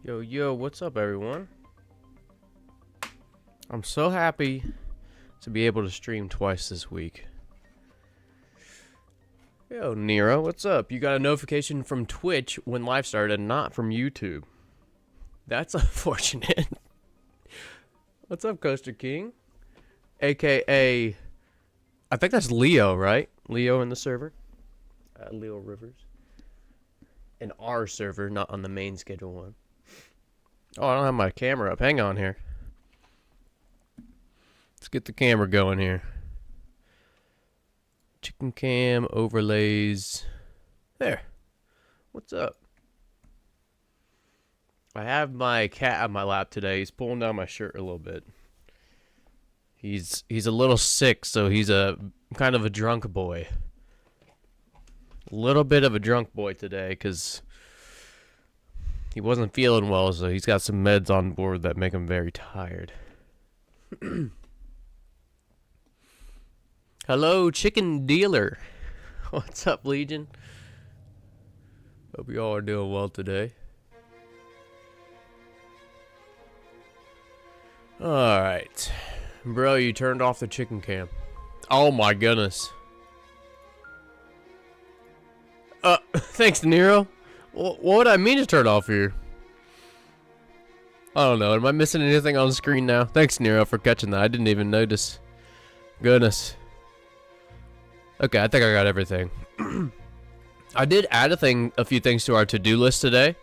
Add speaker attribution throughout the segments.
Speaker 1: Yo, what's up, everyone? I'm so happy to be able to stream twice this week. Yo, Nero, what's up? You got a notification from Twitch when live started, not from YouTube. That's unfortunate. What's up, Coaster King? AKA, I think that's Leo, right? Leo in the server. Leo Rivers. In our server, not on the main schedule one. Oh, I don't have my camera up. Hang on here. Let's get the camera going here. Chicken cam overlays. There. What's up? I have my cat on my lap today. He's pulling down my shirt a little bit. He's a little sick, so he's a kind of a drunk boy. A little bit of a drunk boy today, because he wasn't feeling well, so he's got some meds on board that make him very tired. Hello, chicken dealer. What's up, Legion? Hope you all are doing well today. Alright. Bro, you turned off the chicken cam. Oh my goodness. Thanks, Nero. What would I mean to turn off here? I don't know. Am I missing anything on the screen now? Thanks, Nero, for catching that. I didn't even notice. Goodness. Okay, I think I got everything. I did add a few things to our to-do list today.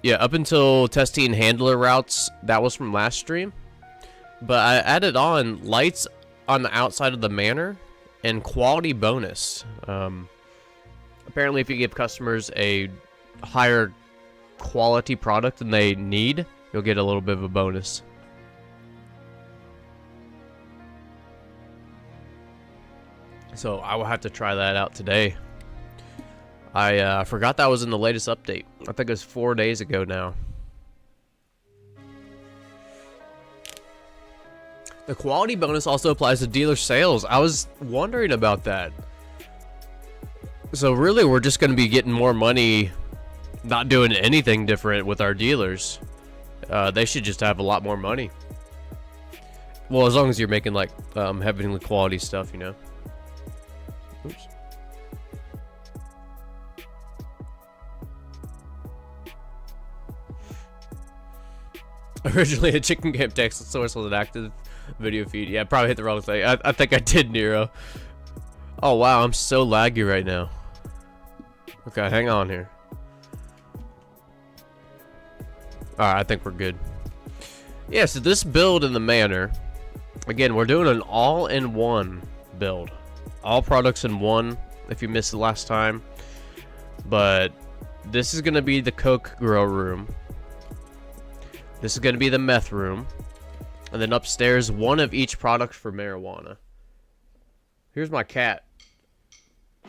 Speaker 1: Yeah, up until testing handler routes, that was from last stream. But I added on lights on the outside of the manor and quality bonus. Apparently, if you give customers a higher quality product than they need, you'll get a little bit of a bonus. So I will have to try that out today. I forgot that was in the latest update. I think it was 4 days ago now. The quality bonus also applies to dealer sales. I was wondering about that. So really, we're just going to be getting more money, not doing anything different with our dealers. They should just have a lot more money. Well, as long as you're making like heavenly quality stuff, you know. Oops. Originally, a chicken camp text source was an active video feed. Yeah, I probably hit the wrong thing. I think I did, Nero. Oh, wow, I'm so laggy right now. Okay, hang on here. Alright, I think we're good. Yeah, so this build in the manor, again, we're doing an all-in-one build. All products in one, if you missed the last time. But this is going to be the coke grow room. This is going to be the meth room. And then upstairs, one of each product for marijuana. Here's my cat.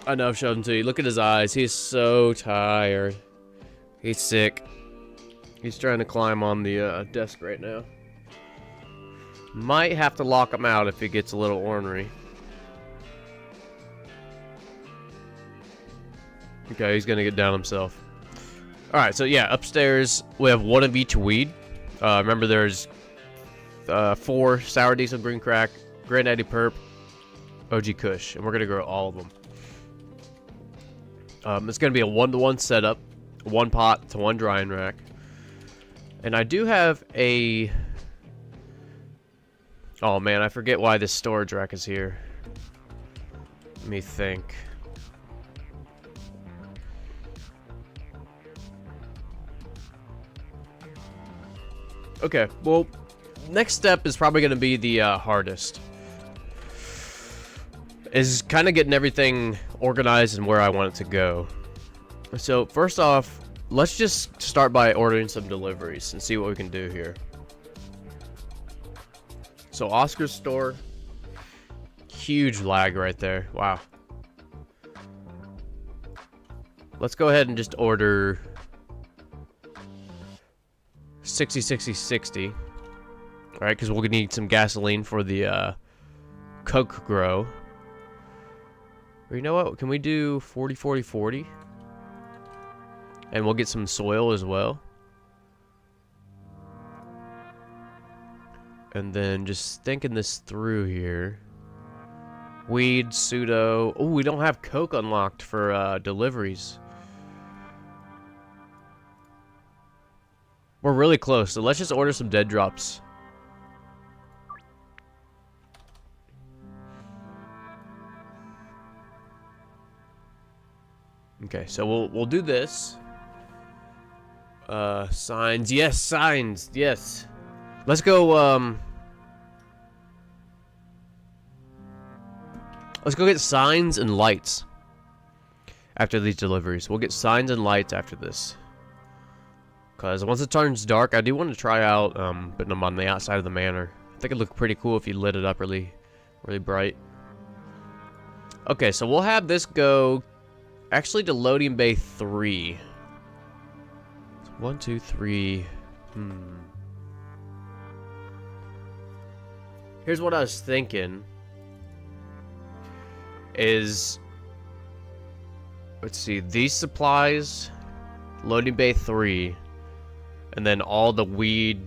Speaker 1: I know I've showed him to you. Look at his eyes. He's so tired. He's sick. He's trying to climb on the desk right now. Might have to lock him out if he gets a little ornery. Okay, he's gonna get down himself. Alright, so yeah, upstairs we have one of each weed. Remember there's 4 sour diesel, green crack, granddaddy perp, OG Kush, and we're gonna grow all of them. It's gonna be a 1-to-1 setup, 1 pot to 1 drying rack. And I do have a... Oh man, I forget why this storage rack is here. Let me think. Okay, well, next step is probably going to be the hardest. Is kind of getting everything organized and where I want it to go. So, first off, let's just start by ordering some deliveries and see what we can do here. So, Oscar's store. Huge lag right there. Wow. Let's go ahead and just order 60, 60, 60. Alright, because we'll need some gasoline for the coke grow. Or you know what? Can we do 40, 40, 40? And we'll get some soil as well. And then just thinking this through here. Weed, pseudo. Oh, we don't have coke unlocked for deliveries. We're really close, so let's just order some dead drops. Okay, so we'll do this. Signs. Yes, signs. Yes. Let's go, let's go get signs and lights after these deliveries. We'll get signs and lights after this. Because once it turns dark, I do want to try out putting them on the outside of the manor. I think it'd look pretty cool if you lit it up really bright. Okay, so we'll have this go actually to loading bay 3. 1, 2, 3. Here's what I was thinking. Is, let's see, these supplies, loading bay 3, and then all the weed,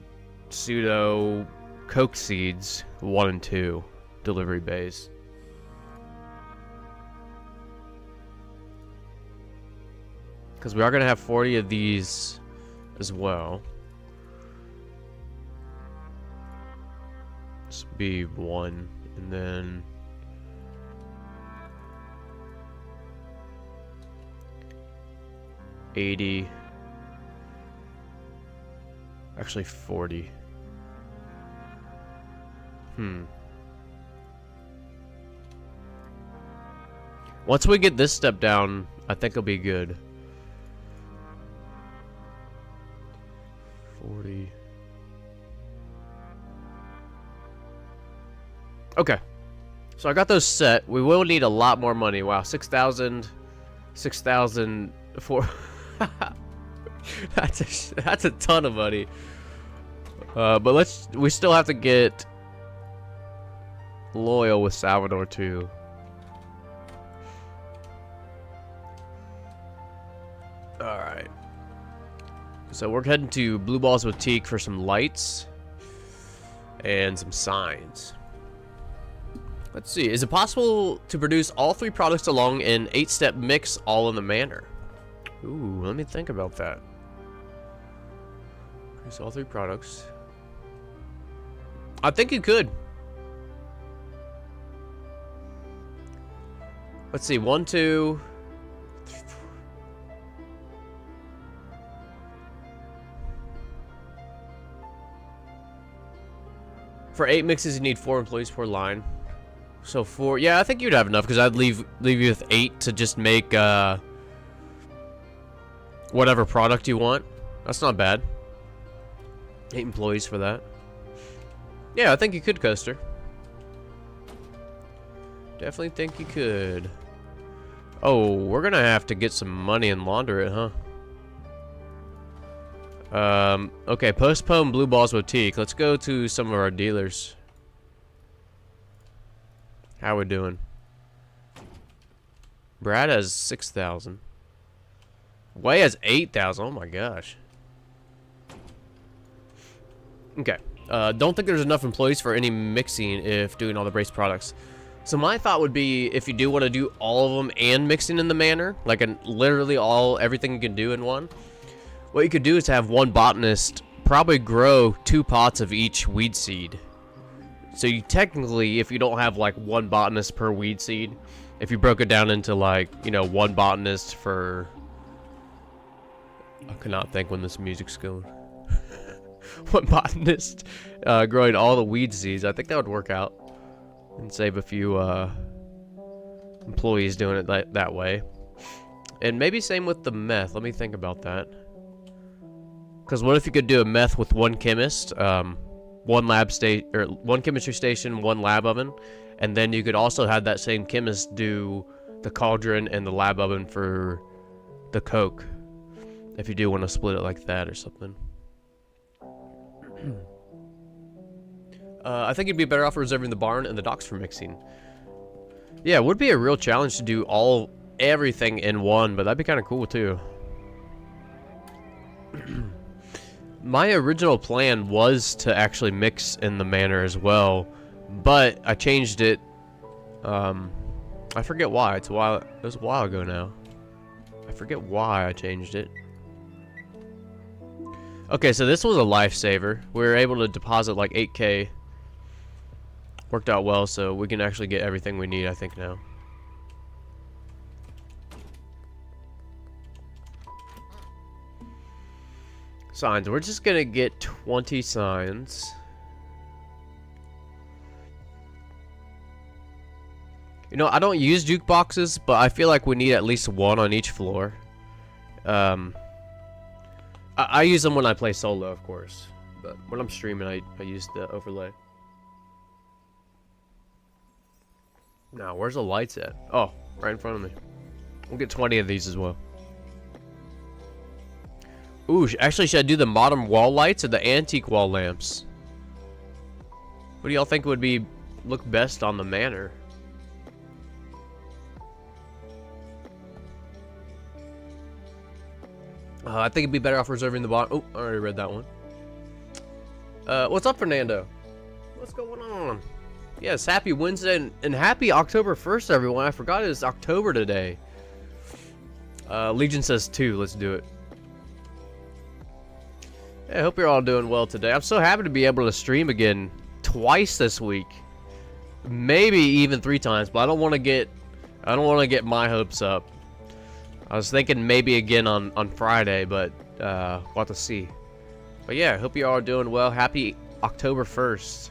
Speaker 1: pseudo, coke seeds, 1 and 2, delivery bays. Because we are going to have 40 of these as well. This would be 1, and then... $80. Actually 40. Once we get this step down, I think it'll be good. 40. Okay. So I got those set. We will need a lot more money. Wow, 6,000 for that's a ton of money. But we still have to get loyal with Salvador too. Alright. So we're heading to Blue Balls Boutique for some lights and some signs. Let's see. Is it possible to produce all 3 products along an 8-step mix all in the manor? Ooh, let me think about that. Produce all 3 products. I think you could. Let's see. 1, 2... 3, 4. For 8 mixes, you need 4 employees per line. So 4, yeah, I think you'd have enough because I'd leave you with 8 to just make whatever product you want. That's not bad. 8 employees for that. Yeah, I think you could, Coaster. Definitely think you could. Oh, we're gonna have to get some money and launder it, huh? Okay, postpone Blue Balls Boutique. Let's go to some of our dealers. How we doing? Brad has 6,000. Way has 8,000. Oh my gosh. Okay. Don't think there's enough employees for any mixing if doing all the brace products. So my thought would be if you do want to do all of them and mixing in the manor, like literally everything you can do in one. What you could do is have one botanist probably grow 2 pots of each weed seed. So you technically, if you don't have like 1 botanist per weed seed, if you broke it down into like, you know, 1 botanist for... I cannot think when this music's going. 1 botanist growing all the weed seeds, I think that would work out. And save a few employees doing it that way. And maybe same with the meth. Let me think about that. Because what if you could do a meth with 1 chemist, 1 lab state or 1 chemistry station, 1 lab oven, and then you could also have that same chemist do the cauldron and the lab oven for the coke, if you do want to split it like that or something. I think you'd be better off reserving the barn and the docks for mixing. Yeah, it would be a real challenge to do everything in one, but that'd be kind of cool too. My original plan was to actually mix in the manor as well, but I changed it. I forget why. It was a while ago now. I forget why I changed it. Okay, so this was a lifesaver. We were able to deposit like 8K. Worked out well, so we can actually get everything we need, I think, now. Signs. We're just gonna get 20 signs. You know, I don't use jukeboxes, but I feel like we need at least 1 on each floor. I I use them when I play solo, of course. But when I'm streaming, I use the overlay. Now, where's the lights at? Oh, right in front of me. We'll get 20 of these as well. Ooh, actually, should I do the modern wall lights or the antique wall lamps? What do y'all think would look best on the manor? I think it'd be better off reserving the bottom. Oh, I already read that one. What's up, Fernando? What's going on? Yes, happy Wednesday and happy October 1st, everyone. I forgot it's October today. Legion says 2. Let's do it. Hey, I hope you're all doing well today. I'm so happy to be able to stream again twice this week. Maybe even 3 times, but I don't want to get my hopes up. I was thinking maybe again on Friday, but we'll have to see. But yeah, I hope you all are doing well. Happy October 1st.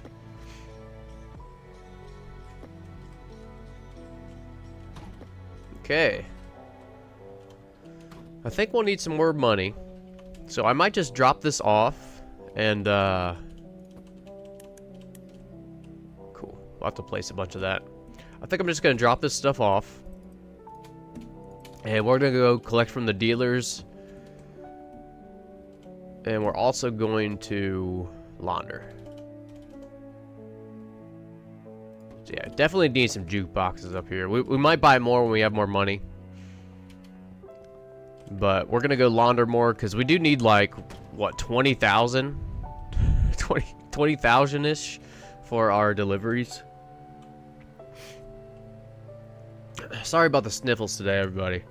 Speaker 1: Okay. I think we'll need some more money. So I might just drop this off and cool. We'll have to place a bunch of that. I think I'm just gonna drop this stuff off. And we're gonna go collect from the dealers. And we're also going to launder. So yeah, definitely need some jukeboxes up here. We might buy more when we have more money. But we're gonna go launder more because we do need like, what, 20,000? 20,000-ish for our deliveries. Sorry about the sniffles today, everybody.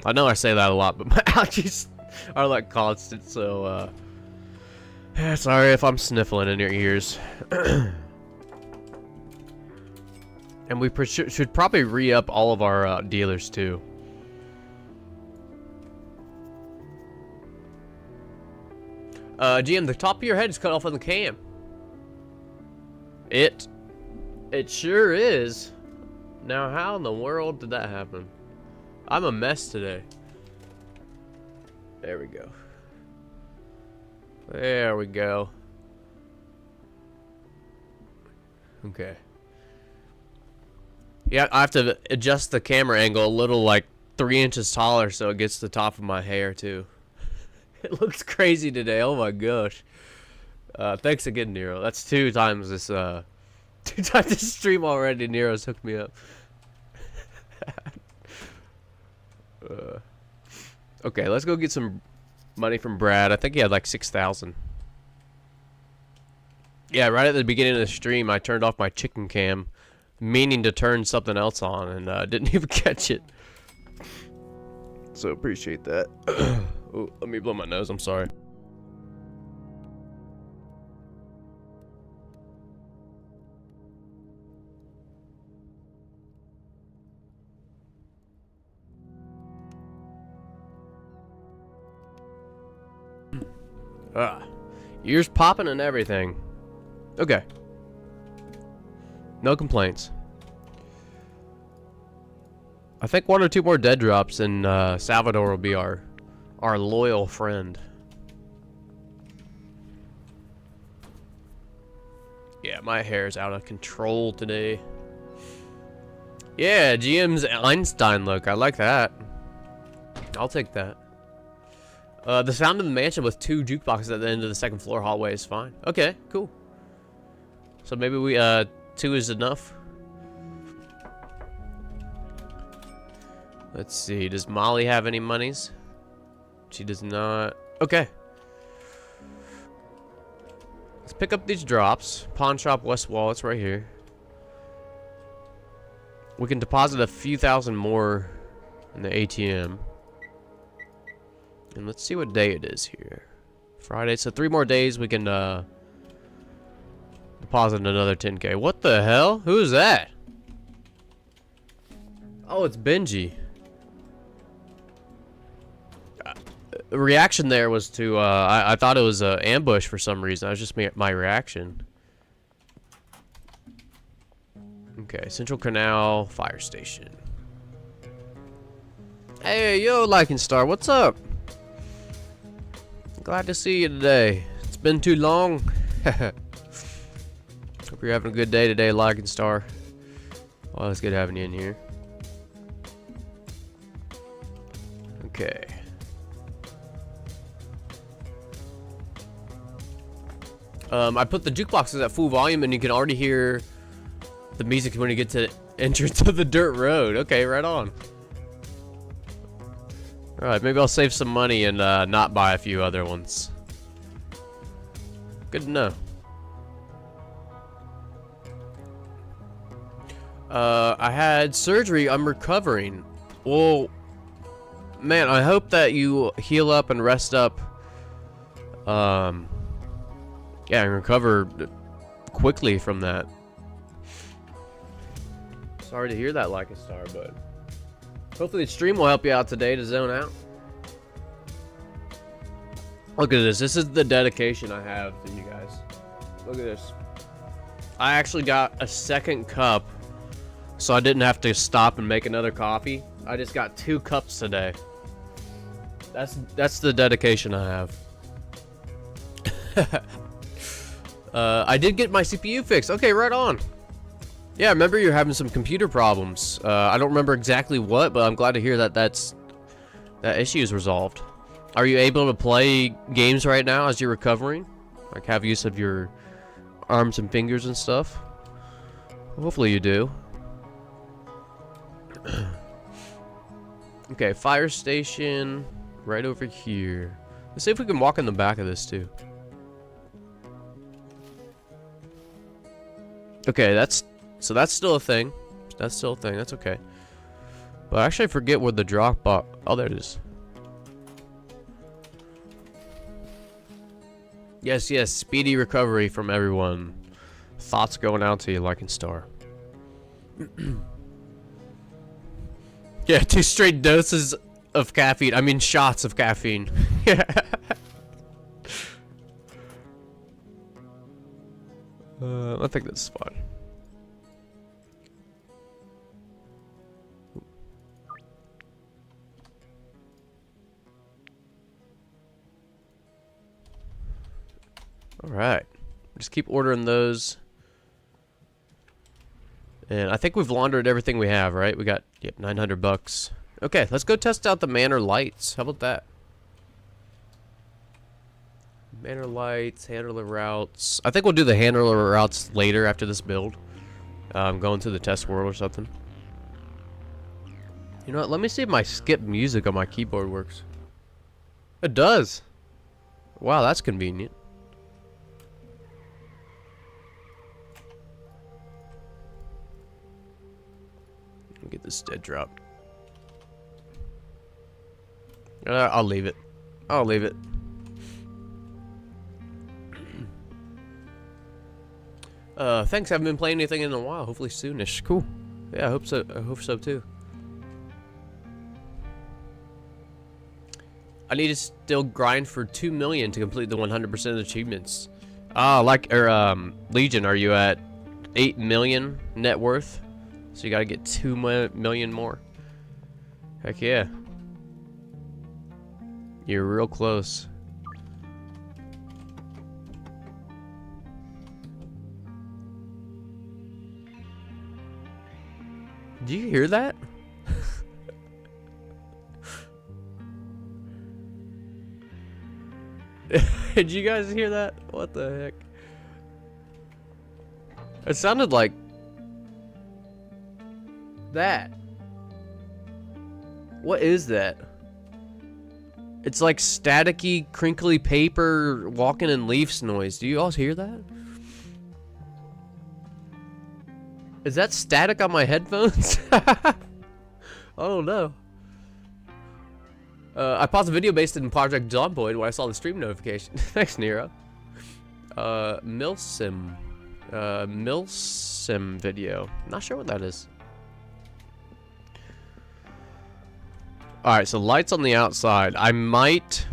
Speaker 1: I know I say that a lot, but my allergies are like constant, so yeah, sorry if I'm sniffling in your ears. And we should probably re-up all of our dealers too. GM, the top of your head is cut off on the cam. It sure is. Now, how in the world did that happen? I'm a mess today. There we go. There we go. Okay. Yeah, I have to adjust the camera angle a little, like 3 inches taller so it gets the top of my hair too. It looks crazy today. Oh my gosh. Thanks again, Nero. That's 2 times this 2 times this stream already. Nero's hooked me up. Okay, let's go get some money from Brad. I think he had like 6,000. Yeah, right at the beginning of the stream, I turned off my chicken cam, meaning to turn something else on, and didn't even catch it. So appreciate that. Oh, let me blow my nose. I'm sorry. Ears popping and everything. Okay. No complaints. I think 1 or 2 more dead drops and Salvador will be our loyal friend. Yeah, my hair is out of control today. Yeah, GM's Einstein look. I like that. I'll take that. The sound of the mansion with 2 jukeboxes at the end of the 2nd floor hallway is fine. Okay, cool. So maybe we 2 is enough. Let's see. Does Molly have any monies? She does not. Okay. Let's pick up these drops. Pawn shop west wall. It's right here. We can deposit a few thousand more in the ATM. And let's see what day it is here. Friday. So 3 more days we can deposit another 10K. What the hell? Who's that? Oh, it's Benji. The reaction there was to, I thought it was an ambush for some reason. That was just my reaction. Okay, Central Canal Fire Station. Hey, yo, Lycan Star, what's up? Glad to see you today. It's been too long. Hope you're having a good day today, like and star. Oh, it's good having you in here. Okay. I put the jukeboxes at full volume, and you can already hear the music when you get to entrance of the dirt road. Okay, right on. Alright, maybe I'll save some money and not buy a few other ones. Good to know. I had surgery. I'm recovering. Well, man, I hope that you heal up and rest up. Yeah, and recover quickly from that. Sorry to hear that, like a star, but hopefully the stream will help you out today to zone out. Look at this. This is the dedication I have to you guys. Look at this. I actually got a second cup, so I didn't have to stop and make another coffee. I just got 2 cups today. That's the dedication I have. I did get my CPU fixed. Okay, right on. Yeah, I remember you're having some computer problems. I don't remember exactly what, but I'm glad to hear that that issue is resolved. Are you able to play games right now as you're recovering? Like have use of your arms and fingers and stuff? Hopefully you do. Okay, fire station right over here. Let's see if we can walk in the back of this too. Okay, that's still a thing. That's still a thing. That's okay. But actually, I forget where the drop box. Oh, there it is. Yes, yes. Speedy recovery from everyone. Thoughts going out to you, like and star. Yeah, 2 straight doses of caffeine. I mean, shots of caffeine. Yeah. I think that's fine. All right, just keep ordering those. And I think we've laundered everything we have, right? We got 900 bucks. Okay, let's go test out the Manor lights. How about that? Manor lights, handler routes. I think we'll do the handler routes later after this build. Going to the test world or something. You know what? Let me see if my skip music on my keyboard works. It does. Wow, that's convenient. Get this dead drop. I'll leave it. I'll leave it. Thanks. I haven't been playing anything in a while. Hopefully soonish. Cool. Yeah, I hope so. I hope so too. I need to still grind for 2 million to complete the 100% achievements. Legion, are you at 8 million net worth? So you gotta get 2 million more. Heck yeah. You're real close. Do you hear that? Did you guys hear that? What the heck? It sounded like that. What is that? It's like staticky, crinkly paper walking in leaves noise. Do you all hear that? Is that static on my headphones? I don't know. I paused the video based in Project Zomboid when I saw the stream notification. Thanks, Nero. Milsim. Milsim video. Not sure what that is. Alright, so lights on the outside. I might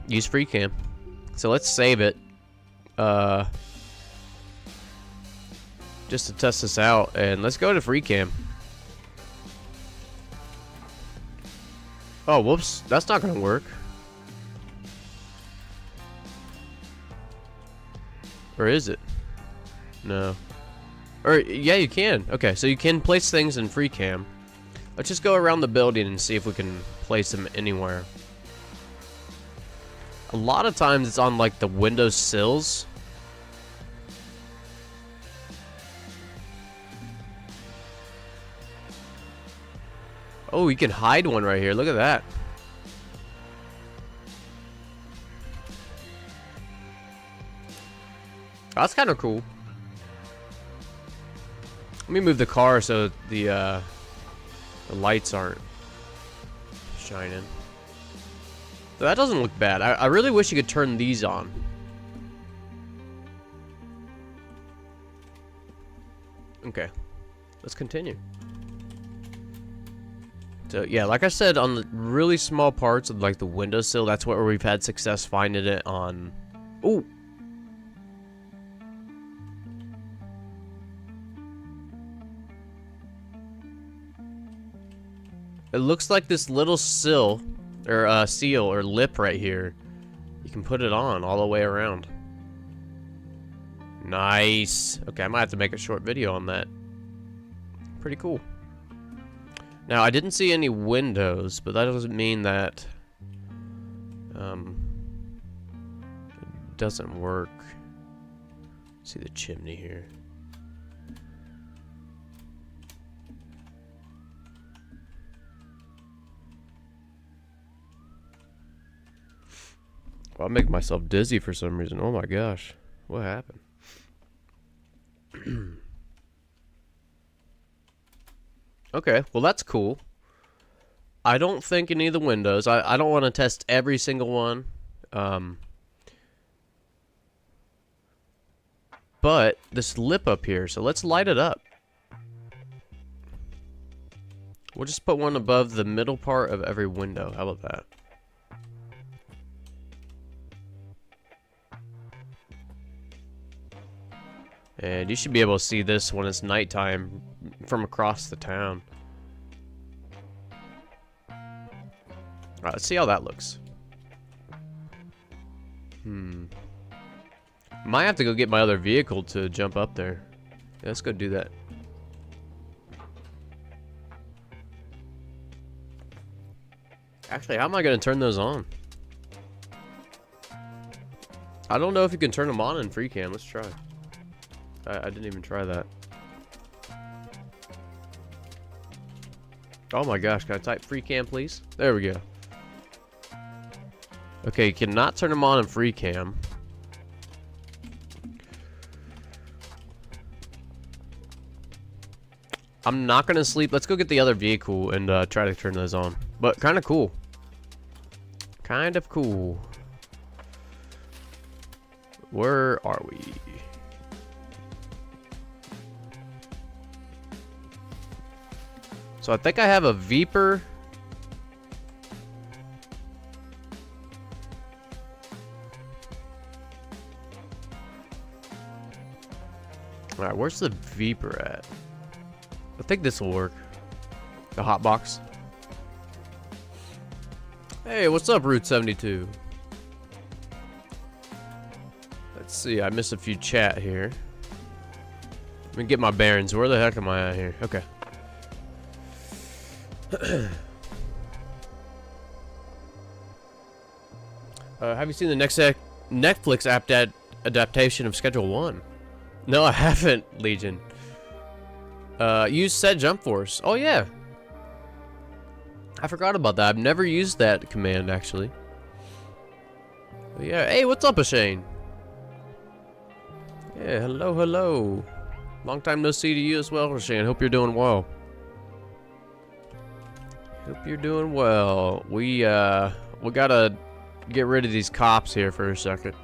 Speaker 1: use free cam. So let's save it. Just to test this out. And let's go to free cam. Oh, whoops. That's not going to work. Or is it? No. Or, yeah, you can. Okay, so you can place things in free cam. Let's just go around the building and see if we can place them anywhere. A lot of times it's on, like, the window sills. Oh, you can hide one right here. Look at that. That's kind of cool. Let me move the car so the lights aren't shining. So that doesn't look bad. I really wish you could turn these on. Okay, let's continue. So yeah, like I said, on the really small parts of like the windowsill, that's where we've had success finding it on. Ooh. It looks like this little sill, or seal, or lip right here. You can put it on all the way around. Nice. Okay, I might have to make a short video on that. Pretty cool. Now, I didn't see any windows, but that doesn't mean that it doesn't work. See the chimney here. Well, I'm making myself dizzy for some reason. Oh my gosh. What happened? Okay, well that's cool. I don't think any of the windows. I don't want to test every single one. But this lip up here, so let's light it up. We'll just put one above the middle part of every window. How about that? And you should be able to see this when it's nighttime from across the town. Alright, let's see how that looks. Might have to go get my other vehicle to jump up there. Yeah, let's go do that. Actually, how am I going to turn those on? I don't know if you can turn them on in free cam. Let's try. I didn't even try that. Oh my gosh, can I type free cam, please? There we go. Okay, you cannot turn them on in free cam. I'm not gonna sleep. Let's go get the other vehicle and try to turn those on. But kind of cool. Kind of cool. Where are we? So I think I have a Viper. Alright, where's the Viper at? I think this will work. The hot box. Hey, what's up, Route 72? Let's see, I missed a few chat here. Let me get my bearings. Where the heck am I at here? Okay. Have you seen the next Netflix adaptation of Schedule 1? No, I haven't, Legion. Use Set Jump Force. Oh, yeah. I forgot about that. I've never used that command, actually. But yeah. Hey, what's up, Ashane? Yeah, hello, hello. Long time no see to you as well, Ashane. Hope you're doing well. Hope you're doing well. We gotta get rid of these cops here for a second.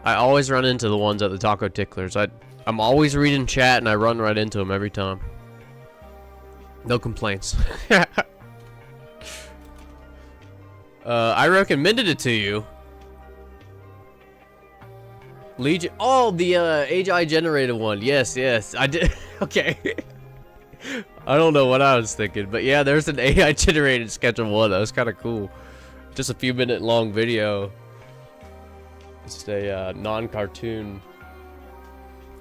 Speaker 1: I always run into the ones at the taco ticklers. I'm always reading chat and I run right into them every time. No complaints. I recommended it to you. Legion. Oh, the AI generated one. Yes, yes. I did. Okay. I don't know what I was thinking, but yeah, there's an AI generated Schedule 1. That was kind of cool. Just a few minute long video. Just a non-cartoon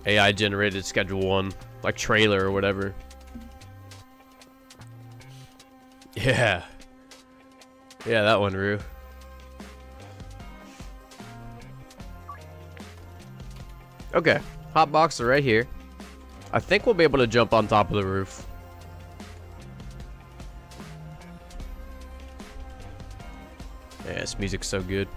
Speaker 1: AI generated Schedule 1, like trailer or whatever. Yeah. Yeah, that one, Rue. Okay, hot box are right here. I think we'll be able to jump on top of the roof. Yeah, this music's so good.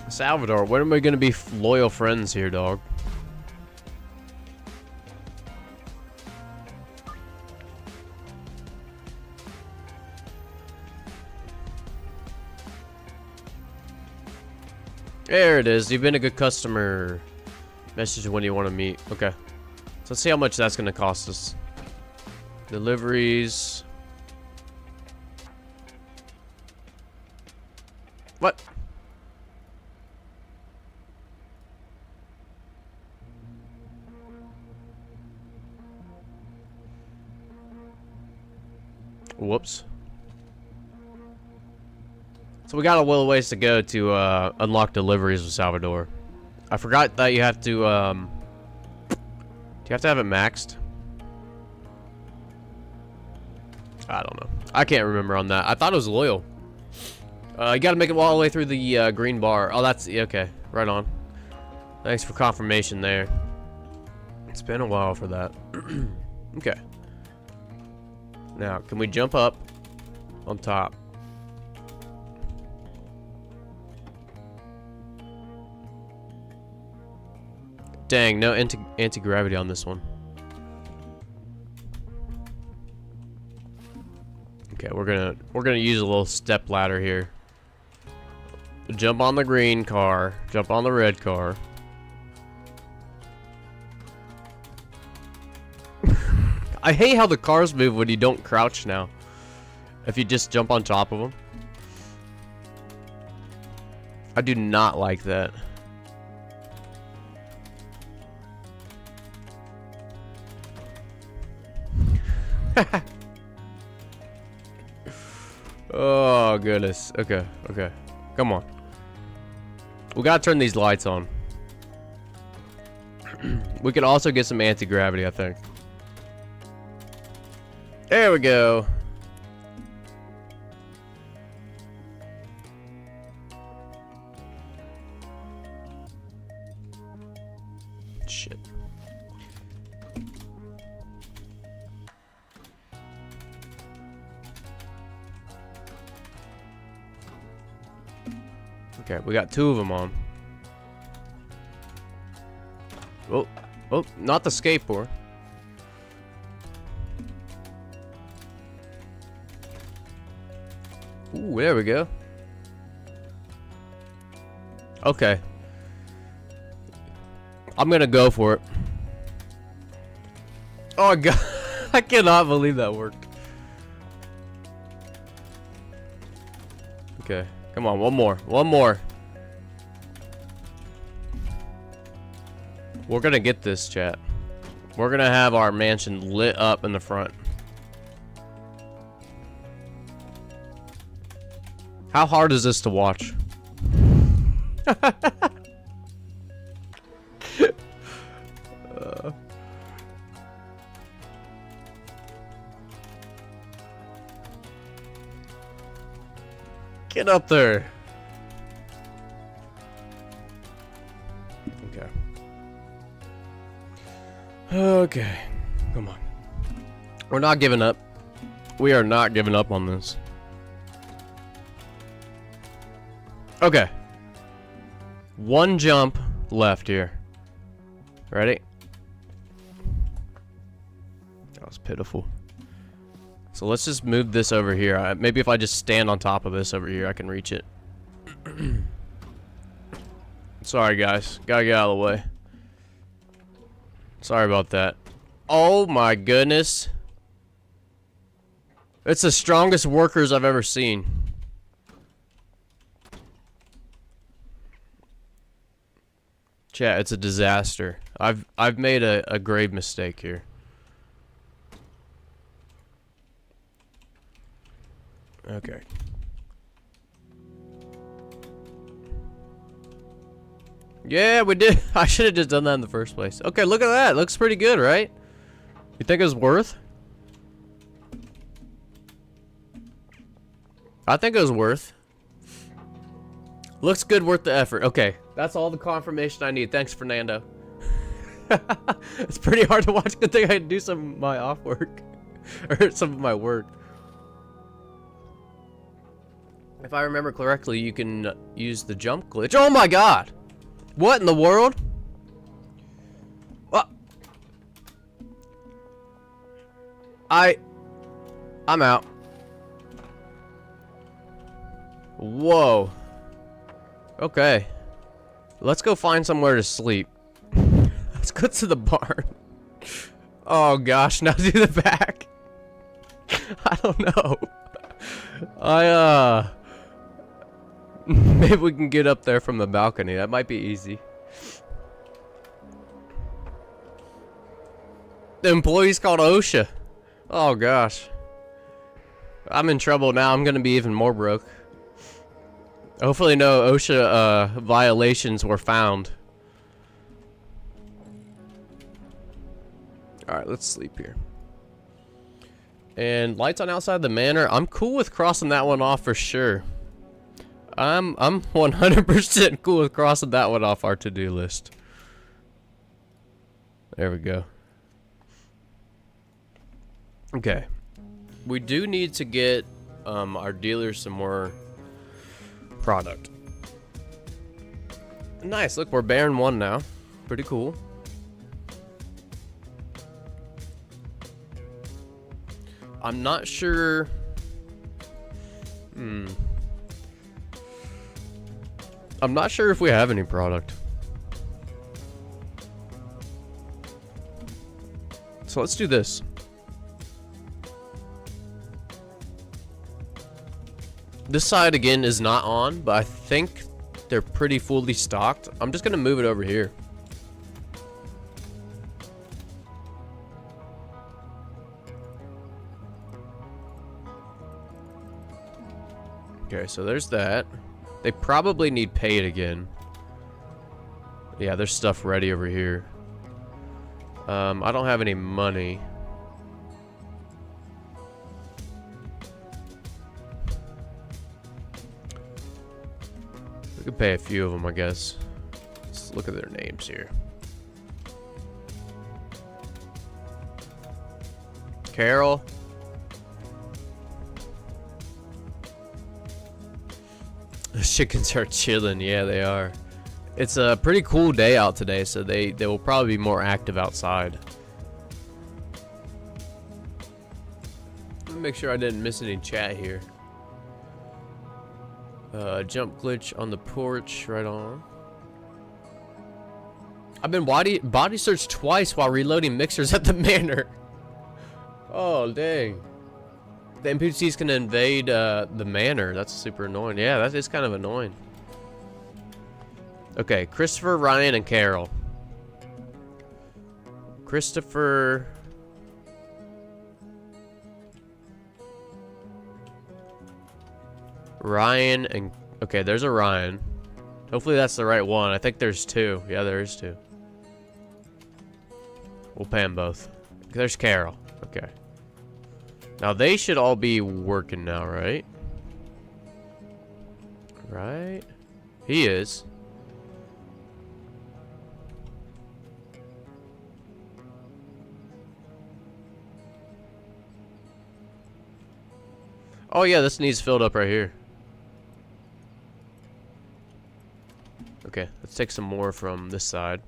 Speaker 1: Salvador, when are we gonna be loyal friends here, dog? There it is. You've been a good customer. Message when you want to meet. Okay. So let's see how much that's gonna cost us. Deliveries. What? Whoops. So we got a little ways to go to unlock deliveries with Salvador. I forgot that you have to, do you have to have it maxed? I don't know. I can't remember on that. I thought it was loyal. You gotta make it all the way through the green bar. Oh, that's, okay. Right on. Thanks for confirmation there. It's been a while for that. Okay. Now, can we jump up on top? Dang, no anti-gravity on this one. Okay, we're gonna use a little step ladder here. Jump on the green car, jump on the red car. I hate how the cars move when you don't crouch now. If you just jump on top of them. I do not like that. Oh, goodness. Okay, okay. Come on. We gotta turn these lights on. We could also get some anti-gravity, I think. There we go. Shit. Okay, we got 2 of them on. Oh, oh, not the skateboard. Ooh, there we go. Okay. I'm gonna go for it. Oh god, I cannot believe that worked. Okay, come on, one more, one more. We're gonna get this, chat. We're gonna have our mansion lit up in the front. How hard is this to watch? Get up there. Okay. Okay. Come on. We're not giving up. We are not giving up on this. Okay. One jump left here. Ready? That was pitiful. So let's just move this over here. Maybe if I just stand on top of this over here, I can reach it. Sorry, guys. Gotta get out of the way. Sorry about that. Oh my goodness. It's the strongest workers I've ever seen. Chat, it's a disaster. I've made a grave mistake here. Okay. Yeah, we did. I should have just done that in the first place. Okay, look at that. Looks pretty good, right? You think it was worth? I think it was worth. Looks good, worth the effort. Okay, that's all the confirmation I need. Thanks, Fernando. It's pretty hard to watch. Good thing I do some of my off work. Or some of my work. If I remember correctly, you can use the jump glitch. Oh my god! What in the world? What? I'm out. Whoa. Okay. Let's go find somewhere to sleep. Let's go to the barn. Oh gosh, now do the back. I don't know. Maybe we can get up there from the balcony. That might be easy. The employee's called OSHA. Oh gosh. I'm in trouble now. I'm gonna be even more broke. Hopefully no OSHA violations were found. Alright, let's sleep here. And lights on outside the manor. I'm cool with crossing that one off for sure. I'm 100% cool with crossing that one off our to-do list. There we go. Okay. We do need to get our dealers some more product. Nice, look, we're Baron 1 now. Pretty cool. I'm not sure. I'm not sure if we have any product. So let's do this. This side again is not on, but I think they're pretty fully stocked. I'm just gonna move it over here. Okay, so there's that. They probably need paid again. Yeah, there's stuff ready over here. I don't have any money. We could pay a few of them, I guess. Let's look at their names here. Carol. The chickens are chilling. Yeah, they are. It's a pretty cool day out today, so they will probably be more active outside. Let me make sure I didn't miss any chat here. Jump glitch on the porch, right on. I've been body searched twice while reloading mixers at the manor. Oh, dang. The NPCs can invade the manor. That's super annoying. Yeah, that is kind of annoying. Okay, Christopher, Ryan, and Carol. Christopher. Ryan and... Okay, there's a Ryan. Hopefully that's the right one. I think there's two. Yeah, there is two. We'll pay them both. There's Carol. Okay. Now they should all be working now, right? Right? He is. Oh yeah, this needs filled up right here. Okay, let's take some more from this side.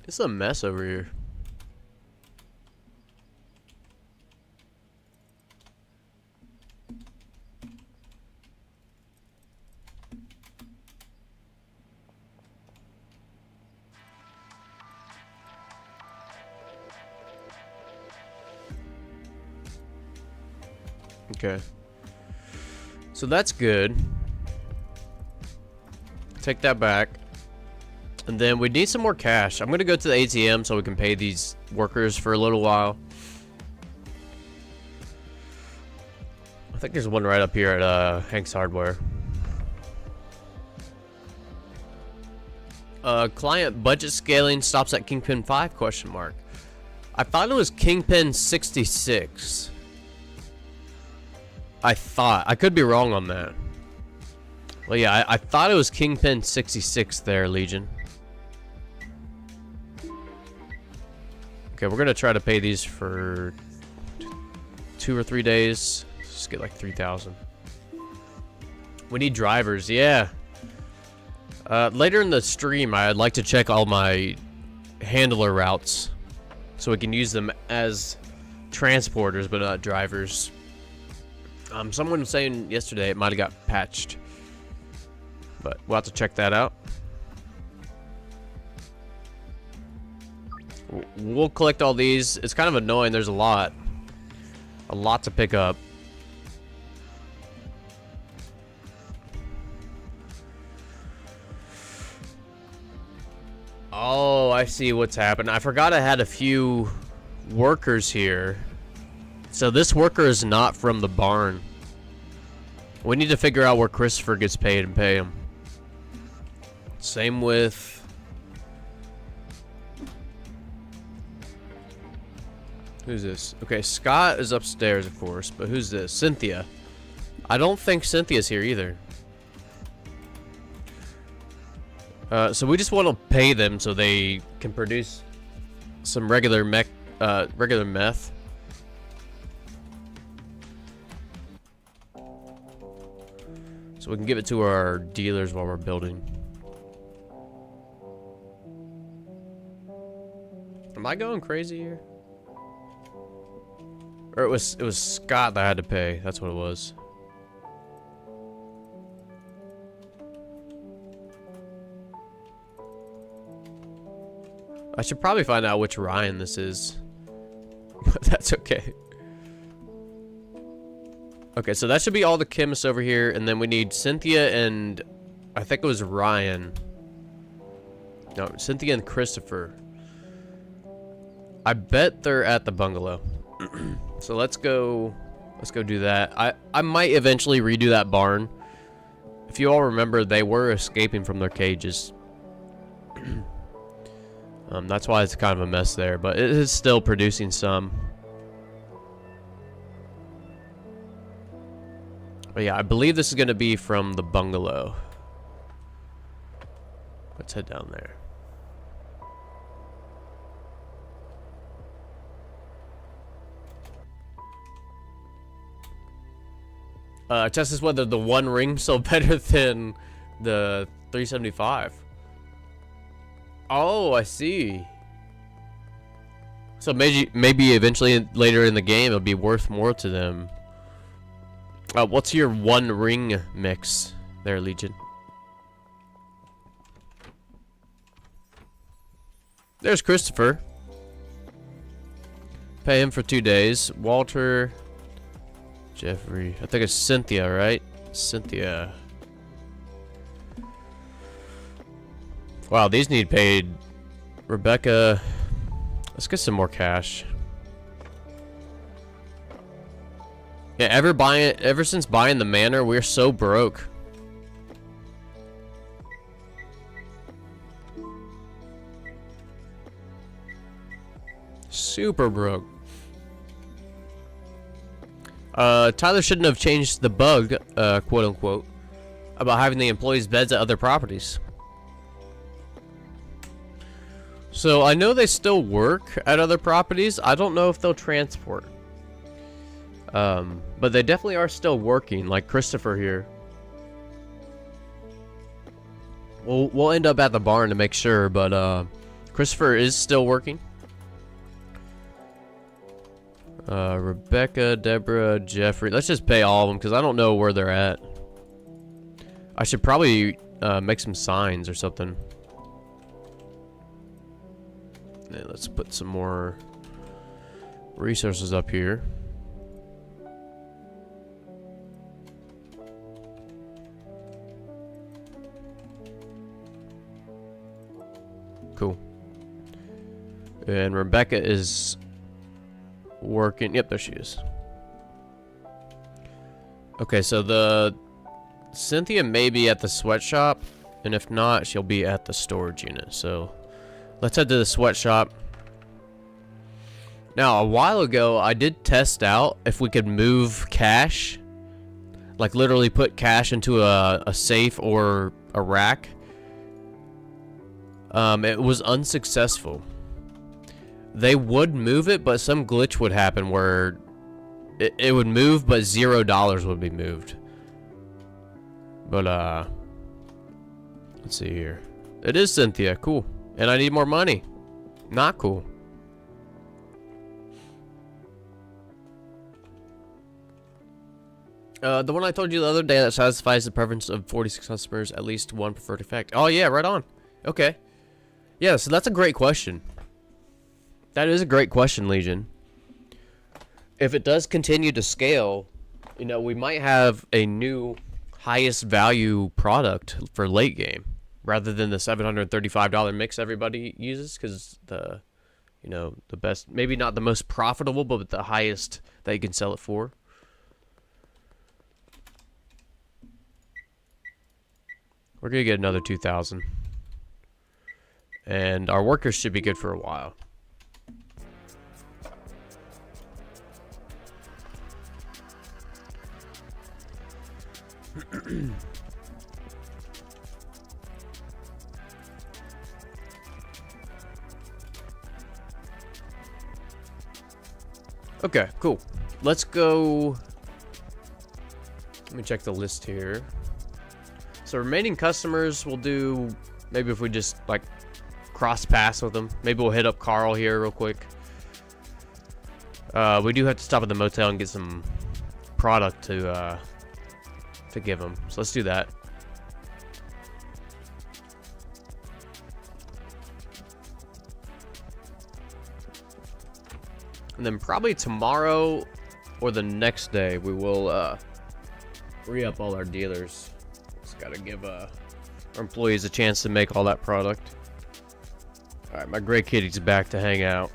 Speaker 1: It's a mess over here. Okay. So that's good. Take that back. And then we need some more cash. I'm gonna go to the ATM so we can pay these workers for a little while. I think there's one right up here at Hank's Hardware. Client budget scaling stops at Kingpin 5 question mark. I thought it was Kingpin 66. I could be wrong on that. Well, yeah, I thought it was Kingpin 66 there, Legion. Okay, we're gonna try to pay these for 2 or 3 days. Just get like 3,000. We need drivers, yeah. Later in the stream, I'd like to check all my handler routes so we can use them as transporters, but not drivers. Someone was saying yesterday it might have got patched, but we'll have to check that out. We'll collect all these. It's kind of annoying. There's a lot to pick up. Oh, I see what's happened. I forgot I had a few workers here. So this worker is not from the barn. We need to figure out where Christopher gets paid and pay him. Same with... Who's this? Okay, Scott is upstairs, of course, but who's this? Cynthia. I don't think Cynthia's here either. So we just want to pay them so they can produce some regular meth. So we can give it to our dealers while we're building. Am I going crazy here? Or it was Scott that I had to pay. That's what it was. I should probably find out which Ryan this is. But that's okay. Okay, so that should be all the chemists over here, and then we need Cynthia and I think it was Ryan. No, Cynthia and Christopher. I bet they're at the bungalow. So let's go do that. I might eventually redo that barn. If you all remember, they were escaping from their cages. That's why it's kind of a mess there, but it is still producing some. But yeah, I believe this is going to be from the bungalow. Let's head down there. Test is whether the One Ring sold better than the 375. Oh, I see. So maybe eventually later in the game it'll be worth more to them. What's your One Ring mix there, Legion? There's Christopher. Pay him for 2 days. Walter, Jeffrey. I think it's Cynthia, right? Cynthia. Wow, these need paid. Rebecca. Let's get some more cash. Yeah, ever since buying the Manor, we're so broke. Super broke. Tyler shouldn't have changed the bug, quote unquote, about having the employees' beds at other properties. So I know they still work at other properties. I don't know if they'll transport. But they definitely are still working, like Christopher here. We'll end up at the barn to make sure, but Christopher is still working. Rebecca, Deborah, Jeffrey. Let's just pay all of them because I don't know where they're at. I should probably make some signs or something. Yeah, let's put some more resources up here. Cool. And Rebecca is working. Yep, there she is. Okay, so the Cynthia may be at the sweatshop, and if not, she'll be at the storage unit. So let's head to the sweatshop. Now, a while ago, I did test out if we could move cash, like literally put cash into a safe or a rack. It was unsuccessful. They would move it, but some glitch would happen where it would move, but $0 would be moved. But, let's see here. It is Cynthia. Cool. And I need more money. Not cool. The one I told you the other day that satisfies the preference of 46 customers, at least one preferred effect. Oh, yeah, right on. Okay. Yeah, so that's a great question. That is a great question, Legion. If it does continue to scale, you know, we might have a new highest value product for late game rather than the $735 mix everybody uses, because the, you know, the best, maybe not the most profitable, but the highest that you can sell it for. We're gonna get another 2,000, and our workers should be good for a while. Okay, cool. Let's go. Let me check the list here. So remaining customers will do, maybe if we just like cross paths with them. Maybe we'll hit up Carl here real quick. We do have to stop at the motel and get some product to give him. So let's do that. And then probably tomorrow or the next day we will re-up all our dealers. Just gotta give our employees a chance to make all that product. Alright, my gray kitty's back to hang out.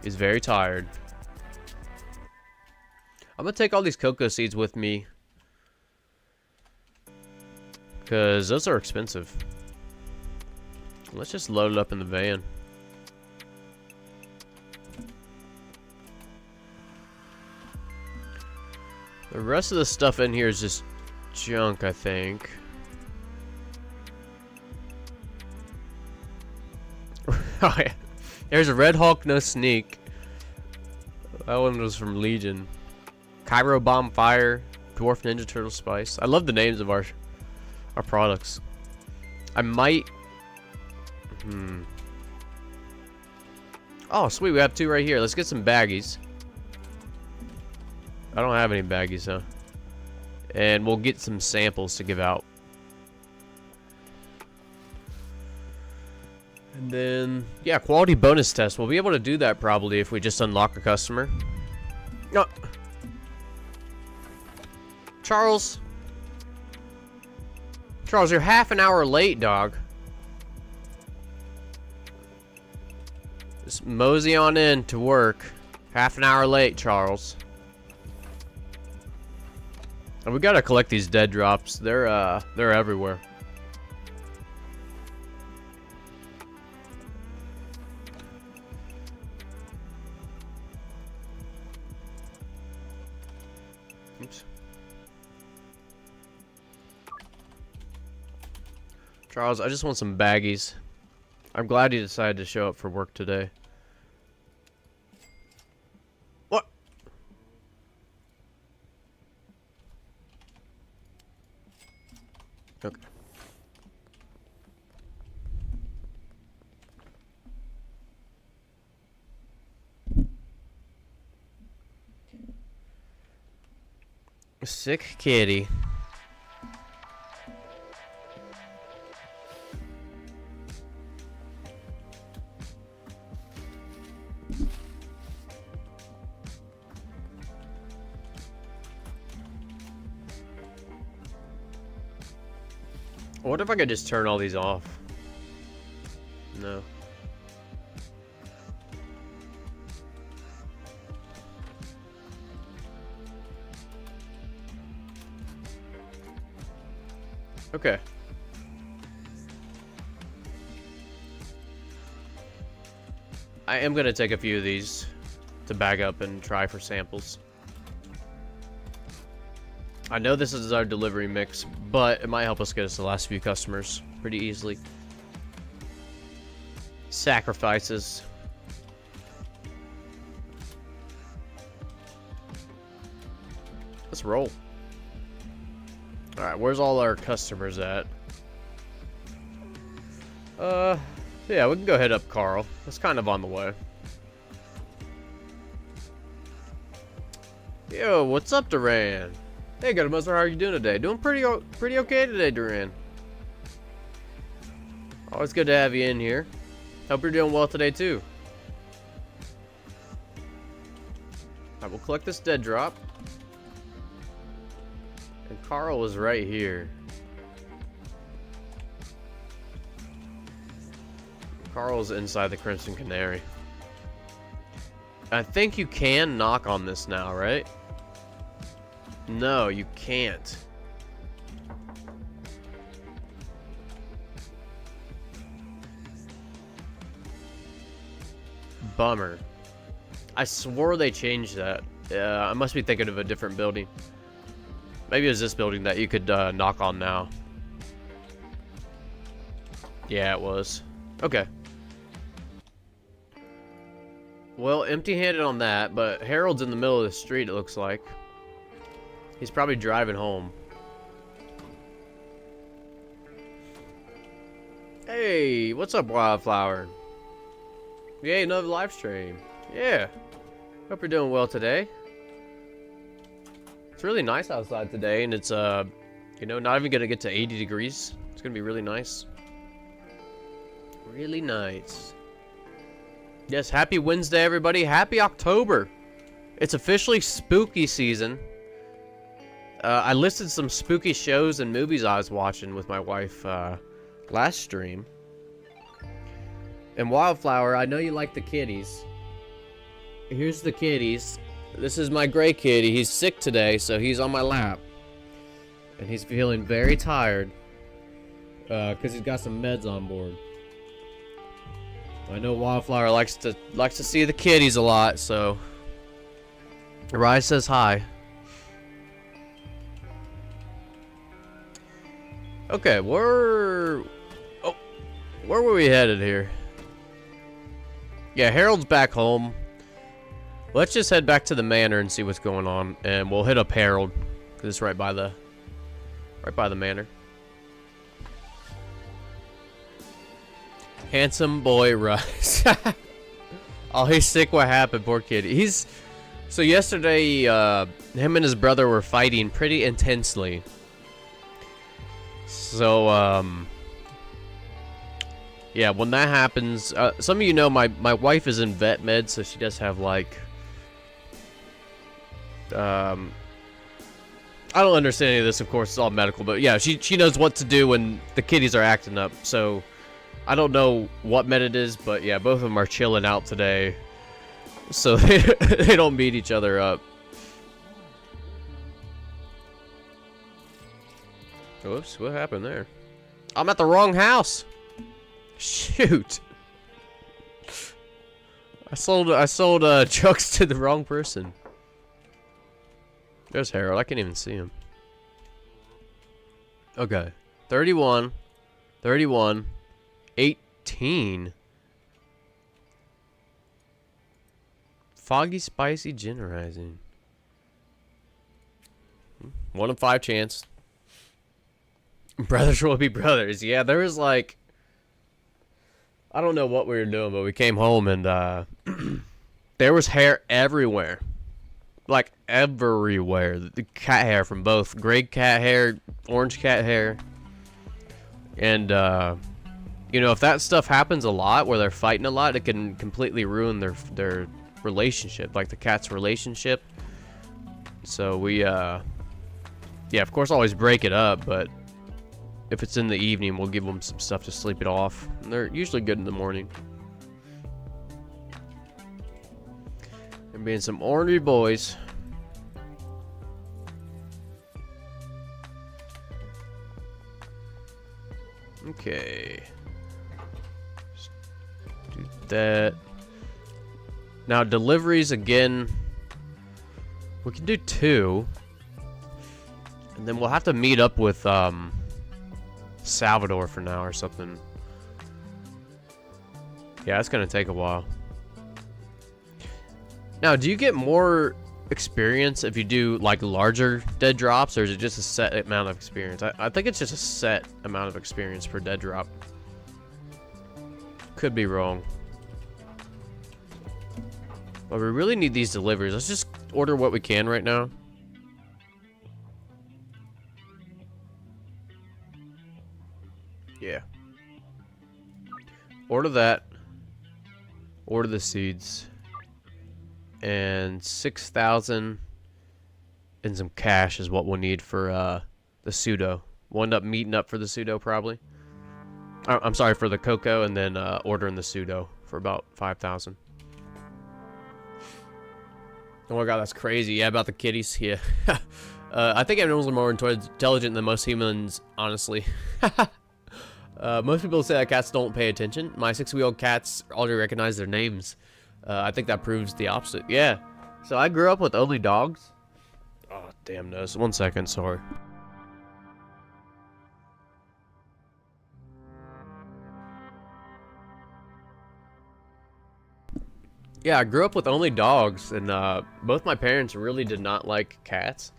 Speaker 1: He's very tired. I'm gonna take all these cocoa seeds with me, because those are expensive. Let's just load it up in the van. The rest of the stuff in here is just junk, I think. Oh, yeah. There's a Red Hulk, no sneak. That one was from Legion. Cairo Bomb Fire, Dwarf Ninja Turtle Spice. I love the names of our products. I might. Oh, sweet. We have two right here. Let's get some baggies. I don't have any baggies, huh? And we'll get some samples to give out. And then, yeah, quality bonus test. We'll be able to do that probably if we just unlock a customer. No. Charles. Charles, you're half an hour late, dog. Just mosey on in to work. Half an hour late, Charles. And we gotta collect these dead drops. They're everywhere. Oops. Charles, I just want some baggies. I'm glad you decided to show up for work today. What? Okay. Sick kitty. What if I could just turn all these off? No. Okay. I am gonna take a few of these to bag up and try for samples. I know this is our delivery mix, but it might help us get us the last few customers pretty easily. Sacrifices. Let's roll. Alright, where's all our customers at? Yeah, we can go head up Carl. It's kind of on the way. Yo, what's up, Duran? Hey, Godmother, how are you doing today? Doing pretty okay today, Duran. Always good to have you in here. Hope you're doing well today, too. Alright, we'll collect this dead drop. And Carl is right here. Carl's inside the Crimson Canary. I think you can knock on this now, right? No, you can't. Bummer. I swore they changed that. I must be thinking of a different building. Maybe it was this building that you could knock on now. Yeah, it was. Okay. Well, empty-handed on that, but Harold's in the middle of the street, it looks like. He's probably driving home. Hey, what's up, Wildflower? Yay, another live stream. Yeah. Hope you're doing well today. It's really nice outside today, and it's, you know, not even gonna get to 80 degrees. It's gonna be really nice. Really nice. Yes, happy Wednesday, everybody. Happy October. It's officially spooky season. I listed some spooky shows and movies I was watching with my wife last stream. And Wildflower, I know you like the kitties. Here's the kitties. This is my gray kitty. He's sick today, so he's on my lap. And he's feeling very tired because he's got some meds on board. I know Wildflower likes to see the kitties a lot, so Rise says hi. Okay, where were we headed here? Yeah, Harold's back home. Let's just head back to the manor and see what's going on, and we'll hit up Harold because it's right by the manor. Handsome boy Russ. Oh, he's sick. What happened? Poor kid. So yesterday, him and his brother were fighting pretty intensely. So, yeah, when that happens, some of you know my wife is in vet med, so she does have, like, I don't understand any of this, of course, it's all medical, but yeah, she knows what to do when the kitties are acting up, so I don't know what med it is, but yeah, both of them are chilling out today, so they don't beat each other up. Whoops, what happened there? I'm at the wrong house. Shoot. I sold drugs to the wrong person. There's Harold. I can't even see him. Okay. 31. 31. 18. Foggy, spicy, gin rising. 1 in 5 chance. Brothers will be brothers. Yeah, there was like, I don't know what we were doing, but we came home and there was hair everywhere. Like everywhere. The cat hair from both. Gray cat hair, orange cat hair. And, you know, if that stuff happens a lot, where they're fighting a lot, it can completely ruin their relationship. Like the cat's relationship. So we, yeah, of course always break it up, but if it's in the evening, we'll give them some stuff to sleep it off. And they're usually good in the morning. They're being some ornery boys. Okay. Just do that. Now deliveries again. We can do 2. And then we'll have to meet up with Salvador for now or something. Yeah, it's gonna take a while. Now, do you get more experience if you do like larger dead drops, or is it just a set amount of experience? I think it's just a set amount of experience per dead drop. Could be wrong. But we really need these deliveries. Let's just order what we can right now. Yeah. Order that. Order the seeds. And 6,000 and some cash is what we'll need for the pseudo. We'll end up meeting up for the pseudo probably. I'm sorry, for the cocoa, and then ordering the pseudo for about 5,000. Oh my god, that's crazy. Yeah, about the kitties. Yeah. I think animals are more intelligent than most humans, honestly. Most people say that cats don't pay attention. My 6-week-old cats already recognize their names. I think that proves the opposite. Yeah. So I grew up with only dogs. Oh, damn nose. 1 second, sorry. Yeah, I grew up with only dogs, and both my parents really did not like cats.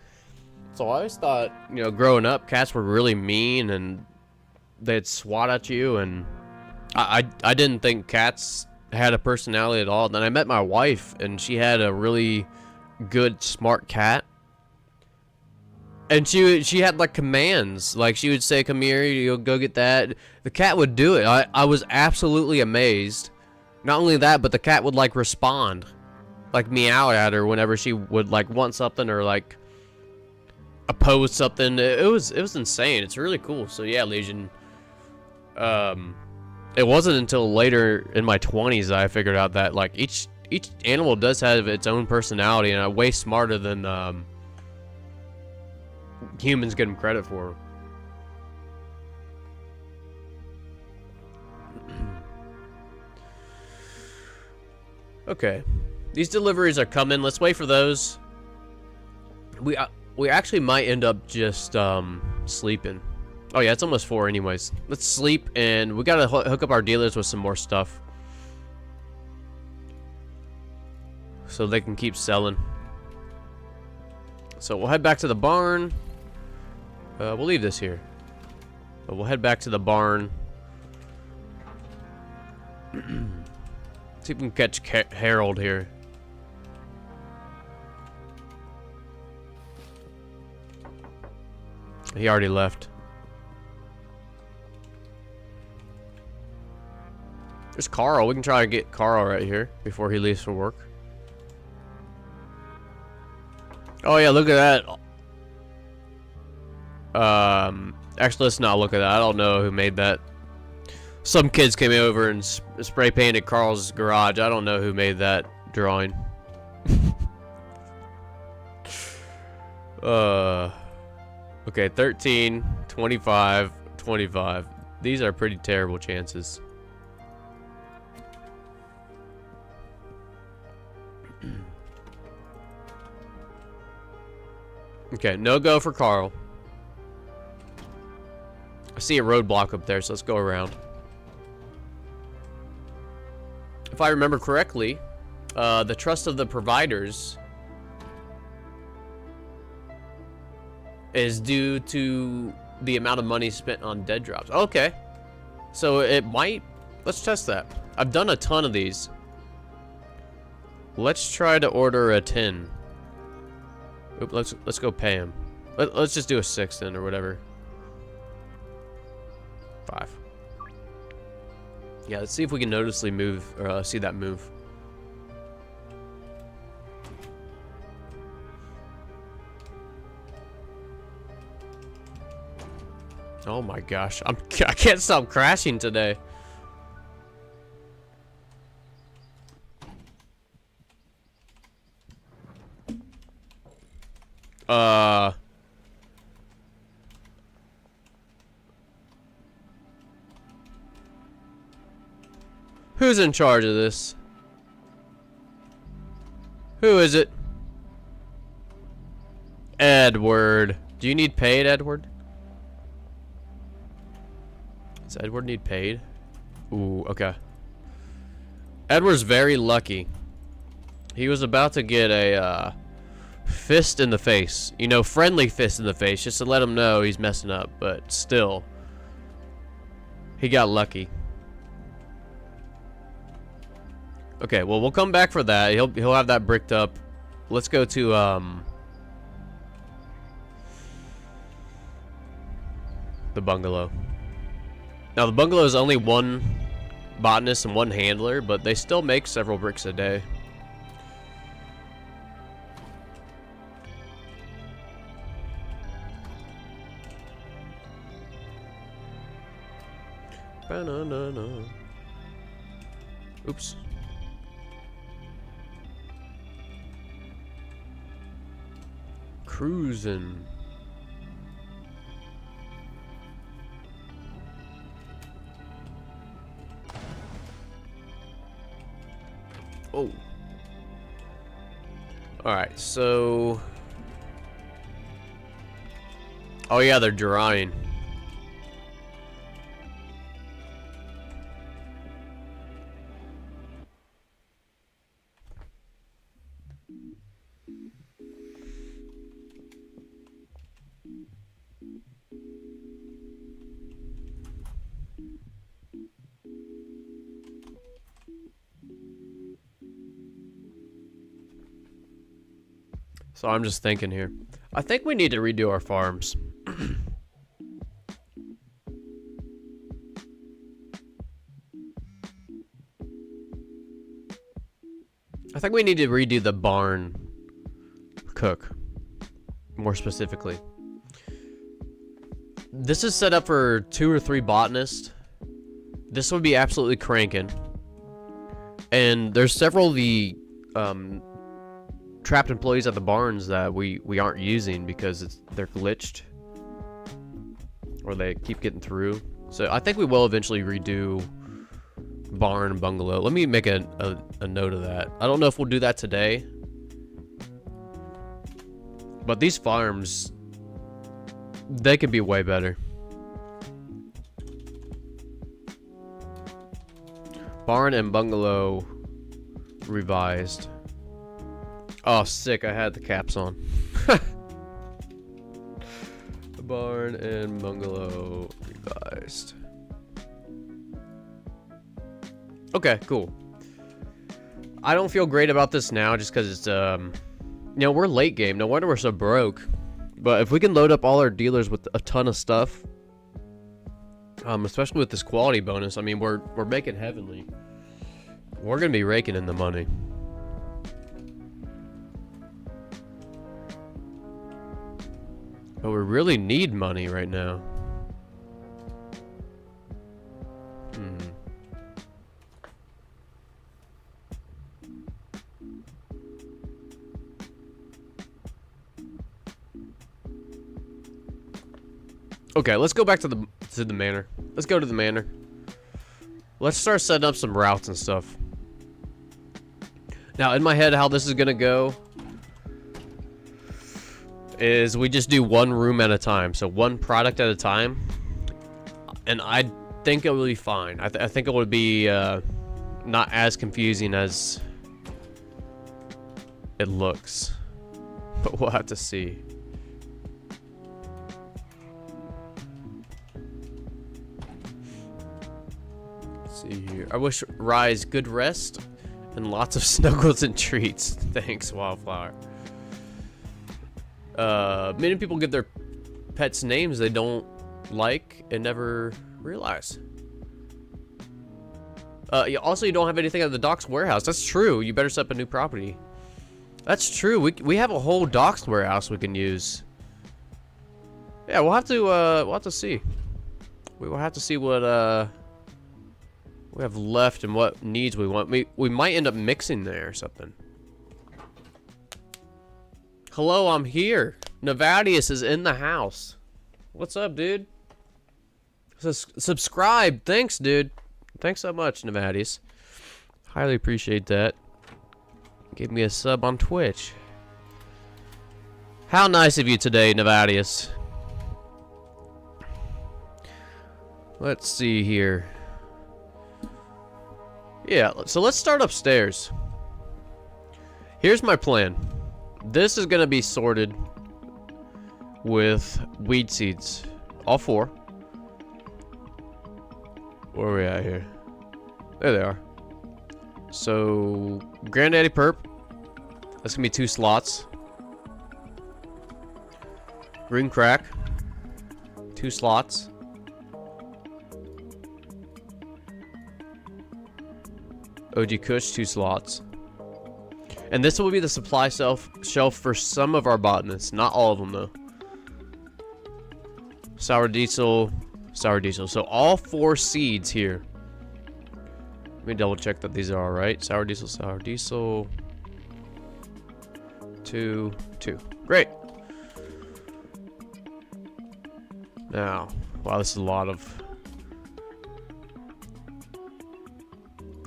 Speaker 1: So I always thought, you know, growing up, cats were really mean, and they'd swat at you, and I didn't think cats had a personality at all. Then I met my wife, and she had a really good, smart cat. And she had like commands. Like she would say, "Come here, you'll go get that." The cat would do it. I was absolutely amazed. Not only that, but the cat would like respond, like meow at her whenever she would like want something or like oppose something. It was insane. It's really cool. So yeah, Legion. It wasn't until later in my 20s that I figured out that like each animal does have its own personality, and I'm way smarter than humans give them credit for. Okay, these deliveries are coming. Let's wait for those. We actually might end up just sleeping. Oh yeah, it's almost 4 anyways. Let's sleep, and we gotta hook up our dealers with some more stuff so they can keep selling. So we'll head back to the barn. We'll leave this here, but we'll head back to the barn. See if we can catch Harold here. He already left. There's Carl. We can try to get Carl right here before he leaves for work. Oh yeah, look at that. Actually, let's not look at that. I don't know who made that. Some kids came over and spray painted Carl's garage. I don't know who made that drawing. Okay, 13, 25, 25. These are pretty terrible chances. Okay, no go for Carl. I see a roadblock up there, so let's go around. If I remember correctly, the trust of the providers is due to the amount of money spent on dead drops. Okay, so it might. Let's test that. I've done a ton of these. Let's try to order a 10. Oop, let's go pay him. Let's just do a 6 then, or whatever. 5. Yeah, let's see if we can noticeably move, or see that move. Oh my gosh, I can't stop crashing today. Who's in charge of this? Who is it? Edward. Do you need paid, Edward? Does Edward need paid? Ooh, okay. Edward's very lucky. He was about to get a fist in the face. You know, friendly fist in the face, just to let him know he's messing up. But still, he got lucky. Okay, well, we'll come back for that. He'll have that bricked up. Let's go to the bungalow. Now, the bungalow is only one botanist and one handler, but they still make several bricks a day. Ba-na-na-na. Oops. Cruising. Oh. Alright, so... Oh yeah, they're drying. So I'm just thinking here. I think we need to redo our farms. I think we need to redo the barn cook, more specifically. This is set up for 2 or 3 botanists. This would be absolutely cranking. And there's several of the trapped employees at the barns that we aren't using because they're glitched or they keep getting through. So I think we will eventually redo barn and bungalow. Let me make a note of that. I don't know if we'll do that today, but these farms, they could be way better. Barn and bungalow revised. Oh, sick. I had the caps on. Barn and bungalow revised. Okay, cool. I don't feel great about this now just because it's, you know, we're late game. No wonder we're so broke. But if we can load up all our dealers with a ton of stuff, especially with this quality bonus, I mean, we're making heavenly. We're going to be raking in the money. But we really need money right now. Okay, let's go back to the manor. Let's go to the manor. Let's start setting up some routes and stuff. Now, in my head, how this is gonna go is we just do one room at a time, so one product at a time, and I think it will be fine. I think it would be not as confusing as it looks, but we'll have to see. Let's see here. I wish Rise good rest and lots of snuggles and treats. Thanks, Wildflower. Many people give their pets names they don't like and never realize. Also, you don't have anything at the docks warehouse. That's true. You better set up a new property. That's true. We have a whole docks warehouse we can use. Yeah, we'll have to see. We will have to see what we have left and what needs we want. We might end up mixing there or something. Hello, I'm here. Nevadius is in the house. What's up, dude? Subscribe. Thanks, dude. Thanks so much, Nevadius. Highly appreciate that. Give me a sub on Twitch. How nice of you today, Nevadius. Let's see here. Yeah, so let's start upstairs. Here's my plan. This is gonna be sorted with weed seeds. All 4. Where are we at here? There they are. So, Granddaddy Perp. That's gonna be 2 slots. Green Crack. 2 slots. OG Kush, 2 slots. And this will be the supply shelf for some of our botanists. Not all of them, though. Sour Diesel. Sour Diesel. So all 4 seeds here. Let me double check that these are alright. Sour Diesel, Sour Diesel. 2, 2. Great. Now, wow, this is a lot of...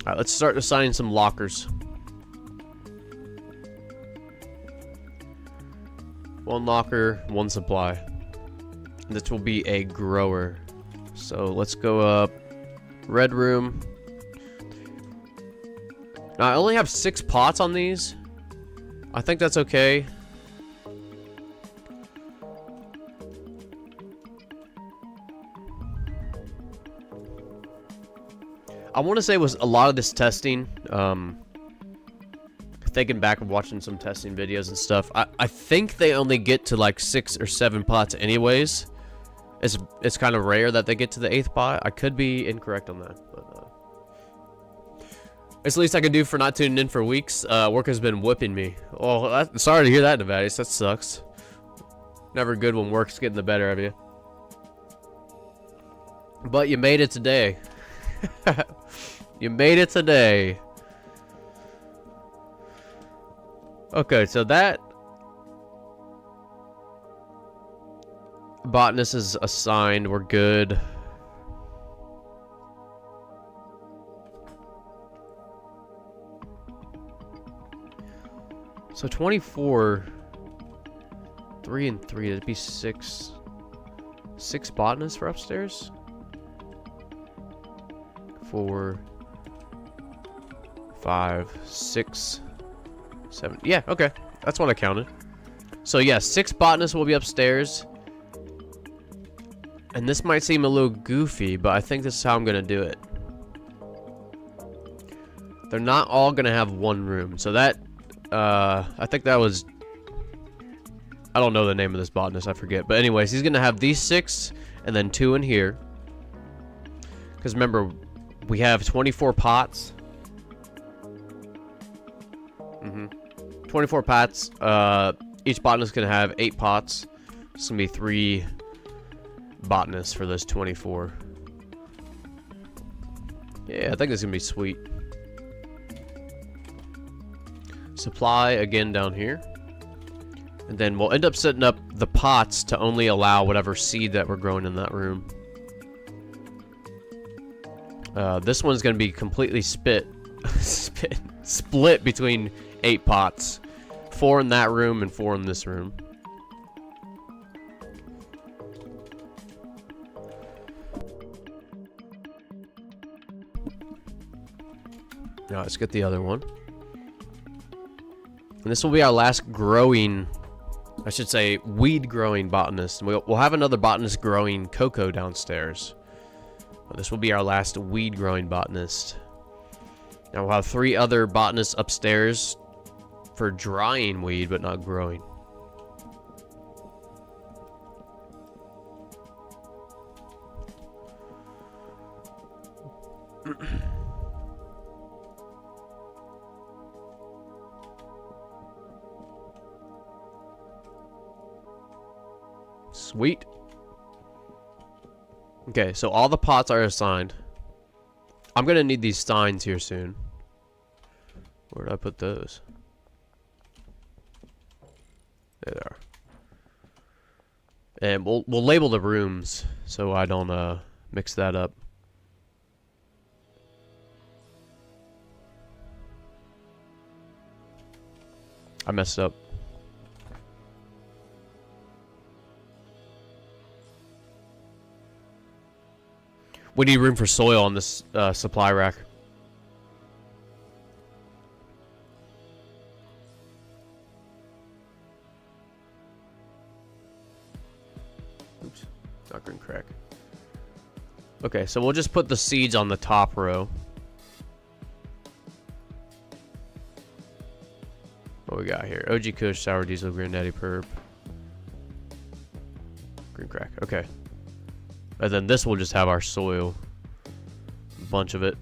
Speaker 1: Alright, let's start assigning some lockers. 1 locker, 1 supply. This will be a grower. So let's go up. Red room. Now I only have 6 pots on these. I think that's okay. I want to say it was a lot of this testing. Thinking back and watching some testing videos and stuff, I think they only get to like 6 or 7 pots anyways. It's kind of rare that they get to the 8th pot. I could be incorrect on that, but it's the least I can do for not tuning in for weeks. Work has been whipping me. Oh, sorry to hear that, Nevadius. That sucks. Never good when work's getting the better of you. But you made it today. You made it today. Okay, so that botanist is assigned. We're good. So 24, 3 and 3. That'd be 6 botanists for upstairs. 4, 5, 6, 7. Yeah, okay. That's what I counted. So yeah, 6 botanists will be upstairs. And this might seem a little goofy, but I think this is how I'm going to do it. They're not all going to have 1 room. So that, I think that was... I don't know the name of this botanist, I forget. But anyways, he's going to have these 6 and then 2 in here. Because remember, we have 24 pots. 24 pots. Each botanist is going to have 8 pots. It's going to be 3 botanists for those 24. Yeah, I think this is going to be sweet. Supply again down here. And then we'll end up setting up the pots to only allow whatever seed that we're growing in that room. This one's going to be completely split between 8 pots. 4 in that room and 4 in this room. Now let's get the other one. And this will be our last growing, I should say, weed growing botanist. And we'll have another botanist growing cocoa downstairs. But this will be our last weed growing botanist. Now we'll have 3 other botanists upstairs for drying weed, but not growing. Sweet. Okay, so all the pots are assigned. I'm gonna need these steins here soon. Where did I put those? There they are. And we'll label the rooms so I don't mix that up. I messed up. We need room for soil on this supply rack. Oops, not green crack. Okay, so we'll just put the seeds on the top row. What we got here? OG Kush, Sour Diesel, Granddaddy Perp. Green crack, okay. And then this will just have our soil. A bunch of it.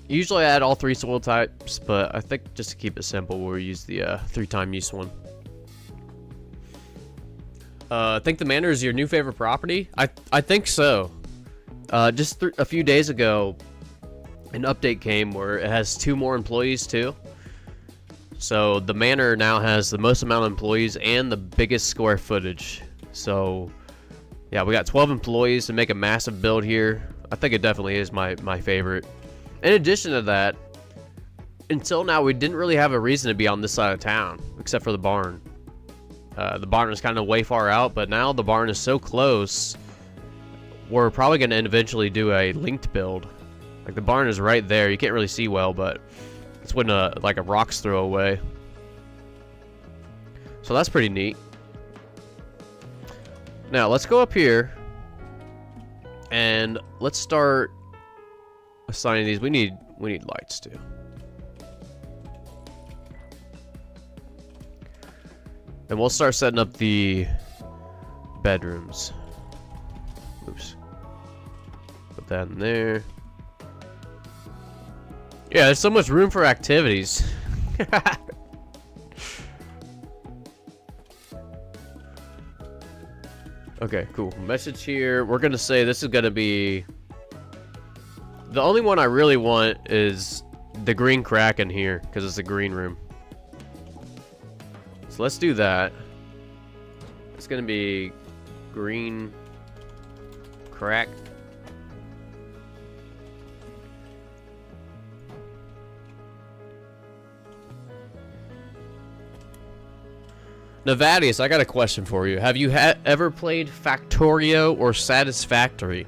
Speaker 1: Usually I add all 3 soil types, but I think just to keep it simple, we'll use the 3-time use one. I think the Manor is your new favorite property? I think so. Just a few days ago, an update came where it has 2 more employees too. So the Manor now has the most amount of employees and the biggest square footage. So yeah, we got 12 employees to make a massive build here. I think it definitely is my favorite. In addition to that, until now we didn't really have a reason to be on this side of town, except for the barn. The barn is kind of way far out, but now the barn is so close, we're probably going to eventually do a linked build. Like the barn is right there, you can't really see well, but it's when like a rock's throw away. So that's pretty neat. Now let's go up here and let's start assigning these. We need lights too. And we'll start setting up the bedrooms. Oops. Put that in there. Yeah, there's so much room for activities. Okay, cool. Message here. We're gonna say this is gonna be... The only one I really want is the green crack in here, because it's a green room. So let's do that. It's gonna be green crack. Nevadius, I got a question for you. Have you ever played Factorio or Satisfactory?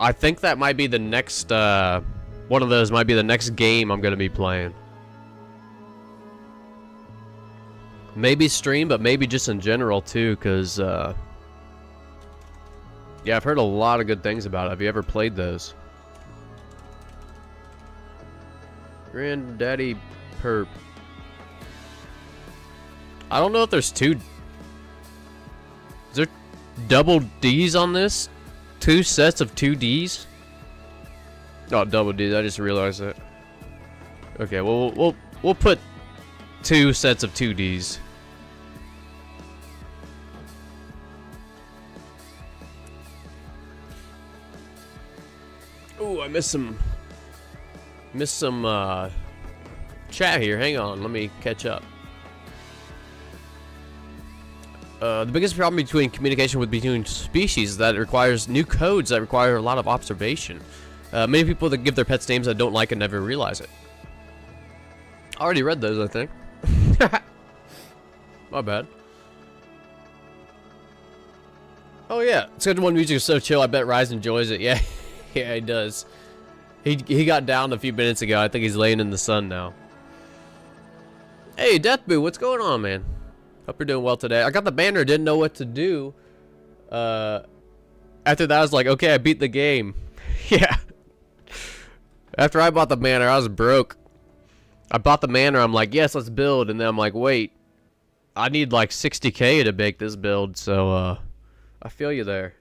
Speaker 1: I think that might be the next, one of those might be the next game I'm going to be playing. Maybe stream, but maybe just in general too, because, yeah, I've heard a lot of good things about it. Have you ever played those? Granddaddy Perp. I don't know if there's two... Is there double D's on this? 2 sets of 2 D's? Oh, double D's. I just realized that. Okay, well, we'll put 2 sets of 2 D's. Ooh, I missed some chat here. Hang on, let me catch up. The biggest problem between communication between species is that it requires new codes that require a lot of observation. Many people that give their pets names I don't like and never realize it. I already read those, I think. My bad. Oh yeah, Schedule 1 music is so chill. I bet Rise enjoys it. Yeah, yeah, he does. He got down a few minutes ago. I think he's laying in the sun now. Hey, Deathboo, what's going on, man? Hope you're doing well today. I got the banner, didn't know what to do. After that, I was like, okay, I beat the game. Yeah. After I bought the banner, I was broke. I bought the manor, I'm like, yes, let's build. And then I'm like, wait, I need like 60K to make this build. So, I feel you there.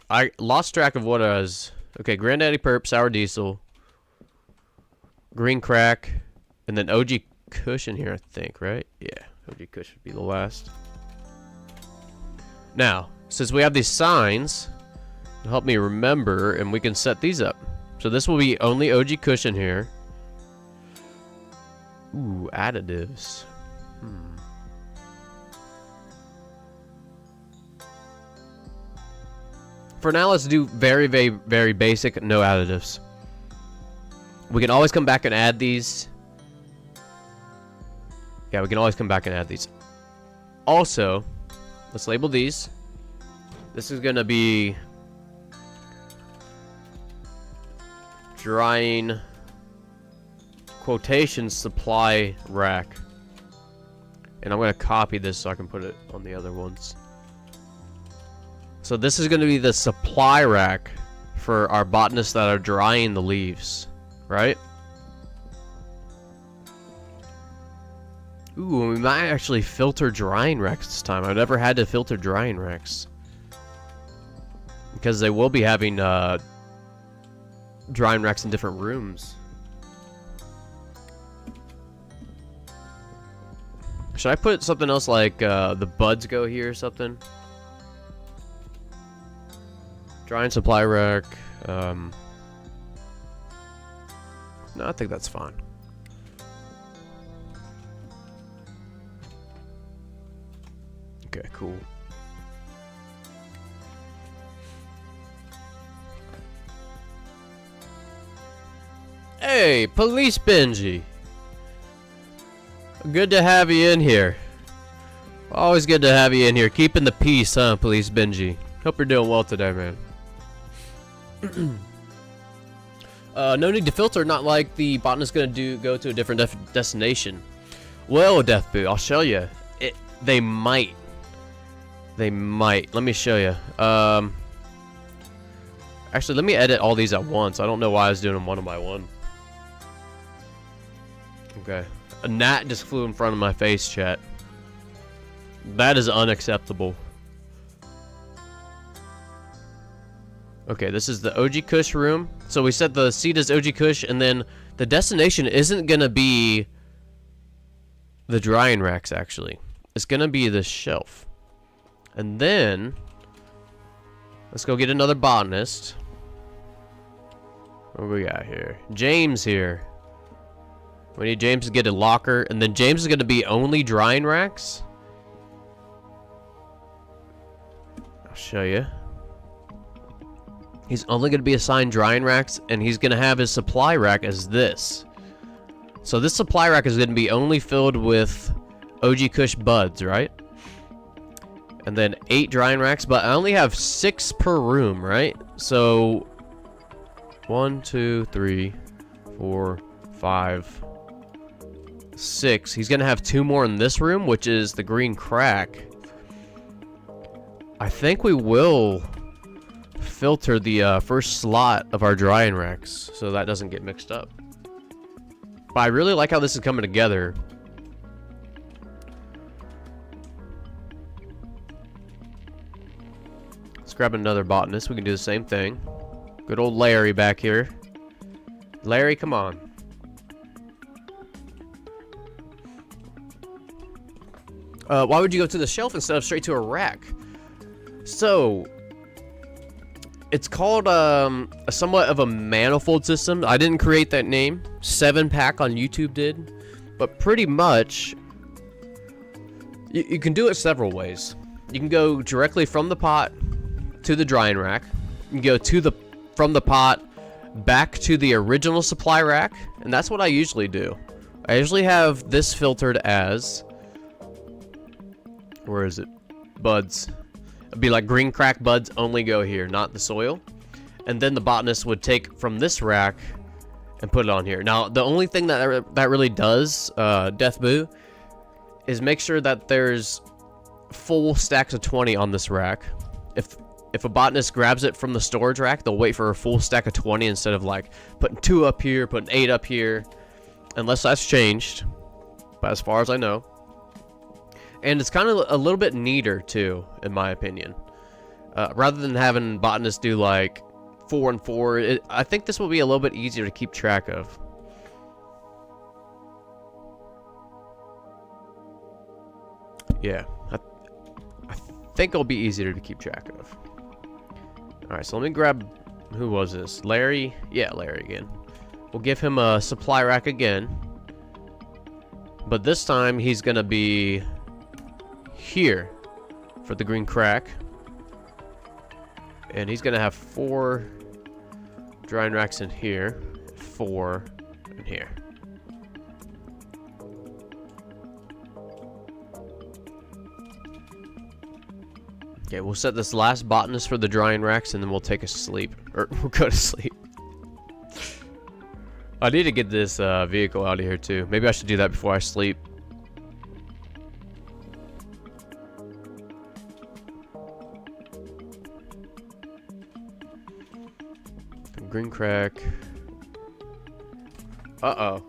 Speaker 1: I lost track of what I was. Okay, Granddaddy Perp, Sour Diesel. Green crack, and then OG Kush in here, I think, right? Yeah, OG Kush would be the last. Now, since we have these signs, help me remember, and we can set these up. So this will be only OG Kush in here. Ooh, additives. For now, let's do very, very, very basic, no additives. We can always come back and add these. Yeah, we can always come back and add these. Also, let's label these. This is going to be drying quotation supply rack. And I'm going to copy this so I can put it on the other ones. So this is going to be the supply rack for our botanists that are drying the leaves, right? Ooh, we might actually filter drying racks this time. I've never had to filter drying racks. Because they will be having drying racks in different rooms. Should I put something else like the buds go here or something? Drying supply rack. No, I think that's fine. Okay, cool. Hey, Police Benji. Good to have you in here. Always good to have you in here. Keeping the peace, huh, Police Benji? Hope you're doing well today, man. No need to filter, not like the botanist gonna go to a different destination. Well, Deathboo, I'll show you. They might. They might. Let me show you. Actually, let me edit all these at once. I don't know why I was doing them one by one. Okay. A gnat just flew in front of my face, chat. That is unacceptable. Okay, this is the OG Kush room. So we set the seat as OG Kush, and then the destination isn't gonna be the drying racks, actually. It's gonna be the shelf. And then let's go get another botanist. What do we got here? James here. We need James to get a locker, and then James is gonna be only drying racks. I'll show you. He's only going to be assigned drying racks, and he's going to have his supply rack as this. So this supply rack is going to be only filled with OG Kush buds, right? And then 8 drying racks, but I only have 6 per room, right? So 1, 2, 3, 4, 5, 6. He's going to have 2 more in this room, which is the green crack. I think we will filter the first slot of our drying racks so that doesn't get mixed up. But I really like how this is coming together. Let's grab another botanist. We can do the same thing. Good old Larry back here. Larry, come on. Why would you go to the shelf instead of straight to a rack? So it's called somewhat of a manifold system. I didn't create that name. 7-Pack on YouTube did. But pretty much, you can do it several ways. You can go directly from the pot to the drying rack. You can go from the pot back to the original supply rack. And that's what I usually do. I usually have this filtered as... Where is it? Buds. It'd be like green crack buds only go here, not the soil. And then the botanist would take from this rack and put it on here. Now, the only thing that really does, Death Boo, is make sure that there's full stacks of 20 on this rack. If a botanist grabs it from the storage rack, they'll wait for a full stack of 20 instead of like putting 2 up here, putting 8 up here. Unless that's changed. But as far as I know. And it's kind of a little bit neater, too, in my opinion. Rather than having botanists do, like, 4 and 4, I think this will be a little bit easier to keep track of. Yeah, I think it'll be easier to keep track of. Alright, so let me grab... Who was this? Larry? Yeah, Larry again. We'll give him a supply rack again. But this time, he's gonna be... here. For the green crack. And he's gonna have 4 drying racks in here. 4 in here. Okay, we'll set this last botanist for the drying racks, and then we'll take a sleep. Or, we'll go to sleep. I need to get this vehicle out of here, too. Maybe I should do that before I sleep. Green crack. Uh-oh.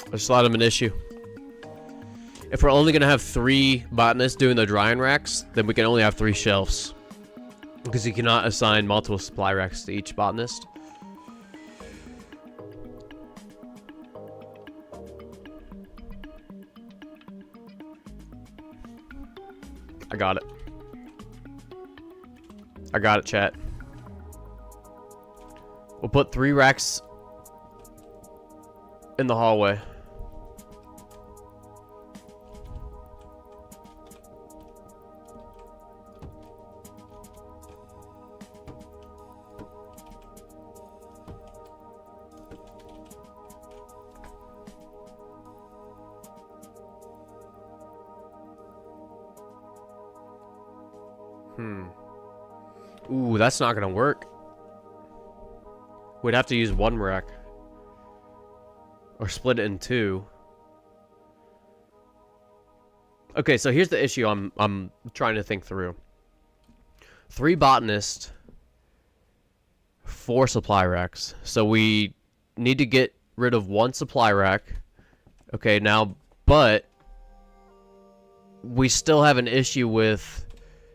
Speaker 1: I just thought of an issue. If we're only going to have 3 botanists doing the drying racks, then we can only have 3 shelves. Because you cannot assign multiple supply racks to each botanist. I got it. I got it, chat. We'll put 3 racks in the hallway. Ooh, that's not gonna work. We'd have to use 1 rack. Or split it in 2. Okay, so here's the issue I'm trying to think through. 3 botanists, 4 supply racks. So we need to get rid of 1 supply rack. Okay, now, but we still have an issue with,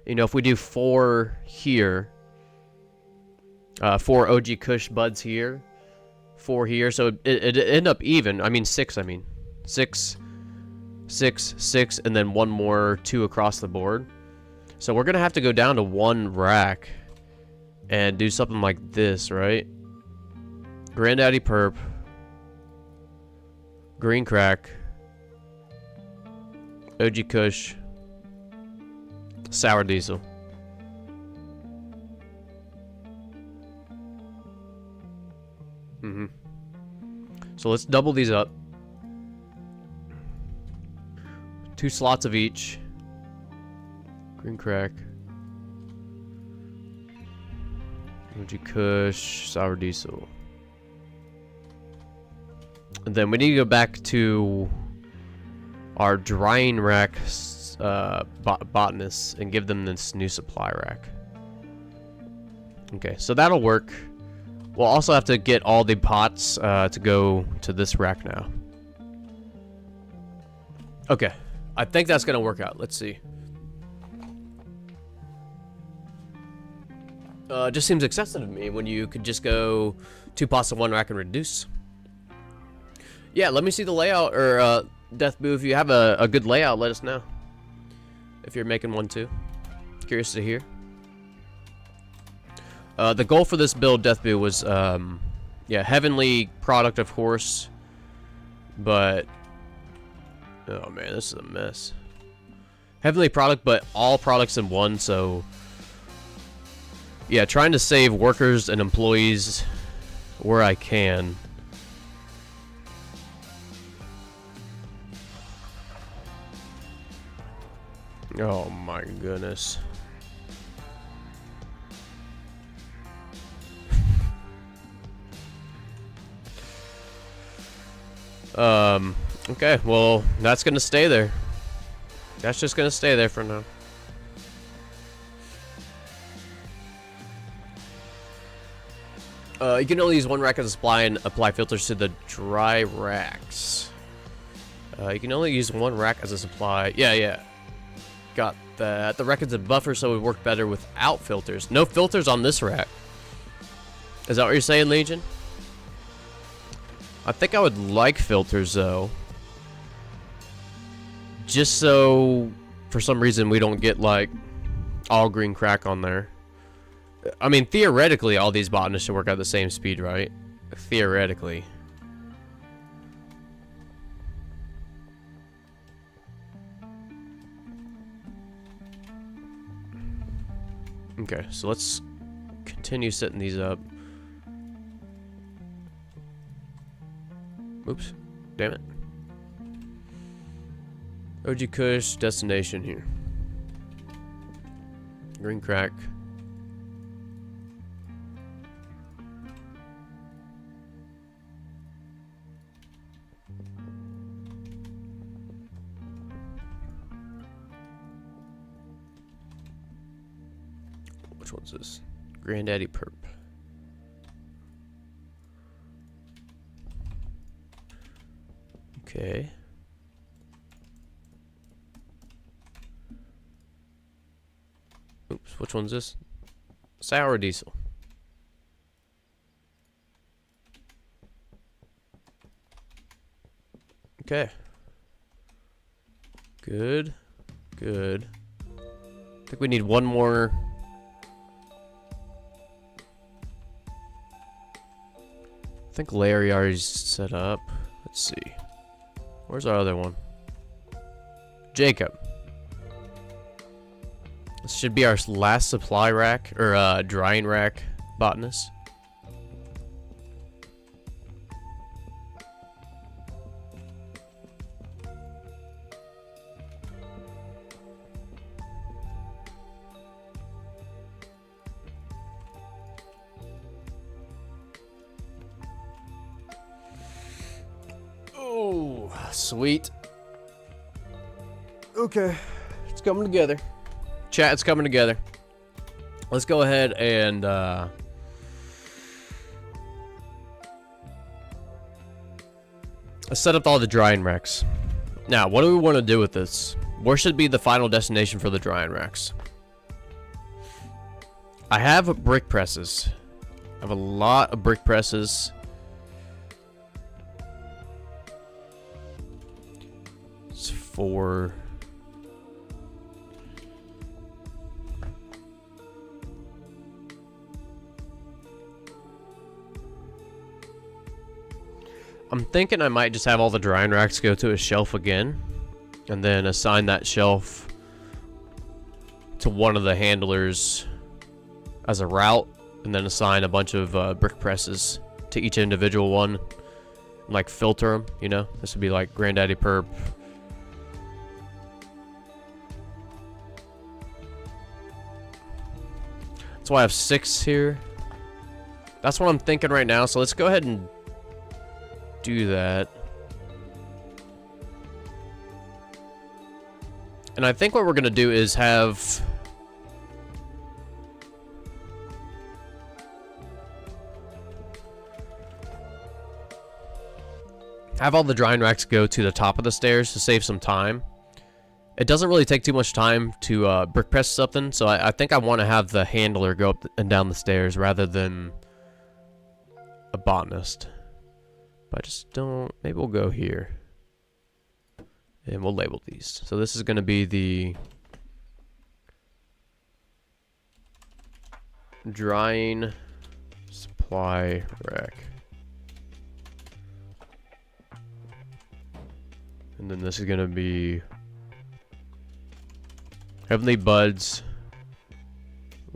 Speaker 1: you know, if we do 4 here, 4 OG Kush buds here, 4 here, so it end up even. I mean 6. I mean 6, 6, 6, and then 1 more 2 across the board. So we're gonna have to go down to 1 rack and do something like this, right? Granddaddy Perp, Green Crack, OG Kush, Sour Diesel. So let's double these up. 2 slots of each. Green Crack, OG Kush, Sour Diesel. And then we need to go back to our drying rack botanists and give them this new supply rack. Okay, so that'll work. We'll also have to get all the pots to go to this rack now. Okay, I think that's gonna work out. Let's see. Just seems excessive to me when you could just go 2 pots in 1 rack and reduce. Yeah, let me see the layout, or Death Boo, if you have a good layout, let us know. If you're making one too. Curious to hear. The goal for this build, Death Boo, was, yeah, heavenly product, of course. But, oh man, this is a mess. Heavenly product, but all products in 1, so... Yeah, trying to save workers and employees where I can. Oh my goodness. Okay, well, that's gonna stay there. That's just gonna stay there for now. You can only use 1 rack as a supply and apply filters to the dry racks. You can only use 1 rack as a supply. Yeah, yeah. Got that. The rack is a buffer, so it would work better without filters. No filters on this rack. Is that what you're saying, Legion? I think I would like filters, though. Just so, for some reason, we don't get, like, all green crack on there. I mean, theoretically, all these botanists should work at the same speed, right? Theoretically. Okay, so let's continue setting these up. Oops. Damn it. OG Kush, destination here. Green crack. Which one's this? Granddaddy Perp. Okay. Oops, which one's this? Sour diesel. Okay. Good. Good. I think we need one more. I think Larry already's set up. Let's see. Where's our other one? Jacob. This should be our last supply rack, or drying rack botanist. Oh, sweet. Okay, it's coming together. Chat, it's coming together. Let's go ahead and set up all the drying racks. Now, what do we want to do with this? Where should be the final destination for the drying racks? I have brick presses. I have a lot of brick presses. It's for... I'm thinking I might just have all the drying racks go to a shelf again, and then assign that shelf to one of the handlers as a route, and then assign a bunch of brick presses to each individual one, and like filter them, you know? This would be like Granddaddy Perp. That's why I have 6 here. That's what I'm thinking right now, so let's go ahead and do that. And I think what we're gonna do is have all the drying racks go to the top of the stairs to save some time. It doesn't really take too much time to brick press something, so I think I want to have the handler go up and down the stairs rather than a botanist. I just don't... Maybe we'll go here. And we'll label these. So this is going to be the... drying supply rack. And then this is going to be... Heavenly Buds.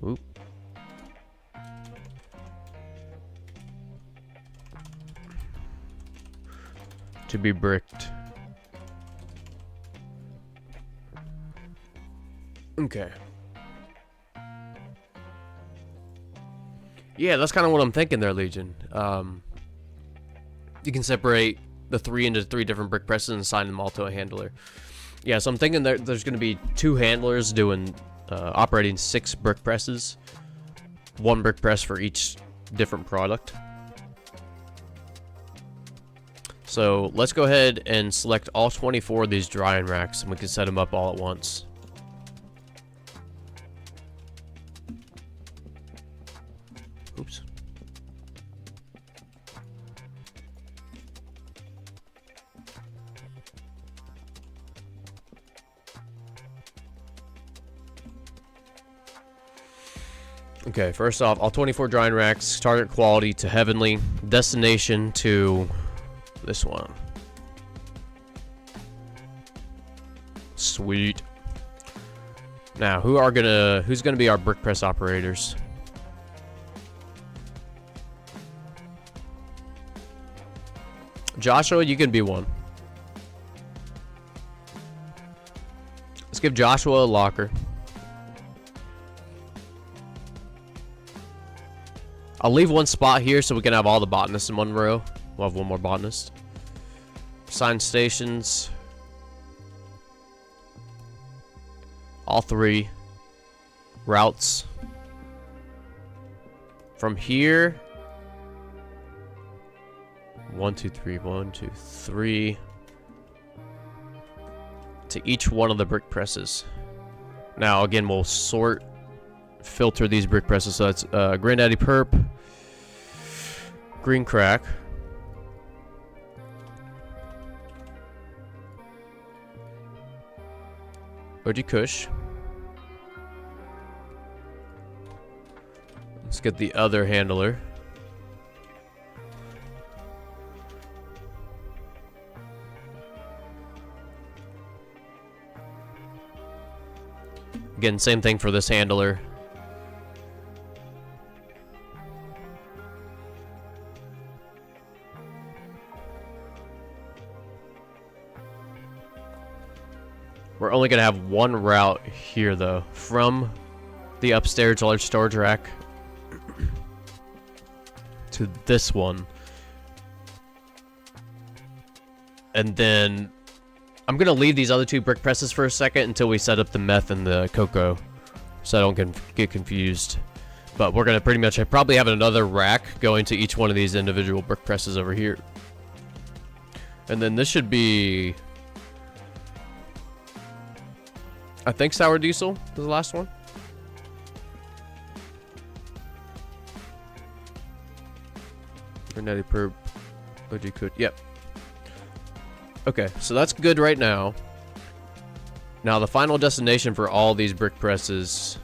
Speaker 1: Oop. To be bricked. Okay. Yeah, that's kind of what I'm thinking there, Legion. You can separate the 3 into 3 different brick presses and assign them all to a handler. Yeah, so I'm thinking there's going to be 2 handlers doing operating 6 brick presses. 1 brick press for each different product. So let's go ahead and select all 24 of these drying racks, and we can set them up all at once. Oops. Okay, first off, all 24 drying racks, target quality to heavenly, destination to this one. Sweet. Now, who's gonna be our brick press operators? Joshua, you can be one. Let's give Joshua a locker. I'll leave one spot here so we can have all the botanists in one row. We'll have one more botanist. Sign stations. All 3. Routes. From here. 1, 2, 3, 1, 2, 3. To each one of the brick presses. Now, again, we'll filter these brick presses. So that's Granddaddy Perp, Green Crack, OG Kush. Let's get the other handler. Again, same thing for this handler. We're only going to have one route here, though. From the upstairs large storage rack to this one. And then I'm going to leave these other 2 brick presses for a second until we set up the meth and the cocoa. So I don't get confused. But we're going to pretty much probably have another rack going to each one of these individual brick presses over here. And then this should be... I think sour diesel is the last one. Granddaddy Perp, OG Coot. Yep. Okay, so that's good right now. Now the final destination for all these brick presses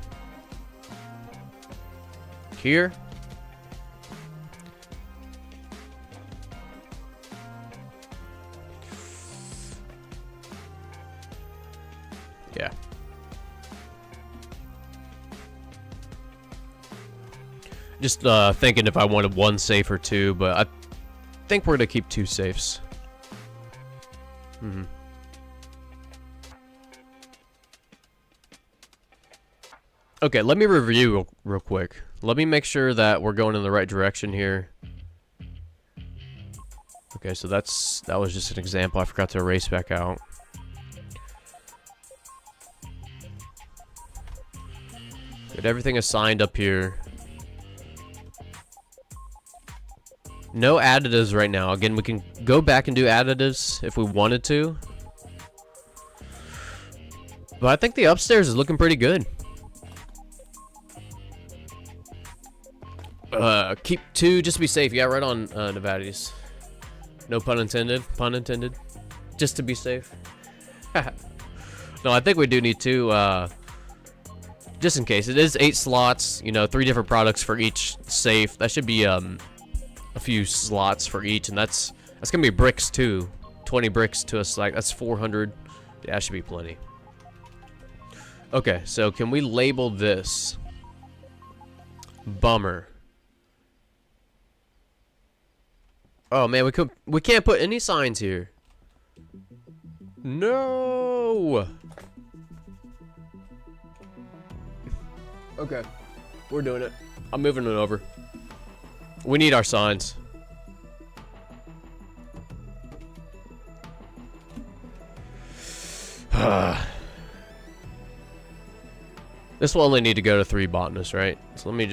Speaker 1: here. Yeah. Just thinking if I wanted 1 safe or 2, but I think we're gonna keep 2 safes. Okay, let me review real quick. Let me make sure that we're going in the right direction here. Okay, so that was just an example. I forgot to erase back out. Good, everything is signed up here. No additives right now. Again, we can go back and do additives if we wanted to. But I think the upstairs is looking pretty good. Keep 2 just to be safe. Yeah, right on Nevada's. No pun intended. Pun intended. Just to be safe. No, I think we do need 2. Just in case. It is 8 slots. You know, 3 different products for each safe. That should be a few slots for each, and that's gonna be bricks too. 20 bricks to a select. That's 400. Yeah, that should be plenty. Okay, so can we label this? Bummer. Oh man, we can't put any signs here. No. Okay, we're doing it. I'm moving it over. We need our signs. This will only need to go to 3 botanists, right? So let me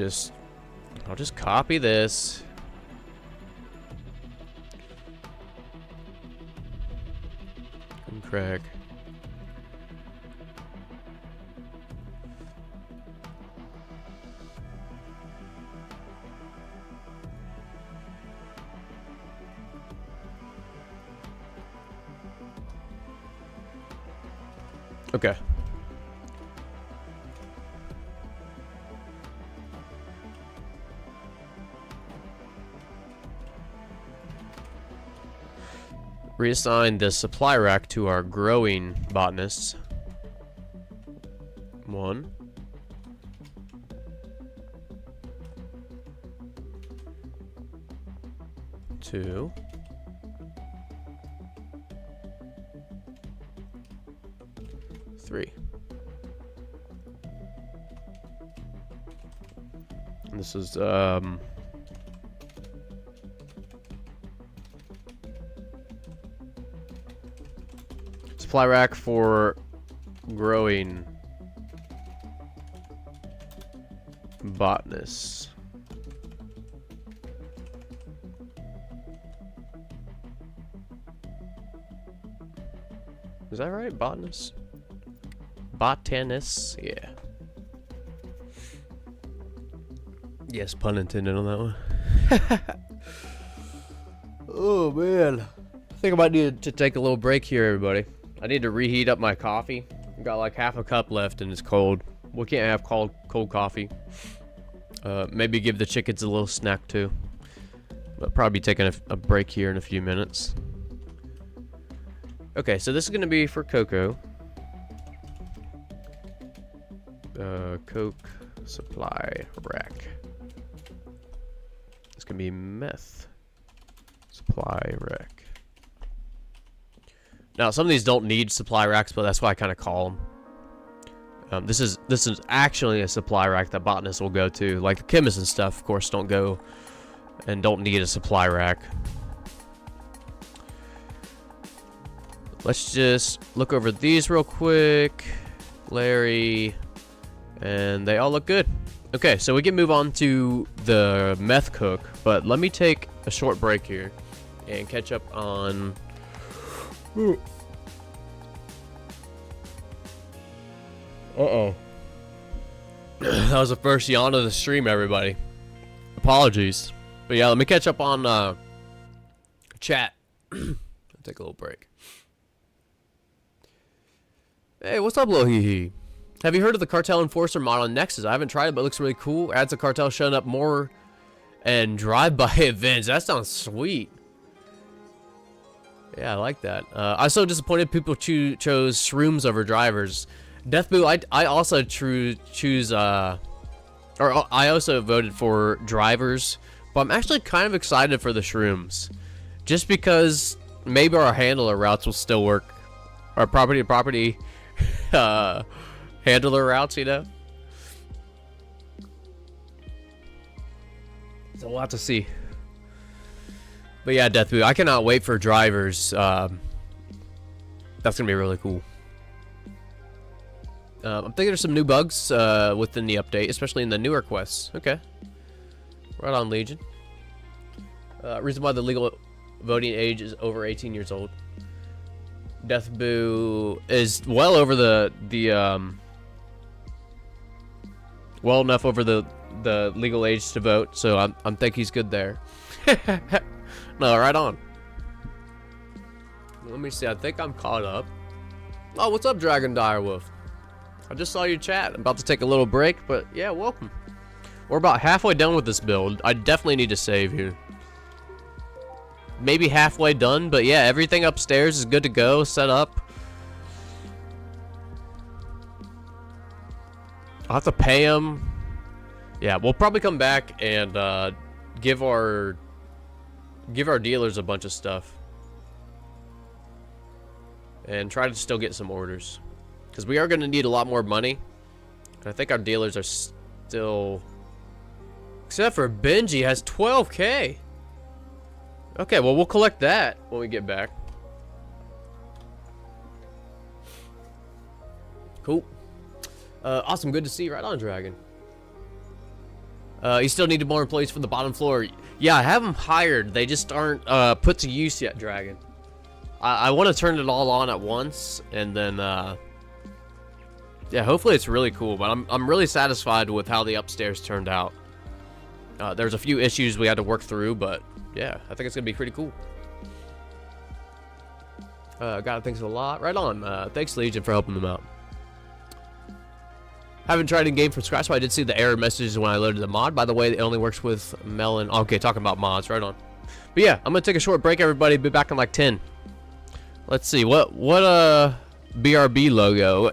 Speaker 1: I'll just copy this. And crack. Okay. Reassign the supply rack to our growing botanists. 1. 2. 3. And this is supply rack for growing botanists. Is that right? Botanists? Botanists? Yeah. Yes, pun intended on that one. Oh, man. I think I might need to take a little break here, everybody. I need to reheat up my coffee. I've got like half a cup left and it's cold. We can't have cold coffee. Maybe give the chickens a little snack too. But probably taking a break here in a few minutes. Okay, so this is going to be for Coco. Coke supply rack. This can be meth supply rack. Now, some of these don't need supply racks, but that's why I kind of call them. This is actually a supply rack that botanists will go to. Like the chemists and stuff, of course, don't go and don't need a supply rack. Let's just look over these real quick. Larry, and they all look good. Okay, so we can move on to the meth cook, but let me take a short break here and catch up on... Uh-oh. That was the first yawn of the stream, everybody. Apologies. But yeah, let me catch up on chat. Take a little break. Hey, what's up, Lil Hee Hee? Have you heard of the Cartel Enforcer mod on Nexus? I haven't tried it, but it looks really cool. Adds a cartel showing up more and drive-by events. That sounds sweet. Yeah, I like that. I'm so disappointed people chose shrooms over drivers. Deathboo, I also choose I also voted for drivers, but I'm actually kind of excited for the shrooms, just because maybe our handler routes will still work, our property to property handler routes, you know. It's a lot to see. But yeah, Deathboo, I cannot wait for drivers. That's gonna be really cool. I'm thinking there's some new bugs within the update, especially in the newer quests. Okay. Right on, Legion. Reason why the legal voting age is over 18 years old. Deathboo is well over the well enough over the legal age to vote, so I'm think he's good there. No, right on. Let me see. I think I'm caught up. Oh, what's up, Dragon Direwolf? I just saw your chat. I'm about to take a little break, but yeah, welcome. We're about halfway done with this build. I definitely need to save here. Maybe halfway done, but yeah, everything upstairs is good to go, set up. I'll have to pay him. Yeah, we'll probably come back and give our dealers a bunch of stuff. And try to still get some orders. Because we are going to need a lot more money. And I think our dealers are still... Except for Benji has 12K. Okay, well, we'll collect that when we get back. Cool. Awesome, good to see you. Right on, Dragon. You still need more employees for the bottom floor. Yeah, I have them hired. They just aren't put to use yet, Dragon. I want to turn it all on at once, and then yeah, hopefully it's really cool. But I'm really satisfied with how the upstairs turned out. There's a few issues we had to work through, but yeah, I think it's gonna be pretty cool. God, thanks a lot. Right on. Thanks, Legion, for helping them out. Haven't tried in game from scratch, so I did see the error messages when I loaded the mod. By the way, it only works with Melon. Okay, talking about mods, right on. But yeah, I'm gonna take a short break, everybody. Be back in like 10. Let's see what BRB logo.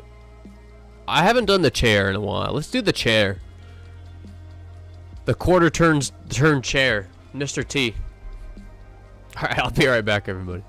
Speaker 1: I haven't done the chair in a while. Let's do the chair. The quarter turn chair, Mr. T. All right, I'll be right back, everybody.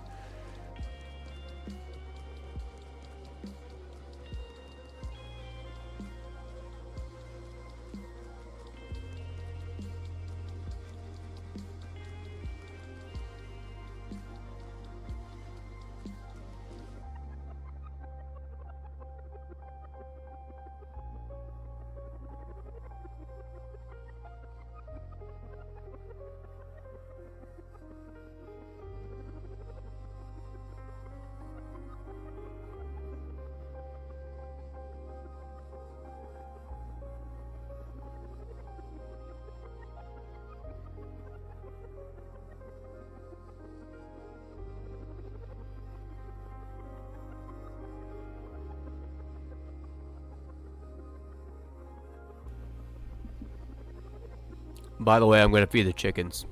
Speaker 1: By the way, I'm gonna feed the chickens.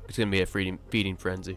Speaker 1: It's gonna be a feeding frenzy.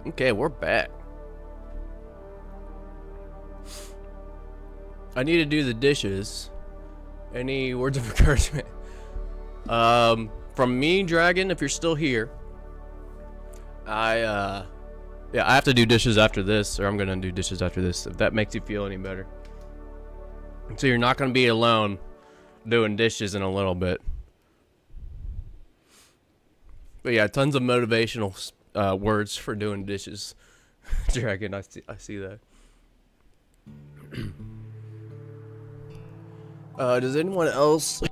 Speaker 1: Okay, we're back. I need to do the dishes. Any words of encouragement? From me, Dragon, if you're still here. Yeah, I have to do dishes after this, or I'm gonna do dishes after this, if that makes you feel any better. So you're not gonna be alone doing dishes in a little bit. But yeah, tons of motivational words for doing dishes. Dragon, I see that. Does anyone else?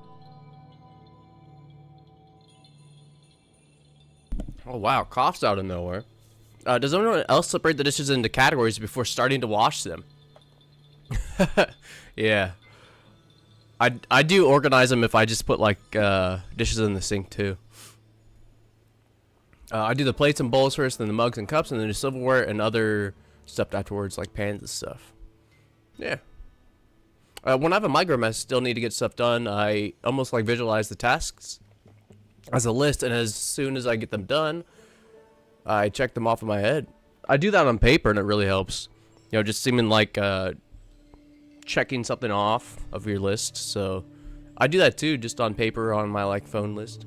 Speaker 1: Oh wow, coughs out of nowhere. Does anyone else separate the dishes into categories before starting to wash them? Yeah. I do organize them if I just put like dishes in the sink too. I do the plates and bowls first, then the mugs and cups, and then the silverware and other stuff afterwards, like pans and stuff. Yeah. When I have a migraine, I still need to get stuff done. I almost like visualize the tasks as a list, and as soon as I get them done, I check them off in my head. I do that on paper, and it really helps. You know, just seeming like checking something off of your list. So I do that too, just on paper on my like phone list.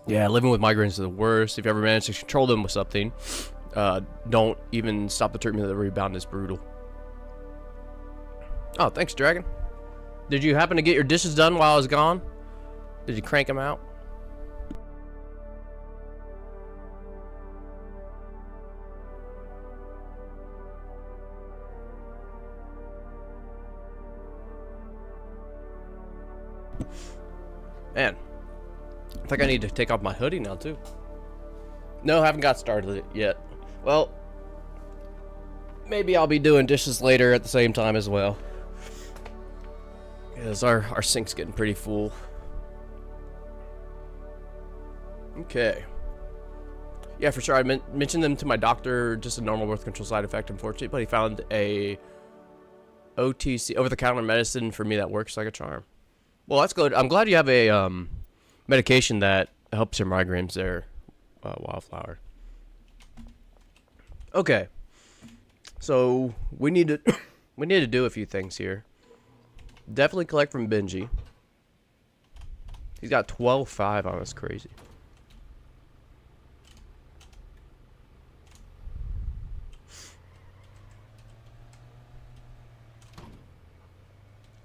Speaker 1: Yeah, living with migraines is the worst. If you ever manage to control them with something, don't even stop the treatment of the rebound. Is brutal. Oh, thanks, Dragon. Did you happen to get your dishes done while I was gone? Did you crank them out? Man, I think I need to take off my hoodie now too. No, I haven't got started yet. Well, maybe I'll be doing dishes later at the same time as well. Because our sink's getting pretty full. Okay. Yeah, for sure. I mentioned them to my doctor, just a normal birth control side effect, unfortunately, but he found a OTC, over-the-counter medicine for me that works like a charm. Well, that's good. I'm glad you have a medication that helps your migraines there, Wildflower. Okay. So we need to we need to do a few things here. Definitely collect from Benji. He's got 12.5 on us, crazy.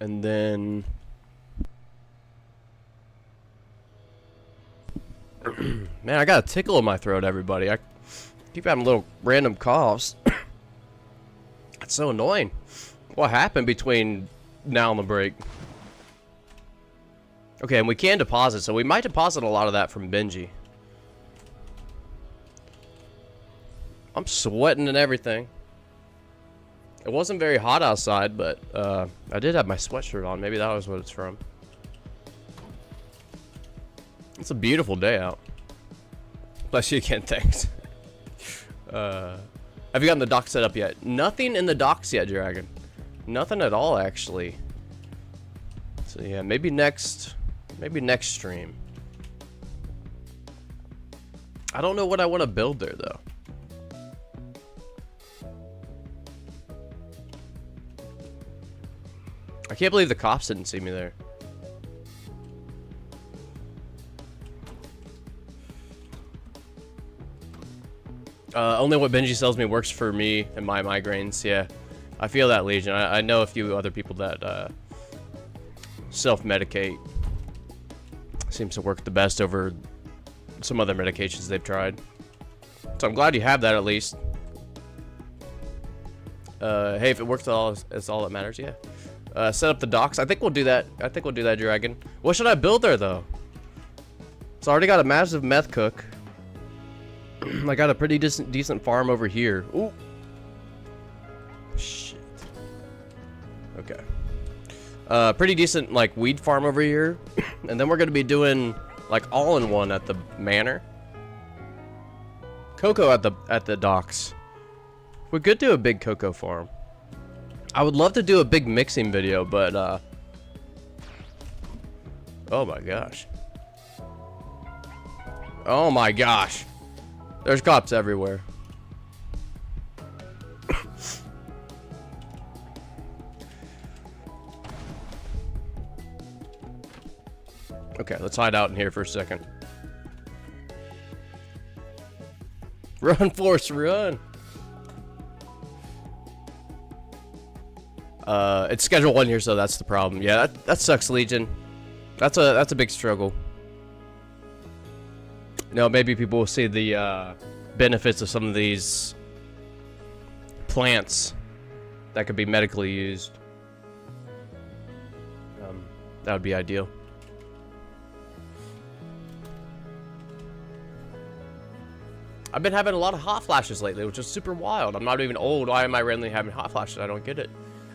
Speaker 1: And then man, I got a tickle in my throat, everybody. I keep having little random coughs. That's so annoying. What happened between now and the break? Okay, and we can deposit, so we might deposit a lot of that from Benji. I'm sweating and everything. It wasn't very hot outside, but I did have my sweatshirt on. Maybe that was what it's from. It's a beautiful day out. Bless you again, thanks. Have you gotten the dock set up yet? Nothing in the docks yet, Dragon. Nothing at all, actually. So yeah, maybe next stream. I don't know what I want to build there, though. I can't believe the cops didn't see me there. Only what Benji sells me works for me and my migraines. Yeah, I feel that, Legion. I know a few other people that self-medicate. Seems to work the best over some other medications they've tried. So I'm glad you have that at least. Hey, if it works at all, it's all that matters. Yeah. Set up the docks. I think we'll do that. I think we'll do that, Dragon. What should I build there, though? So I already got a massive meth cook. I got a pretty decent farm over here. Ooh. Shit. Okay. Pretty decent, like, weed farm over here. And then we're going to be doing, like, all-in-one at the manor. Cocoa at the docks. We could do a big cocoa farm. I would love to do a big mixing video, but, oh my gosh. Oh my gosh. There's cops everywhere. Okay, let's hide out in here for a second. Run, Force, run! It's Schedule 1 here, so that's the problem. Yeah, that sucks, Legion. That's a big struggle. No, maybe people will see the benefits of some of these plants that could be medically used. That would be ideal. I've been having a lot of hot flashes lately, which is super wild. I'm not even old. Why am I randomly having hot flashes? I don't get it.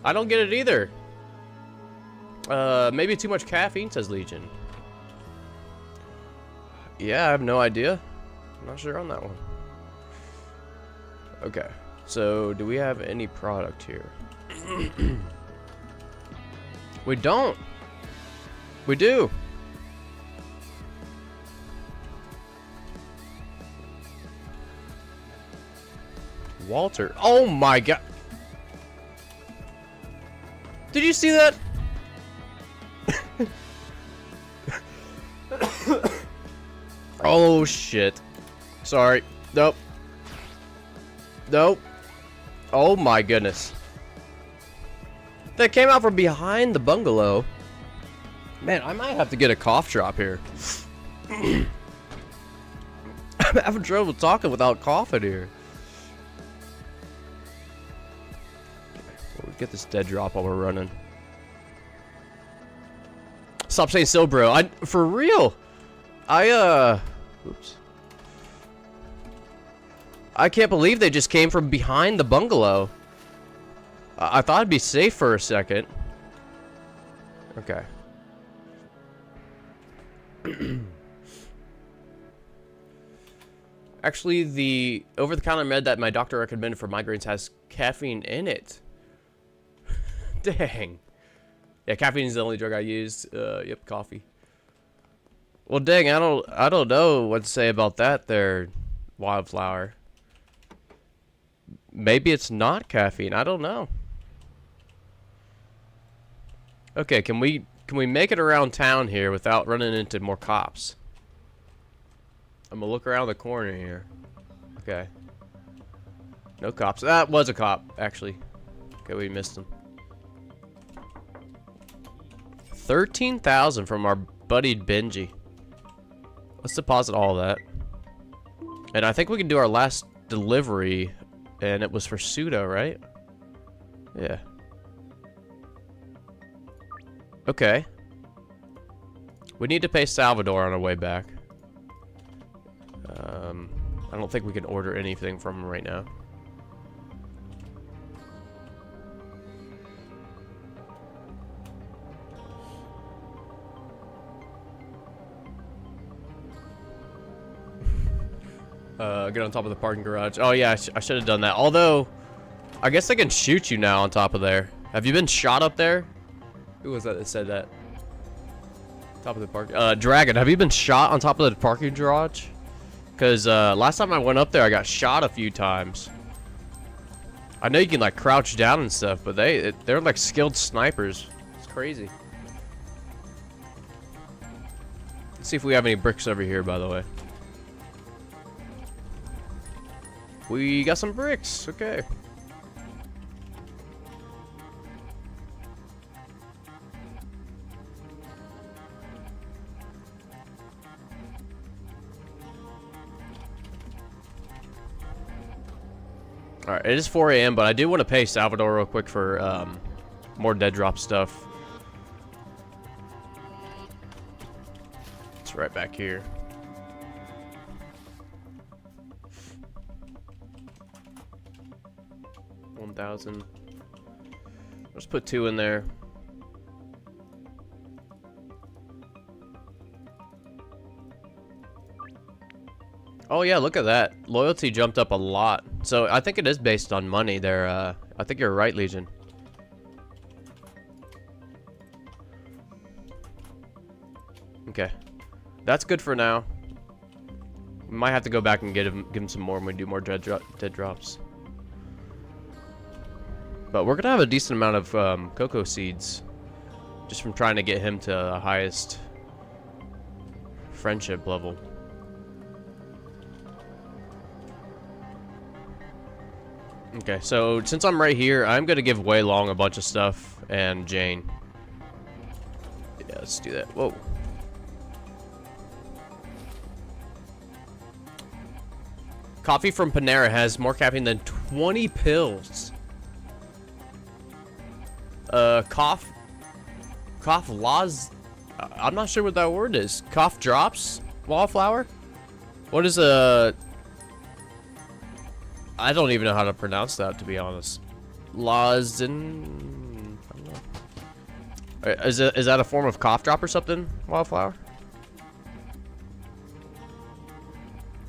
Speaker 1: I don't get it either. Maybe too much caffeine, says Legion. Yeah, I have no idea. I'm not sure on that one. Okay, so do we have any product here? We don't. We do. Walter. Oh my god. Did you see that? Oh shit. Sorry. Nope. Nope. Oh my goodness. That came out from behind the bungalow. Man, I might have to get a cough drop here. I'm having trouble talking without coughing here. We'll get this dead drop while we're running. Stop saying so, bro. For real. Oops. I can't believe they just came from behind the bungalow. I thought I'd be safe for a second. Okay. Actually, the over-the-counter med that my doctor recommended for migraines has caffeine in it. Dang. Yeah, caffeine is the only drug I use. Yep, coffee. Well, dang, I don't know what to say about that there, Wildflower. Maybe it's not caffeine. I don't know. Okay, can we make it around town here without running into more cops? I'm gonna look around the corner here. Okay. No cops. That was a cop, actually. Okay, we missed him. 13,000 from our buddy Benji. Let's deposit all that. And I think we can do our last delivery, and it was for Pseudo, right? Yeah. Okay. We need to pay Salvador on our way back. I don't think we can order anything from him right now. Get on top of the parking garage. Oh yeah, I should have done that. Although, I guess I can shoot you now on top of there. Have you been shot up there? Who was that said that? Top of the park. Dragon, have you been shot on top of the parking garage? Because last time I went up there, I got shot a few times. I know you can like crouch down and stuff, but they're like skilled snipers. It's crazy. Let's see if we have any bricks over here, by the way. We got some bricks. Okay. Alright, it is 4 a.m., but I do want to pay Salvador real quick for more dead drop stuff. It's right back here. $1,000. Let's put 2 in there. Oh yeah, look at that. Loyalty jumped up a lot. So I think it is based on money there. I think you're right, Legion. Okay. That's good for now. Might have to go back and give him some more when we do more dead drops. But we're gonna have a decent amount of cocoa seeds, just from trying to get him to the highest friendship level. Okay, so since I'm right here, I'm gonna give Wei Long a bunch of stuff and Jane. Yeah, let's do that. Whoa. Coffee from Panera has more caffeine than 20 pills. Cough laws. I'm not sure what that word is. Cough drops? Wallflower? What is a... I don't even know how to pronounce that, to be honest. Lozin... I don't know. Is that a form of cough drop or something? Wallflower?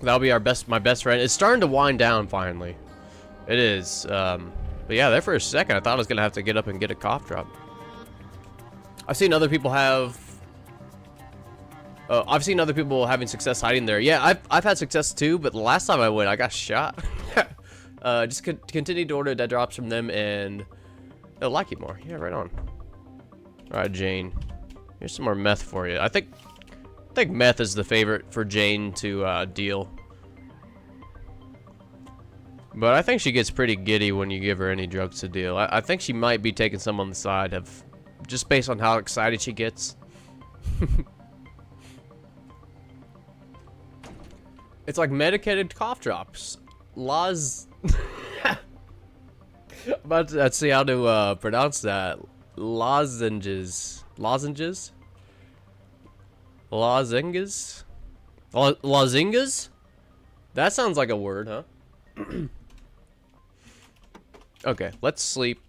Speaker 1: That'll be my best friend. It's starting to wind down finally. It is. But yeah, there for a second I thought I was gonna have to get up and get a cough drop. I've seen other people have. I've seen other people having success hiding there. Yeah, I've had success too, but the last time I went, I got shot. Just continue to order dead drops from them, and they'll like you more. Yeah, right on. All right, Jane. Here's some more meth for you. I think meth is the favorite for Jane to deal. But I think she gets pretty giddy when you give her any drugs to deal. I think she might be taking some on the side of, just based on how excited she gets. It's like medicated cough drops. But let's see how to pronounce that. Lozenges. Lozenges? Lozenges? Lozenges? That sounds like a word, huh? Okay, let's sleep.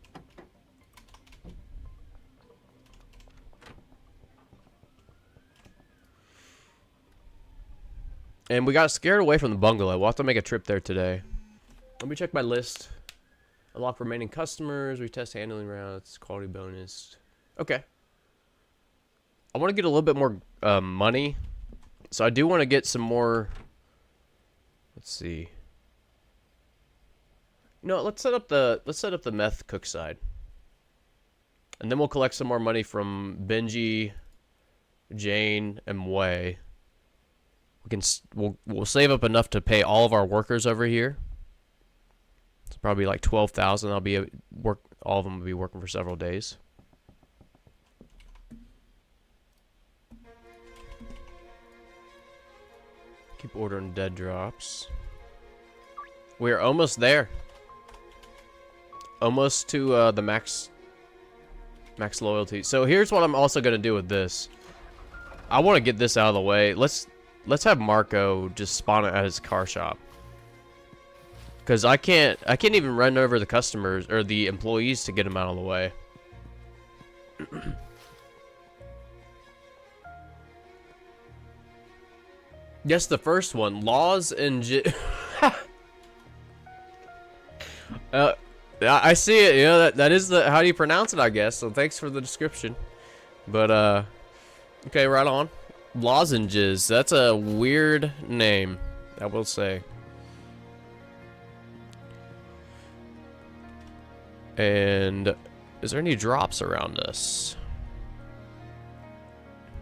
Speaker 1: And we got scared away from the bungalow. We'll have to make a trip there today. Let me check my list. Unlock remaining customers. Retest handling routes. Quality bonus. Okay. I want to get a little bit more money. So I do want to get some more. Let's see. No, let's set up the meth cook side. And then we'll collect some more money from Benji, Jane, and Wei. We'll save up enough to pay all of our workers over here. It's probably like 12,000. All of them will be working for several days. Keep ordering dead drops. We're almost there. Almost to the max loyalty. So here's what I'm also gonna do with this. I want to get this out of the way. Let's have Marco just spawn it at his car shop. Cause I can't even run over the customers or the employees to get them out of the way. Yes, the first one, laws and I see it. You know that is the how do you pronounce it? I guess. So thanks for the description. But okay, right on. Lozenges. That's a weird name, I will say. And is there any drops around us?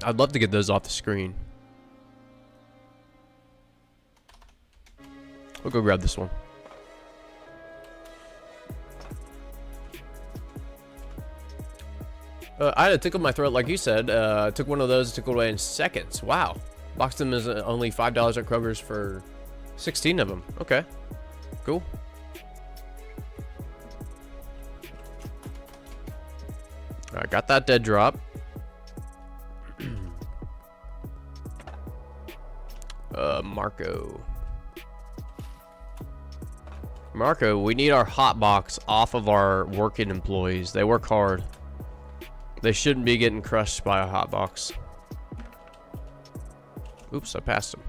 Speaker 1: I'd love to get those off the screen. We'll go grab this one. I had a tickle in my throat, like you said. Took one of those, took it away in seconds. Wow. Boxed them is only $5 at Kroger's for 16 of them. Okay. Cool. Alright, got that dead drop. Marco, we need our hot box off of our working employees. They work hard. They shouldn't be getting crushed by a hot box. Oops, I passed him.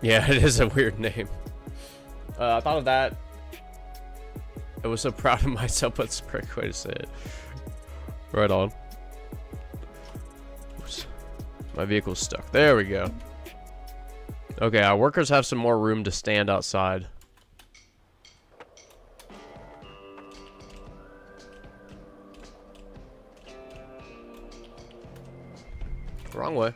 Speaker 1: Yeah, it is a weird name. I thought of that. I was so proud of myself. That's the correct way to say it. Right on. My vehicle's stuck. There we go. Okay, our workers have some more room to stand outside. Wrong way.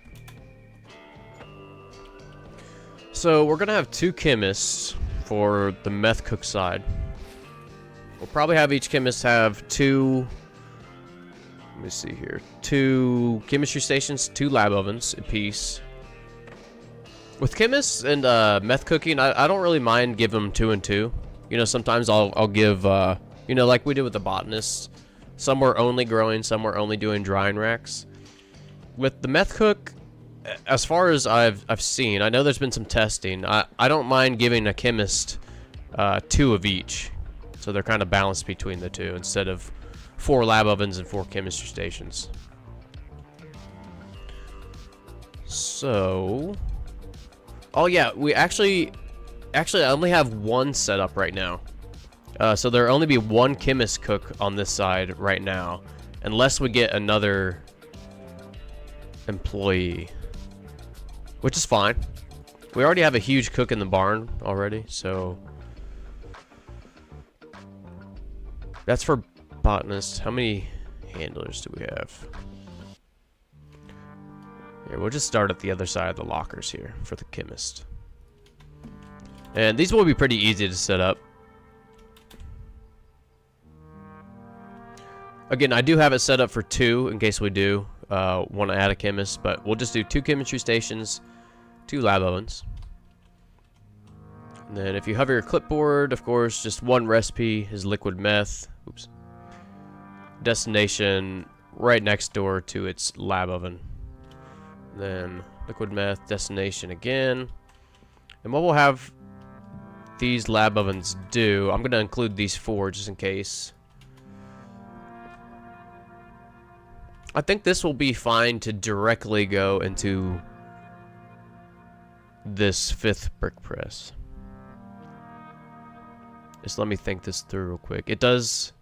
Speaker 1: So we're gonna have 2 chemists for the meth cook side. We'll probably have each chemist have 2. Let me see here. 2 chemistry stations, 2 lab ovens apiece. With chemists and meth cooking, I don't really mind giving them 2 and 2. You know, sometimes I'll give you know, like we did with the botanists. Some were only growing, some were only doing drying racks. With the meth cook, as far as I've seen, I know there's been some testing. I don't mind giving a chemist 2 of each, so they're kind of balanced between the 2 instead of 4 lab ovens and 4 chemistry stations. So, oh yeah, we actually I only have 1 set up right now. So there'll only be 1 chemist cook on this side right now, unless we get another employee, which is fine. We already have a huge cook in the barn already, so that's for botanists. How many handlers do we have? Here, we'll just start at the other side of the lockers here for the chemist. And these will be pretty easy to set up. Again, I do have it set up for 2 in case we do want to add a chemist, but we'll just do 2 chemistry stations, 2 lab ovens. And then if you hover your clipboard, of course, just 1 recipe is liquid meth. Oops. Destination right next door to its lab oven. Then liquid meth, destination again. And what we'll have these lab ovens do, I'm going to include these 4 just in case. I think this will be fine to directly go into this 5th brick press. Just let me think this through real quick. It does...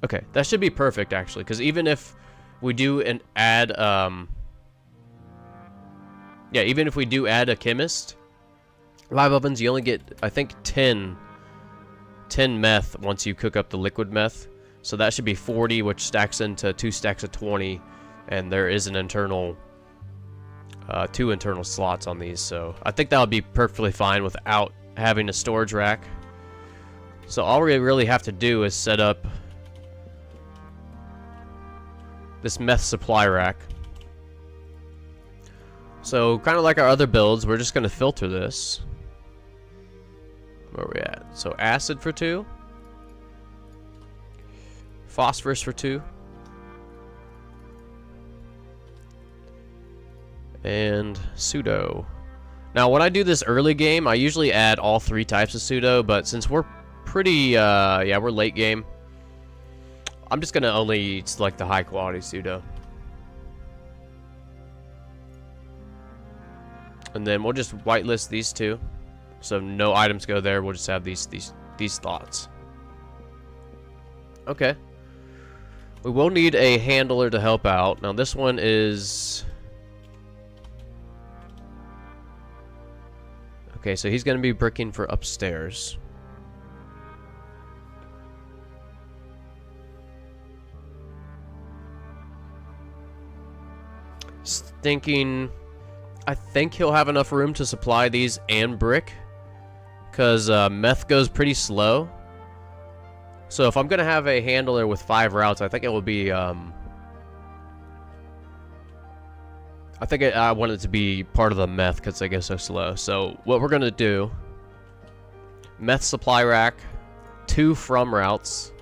Speaker 1: Okay, that should be perfect actually, because even if we do an add... yeah, even if we do add a chemist, lab ovens, you only get, I think, 10 meth once you cook up the liquid meth. So that should be 40, which stacks into 2 stacks of 20, and there is an internal, 2 internal slots on these. So I think that would be perfectly fine without having a storage rack. So all we really have to do is set up this meth supply rack. So kind of like our other builds, we're just going to filter this. Where are we at? So acid for 2. Phosphorus for 2. And pseudo. Now when I do this early game, I usually add all 3 types of pseudo, but since we're pretty, yeah, we're late game, I'm just gonna only select the high quality pseudo. And then we'll just whitelist these 2. So no items go there, we'll just have these slots. Okay. We will need a handler to help out. Now this one is... Okay, so he's going to be bricking for upstairs. Thinking... I think he'll have enough room to supply these and brick. Because meth goes pretty slow. So if I'm going to have a handler with 5 routes, I think it will be... I think I want it to be part of the meth because they go so slow. So what we're going to do... Meth supply rack, 2 from routes,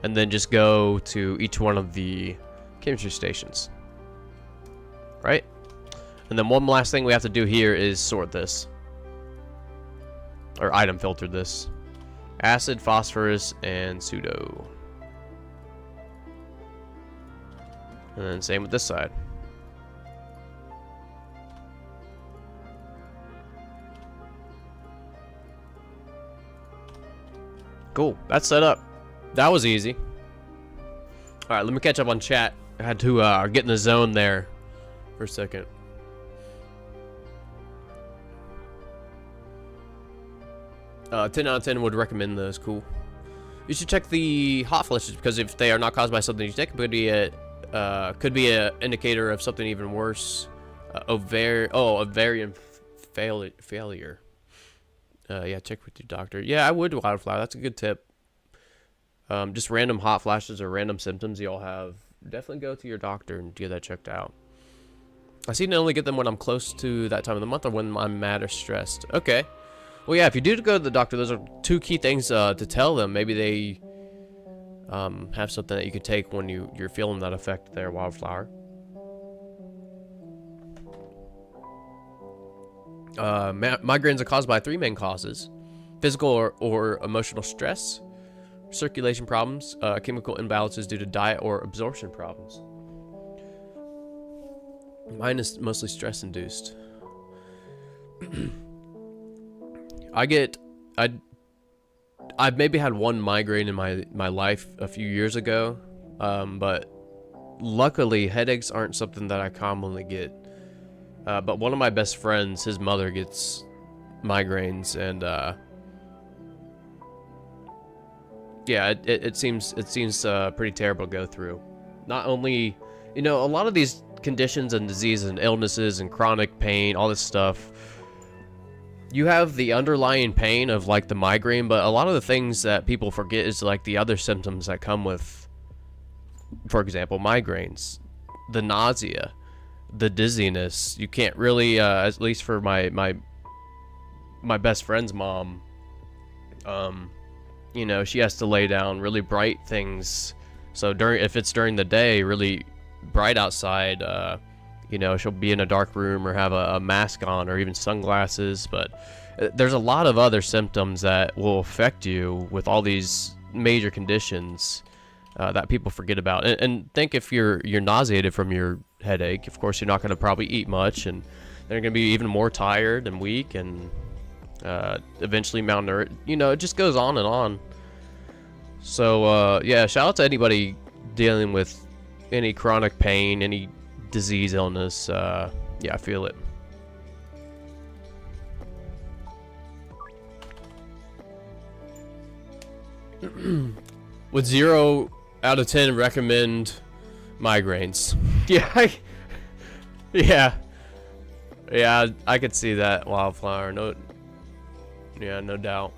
Speaker 1: and then just go to each one of the chemistry stations. Right? And then one last thing we have to do here is sort this. Or item filter this. Acid, phosphorus, and pseudo. And then same with this side. Cool, that's set up. That was easy. Alright, let me catch up on chat. I had to get in the zone there for a second. 10 out of 10 would recommend those. Cool. You should check the hot flushes because if they are not caused by something you take, it could be a indicator of something even worse. Ovarian failure. Yeah, check with your doctor. Yeah, I would wildflower. That's a good tip. Just random hot flashes or random symptoms you all have, definitely go to your doctor and get that checked out. I seem to only get them when I'm close to that time of the month or when I'm mad or stressed. Okay. Well, yeah, if you do go to the doctor, those are two key things to tell them. Maybe they have something that you could take when you're feeling that effect there, wildflower. Migraines are caused by three main causes: physical or emotional stress, circulation problems, chemical imbalances due to diet or absorption problems. Mine is mostly stress induced. I've maybe had one migraine in my life a few years ago, but luckily headaches aren't something that I commonly get. But one of my best friends, his mother gets migraines, and yeah, it seems pretty terrible to go through. Not only, a lot of these conditions and diseases and illnesses and chronic pain, all this stuff, you have the underlying pain of like the migraine, but a lot of the things that people forget is like the other symptoms that come with, for example, migraines, the nausea, the dizziness. You can't really, at least for my best friend's mom, she has to lay down really bright things. So if it's during the day, really bright outside, she'll be in a dark room or have a mask on or even sunglasses. But there's a lot of other symptoms that will affect you with all these major conditions that people forget about. And think if you're nauseated from your headache, of course you're not going to probably eat much, and they're going to be even more tired and weak and eventually malnourished. It just goes on and on. So yeah, shout out to anybody dealing with any chronic pain, any disease, illness. Yeah, I feel it. Would 0 out of 10 recommend migraines? Yeah, I could see that, wildflower. No doubt.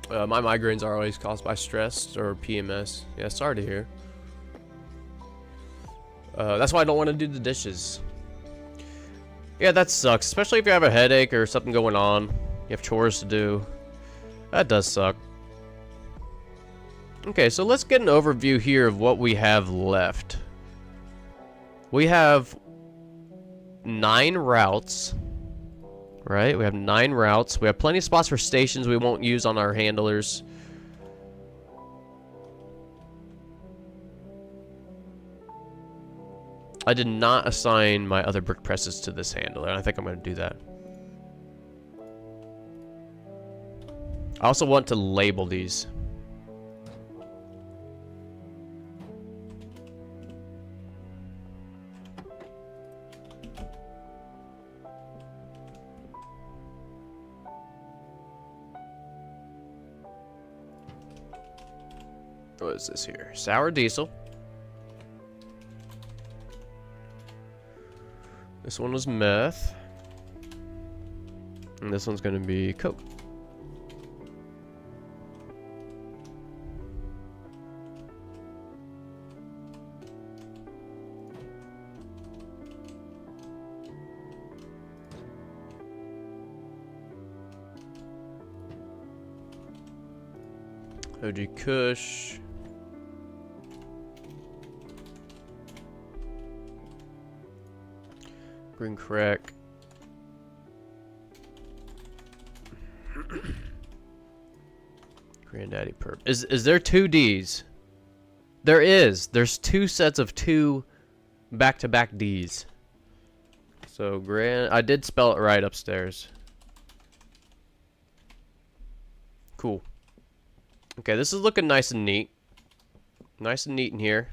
Speaker 1: My migraines are always caused by stress or PMS. Yeah, sorry to hear. That's why I don't want to do the dishes. Yeah, that sucks, especially if you have a headache or something going on. You have chores to do. That does suck. Okay, so let's get an overview here of what we have left. We have 9 routes. Right, we have 9 routes. We have plenty of spots for stations we won't use on our handlers. I did not assign my other brick presses to this handler. I think I'm going to do that. I also want to label these. What is this here? Sour diesel. This one was meth. And this one's going to be coke. OG Kush. Green crack. Granddaddy perp. Is there 2 Ds? There is. There's 2 sets of 2 back-to-back Ds. So I did spell it right upstairs. Cool. Okay, this is looking nice and neat. Nice and neat in here.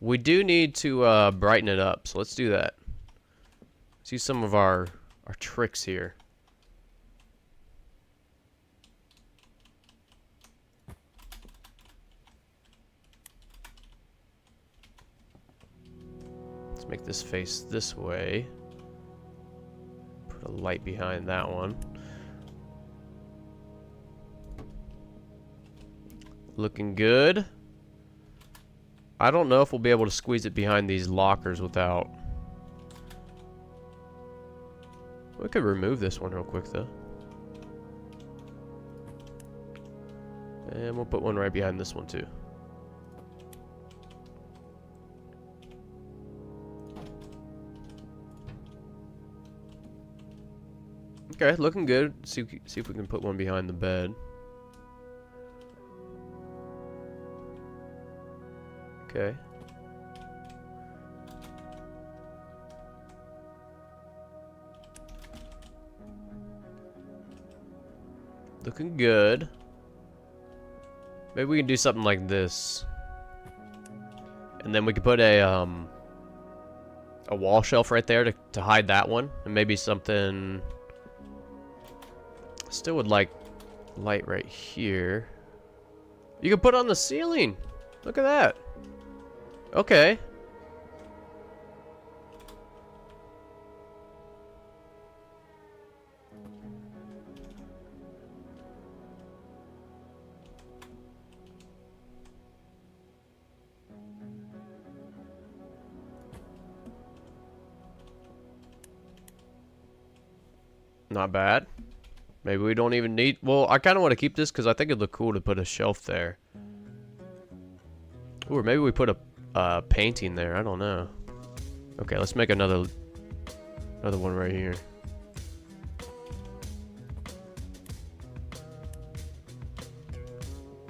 Speaker 1: We do need to brighten it up, so let's do that. See some of our our tricks here. Let's make this face this way. Put a light behind that one. Looking good. I don't know if we'll be able to squeeze it behind these lockers without... We could remove this one real quick, though. And we'll put one right behind this one, too. Okay, looking good. See if we can put one behind the bed. Okay. Looking good. Maybe we can do something like this. And then we could put a wall shelf right there to hide that one. And maybe something... Still would like light right here. You can put on the ceiling. Look at that. Okay. Not bad. Maybe we don't even need... Well, I kind of want to keep this because I think it'd look cool to put a shelf there. Ooh, or maybe we put a painting there. I don't know. Okay, let's make another one right here.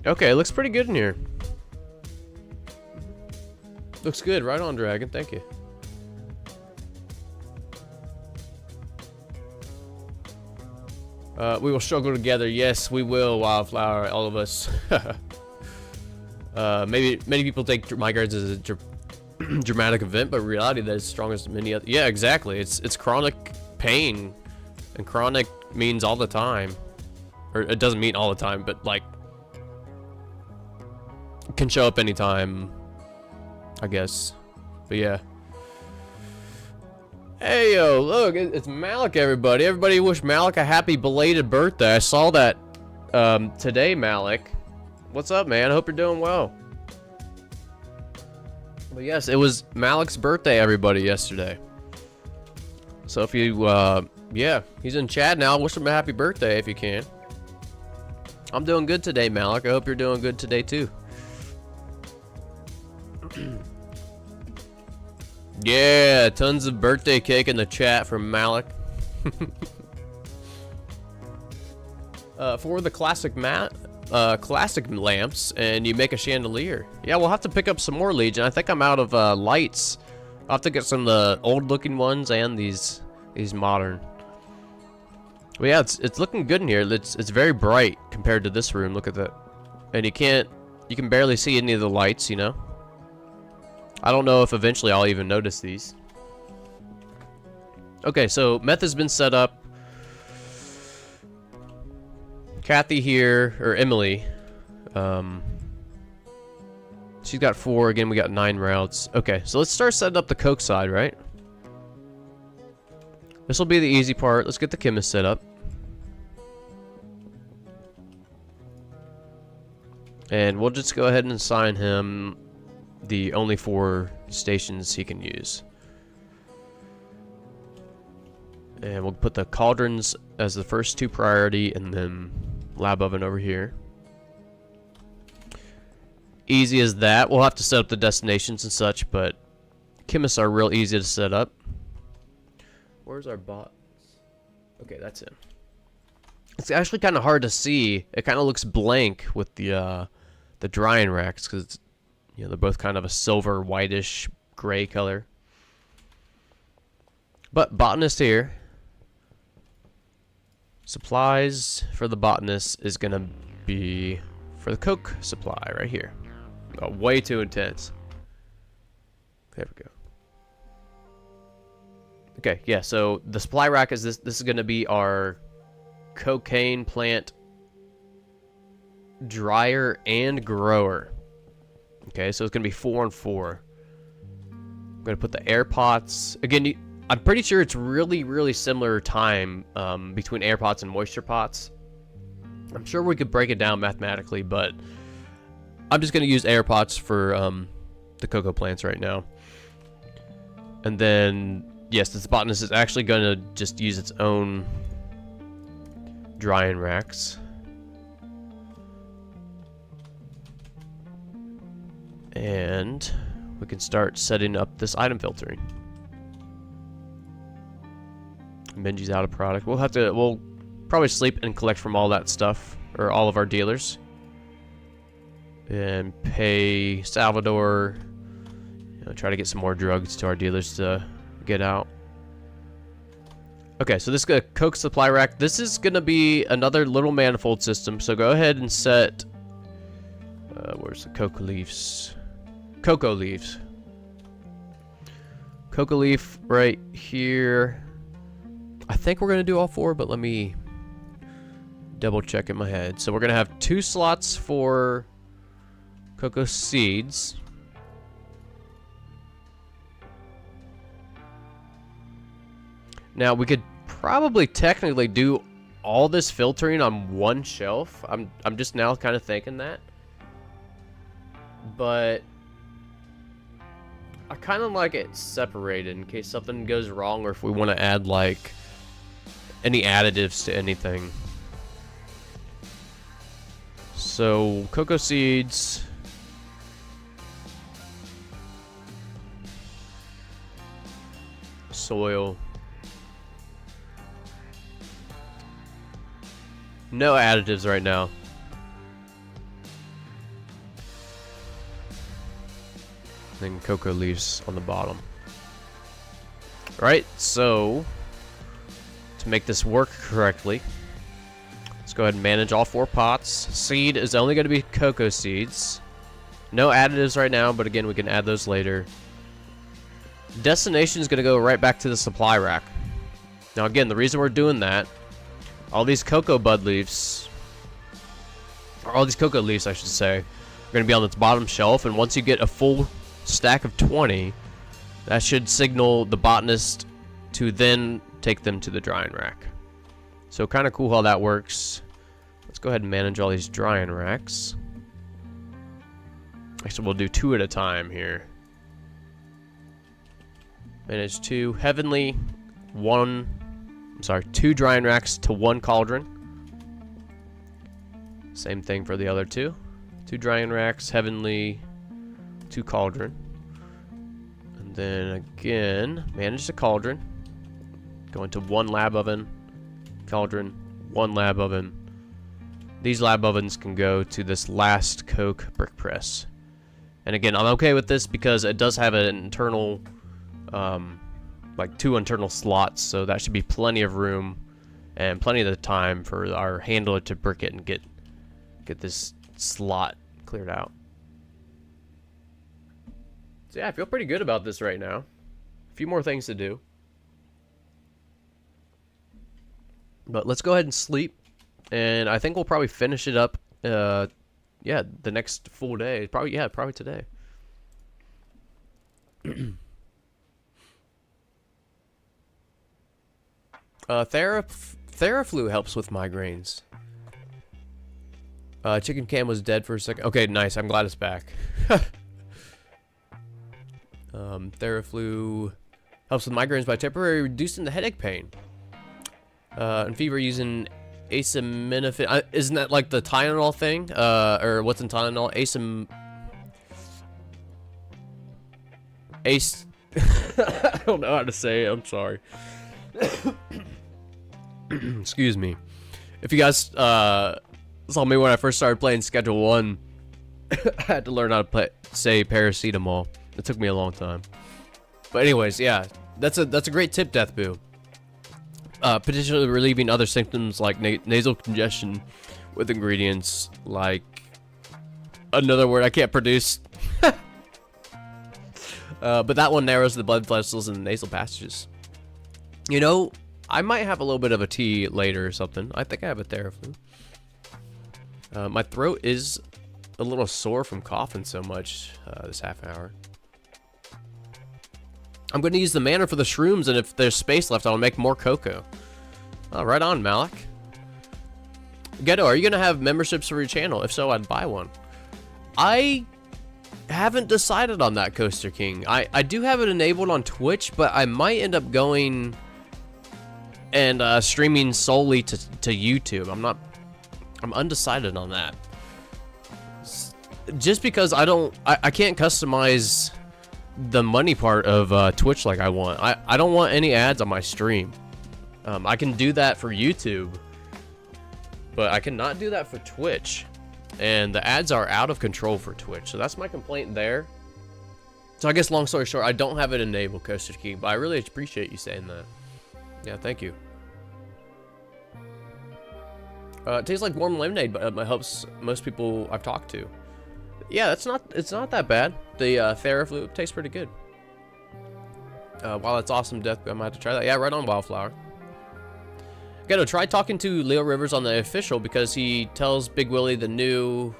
Speaker 1: Okay, looks pretty good in here. Looks good. Right on, Dragon. Thank you. We will struggle together. Yes, we will, Wildflower. All of us. Maybe many people take migraines as a dramatic event, but in reality, that is strong as many other. Yeah, exactly. It's chronic pain, and chronic means all the time, or it doesn't mean all the time, but like it can show up anytime, I guess. But yeah. Hey yo, look, it's Malik, everybody. Everybody wish Malik a happy belated birthday. I saw that today, Malik. What's up, man? I hope you're doing well. But yes, it was Malik's birthday, everybody, yesterday. So if you, yeah, he's in chat now. Wish him a happy birthday if you can. I'm doing good today, Malik. I hope you're doing good today, too. Yeah, tons of birthday cake in the chat from Malik. For the classic classic lamps, and you make a chandelier. Yeah, we'll have to pick up some more Legion. I think I'm out of lights. I'll have to get some of the old-looking ones and these modern. But yeah, it's looking good in here. It's very bright compared to this room. Look at that, and you can barely see any of the lights. You know. I don't know if eventually I'll even notice these. Okay, so meth has been set up. Kathy here, or Emily, she's got 4. Again, we got 9 routes. Okay, so let's start setting up the coke side, right? This will be the easy part. Let's get the chemist set up. And we'll just go ahead and assign him the only 4 stations he can use. And we'll put the cauldrons as the first 2 priority, and then lab oven over here. Easy as that. We'll have to set up the destinations and such, but chemists are real easy to set up. Where's our bots? Okay, that's him. It's actually kind of hard to see. It kind of looks blank with the drying racks because you know they're both kind of a silver, whitish, gray color. But botanist here. Supplies for the botanist is gonna be for the coke supply right here. Oh, way too intense. There we go. Okay, yeah, so the supply rack is this is going to be our cocaine plant dryer and grower. Okay, so it's going to be 4 and 4. I'm going to put the air pots. Again, I'm pretty sure it's really similar time between air pots and moisture pots. I'm sure we could break it down mathematically, but I'm just going to use air pots for the cocoa plants right now. And then, yes, this botanist is actually going to just use its own drying racks. And we can start setting up this item filtering. Benji's out of product. We'll probably sleep and collect from all that stuff, or all of our dealers. And pay Salvador, try to get some more drugs to our dealers to get out. Okay, so this is a Coke supply rack. This is going to be another little manifold system, so go ahead and set... where's the cocoa leaves? Cocoa leaves. Cocoa leaf right here. I think we're going to do all 4, but let me double check in my head. So we're going to have 2 slots for cocoa seeds. Now we could probably technically do all this filtering on one shelf. I'm just now kind of thinking that. But I kind of like it separated in case something goes wrong, or if we want to add like any additives to anything. So cocoa seeds, soil, no additives right now. Then cocoa leaves on the bottom. Right, so to make this work correctly, let's go ahead and manage all 4 pots. Seed is only going to be cocoa seeds. No additives right now, but again, we can add those later. Destination is going to go right back to the supply rack. Now again, the reason we're doing that, all these cocoa bud leaves, or all these cocoa leaves I should say, are going to be on its bottom shelf, and once you get a full stack of 20, that should signal the botanist to then take them to the drying rack. So kind of cool how that works. Let's go ahead and manage all these drying racks. Actually, we'll do 2 at a time here. Manage 2 heavenly, 2 drying racks to 1 cauldron. Same thing for the other 2. 2 drying racks, heavenly, 2 cauldron. And then again, manage the cauldron. Go into 1 lab oven, cauldron, 1 lab oven. These lab ovens can go to this last Coke brick press. And again, I'm okay with this because it does have an internal, like 2 internal slots, so that should be plenty of room and plenty of the time for our handler to brick it and get this slot cleared out. So yeah, I feel pretty good about this right now. A few more things to do. But let's go ahead and sleep. And I think we'll probably finish it up, yeah, the next full day. Probably today. Theraflu helps with migraines. Chicken Cam was dead for a second. Okay, nice. I'm glad it's back. Theraflu helps with migraines by temporarily reducing the headache pain. And fever using acetaminophen. Isn't that like the Tylenol thing? Or what's in Tylenol? I don't know how to say it. I'm sorry. Excuse me. If you guys saw me when I first started playing Schedule 1, I had to learn how to say paracetamol. It took me a long time. But anyways, yeah, that's a great tip, Deathboo. Potentially relieving other symptoms like nasal congestion with ingredients like another word I can't produce. But that one narrows the blood vessels in the nasal passages. You know, I might have a little bit of a tea later or something. I think I have a Theraflu. My throat is a little sore from coughing so much this half hour. I'm going to use the Manor for the shrooms, and if there's space left, I'll make more cocoa. Oh, right on, Malik. Ghetto, are you going to have memberships for your channel? If so, I'd buy one. I haven't decided on that, Coaster King. I do have it enabled on Twitch, but I might end up going and streaming solely to YouTube. I'm undecided on that. Just because I can't customize the money part of Twitch like I want. I don't want any ads on my stream. I can do that for YouTube, but I cannot do that for Twitch. And the ads are out of control for Twitch. So that's my complaint there. So I guess long story short, I don't have it enabled, Coaster King, but I really appreciate you saying that. Yeah, thank you. It tastes like warm lemonade, but it helps most people I've talked to. Yeah, it's not that bad. The Theraflu tastes pretty good. Wow, that's awesome, Death. I might have to try that. Yeah, right on, Wildflower. Gotta try talking to Leo Rivers on the official, because he tells Big Willie the new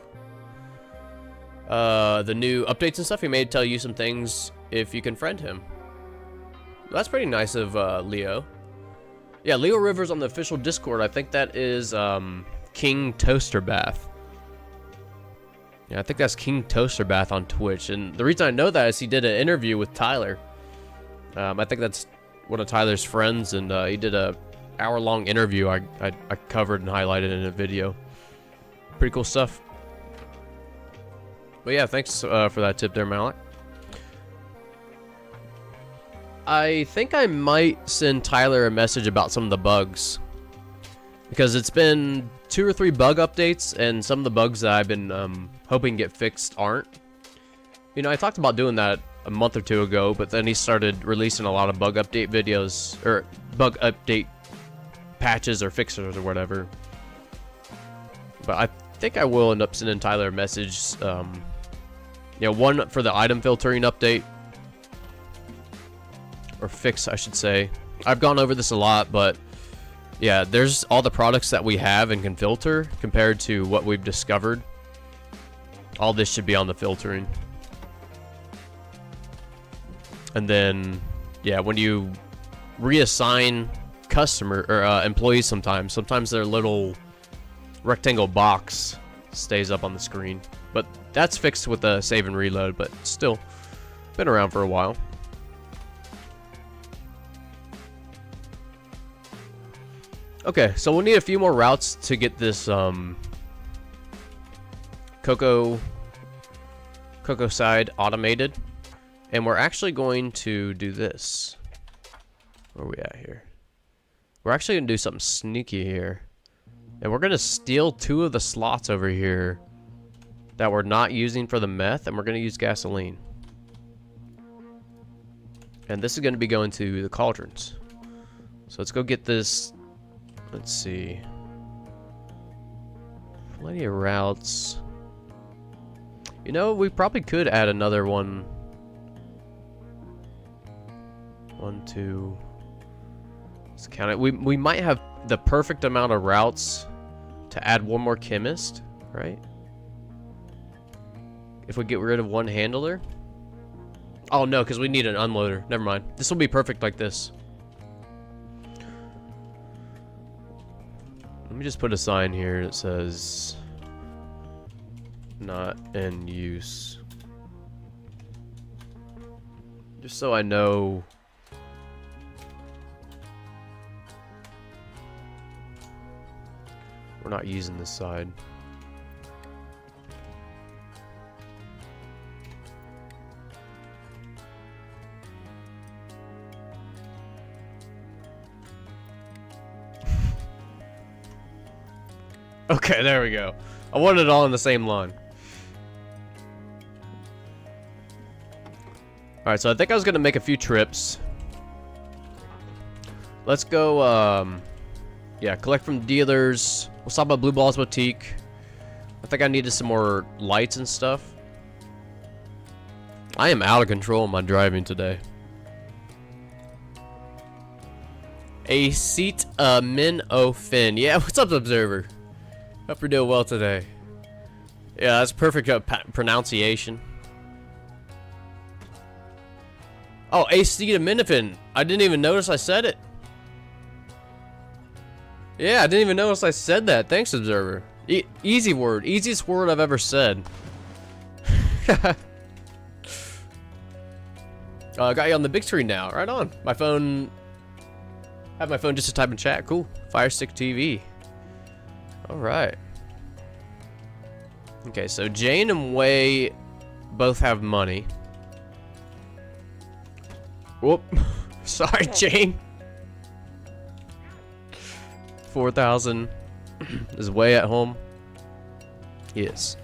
Speaker 1: updates and stuff. He may tell you some things if you can friend him. That's pretty nice of Leo. Yeah, Leo Rivers on the official Discord. I think that is King Toaster Bath. Yeah, I think that's King Toaster Bath on Twitch. And the reason I know that is he did an interview with Tyler. I think that's one of Tyler's friends, and he did a hour-long interview I covered and highlighted in a video. Pretty cool stuff. But yeah, thanks for that tip there, Malik. I think I might send Tyler a message about some of the bugs, because it's been 2 or 3 bug updates, and some of the bugs that I've been hoping get fixed aren't. You know, I talked about doing that a month or 2 ago, but then he started releasing a lot of bug update videos, or bug update patches or fixers or whatever. But I think I will end up sending Tyler a message. You know, one for the item filtering update, or fix, I should say. I've gone over this a lot, but yeah, there's all the products that we have and can filter compared to what we've discovered. All this should be on the filtering. And then, yeah, when you reassign customer or employees, sometimes their little rectangle box stays up on the screen, but that's fixed with the save and reload. But still, been around for a while. Okay, so we'll need a few more routes to get this cocoa side automated, and we're actually going to do this. Where are we at here? We're actually gonna do something sneaky here, and we're gonna steal 2 of the slots over here that we're not using for the meth, and we're gonna use gasoline. And this is gonna be going to the cauldrons. So let's go get this. Let's see. Plenty of routes. You know, we probably could add another one. 1, 2. Let's count it. We might have the perfect amount of routes to add one more chemist, right? If we get rid of one handler. Oh no, because we need an unloader. Never mind. This will be perfect like this. Let me just put a sign here that says not in use. Just so I know. We're not using this side. Okay, there we go. I wanted it all in the same line. Alright, so I think I was going to make a few trips. Let's go, yeah, collect from dealers. We'll stop at Blue Balls Boutique. I think I needed some more lights and stuff. I am out of control in my driving today. A seat min o fin. Yeah, what's up, Observer? Hope you're doing well today. Yeah, that's perfect pronunciation. Oh, acetaminophen. I didn't even notice I said it. Yeah, I didn't even notice I said that. Thanks, Observer. Easy word. Easiest word I've ever said. Got you on the big screen now. Right on. My phone... I have my phone just to type in chat. Cool. Fire Stick TV. Alright. Okay, so Jane and Wei both have money. Whoop. Sorry, Jane. 4,000. Is Wei at home? Yes.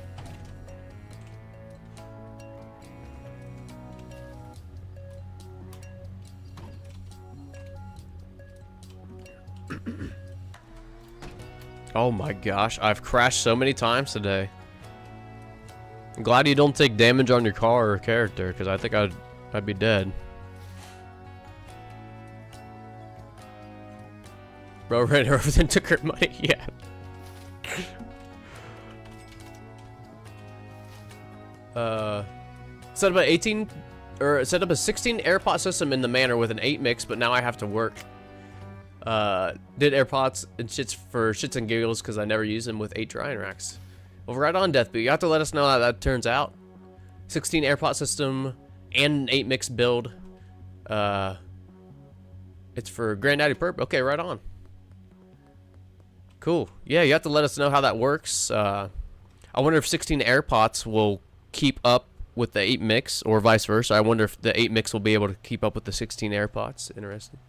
Speaker 1: Oh my gosh, I've crashed so many times today. I'm glad you don't take damage on your car or character, because I think I'd be dead. Bro ran her over then took her money, yeah. Set up a 18 or set up a 16 AirPod system in the Manor with an 8 mix, but now I have to work. Did AirPods and shits for shits and giggles because I never use them with 8 drying racks. Well, right on, Deathboot. You have to let us know how that turns out. 16 AirPod system and an 8 mix build. It's for Granddaddy Perp. Okay, right on. Cool. Yeah, you have to let us know how that works. I wonder if 16 AirPods will keep up with the 8 mix or vice versa. I wonder if the 8 mix will be able to keep up with the 16 AirPods. Interesting.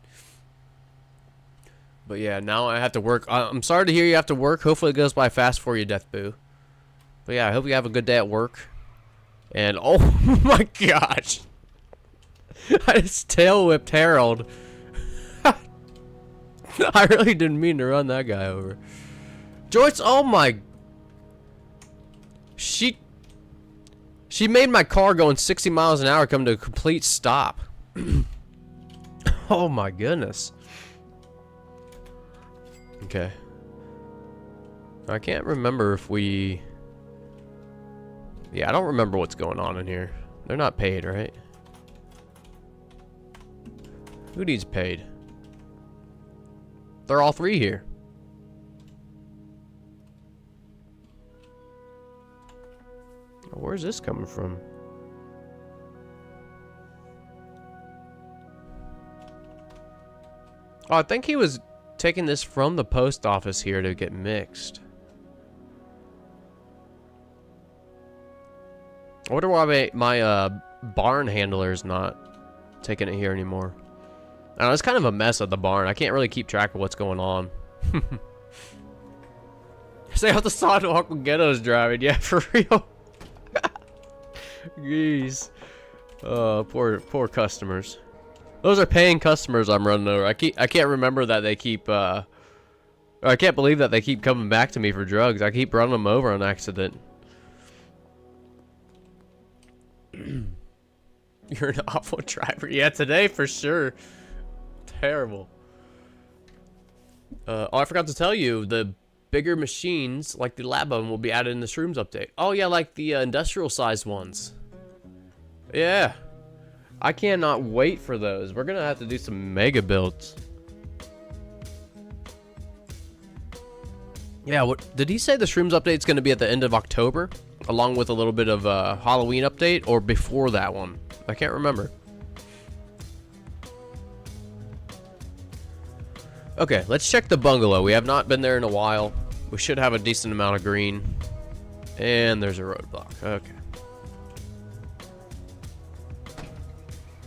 Speaker 1: But yeah, now I have to work. I'm sorry to hear you have to work. Hopefully it goes by fast for you, Deathboo. But yeah, I hope you have a good day at work. And oh my gosh. I just tail whipped Harold. I really didn't mean to run that guy over. Joyce, oh my. She made my car going 60 miles an hour come to a complete stop. Oh my goodness. Okay. I can't remember if we... Yeah, I don't remember what's going on in here. They're not paid, right? Who needs paid? They're all 3 here. Where's this coming from? Oh, I think he was taking this from the post office here to get mixed. I wonder why my barn handler is not taking it here anymore. I don't know, it's kind of a mess at the barn. I can't really keep track of what's going on. Stay off the sidewalk when Ghetto's driving. Yeah, for real. Jeez. Poor customers. Those are paying customers I'm running over. I can't remember that they keep or I can't believe that they keep coming back to me for drugs. I keep running them over on accident. You're an awful driver. Yeah, today for sure. Terrible. Oh, I forgot to tell you, the bigger machines like the lab oven will be added in the Shrooms update. Oh yeah, like the industrial sized ones. Yeah. I cannot wait for those. We're gonna have to do some mega builds. Yeah, what did he say the Shrooms update is gonna be at the end of October? Along with a little bit of a Halloween update, or before that one? I can't remember. Okay, let's check the bungalow. We have not been there in a while. We should have a decent amount of green. And there's a roadblock. Okay.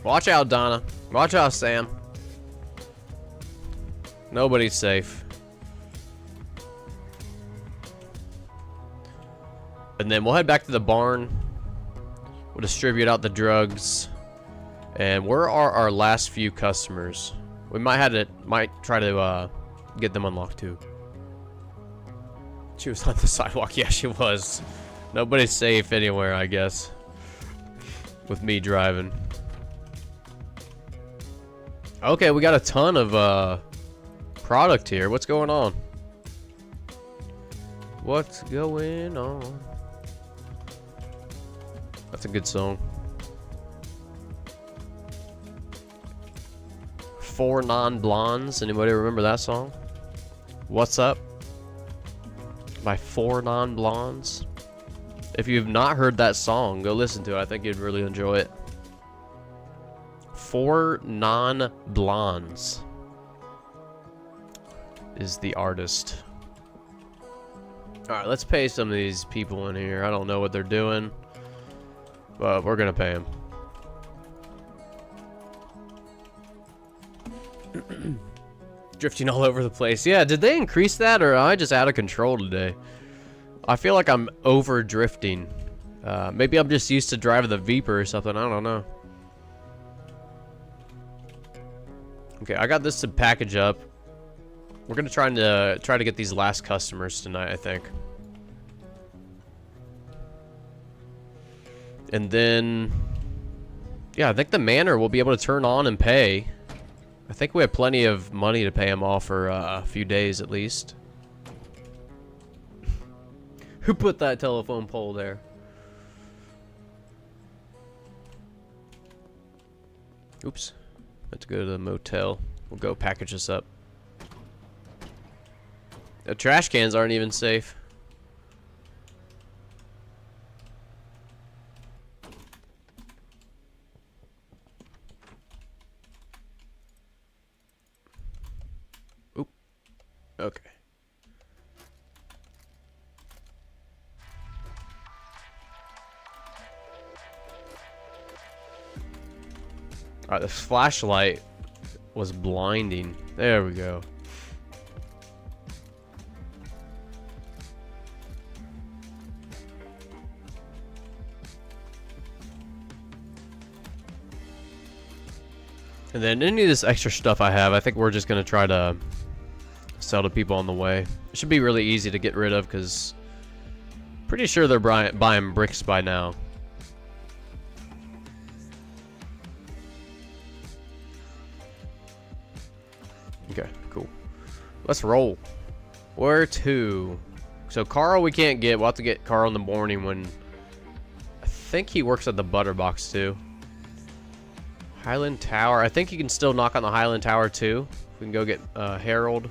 Speaker 1: Watch out, Donna. Watch out, Sam. Nobody's safe. And then we'll head back to the barn. We'll distribute out the drugs. And where are our last few customers? We might try to get them unlocked too. She was on the sidewalk. Yeah, she was. Nobody's safe anywhere, I guess. With me driving. Okay, we got a ton of product here. What's going on? What's going on? That's a good song. 4 Non-Blondes. Anybody remember that song? What's Up? By 4 Non-Blondes. If you've not heard that song, go listen to it. I think you'd really enjoy it. 4 Non-Blondes is the artist. Alright, let's pay some of these people in here. I don't know what they're doing, but we're gonna pay them. Drifting all over the place. Yeah, did they increase that, or am I just out of control today? I feel like I'm over drifting. Maybe I'm just used to driving the Viper or something. I don't know. Okay, I got this to package up. We're gonna try to get these last customers tonight, I think. And then, yeah, I think the Manor will be able to turn on and pay. I think we have plenty of money to pay him off for a few days at least. Who put that telephone pole there? Oops. Let's go to the motel. We'll go package this up. The trash cans aren't even safe. Oop. Okay. Alright, this flashlight was blinding. There we go. And then any of this extra stuff I have, I think we're just going to try to sell to people on the way. It should be really easy to get rid of because pretty sure they're buying bricks by now. Okay, cool. Let's roll. Where to? So Carl we can't get. We'll have to get Carl in the morning when... I think he works at the Butter Box too. Highland Tower. I think you can still knock on the Highland Tower too. We can go get Harold.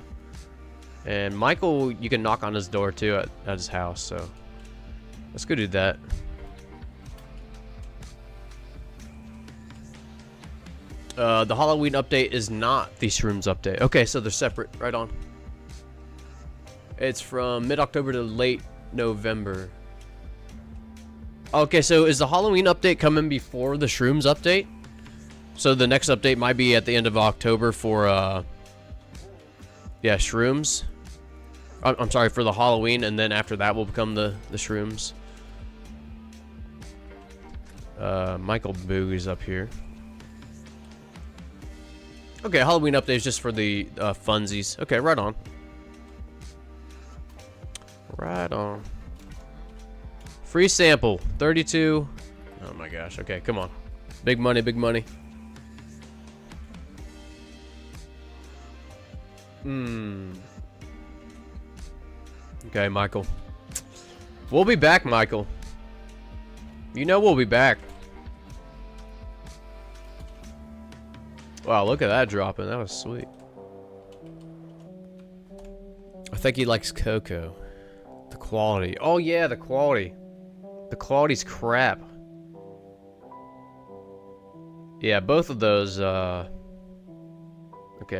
Speaker 1: And Michael, you can knock on his door too at his house. So let's go do that. The Halloween update is not the Shrooms update. Okay, so they're separate. Right on. It's from mid-October to late November. Okay, so is the Halloween update coming before the Shrooms update? So the next update might be at the end of October for, yeah, Shrooms. I'm sorry, for the Halloween, and then after that will become the Shrooms. Michael Boogie's up here. Okay, Halloween update is just for the funsies. Okay, right on. Right on. Free sample, 32. Oh my gosh, okay, come on. Big money, big money. Okay, Michael. We'll be back, Michael. You know we'll be back. Wow, look at that dropping. That was sweet. I think he likes cocoa. The quality. Oh yeah, the quality. The quality's crap. Yeah, both of those, okay,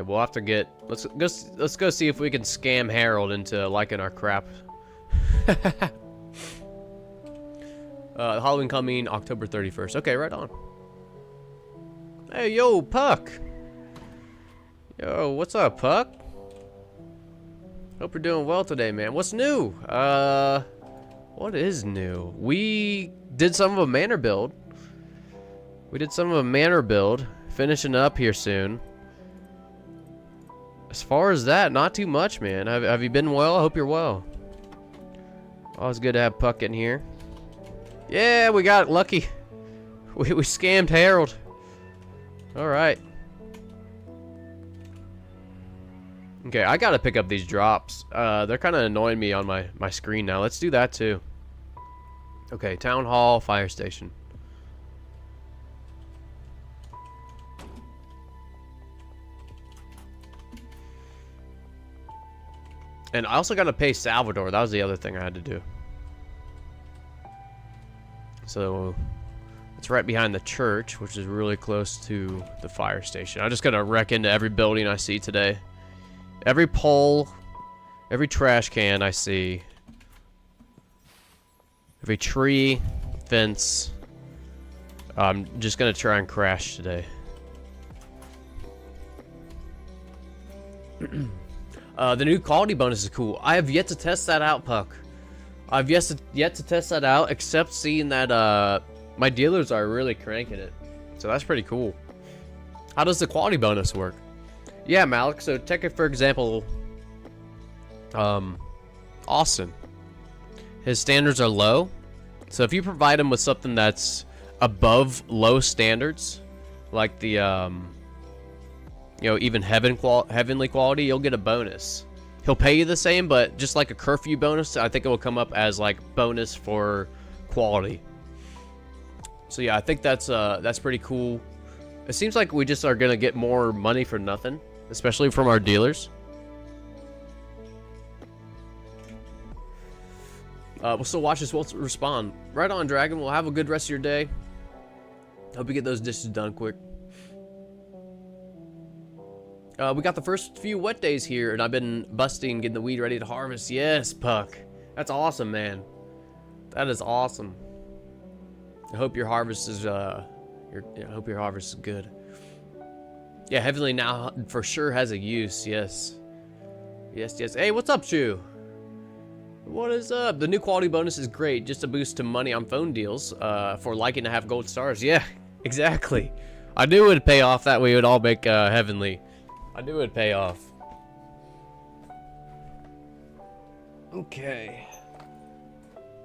Speaker 1: we'll have to get... Let's go see if we can scam Harold into liking our crap. Halloween coming October 31st. Okay, right on. Hey, yo, Puck. Yo, what's up, Puck? Hope you're doing well today, man. What's new? What is new? We did some of a Manor build. Finishing up here soon. As far as that, not too much, man. Have you been well? I hope you're well. Always good to have Puck in here. Yeah, we got lucky. We scammed Harold. Alright. Okay, I gotta pick up these drops. They're kind of annoying me on my screen now. Let's do that too. Okay, town hall, fire station. And I also gotta pay Salvador. That was the other thing I had to do. So it's right behind the church, which is really close to the fire station. I just gotta wreck into every building I see today. Every pole, every trash can I see, every tree, fence. I'm just gonna try and crash today. The new quality bonus is cool. I have yet to test that out, Puck. I've yet to test that out, except seeing that my dealers are really cranking it. So that's pretty cool. How does the quality bonus work? Yeah, Malik. So take it for example, Austin. His standards are low. So if you provide him with something that's above low standards, like the you know, even heavenly quality, you'll get a bonus. He'll pay you the same, but just like a curfew bonus, I think it will come up as like bonus for quality. So yeah, I think that's pretty cool. It seems like we just are gonna get more money for nothing, especially from our dealers. We'll still watch this. We'll respond. Right on, Dragon. We'll have a good rest of your day. Hope you get those dishes done quick. We got the first few wet days here, and I've been busting, getting the weed ready to harvest. Yes, Puck. That's awesome, man. That is awesome. I hope your harvest is I hope your harvest is good. Yeah, Heavenly now for sure has a use. Yes. Yes, yes. Hey, what's up, Chew? What is up? The new quality bonus is great. Just a boost to money on phone deals for liking to have gold stars. Yeah, exactly. I knew it would pay off. That way it would all make Heavenly. I knew it would pay off. Okay.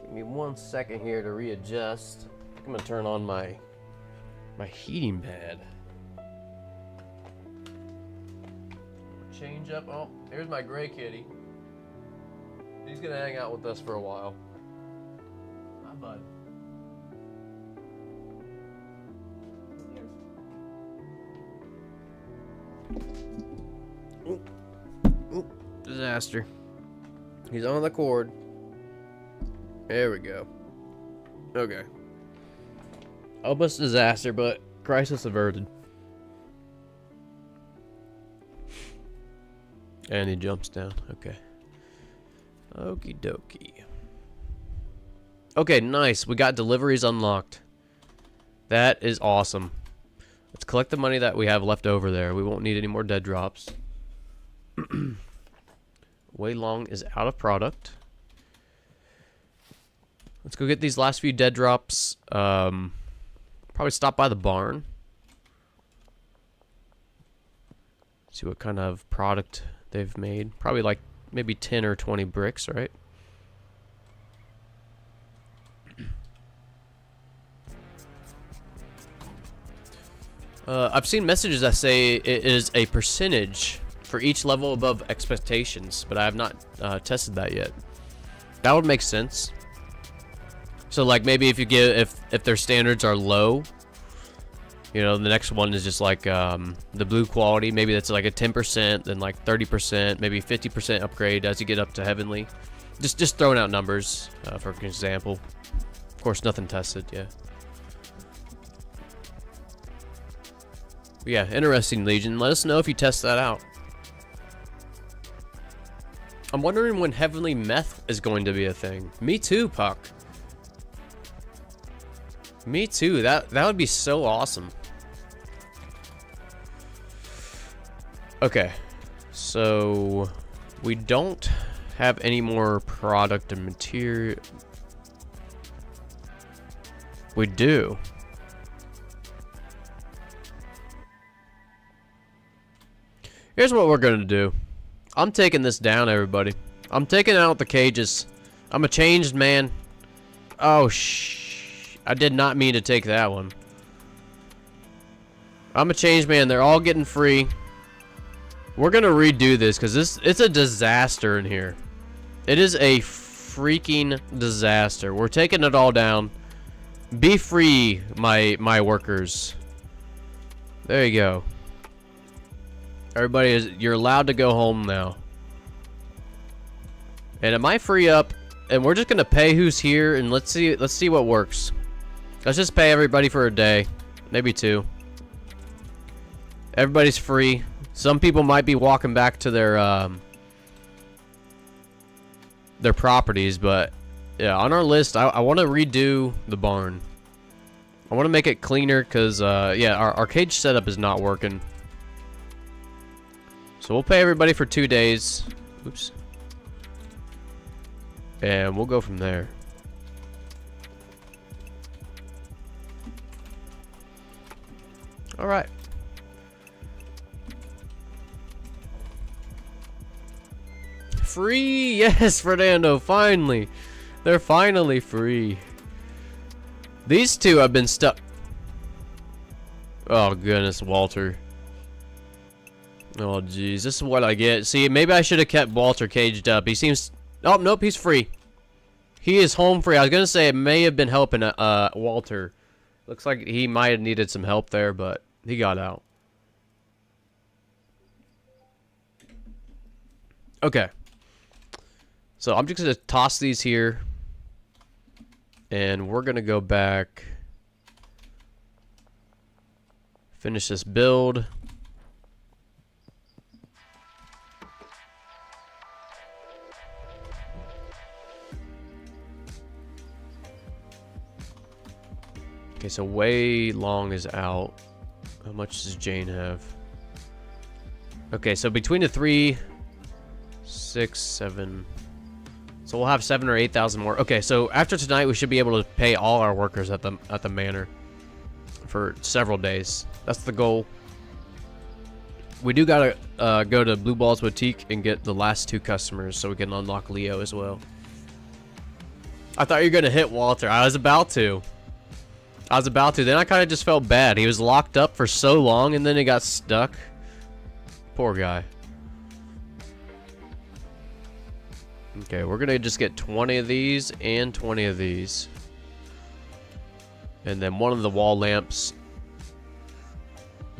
Speaker 1: Give me 1 second here to readjust. I'm gonna turn on my heating pad. Change up. Oh, here's my gray kitty. He's gonna hang out with us for a while. Hi, bud. Ooh. Ooh. Disaster. He's on the cord. There we go. Okay. Almost disaster, but crisis averted. And he jumps down. Okay. Okie dokie. Okay, nice. We got deliveries unlocked. That is awesome. Let's collect the money that we have left over there. We won't need any more dead drops. Wei Long is out of product. Let's go get these last few dead drops. Probably stop by the barn. See what kind of product they've made. Probably like maybe 10 or 20 bricks, right? I've seen messages that say it is a percentage for each level above expectations, but I have not tested that yet. That would make sense. So like maybe if you give if their standards are low, you know, the next one is just like the blue quality. Maybe that's like a 10%, then like 30%, maybe 50% upgrade as you get up to heavenly. Just throwing out numbers for example. Of course, nothing tested. Yeah. But yeah, interesting, Legion. Let us know if you test that out. I'm wondering when heavenly meth is going to be a thing. Me too, Puck. Me too. That would be so awesome. Okay, so we don't have any more product and material. We do. Here's what we're gonna do. I'm taking this down, everybody. I'm taking out the cages. I'm a changed man. Oh, I did not mean to take that one. I'm a changed man. They're all getting free. We're gonna redo this because it's a disaster in here. It is a freaking disaster. We're taking it all down. Be free, my workers. There you go. Everybody you're allowed to go home now. And it might free up, and we're just gonna pay who's here, and let's see what works. Let's just pay everybody for a day, maybe 2. Everybody's free. Some people might be walking back to their properties, but yeah, on our list, I want to redo the barn. I want to make it cleaner because yeah, our cage setup is not working. So we'll pay everybody for 2 days. Oops. And we'll go from there. All right. Free! Yes, Fernando, finally. They're finally free. These two have been stuck. Oh, goodness, Walter. Oh, jeez. This is what I get. See, maybe I should have kept Walter caged up. He seems... Oh, nope, he's free. He is home free. I was going to say it may have been helping Walter. Looks like he might have needed some help there, but he got out. Okay. So I'm just going to toss these here. And we're going to go back. Finish this build. Okay, so Wei Long is out. How much does Jane have? Okay, so between the 3, 6, 7... So we'll have 7 or 8,000 more. Okay, so after tonight, we should be able to pay all our workers at the manor for several days. That's the goal. We do gotta go to Blue Ball's Boutique and get the last 2 customers so we can unlock Leo as well. I thought you were gonna hit Walter. I was about to. Then I kind of just felt bad. He was locked up for so long and then he got stuck. Poor guy. Okay, we're gonna just get 20 of these and 20 of these. And then one of the wall lamps.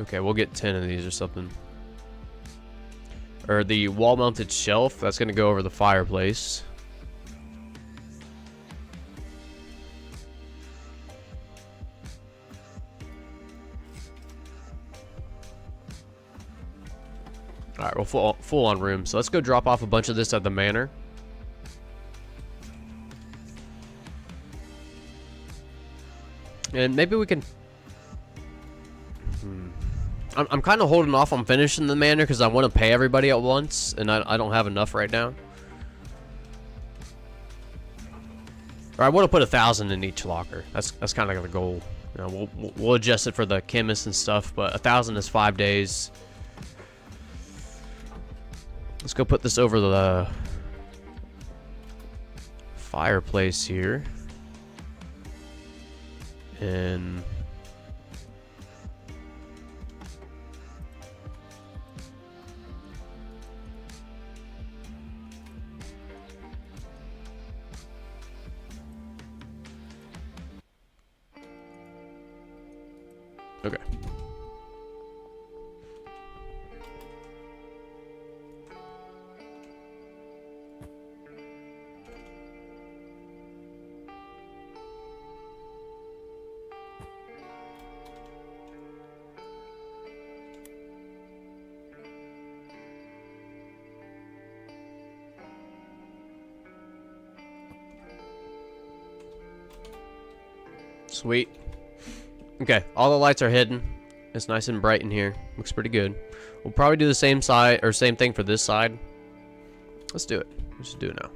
Speaker 1: Okay, we'll get 10 of these or something. Or the wall mounted shelf, that's gonna go over the fireplace. Alright, we're full on room. So let's go drop off a bunch of this at the manor. And maybe we can... I'm kind of holding off on finishing the manor because I want to pay everybody at once. And I don't have enough right now. Or I want to put 1,000 in each locker. That's kind of the goal. You know, we'll adjust it for the chemists and stuff. But 1,000 is 5 days. Let's go put this over the fireplace here. And okay. Sweet. Okay, all the lights are hidden. It's nice and bright in here. Looks pretty good. We'll probably do the same side or same thing for this side. Let's do it. Let's just do it now.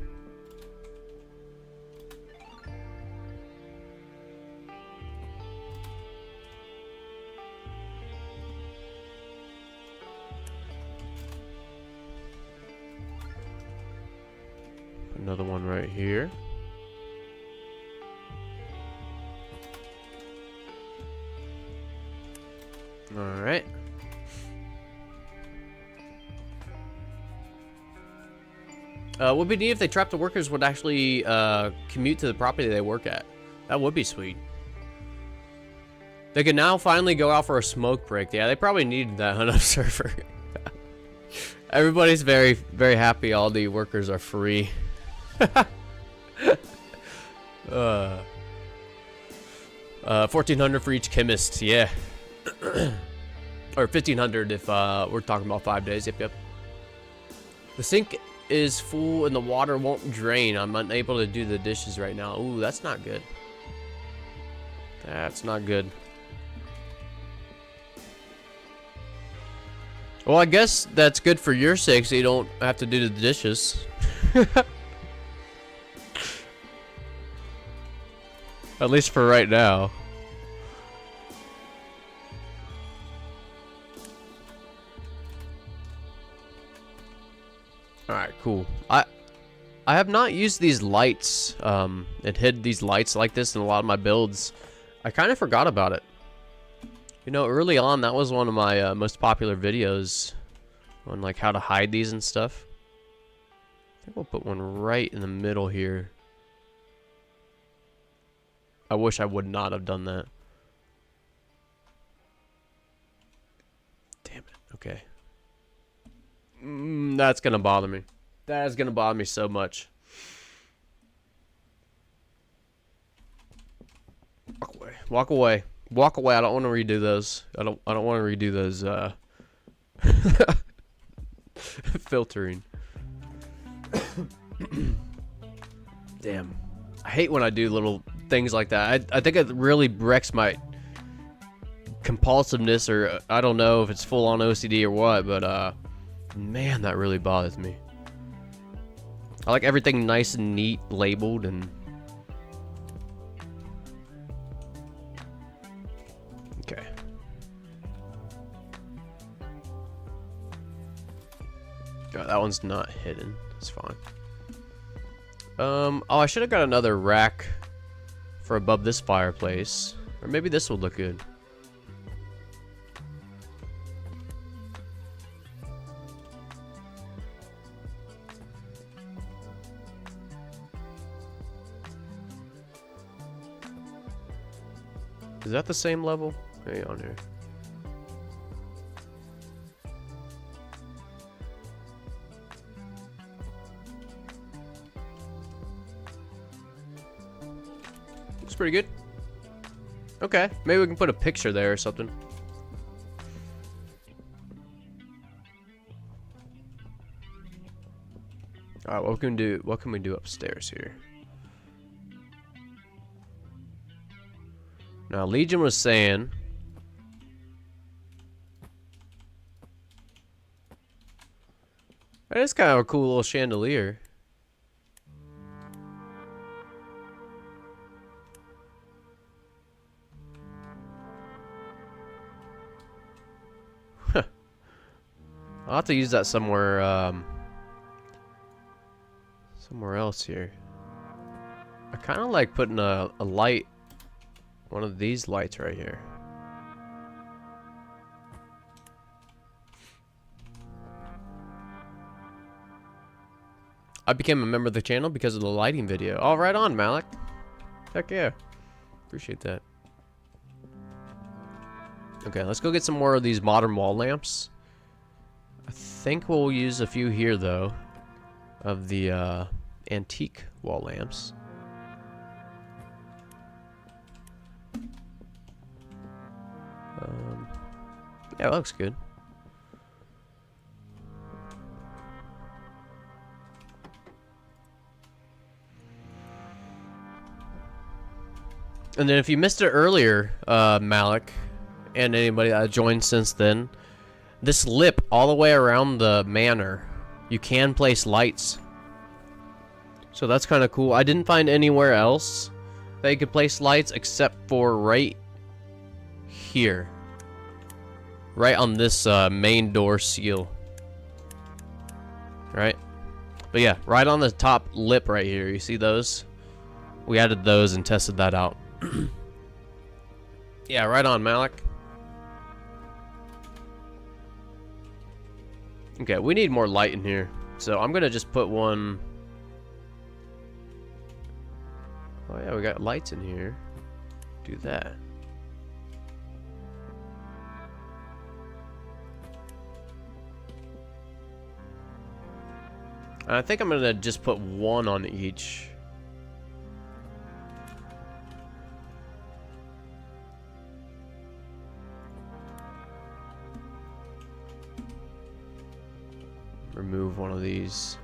Speaker 1: Another one right here. Alright. Would be neat if they trapped the workers would actually commute to the property they work at. That would be sweet. They can now finally go out for a smoke break. Yeah, they probably needed that hunt up server. Everybody's very, very happy all the workers are free. 1400 for each chemist, yeah. Or 1500 if we're talking about 5 days. Yep. The sink is full and the water won't drain. I'm unable to do the dishes right now. Ooh, that's not good. That's not good. Well, I guess that's good for your sake, so you don't have to do the dishes. At least for right now. Alright, cool. I have not used these lights, and hid these lights like this in a lot of my builds. I kind of forgot about it. You know, early on, that was one of my most popular videos on like how to hide these and stuff. I think we'll put one right in the middle here. I wish I would not have done that. Damn it. Okay. That's gonna bother me. That is gonna bother me so much. Walk away. Walk away. Walk away. I don't want to redo those. I don't want to redo those filtering. Damn. I hate when I do little things like that. I think it really wrecks my compulsiveness, or I don't know if it's full on OCD or what, but man, that really bothers me. I like everything nice and neat, labeled, and okay. God, that one's not hidden. That's fine. Oh, I should have got another rack for above this fireplace, or maybe this will look good. Is that the same level? Hang on here. Looks pretty good. Okay, maybe we can put a picture there or something. All right, what can we do? What can we do upstairs here? Now, Legion was saying that is kind of a cool little chandelier. Huh. I'll have to use that somewhere, somewhere else here. I kind of like putting a light. One of these lights right here. I became a member of the channel because of the lighting video. Oh, right on, Malik. Heck yeah. Appreciate that. Okay, let's go get some more of these modern wall lamps. I think we'll use a few here, though, of the antique wall lamps. Yeah, that looks good. And then if you missed it earlier, Malik, and anybody that joined since then, this lip all the way around the manor, you can place lights. So that's kind of cool. I didn't find anywhere else that you could place lights except for right here. Right on this main door seal. Right? But yeah, right on the top lip right here. You see those? We added those and tested that out. Yeah, right on, Malik. Okay, we need more light in here. So I'm gonna just put one. Oh yeah, we got lights in here. Do that. I think I'm gonna just put one on each. Remove one of these.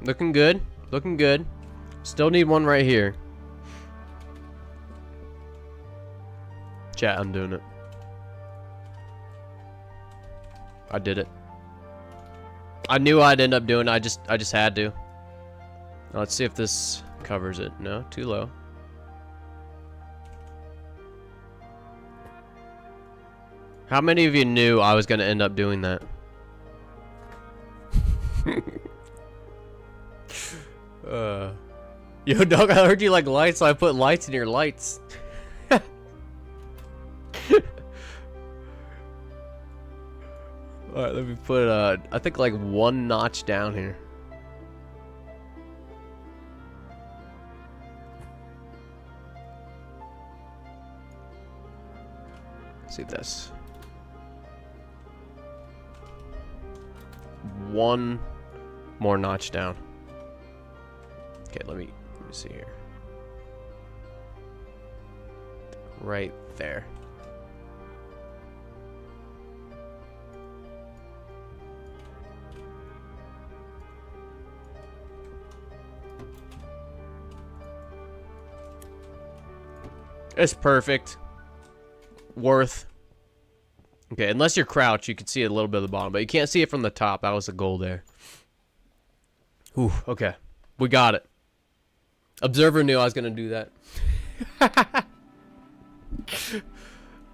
Speaker 1: Looking good. Looking good. Still need one right here. Chat, I'm doing it. I did it. I knew I'd end up doing it. I just had to. Now let's see if this covers it. No, too low. How many of you knew I was going to end up doing that? Yo, dog, I heard you like lights, so I put lights in your lights. Alright, let me put, I think like one notch down here. Let's see this. One more notch down. Okay, let me see here. Right there. It's perfect. Worth. Okay, unless you're crouched, you can see a little bit of the bottom, but you can't see it from the top. That was the goal there. Ooh, okay. We got it. Observer knew I was gonna do that.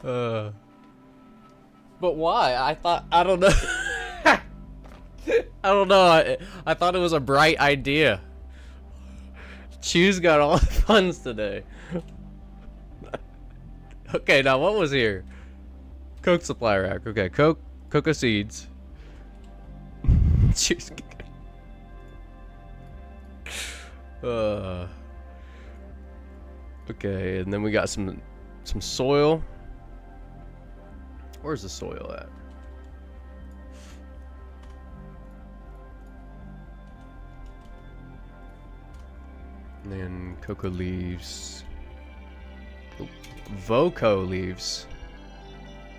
Speaker 1: But why? I don't know. I don't know. I thought it was a bright idea. Chew's got all the funds today. Okay, now what was here? Coke supply rack. Okay, cocoa seeds. Chew's. Okay, and then we got some soil. Where's the soil at? And then cocoa leaves. Oh, Voco leaves.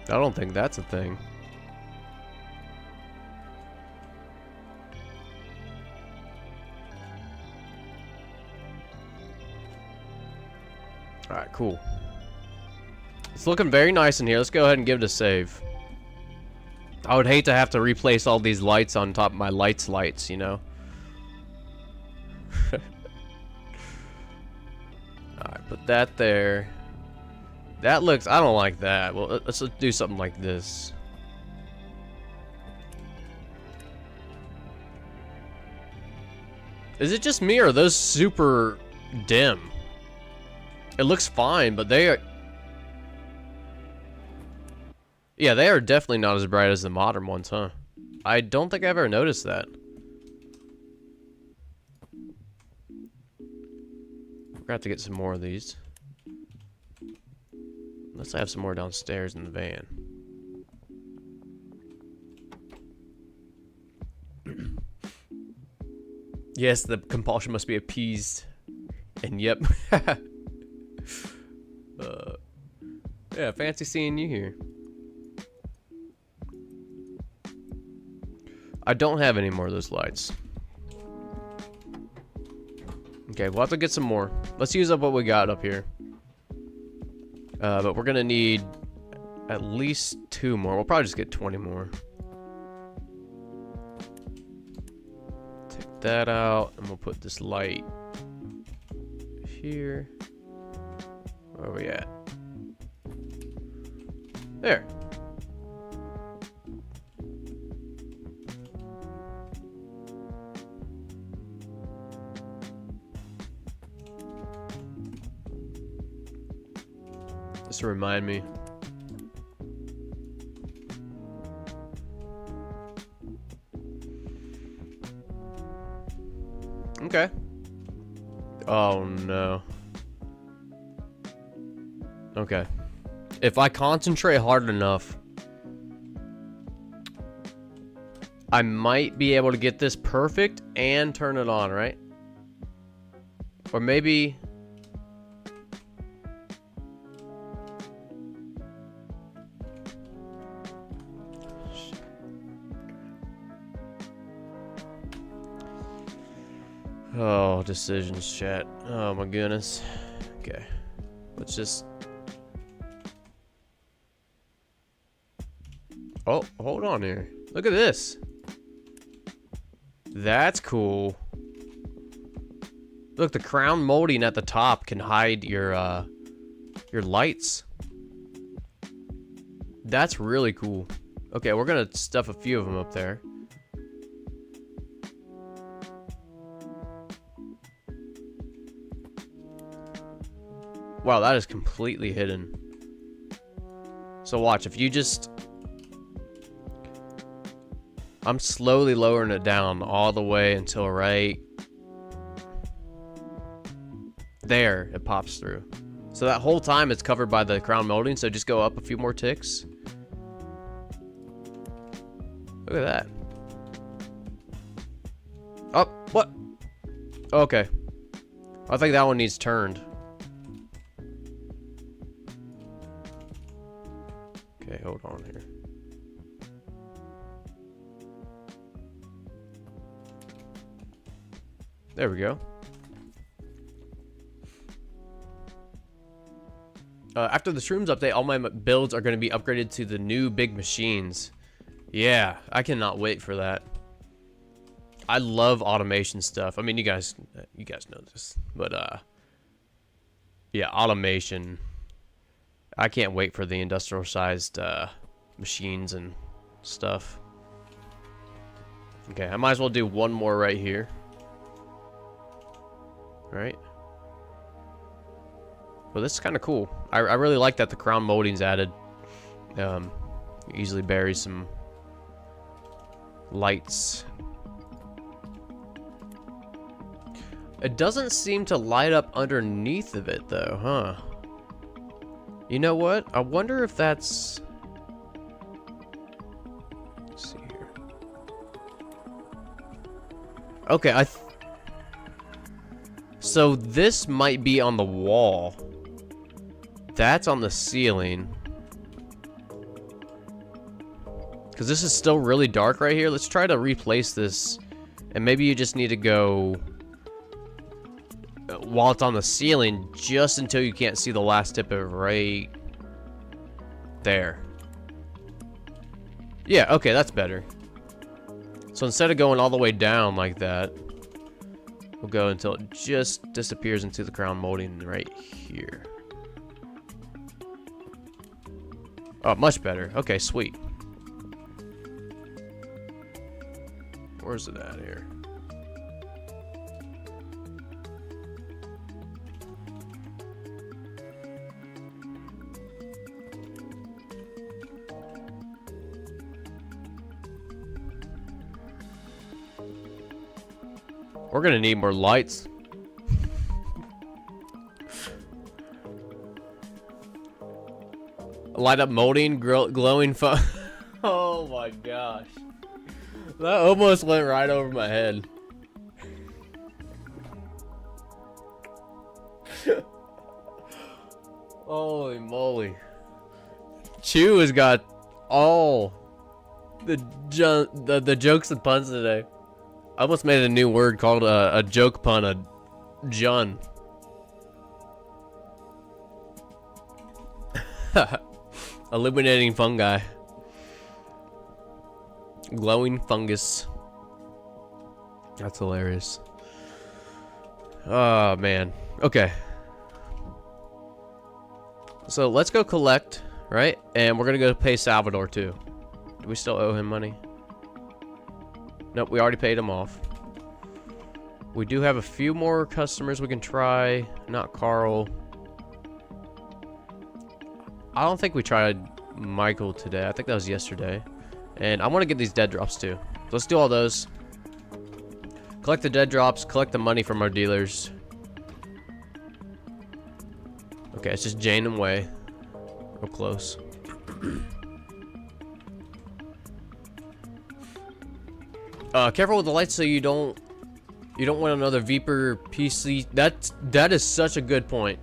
Speaker 1: I don't think that's a thing. Alright, cool. It's looking very nice in here. Let's go ahead and give it a save. I would hate to have to replace all these lights on top of my lights, you know? Alright, put that there. That looks... I don't like that. Well, let's do something like this. Is it just me, or are those super dim? It looks fine, but they are... Yeah, they are definitely not as bright as the modern ones, huh? I don't think I've ever noticed that. We're gonna have to get some more of these. Unless I have some more downstairs in the van. Yes, the compulsion must be appeased. And yep. Yeah, fancy seeing you here. I don't have any more of those lights. Okay, we'll have to get some more. Let's use up what we got up here. But we're gonna need at least 2 more. We'll probably just get 20 more. Take that out, and we'll put this light here. Where are we at? There. Just to remind me. Okay. Oh no. Okay. If I concentrate hard enough, I might be able to get this perfect and turn it on, right? Or maybe... Oh, decisions, chat. Oh my goodness. Okay. Let's just... Oh, hold on here. Look at this. That's cool. Look, the crown molding at the top can hide your lights. That's really cool. Okay, we're gonna stuff a few of them up there. Wow, that is completely hidden. So watch, if you just... I'm slowly lowering it down all the way until right there, it pops through. So that whole time it's covered by the crown molding, so just go up a few more ticks. Look at that. Oh, what? Okay. I think that one needs turned. Okay, hold on here. There we go. After the Shrooms update, all my builds are going to be upgraded to the new big machines. Yeah, I cannot wait for that. I love automation stuff. I mean, you guys know this, but yeah, automation. I can't wait for the industrial-sized machines and stuff. Okay, I might as well do one more right here. Right. Well, this is kind of cool. I really like that the crown molding's added. Easily buries some lights. It doesn't seem to light up underneath of it, though, huh? You know what? I wonder if that's... Let's see here. Okay, so this might be on the wall. That's on the ceiling. Because this is still really dark right here. Let's try to replace this. And maybe you just need to go... while it's on the ceiling, just until you can't see the last tip of it right there. Yeah, okay, that's better. So instead of going all the way down like that, we'll go until it just disappears into the crown molding right here. Oh, much better. Okay, sweet. Where's it at here? We're gonna need more lights. Light up molding, glowing fun. Oh my gosh. That almost went right over my head. Holy moly. Chew has got all the jokes and puns today. I almost made a new word called a joke pun, a Jun. Illuminating fungi. Glowing fungus. That's hilarious. Oh, man. Okay. So let's go collect, right? And we're going to go pay Salvador, too. Do we still owe him money? Nope, we already paid him off. We do have a few more customers we can try. Not Carl. I don't think we tried Michael today. I think that was yesterday. And I want to get these dead drops too. Let's do all those. Collect the dead drops, collect the money from our dealers. Okay, it's just Jane and Way. Real close. Careful with the lights so you don't want another Viper PC. That is such a good point.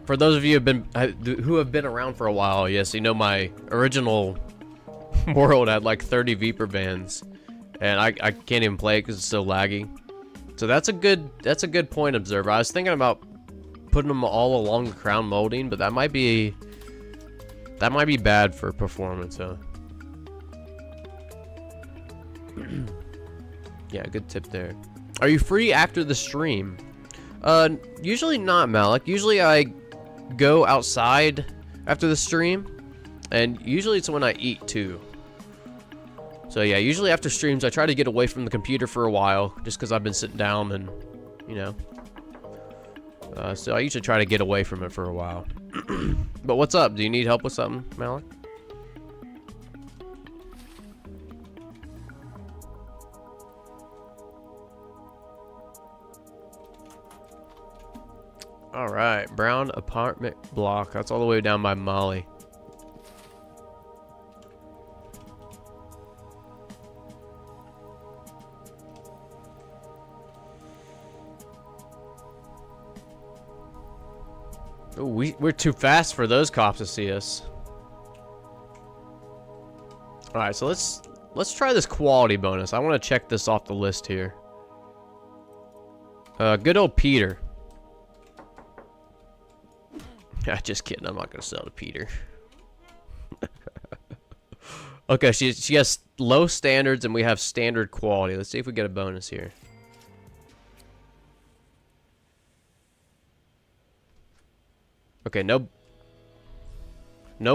Speaker 1: For those of you who have been around for a while, yes, you know my original world had like 30 Viper vans, and I can't even play it because it's so laggy. So that's a good point, Observer. I was thinking about putting them all along the crown molding, but that might be bad for performance. Huh? Yeah, good tip there. Are you free after the stream? Usually not, Malik. Usually I go outside after the stream, and usually it's when I eat too. So yeah, usually after streams I try to get away from the computer for a while, just because I've been sitting down and, you know. So I usually try to get away from it for a while. But what's up? Do you need help with something, Malik? Alright, brown apartment block. That's all the way down by Molly. Oh, we're too fast for those cops to see us. Alright, so let's try this quality bonus. I want to check this off the list here. Good old Peter. Just kidding. I'm not gonna sell to Peter. Okay, she has low standards and we have standard quality. Let's see if we get a bonus here. Okay, no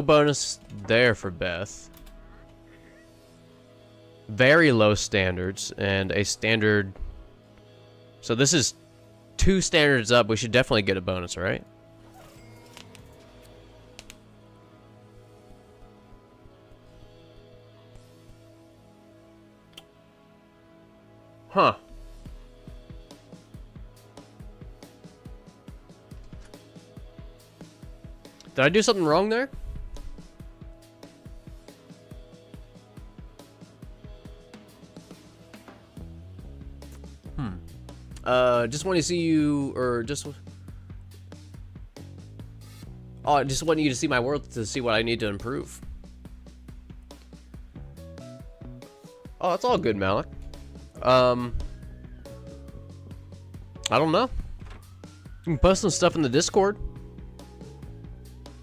Speaker 1: bonus there for Beth. Very low standards and a standard. So this is 2 standards up. We should definitely get a bonus, right? Huh. Did I do something wrong there? Just want to see you, or just... Oh, I just want you to see my work to see what I need to improve. Oh, that's all good, Malik. I don't know. You can post some stuff in the Discord.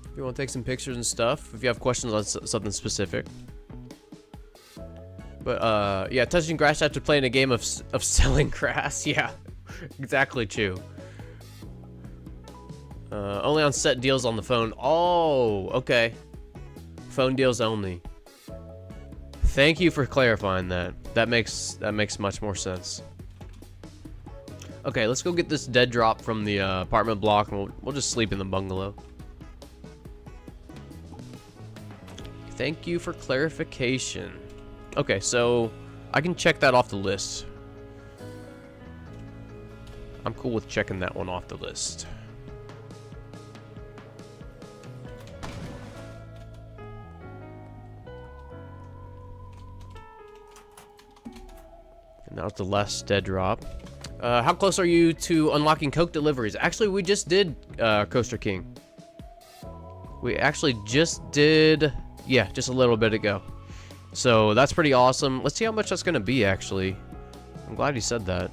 Speaker 1: If you want to take some pictures and stuff. If you have questions on something specific. But, yeah, touching grass after playing a game of selling grass. Yeah, exactly true. Only on set deals on the phone. Oh, okay. Phone deals only. Thank you for clarifying that. That makes much more sense. Okay, let's go get this dead drop from the apartment block, and we'll just sleep in the bungalow. Thank you for clarification. Okay, so I can check that off the list. I'm cool with checking that one off the list. And that was the last dead drop. How close are you to unlocking Coke deliveries? Actually, we just did, Coaster King. We actually just did, yeah, just a little bit ago. So that's pretty awesome. Let's see how much that's gonna be, actually. I'm glad you said that.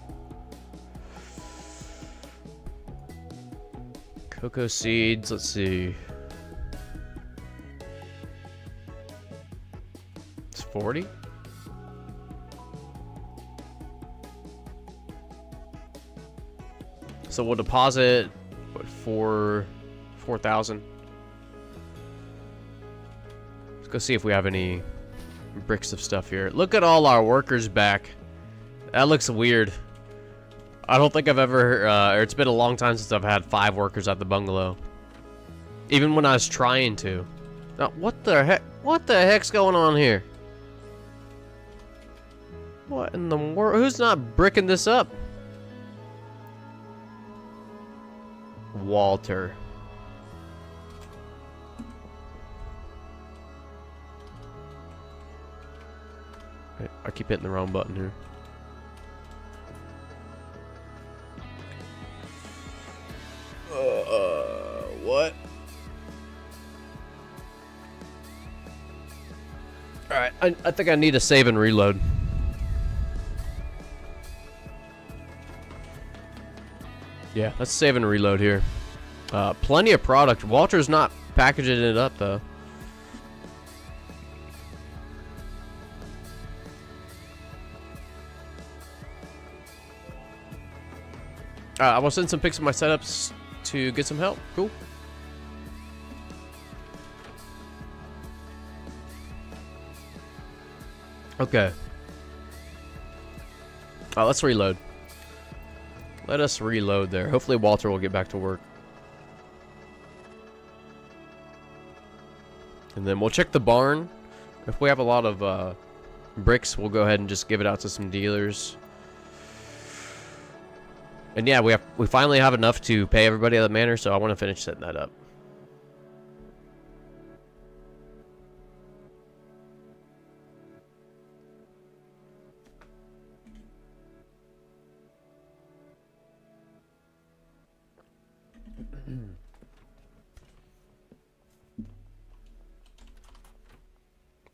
Speaker 1: Cocoa seeds, let's see. It's 40? So we'll deposit, what, 4,000? Let's go see if we have any bricks of stuff here. Look at all our workers back. That looks weird. I don't think I've ever, or it's been a long time since I've had 5 workers at the bungalow. Even when I was trying to. Now, what the heck? What the heck's going on here? What in the world? Who's not bricking this up? Walter. I keep hitting the wrong button here. What? Alright, I think I need to save and reload. Yeah, let's save and reload here. Plenty of product. Walter's not packaging it up, though. I will send some pics of my setups to get some help. Cool. Okay. Let's reload. Let us reload there. Hopefully Walter will get back to work. And then we'll check the barn. If we have a lot of bricks, we'll go ahead and just give it out to some dealers. And yeah, we finally have enough to pay everybody at the manor, so I want to finish setting that up.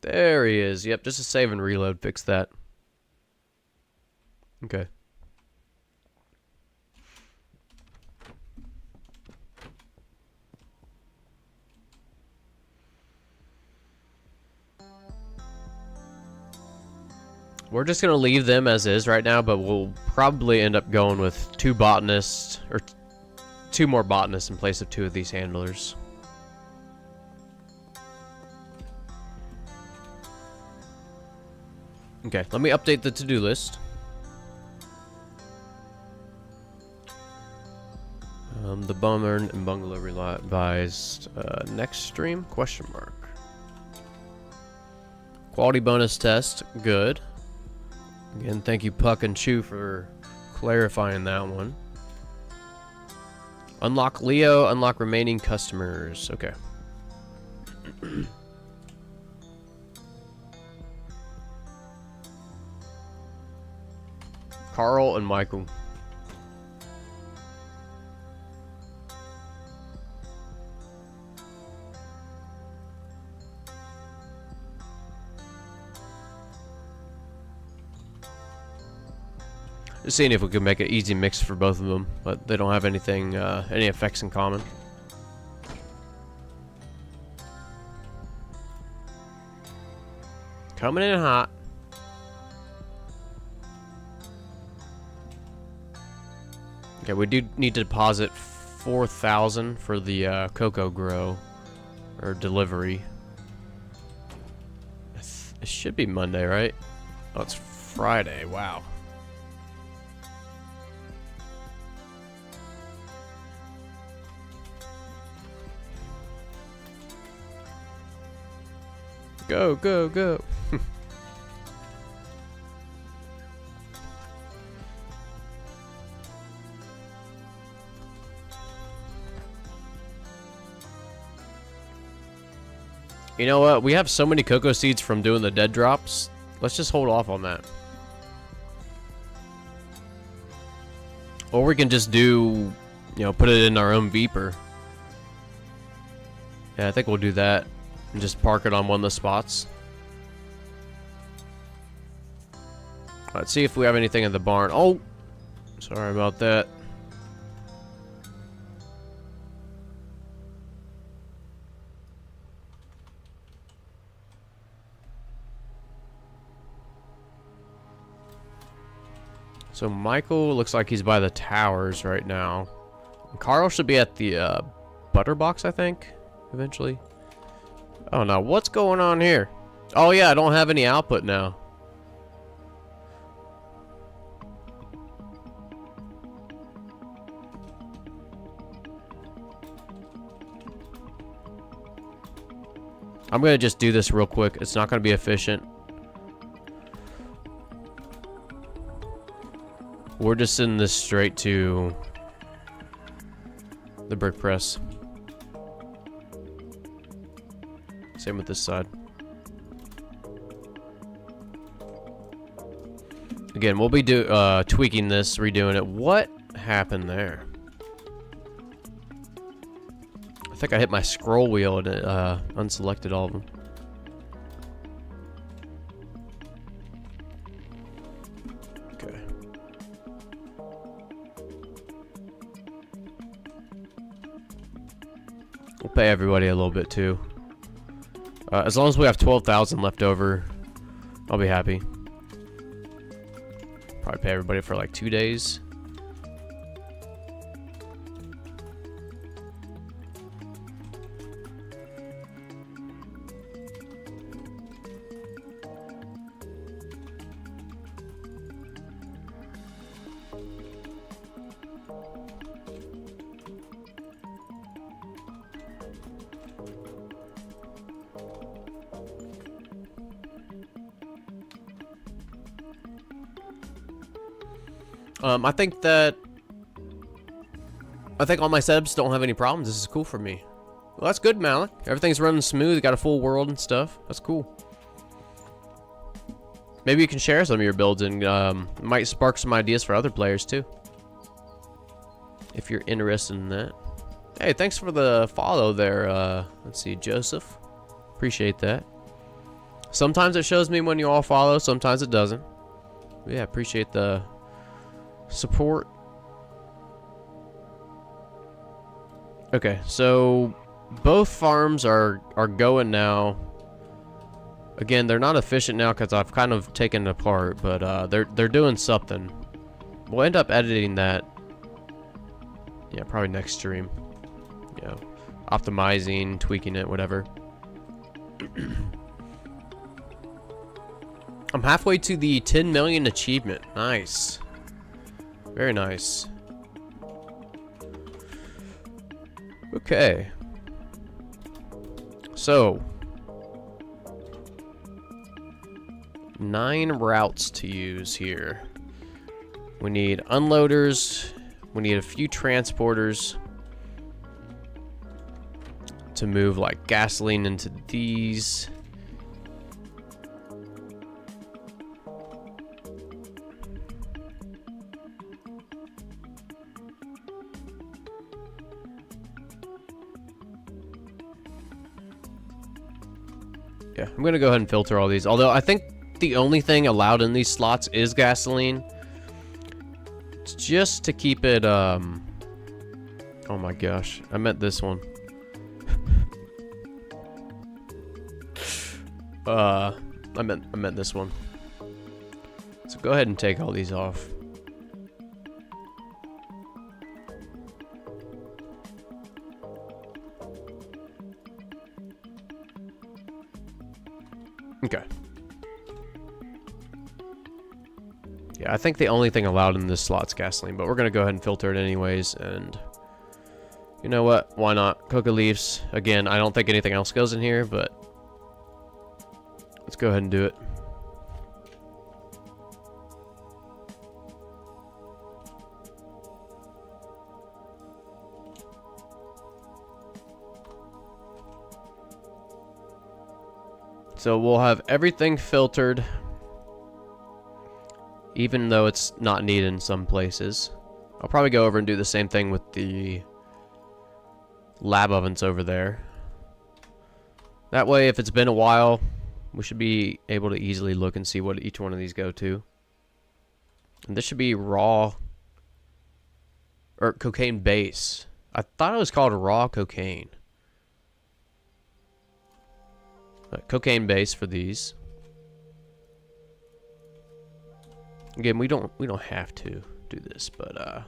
Speaker 1: There he is. Yep, just a save and reload. Fix that. Okay. We're just going to leave them as is right now, but we'll probably end up going with 2 botanists, or 2 more botanists in place of 2 of these handlers. Okay, let me update the to-do list. The bummer and bungalow revised next stream? Question mark. Quality bonus test, good. Again, thank you Puck and Chew for clarifying that one. Unlock Leo, unlock remaining customers. Okay. Carl and Michael. Just seeing if we can make an easy mix for both of them, but they don't have anything, any effects in common. Coming in hot. Okay, we do need to deposit 4,000 for the cocoa grow or delivery. It should be Monday, right? Oh, it's Friday. Wow. Go, go, go. You know what? We have so many cocoa seeds from doing the dead drops. Let's just hold off on that. Or we can just do, you know, put it in our own beeper. Yeah, I think we'll do that. And just park it on one of the spots. Let's see if we have anything in the barn. Oh! Sorry about that. So Michael looks like he's by the towers right now. Carl should be at the butter box, I think, eventually. Oh no, what's going on here? Oh yeah, I don't have any output now. I'm gonna just do this real quick. It's not gonna be efficient. We're just sending this straight to the brick press. Same with this side. Again, we'll be tweaking this, redoing it. What happened there? I think I hit my scroll wheel and it unselected all of them. Okay. We'll pay everybody a little bit too. As long as we have 12,000 left over, I'll be happy. Probably pay everybody for like 2 days. I think all my setups don't have any problems. This is cool for me. Well, that's good, Malik. Everything's running smooth. You got a full world and stuff. That's cool. Maybe you can share some of your builds and might spark some ideas for other players too. If you're interested in that. Hey, thanks for the follow there. Let's see, Joseph. Appreciate that. Sometimes it shows me when you all follow. Sometimes it doesn't. But yeah, appreciate the support. Okay, so both farms are going now. Again, they're not efficient now because I've kind of taken it apart, but they're doing something. We'll end up editing that. Yeah, probably next stream. Yeah, optimizing, tweaking it, whatever. I'm halfway to the 10 million achievement. Nice. Very nice. Okay. So, 9 routes to use here. We need unloaders. We need a few transporters to move like gasoline into these. Yeah, I'm gonna go ahead and filter all these. Although I think the only thing allowed in these slots is gasoline. It's just to keep it, oh my gosh, I meant this one. I meant this one. So go ahead and take all these off. Okay. Yeah, I think the only thing allowed in this slot's gasoline, but we're gonna go ahead and filter it anyways, and you know what? Why not? Coca leaves. Again, I don't think anything else goes in here, but let's go ahead and do it. So we'll have everything filtered, even though it's not needed in some places. I'll probably go over and do the same thing with the lab ovens over there. That way, if it's been a while, we should be able to easily look and see what each one of these go to. And this should be raw, or cocaine base. I thought it was called raw cocaine. Cocaine base for these. Again, we don't have to do this, but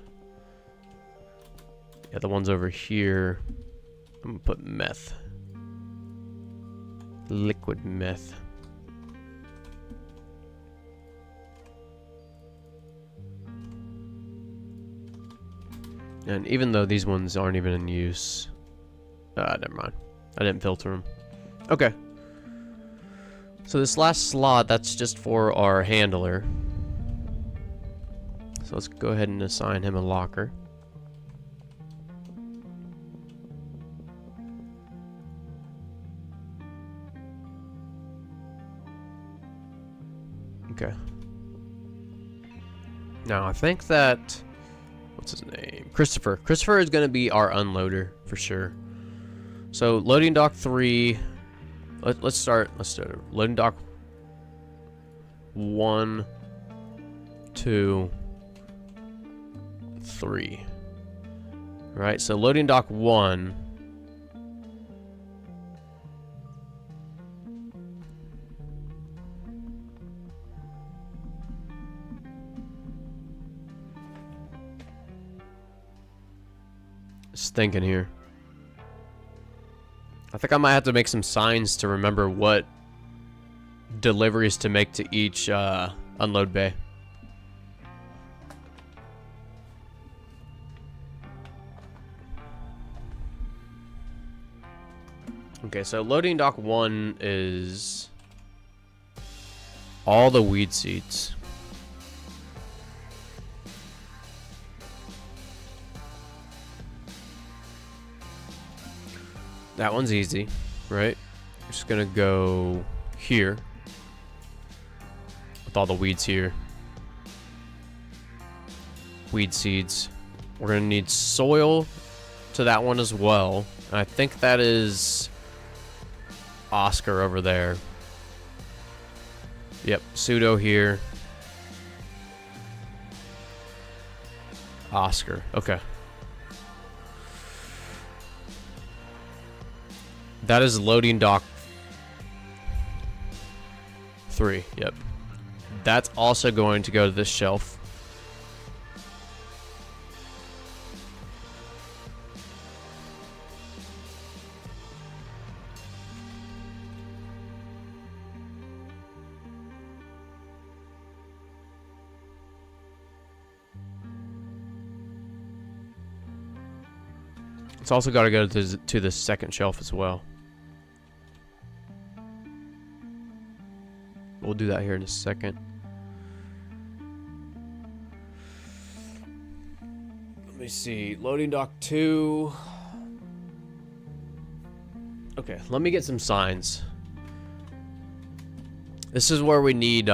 Speaker 1: yeah, the ones over here, I'm gonna put meth, liquid meth. And even though these ones aren't even in use, never mind. I didn't filter them. Okay. So this last slot, that's just for our handler. So let's go ahead and assign him a locker. Okay. Now I think that, what's his name? Christopher. Christopher is going to be our unloader for sure. So loading dock 3. Let's start loading dock 1, 2, 3. Right, so loading dock 1. Just thinking here. I think I might have to make some signs to remember what deliveries to make to each unload bay. Okay, so loading dock 1 is all the weed seeds. That one's easy, right? We're just gonna go here with all the weeds here. Weed seeds. We're gonna need soil to that one as well. And I think that is Oscar over there. Yep, pseudo here. Oscar, okay. That is loading dock 3, yep. That's also going to go to this shelf. It's also got to go to the second shelf as well. We'll do that here in a second. Let me see. Loading dock 2. Okay, let me get some signs. This is where we need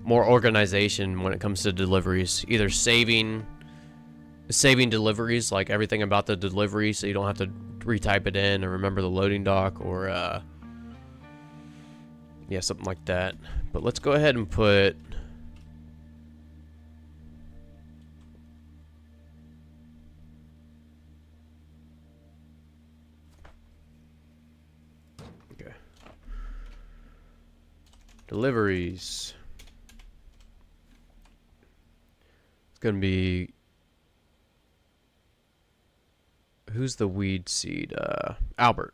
Speaker 1: more organization when it comes to deliveries. Either saving deliveries, like everything about the delivery, so you don't have to retype it in or remember the loading dock, or yeah, something like that. But let's go ahead and put okay. Deliveries. It's gonna be, who's the weed seed? Albert.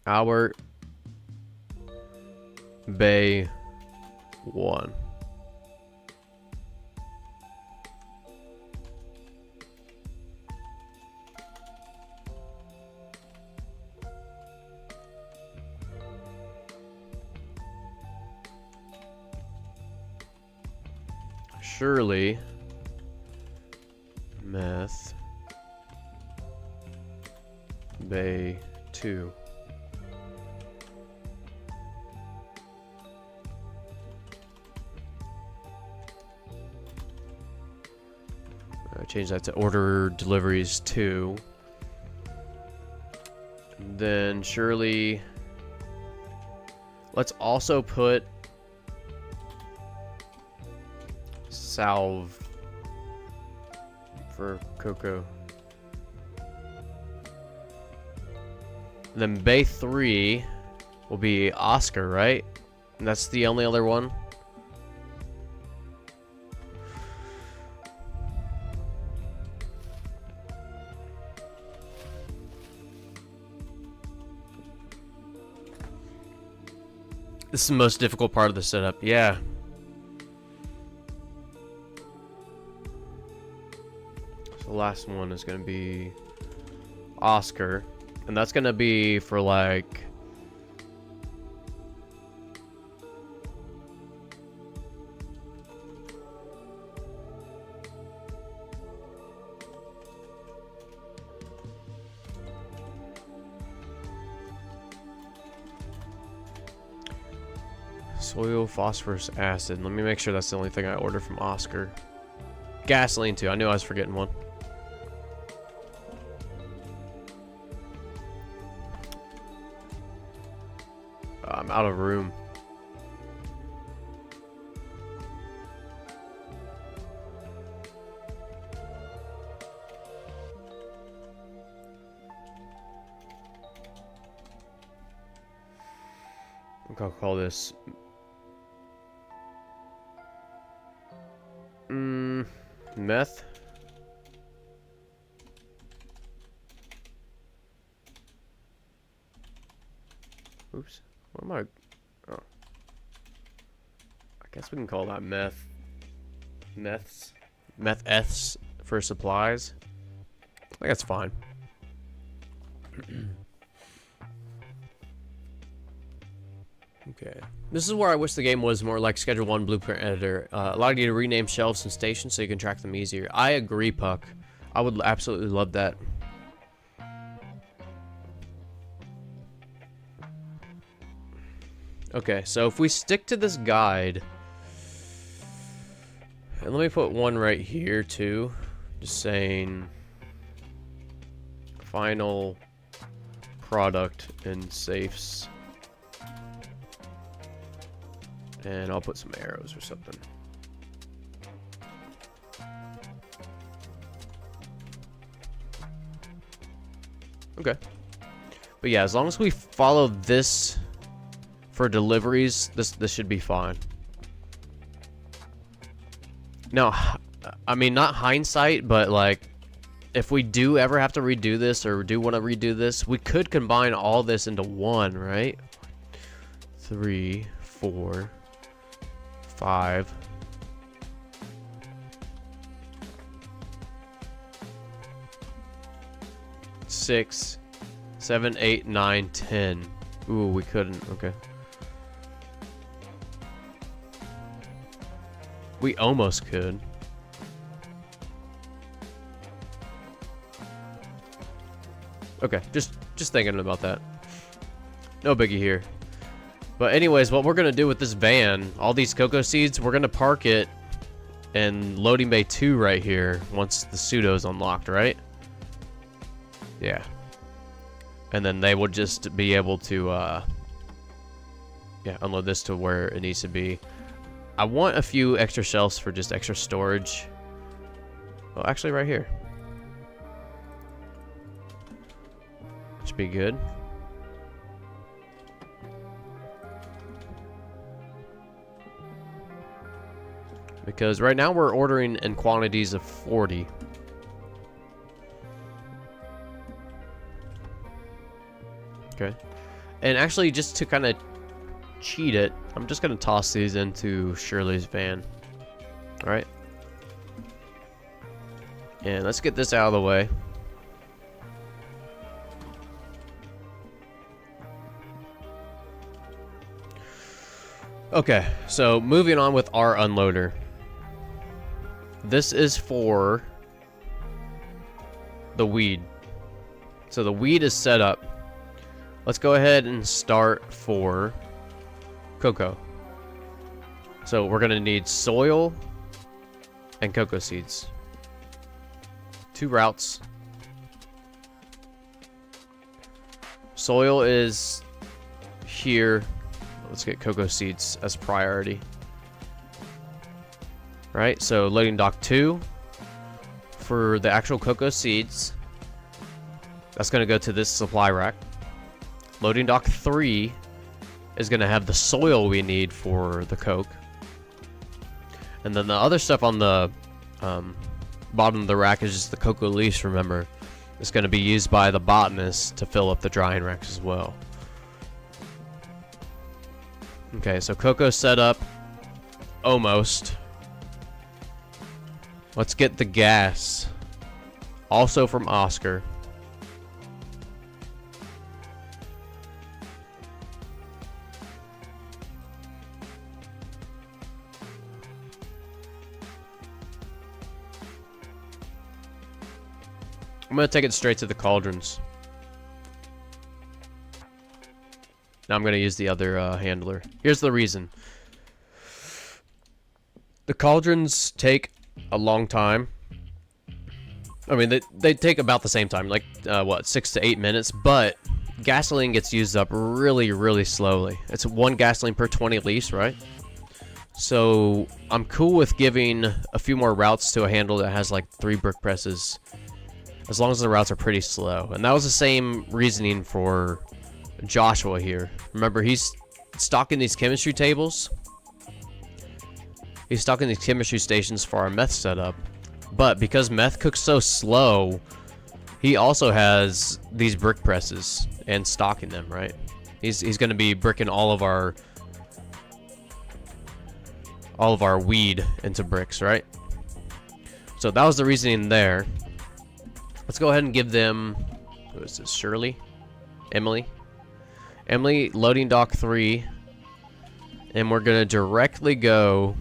Speaker 1: Albert. Bay 1. Surely. Meth. Bay 2. Change that to order deliveries 2. And then surely, let's also put salve for cocoa. Then bay 3 will be Oscar, right? And that's the only other one. This is the most difficult part of the setup, yeah. So the last one is going to be Oscar. And that's going to be for like Soil, phosphorus, acid. Let me make sure that's the only thing I ordered from Oscar. Gasoline too. I knew I was forgetting one. I'm out of room. I'll call this meth. Oops. What am I? Oh. I guess we can call that meth. Meth-eths for supplies. I think that's fine. Okay. This is where I wish the game was more like Schedule 1 Blueprint Editor. Allowed you to rename shelves and stations so you can track them easier. I agree, Puck. I would absolutely love that. Okay, so if we stick to this guide, and let me put one right here too, just saying final product in safes, and I'll put some arrows or something. Okay, but yeah, as long as we follow this for deliveries, this should be fine. Now, I mean, not hindsight, but like, if we do ever have to redo this or do want to redo this, we could combine all this into one, right? 3, 4, 5. Six, 7, 8, 9, 10. Ooh, we couldn't. Okay. We almost could. Okay, just thinking about that. No biggie here. But anyways, what we're gonna do with this van, all these cocoa seeds, we're gonna park it in loading bay 2 right here once the pseudo's unlocked, right? Yeah. And then they will just be able to yeah, unload this to where it needs to be. I want a few extra shelves for just extra storage. Well, actually right here. Should be good. Because right now we're ordering in quantities of 40. Okay. And actually, just to kind of cheat it, I'm just going to toss these into Shirley's van. Alright. And let's get this out of the way. Okay, so moving on with our unloader. This is for the weed. So the weed is set up. Let's go ahead and start for cocoa. So we're going to need soil and cocoa seeds. 2 routes. Soil is here. Let's get cocoa seeds as priority. Right, so loading dock 2 for the actual cocoa seeds. That's going to go to this supply rack. Loading dock 3 is going to have the soil we need for the coke. And then the other stuff on the bottom of the rack is just the cocoa leaves, remember. It's going to be used by the botanist to fill up the drying racks as well. Okay, so cocoa set up. Almost. Let's get the gas. Also from Oscar. I'm going to take it straight to the cauldrons. Now I'm going to use the other handler. Here's the reason. The cauldrons take a long time. I mean, they take about the same time, like, what, 6 to 8 minutes, but gasoline gets used up really, really slowly. It's 1 gasoline per 20 leaves, right? So I'm cool with giving a few more routes to a handle that has like 3 brick presses, as long as the routes are pretty slow. And that was the same reasoning for Joshua here. Remember, he's stocking these chemistry tables. He's stocking these chemistry stations for our meth setup. But because meth cooks so slow, he also has these brick presses and stocking them, right? He's going to be bricking all of our weed into bricks, right? So that was the reasoning there. Let's go ahead and give them, who is this, Shirley? Emily, loading dock 3. And we're going to directly go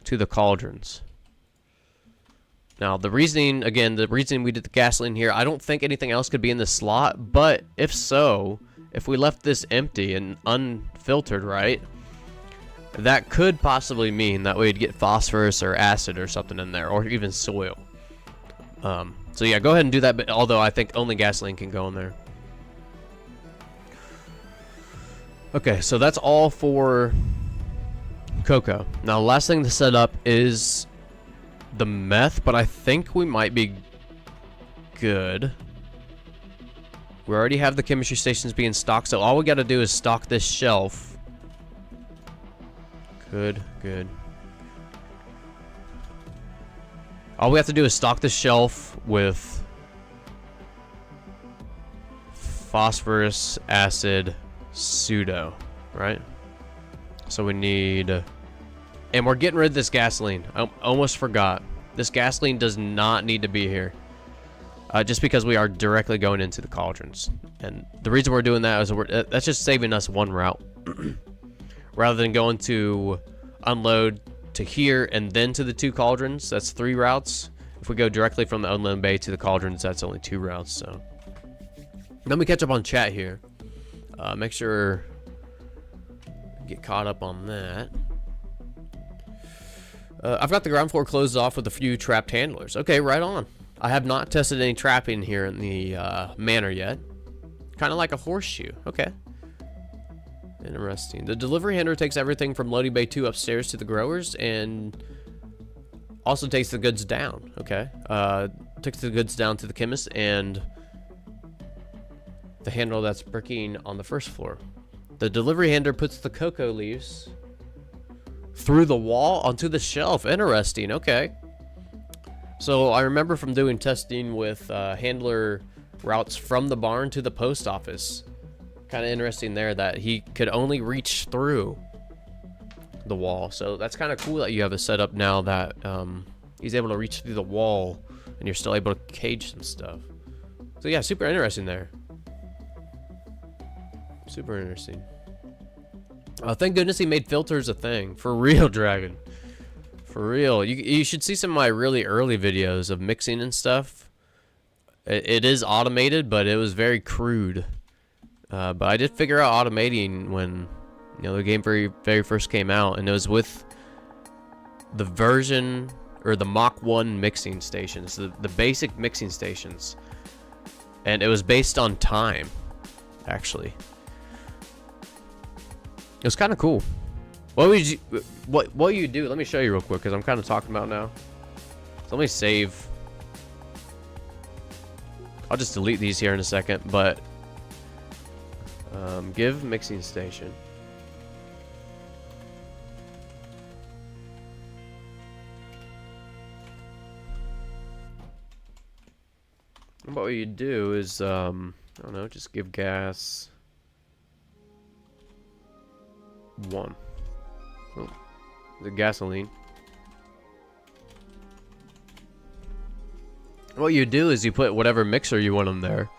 Speaker 1: to the cauldrons. Now, the reasoning, again, the reason we did the gasoline here, I don't think anything else could be in this slot, but if so, if we left this empty and unfiltered, right, that could possibly mean that we'd get phosphorus or acid or something in there, or even soil. So yeah, go ahead and do that, but although I think only gasoline can go in there. Okay, so that's all for cocoa. Now, the last thing to set up is the meth, but I think we might be good. We already have the chemistry stations being stocked, so all we got to do is stock this shelf. Good. All we have to do is stock the shelf with phosphorus, acid, pseudo, right? So we need, and we're getting rid of this gasoline. I almost forgot. This gasoline does not need to be here. Just because we are directly going into the cauldrons. And the reason we're doing that is that's just saving us 1 route. Rather than going to unload to here and then to the 2 cauldrons, that's 3 routes. If we go directly from the unload bay to the cauldrons, that's only 2 routes. So let me catch up on chat here. Make sure get caught up on that. I've got the ground floor closed off with a few trapped handlers. Okay, right on. I have not tested any trapping here in the manor yet. Kind of like a horseshoe. Okay. Interesting. The delivery handler takes everything from loading bay 2 upstairs to the growers and also takes the goods down. Okay. Takes the goods down to the chemist and the handle that's bricking on the first floor. The delivery handler puts the cocoa leaves through the wall onto the shelf. Interesting. Okay. So I remember from doing testing with handler routes from the barn to the post office. Kind of interesting there that he could only reach through the wall. So that's kind of cool that you have a setup now that he's able to reach through the wall and you're still able to cage some stuff. So yeah, super interesting there. Super interesting. Thank goodness he made filters a thing. For real, Dragon. For real. You should see some of my really early videos of mixing and stuff. It is automated, but it was very crude. But I did figure out automating when, you know, the game very first came out, and it was with the version or the Mach 1 mixing stations, the basic mixing stations, and it was based on time, actually. It was kind of cool. What would you do? Let me show you real quick because I'm kind of talking about now. So let me save. I'll just delete these here in a second, but give mixing station. And what you do is I don't know, just give gas 1. Oh, the gasoline. What you do is you put whatever mixer you want in there,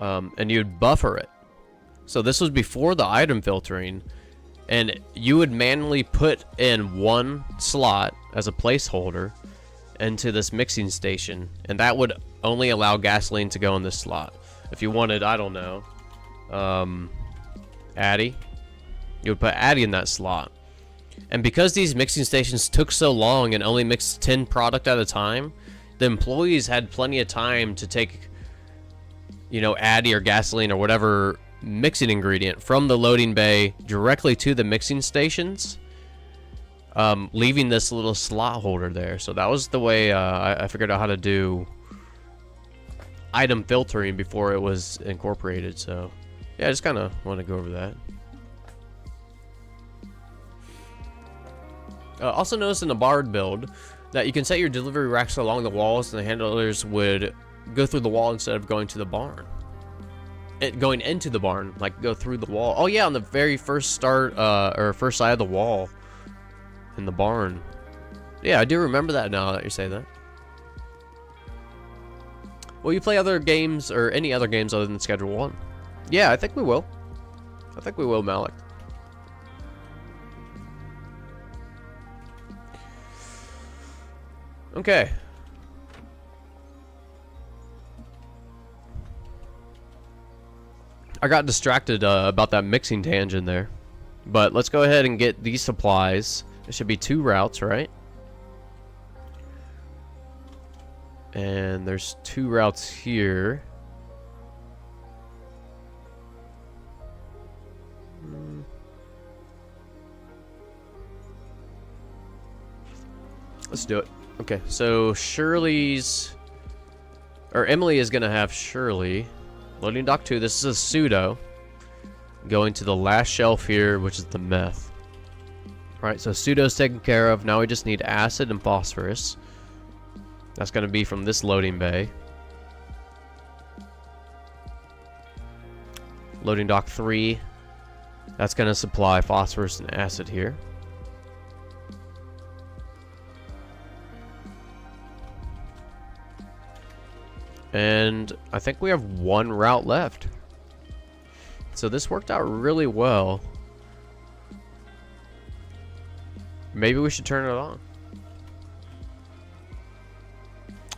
Speaker 1: and you'd buffer it. So this was before the item filtering, and you would manually put in 1 slot as a placeholder into this mixing station, and that would only allow gasoline to go in this slot. If you wanted, I don't know, Addy, you would put Addy in that slot. And because these mixing stations took so long and only mixed 10 product at a time, the employees had plenty of time to take, you know, Addy or gasoline or whatever mixing ingredient from the loading bay directly to the mixing stations, leaving this little slot holder there. So that was the way I figured out how to do item filtering before it was incorporated. So yeah, I just kind of want to go over that. Also notice in the barred build that you can set your delivery racks along the walls, and the handlers would go through the wall instead of going to the barn. Going into the barn, like go through the wall. Oh yeah, on the very first start, or first side of the wall in the barn. Yeah, I do remember that now that you say that. Will you play other games or any other games other than Schedule 1? Yeah, I think we will. I think we will, Malik. Okay. I got distracted about that mixing tangent there. But let's go ahead and get these supplies. There should be 2 routes, right? And there's 2 routes here. Let's do it. Okay, so Shirley's, or Emily is gonna have Shirley. Loading dock 2, this is a pseudo. Going to the last shelf here, which is the meth. Alright, so pseudo's taken care of. Now we just need acid and phosphorus. That's gonna be from this loading bay. Loading dock 3. That's gonna supply phosphorus and acid here. And I think we have 1 route left. So this worked out really well. Maybe we should turn it on.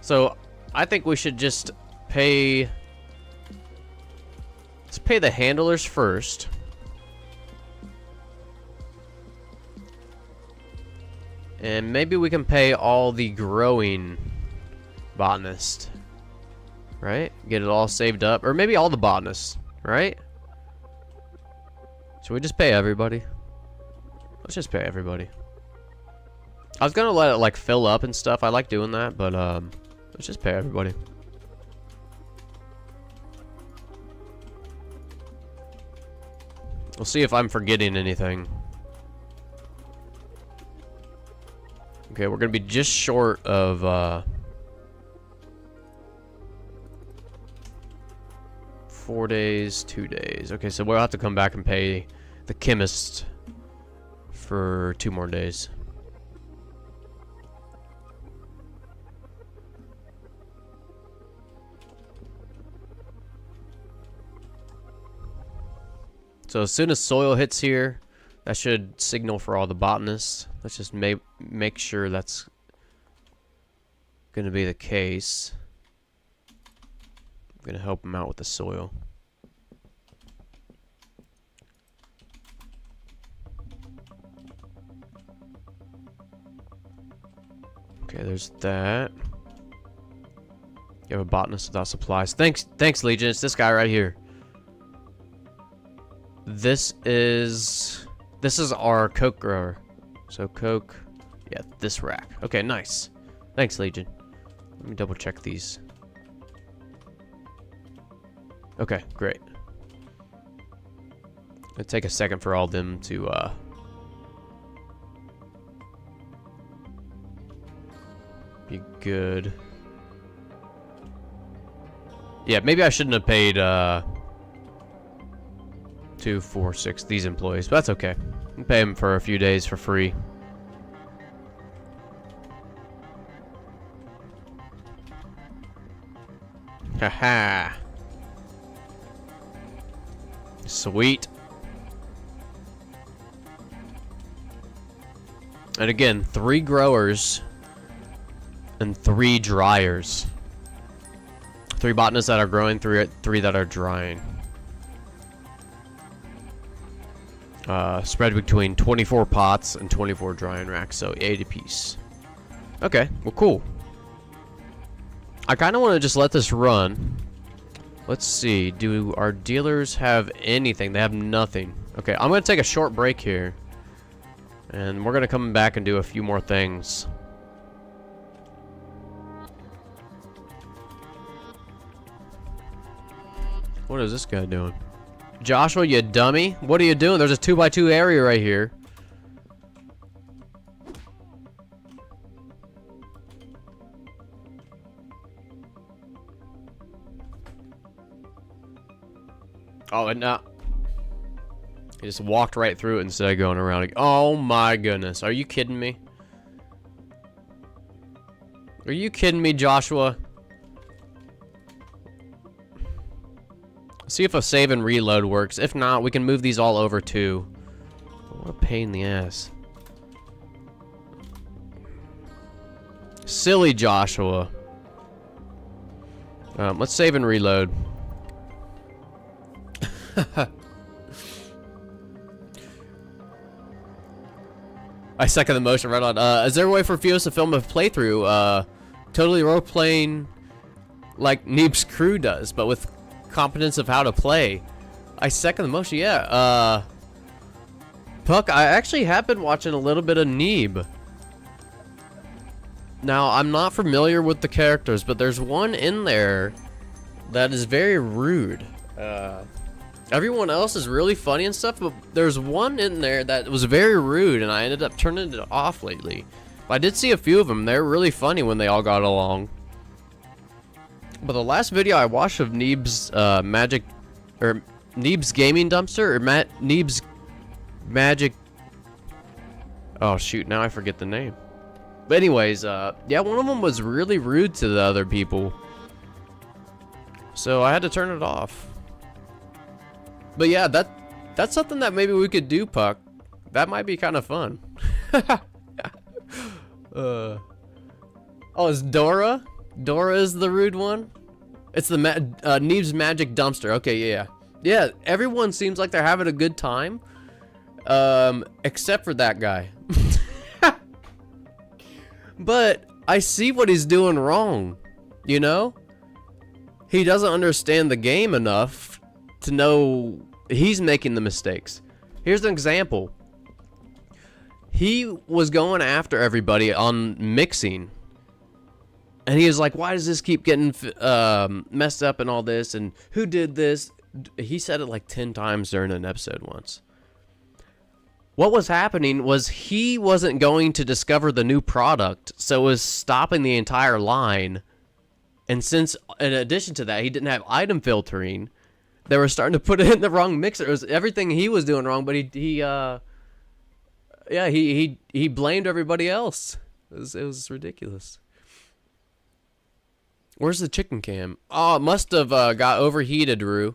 Speaker 1: So I think we should just pay... Let's pay the handlers first. And maybe we can pay all the growing botanists. Right? Get it all saved up. Or maybe all the botanists. Right? Should we just pay everybody? Let's just pay everybody. I was gonna let it like fill up and stuff. I like doing that, but let's just pay everybody. We'll see if I'm forgetting anything. Okay, we're gonna be just short of 4 days, 2 days. Okay, so we'll have to come back and pay the chemist for 2 more days. So as soon as soil hits here, that should signal for all the botanists. Let's just make sure that's gonna be the case. I'm gonna help him out with the soil. Okay, there's that. You have a botanist without supplies. Thanks, Legion. It's this guy right here. This is our coke grower. So coke, yeah, this rack. Okay, nice. Thanks, Legion. Let me double check these. Okay, great. It'll take a second for all of them to be good. Yeah, maybe I shouldn't have paid 2, 4, 6 these employees, but that's okay. I'll pay them for a few days for free. Haha. Sweet. And again, 3 growers and 3 dryers. 3 botanists that are growing, 3 that are drying. Spread between 24 pots and 24 drying racks, so 8 apiece. Okay, well, cool. I kind of want to just let this run. Let's see. Do our dealers have anything? They have nothing. Okay, I'm going to take a short break here. And we're going to come back and do a few more things. What is this guy doing? Joshua, you dummy. What are you doing? There's a 2x2 area right here. Oh, and now he just walked right through it instead of going around. Oh my goodness. Are you kidding me? Are you kidding me, Joshua? See if a save and reload works. If not, we can move these all over too. What a pain in the ass. Silly Joshua. Let's save and reload. I second the motion right on. Is there a way for Fios to film a playthrough? Totally role-playing like Neeb's crew does, but with competence of how to play. I second the motion, yeah. Puck, I actually have been watching a little bit of Neeb. Now, I'm not familiar with the characters, but there's one in there that is very rude. Everyone else is really funny and stuff, but there's one in there that was very rude, and I ended up turning it off lately. But I did see a few of them. They're really funny when they all got along. But the last video I watched of Neeb's magic, or Neeb's gaming dumpster, or Neeb's magic. Oh shoot! Now I forget the name. But anyways, yeah, one of them was really rude to the other people, so I had to turn it off. But yeah, that's something that maybe we could do, Puck. That might be kind of fun. Oh, it's Dora? Dora is the rude one? It's the Neeb's magic dumpster. Okay, yeah. Yeah, everyone seems like they're having a good time. Except for that guy. But I see what he's doing wrong, you know? He doesn't understand the game enough to know he's making the mistakes. Here's an example. He was going after everybody on mixing. And he was like, why does this keep getting messed up and all this? And who did this? He said it like 10 times during an episode once. What was happening was he wasn't going to discover the new product, so it was stopping the entire line. And since, in addition to that, he didn't have item filtering, they were starting to put it in the wrong mixer. It was everything he was doing wrong, but he blamed everybody else. It was ridiculous. Where's the chicken cam? Oh, it must have got overheated, Rue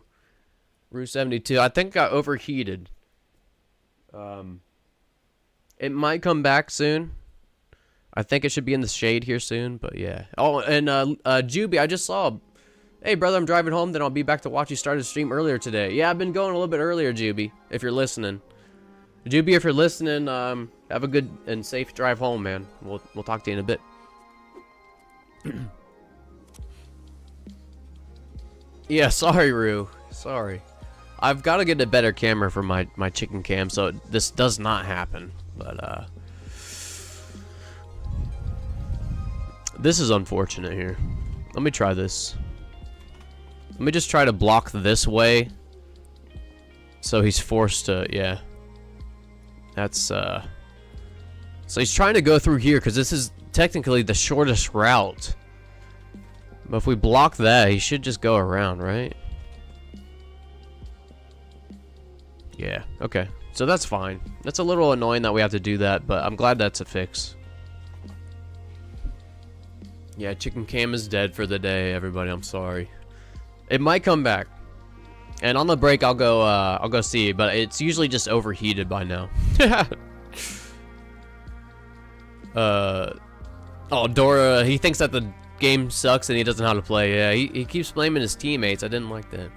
Speaker 1: 72. I think it got overheated. It might come back soon. I think it should be in the shade here soon, but yeah. Oh, and Juby, I just saw. Hey, brother, I'm driving home, then I'll be back to watch you start a stream earlier today. Yeah, I've been going a little bit earlier, Juby, if you're listening. Juby, if you're listening, have a good and safe drive home, man. We'll talk to you in a bit. Yeah, sorry, Rue. Sorry. I've got to get a better camera for my chicken cam, so this does not happen. But, this is unfortunate here. Let me try this. Let me just try to block this way. So he's forced to, yeah. That's, so he's trying to go through here, because this is technically the shortest route. But if we block that, he should just go around, right? Yeah, okay. So that's fine. That's a little annoying that we have to do that, but I'm glad that's a fix. Yeah, chicken cam is dead for the day, everybody. I'm sorry. It might come back. And on the break, I'll go see, but it's usually just overheated by now. Oh, Dora, he thinks that the game sucks and he doesn't know how to play. Yeah, he keeps blaming his teammates. I didn't like that.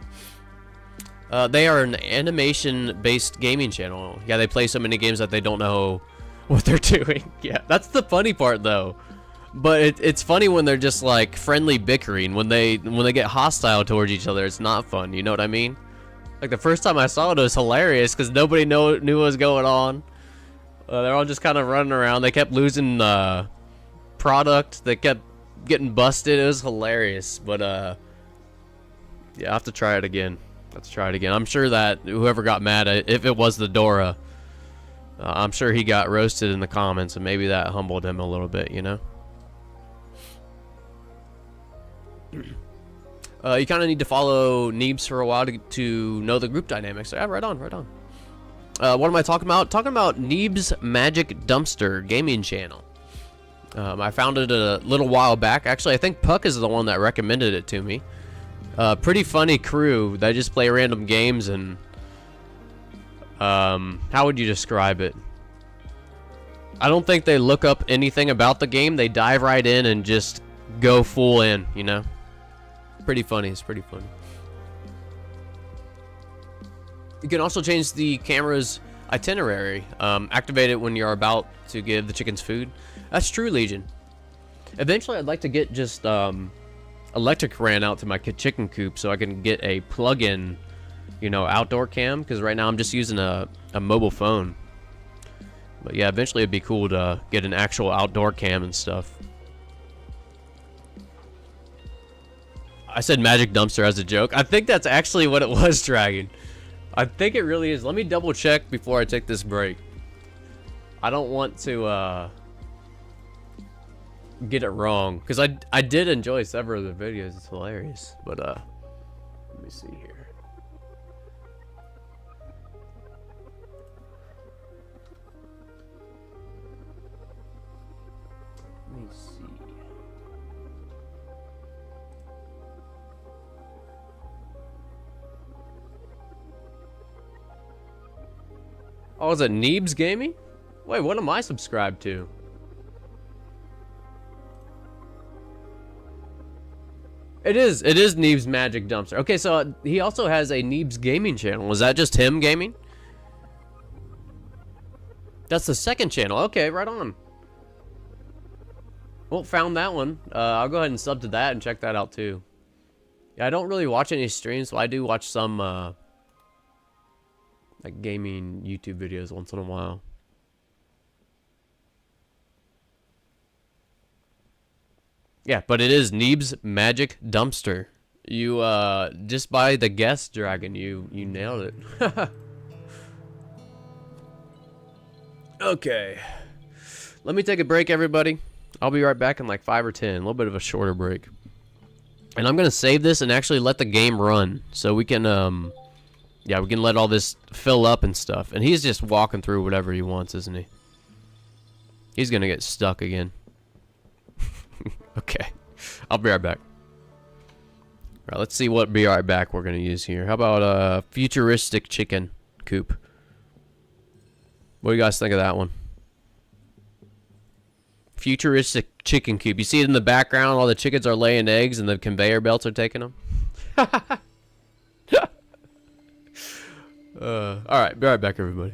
Speaker 1: They are an animation-based gaming channel. Yeah, they play so many games that they don't know what they're doing. Yeah, that's the funny part, though. But it's funny when they're just like friendly bickering. When they get hostile towards each other, it's not fun. You know what I mean? Like the first time I saw it, it was hilarious because nobody knew what was going on. They're all just kind of running around. They kept losing product. They kept getting busted. It was hilarious. But yeah, I have to try it again. Let's try it again. I'm sure that whoever got mad, if it was the Dora, I'm sure he got roasted in the comments, and maybe that humbled him a little bit, you know? You kind of need to follow Neebs for a while to know the group dynamics. Yeah, right on, right on. What am I talking about? Talking about Neebs Magic Dumpster gaming channel. I found it a little while back. Actually, I think Puck is the one that recommended it to me. Pretty funny crew. They just play random games and how would you describe it? I don't think they look up anything about the game. They dive right in and just go full in, you know? Pretty funny. It's pretty funny. You can also change the camera's itinerary. Activate it when you're about to give the chickens food. That's true, Legion. Eventually, I'd like to get just electric ran out to my chicken coop so I can get a plug-in, you know, outdoor cam. Because right now I'm just using a mobile phone. But yeah, eventually it'd be cool to get an actual outdoor cam and stuff. I said magic dumpster as a joke. I think that's actually what it was, Dragon. I think it really is. Let me double check before I take this break. I don't want to get it wrong, because I did enjoy several of the videos. It's hilarious. But let me see here. Let me see. Oh, is it Neebs Gaming? Wait, what am I subscribed to? It is Neebs Magic Dumpster. Okay, so he also has a Neebs Gaming channel. Is that just him gaming? That's the second channel. Okay, right on. Well, found that one. I'll go ahead and sub to that and check that out too. Yeah, I don't really watch any streams, so I do watch some like gaming YouTube videos once in a while. Yeah, but it is Neebs Magic Dumpster. You just by the guess, Dragon, you nailed it. Okay. Let me take a break, everybody. I'll be right back in like 5 or 10. A little bit of a shorter break. And I'm gonna save this and actually let the game run so we can yeah, we can let all this fill up and stuff. And he's just walking through whatever he wants, isn't he? He's gonna get stuck again. Okay. I'll be right back. Alright, let's see what be right back we're gonna use here. How about futuristic chicken coop? What do you guys think of that one? Futuristic chicken coop. You see it in the background, all the chickens are laying eggs and the conveyor belts are taking them. Alright, be right back, everybody.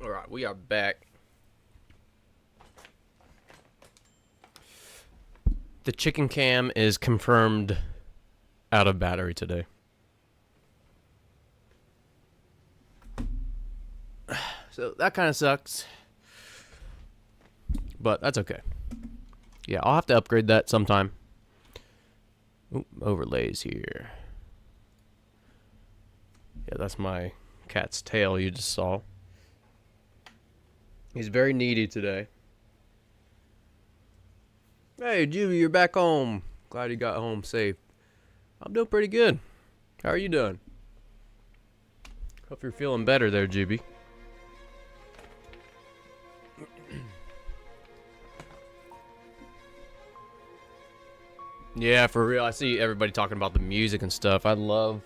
Speaker 1: Alright, we are back. The chicken cam is confirmed out of battery today. So that kind of sucks. But that's okay. Yeah, I'll have to upgrade that sometime. Ooh, overlays here. Yeah, that's my cat's tail you just saw. He's very needy today. Hey, Juvie, you're back home. Glad you got home safe. I'm doing pretty good. How are you doing? Hope you're feeling better there, Juvie. Yeah, for real. I see everybody talking about the music and stuff. I love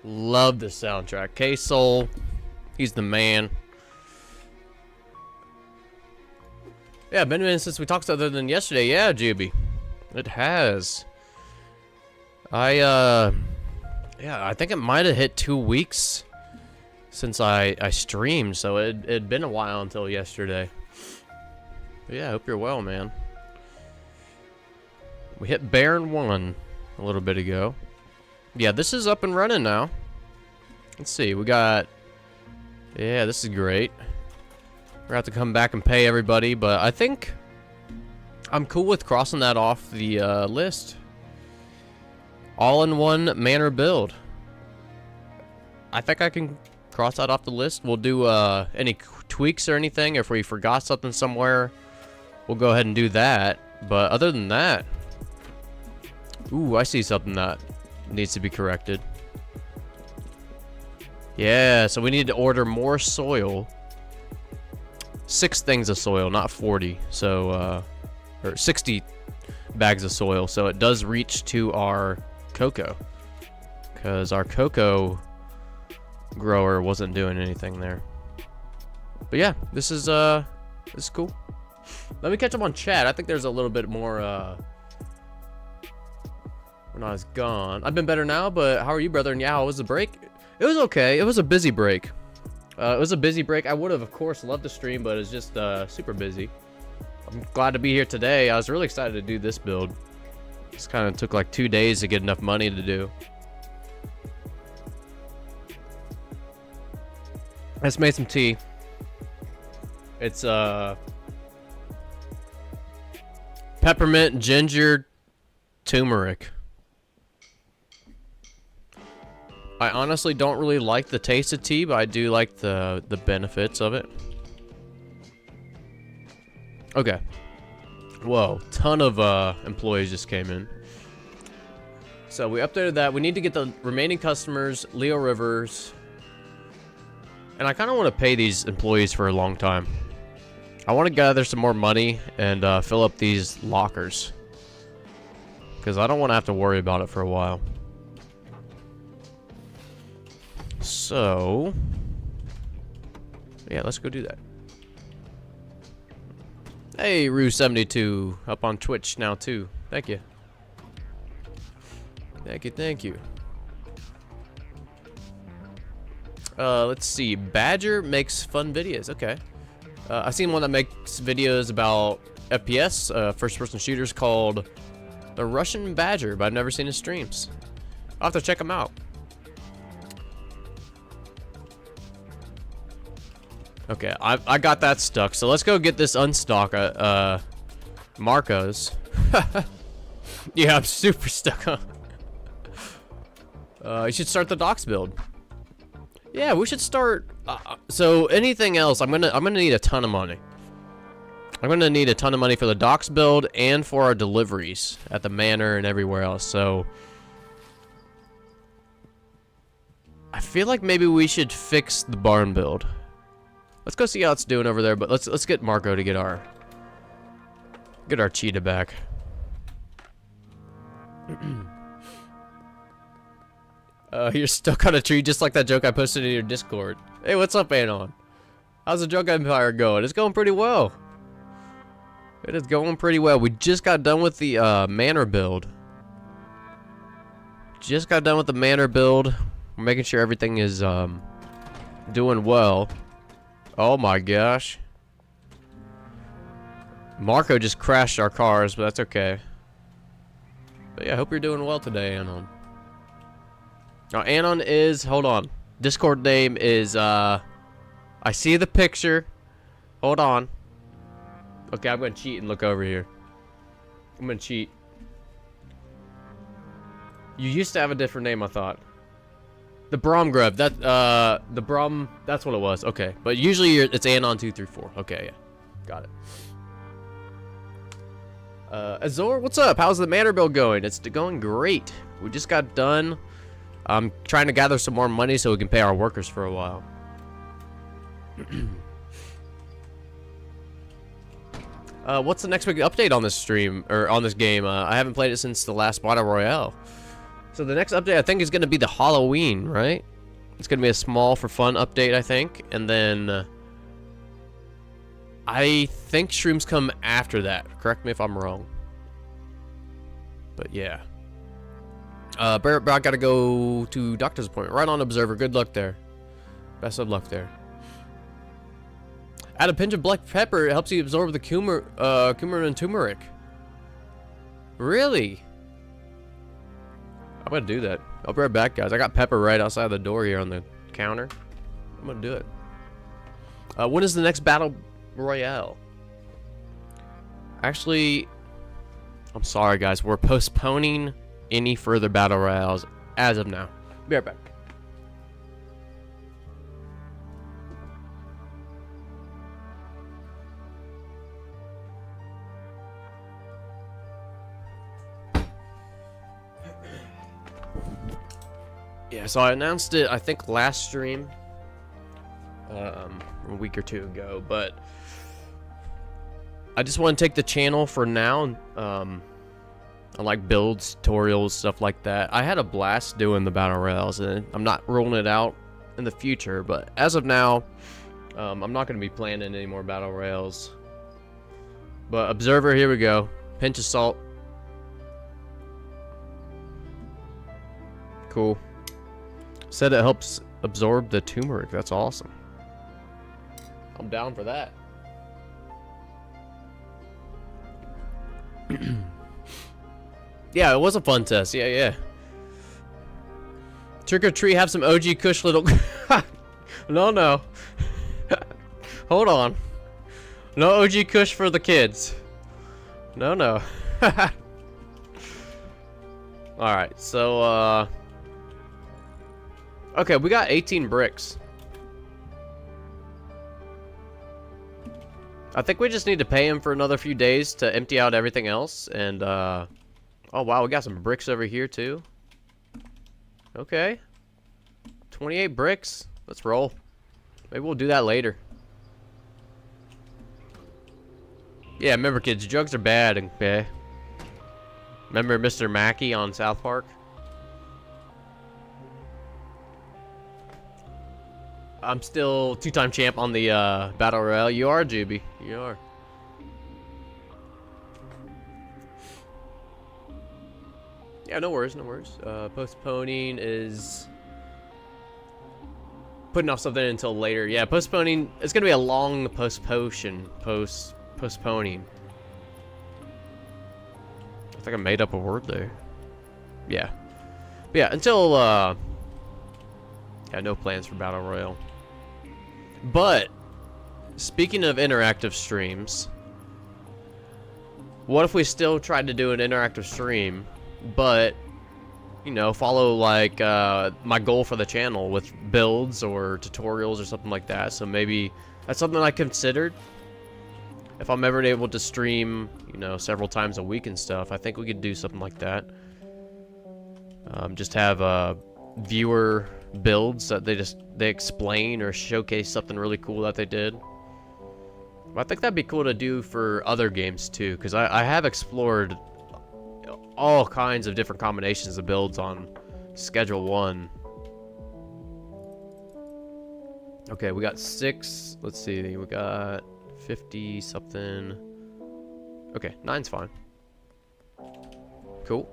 Speaker 1: the soundtrack. K-Soul, he's the man. Yeah, been a minute since we talked other than yesterday. Yeah, Juby. It has. Yeah, I think it might have hit 2 weeks since I streamed, so it'd been a while until yesterday. But yeah, I hope you're well, man. We hit Baron 1 a little bit ago. Yeah, this is up and running now. Let's see, we got... Yeah, this is great. We're gonna have to come back and pay everybody, but I think I'm cool with crossing that off the list. All-in-one Manor build. I think I can cross that off the list. We'll do any tweaks or anything. If we forgot something somewhere, we'll go ahead and do that. But other than that... Ooh, I see something that needs to be corrected. Yeah, so we need to order more soil. 6 things of soil, not 40. So, or 60 bags of soil. So it does reach to our cocoa. Because our cocoa grower wasn't doing anything there. But yeah, this is cool. Let me catch up on chat. I think there's a little bit more, we're not as gone. I've been better now, but how are you, brother? And yeah, how was the break? It was okay. It was a busy break. It was a busy break. I would have, of course, loved to stream, but it's just super busy. I'm glad to be here today. I was really excited to do this build. Just kind of took like 2 days to get enough money to do. I just made some tea. It's peppermint, ginger, turmeric. I honestly don't really like the taste of tea, but I do like the benefits of it. Okay. Whoa, ton of employees just came in. So we updated that. We need to get the remaining customers, Leo Rivers. And I kind of want to pay these employees for a long time. I want to gather some more money and fill up these lockers. Because I don't want to have to worry about it for a while. So, yeah, let's go do that. Hey, Rue72, up on Twitch now too. Thank you. Thank you, thank you. Let's see. Badger makes fun videos. Okay. I've seen one that makes videos about FPS, first-person shooters called The Russian Badger, but I've never seen his streams. I'll have to check him out. Okay, I got that stuck, so let's go get this unstuck, Marcos. Yeah, I'm super stuck, huh? You should start the docks build. Yeah, we should start, so anything else, I'm gonna need a ton of money. I'm gonna need a ton of money for the docks build and for our deliveries at the manor and everywhere else, so... I feel like maybe we should fix the barn build. Let's go see how it's doing over there, but let's get Marco to get our cheetah back. You're stuck on a tree just like that joke I posted in your Discord. Hey, what's up, Anon? How's the Joke Empire going? It's going pretty well. It is going pretty well. We just got done with the Manor build. Just got done with the Manor build. We're making sure everything is doing well. Oh my gosh. Marco just crashed our cars, but that's okay. But yeah, I hope you're doing well today, Anon. Now, Anon is, hold on. Discord name is, I see the picture. Hold on. Okay, I'm gonna cheat and look over here. I'm gonna cheat. You used to have a different name, I thought. The Bromgrub, that, the Brom, that's what it was. Okay, but usually it's Anon234. Okay, yeah. Got it. Azor, what's up? How's the Manor build going? It's going great. We just got done. I'm trying to gather some more money so we can pay our workers for a while. What's the next big update on this stream, or on this game? I haven't played it since the last Battle Royale. So the next update, I think, is going to be the Halloween, right? It's going to be a small for fun update, I think. And then I think streams come after that. Correct me if I'm wrong. But yeah. Barrett, I gotta go to doctor's appointment. Right on, Observer. Good luck there. Best of luck there. Add a pinch of black pepper. It helps you absorb the cumin and turmeric. Really? I'm gonna do that. I'll be right back, guys. I got pepper right outside the door here on the counter. I'm gonna do it. When is the next Battle Royale? Actually, I'm sorry, guys. We're postponing any further Battle Royales as of now. Be right back. Yeah, so I announced it, I think, last stream, a week or two ago, but I just want to take the channel for now. I like builds, tutorials, stuff like that. I had a blast doing the Battle Royales, and I'm not ruling it out in the future, but as of now, I'm not going to be planning any more Battle Royales. But Observer, here we go. Pinch of salt. Cool. Said it helps absorb the turmeric. That's awesome. I'm down for that. Yeah, it was a fun test. Yeah. Trick or treat, have some OG Kush little... No. Hold on. No OG Kush for the kids. No. Alright, so, okay, we got 18 bricks. I think we just need to pay him for another few days to empty out everything else. And, oh wow, we got some bricks over here too. Okay. 28 bricks. Let's roll. Maybe we'll do that later. Yeah, remember kids, drugs are bad, okay? Remember Mr. Mackey on South Park? I'm still two-time champ on the Battle Royale. You are, Juby. You are. Yeah, no worries. Postponing is putting off something until later. Yeah, postponing. It's gonna be a long postponing. I think I made up a word there. Yeah. But yeah, until yeah, no plans for Battle Royale. But speaking of interactive streams, what if we still tried to do an interactive stream, but you know, follow like my goal for the channel with builds or tutorials or something like that? So maybe that's something I considered. If I'm ever able to stream, you know, several times a week and stuff, I think we could do something like that. Just have viewer builds that they explain or showcase something really cool that they did. I think that'd be cool to do for other games too, because I have explored all kinds of different combinations of builds on Schedule 1. Okay, we got 6. Let's see, we got 50 something. Okay, 9's fine. Cool.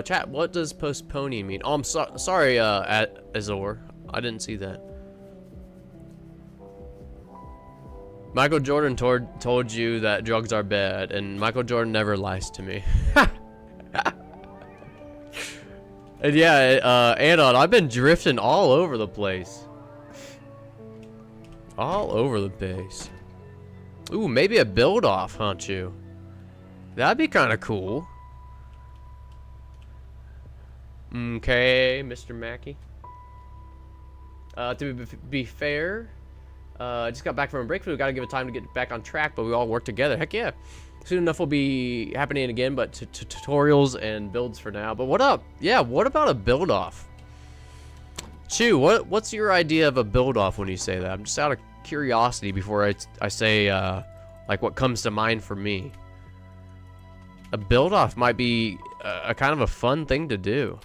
Speaker 1: Chat, what does postponing mean? Oh, I'm sorry, Azor. I didn't see that. Michael Jordan told you that drugs are bad, and Michael Jordan never lies to me. And yeah, Anon, I've been drifting all over the place. All over the place. Ooh, maybe a build-off, huh, Chew? That'd be kind of cool. Okay, Mr. Mackey. To be fair, I just got back from a break, so we gotta give it time to get back on track, but we all work together. Heck yeah. Soon enough will be happening again, but tutorials and builds for now. But what up? Yeah, what about a build-off? Chew, what's your idea of a build-off when you say that? I'm just out of curiosity before I say, like, what comes to mind for me. A build-off might be a kind of a fun thing to do.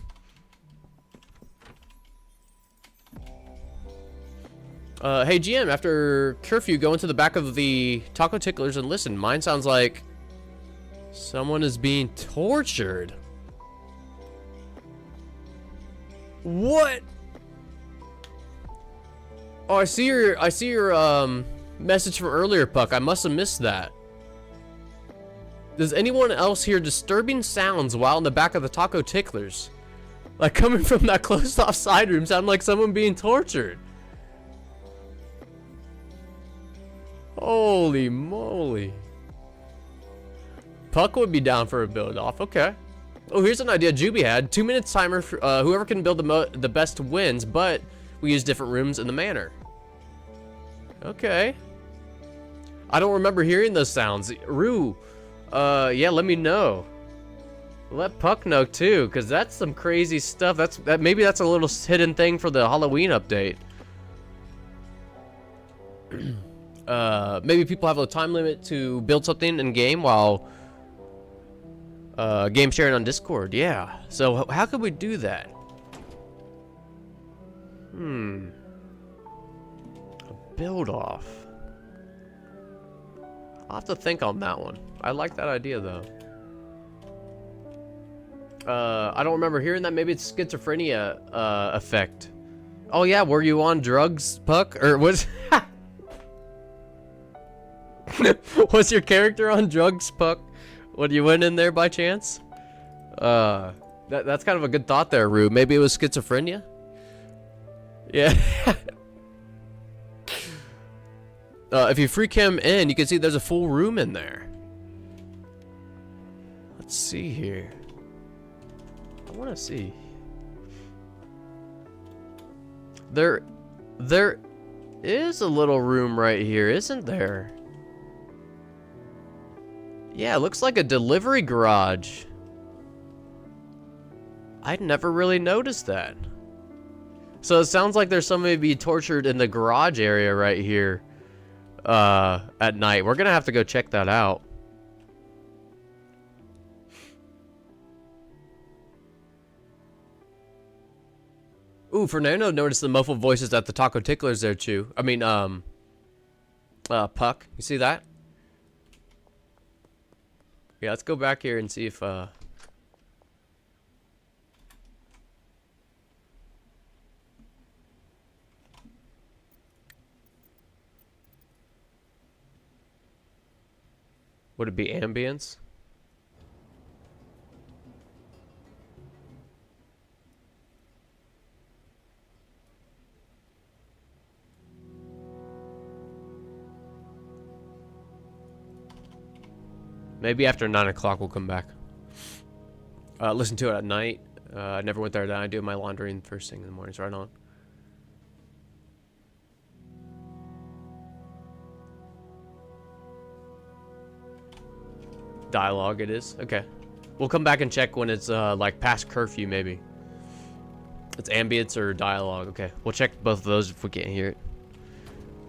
Speaker 1: Hey GM, after curfew, go into the back of the Taco Ticklers and listen. Mine sounds like someone is being tortured. What? Oh, I see your message from earlier, Puck. I must have missed that. Does anyone else hear disturbing sounds while in the back of the Taco Ticklers? Like coming from that closed off side room, sound like someone being tortured. Holy moly. Puck would be down for a build off. Okay. Oh, here's an idea Juby had. 2 minutes timer for whoever can build the best wins, but we use different rooms in the manor. Okay. I don't remember hearing those sounds. Rue, yeah, let me know. Let Puck know too, because that's some crazy stuff. Maybe that's a little hidden thing for the Halloween update. Maybe people have a time limit to build something in game while game sharing on Discord. Yeah. So how could we do that? A build off. I'll have to think on that one. I like that idea though. I don't remember hearing that. Maybe it's schizophrenia effect. Oh yeah, were you on drugs, Puck? Or was was your character on drugs, Puck, when you went in there by chance? That's kind of a good thought there, Rue. Maybe it was schizophrenia? Yeah. If you freak him in, you can see there's a full room in there. Let's see here. I want to see. There is a little room right here, isn't there? Yeah, it looks like a delivery garage. I'd never really noticed that. So it sounds like there's somebody being tortured in the garage area right here at night. We're gonna have to go check that out. Ooh, Fernando noticed the muffled voices at the Taco Ticklers there too. I mean, Puck, you see that? Yeah, let's go back here and see if would it be ambience? Maybe after 9 o'clock we'll come back. Listen to it at night. I never went there at night. I do my laundry and first thing in the mornings. Right on. Dialogue it is. Okay. We'll come back and check when it's like past curfew maybe. It's ambience or dialogue. Okay. We'll check both of those if we can't hear it.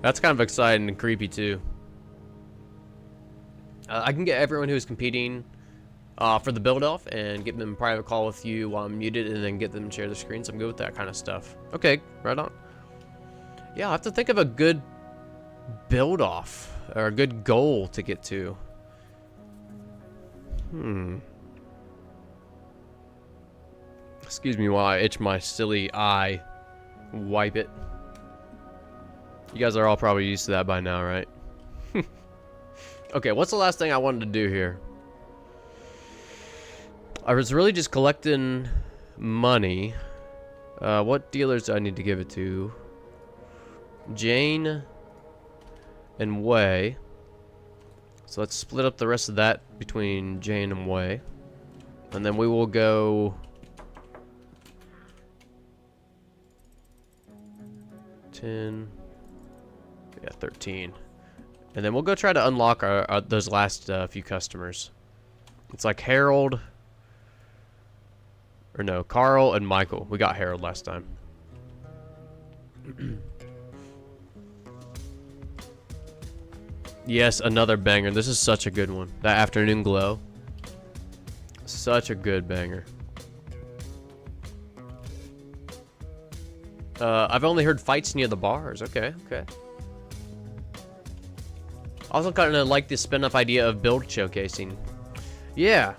Speaker 1: That's kind of exciting and creepy too. I can get everyone who's competing for the build-off and get them a private call with you while I'm muted and then get them to share the screen. So I'm good with that kind of stuff. Okay, right on. Yeah, I'll have to think of a good build-off or a good goal to get to. Excuse me while I itch my silly eye. Wipe it. You guys are all probably used to that by now, right? Okay, what's the last thing I wanted to do here? I was really just collecting money. What dealers do I need to give it to? Jane and Way. So let's split up the rest of that between Jane and Way. And then we will go... 10... Yeah, 13. And then we'll go try to unlock those last few customers. It's like Harold... Or no, Carl and Michael. We got Harold last time. Yes, another banger. This is such a good one. That Afternoon Glow. Such a good banger. I've only heard fights near the bars. Okay, okay. Also kind of like this spin-off idea of build showcasing. Yeah.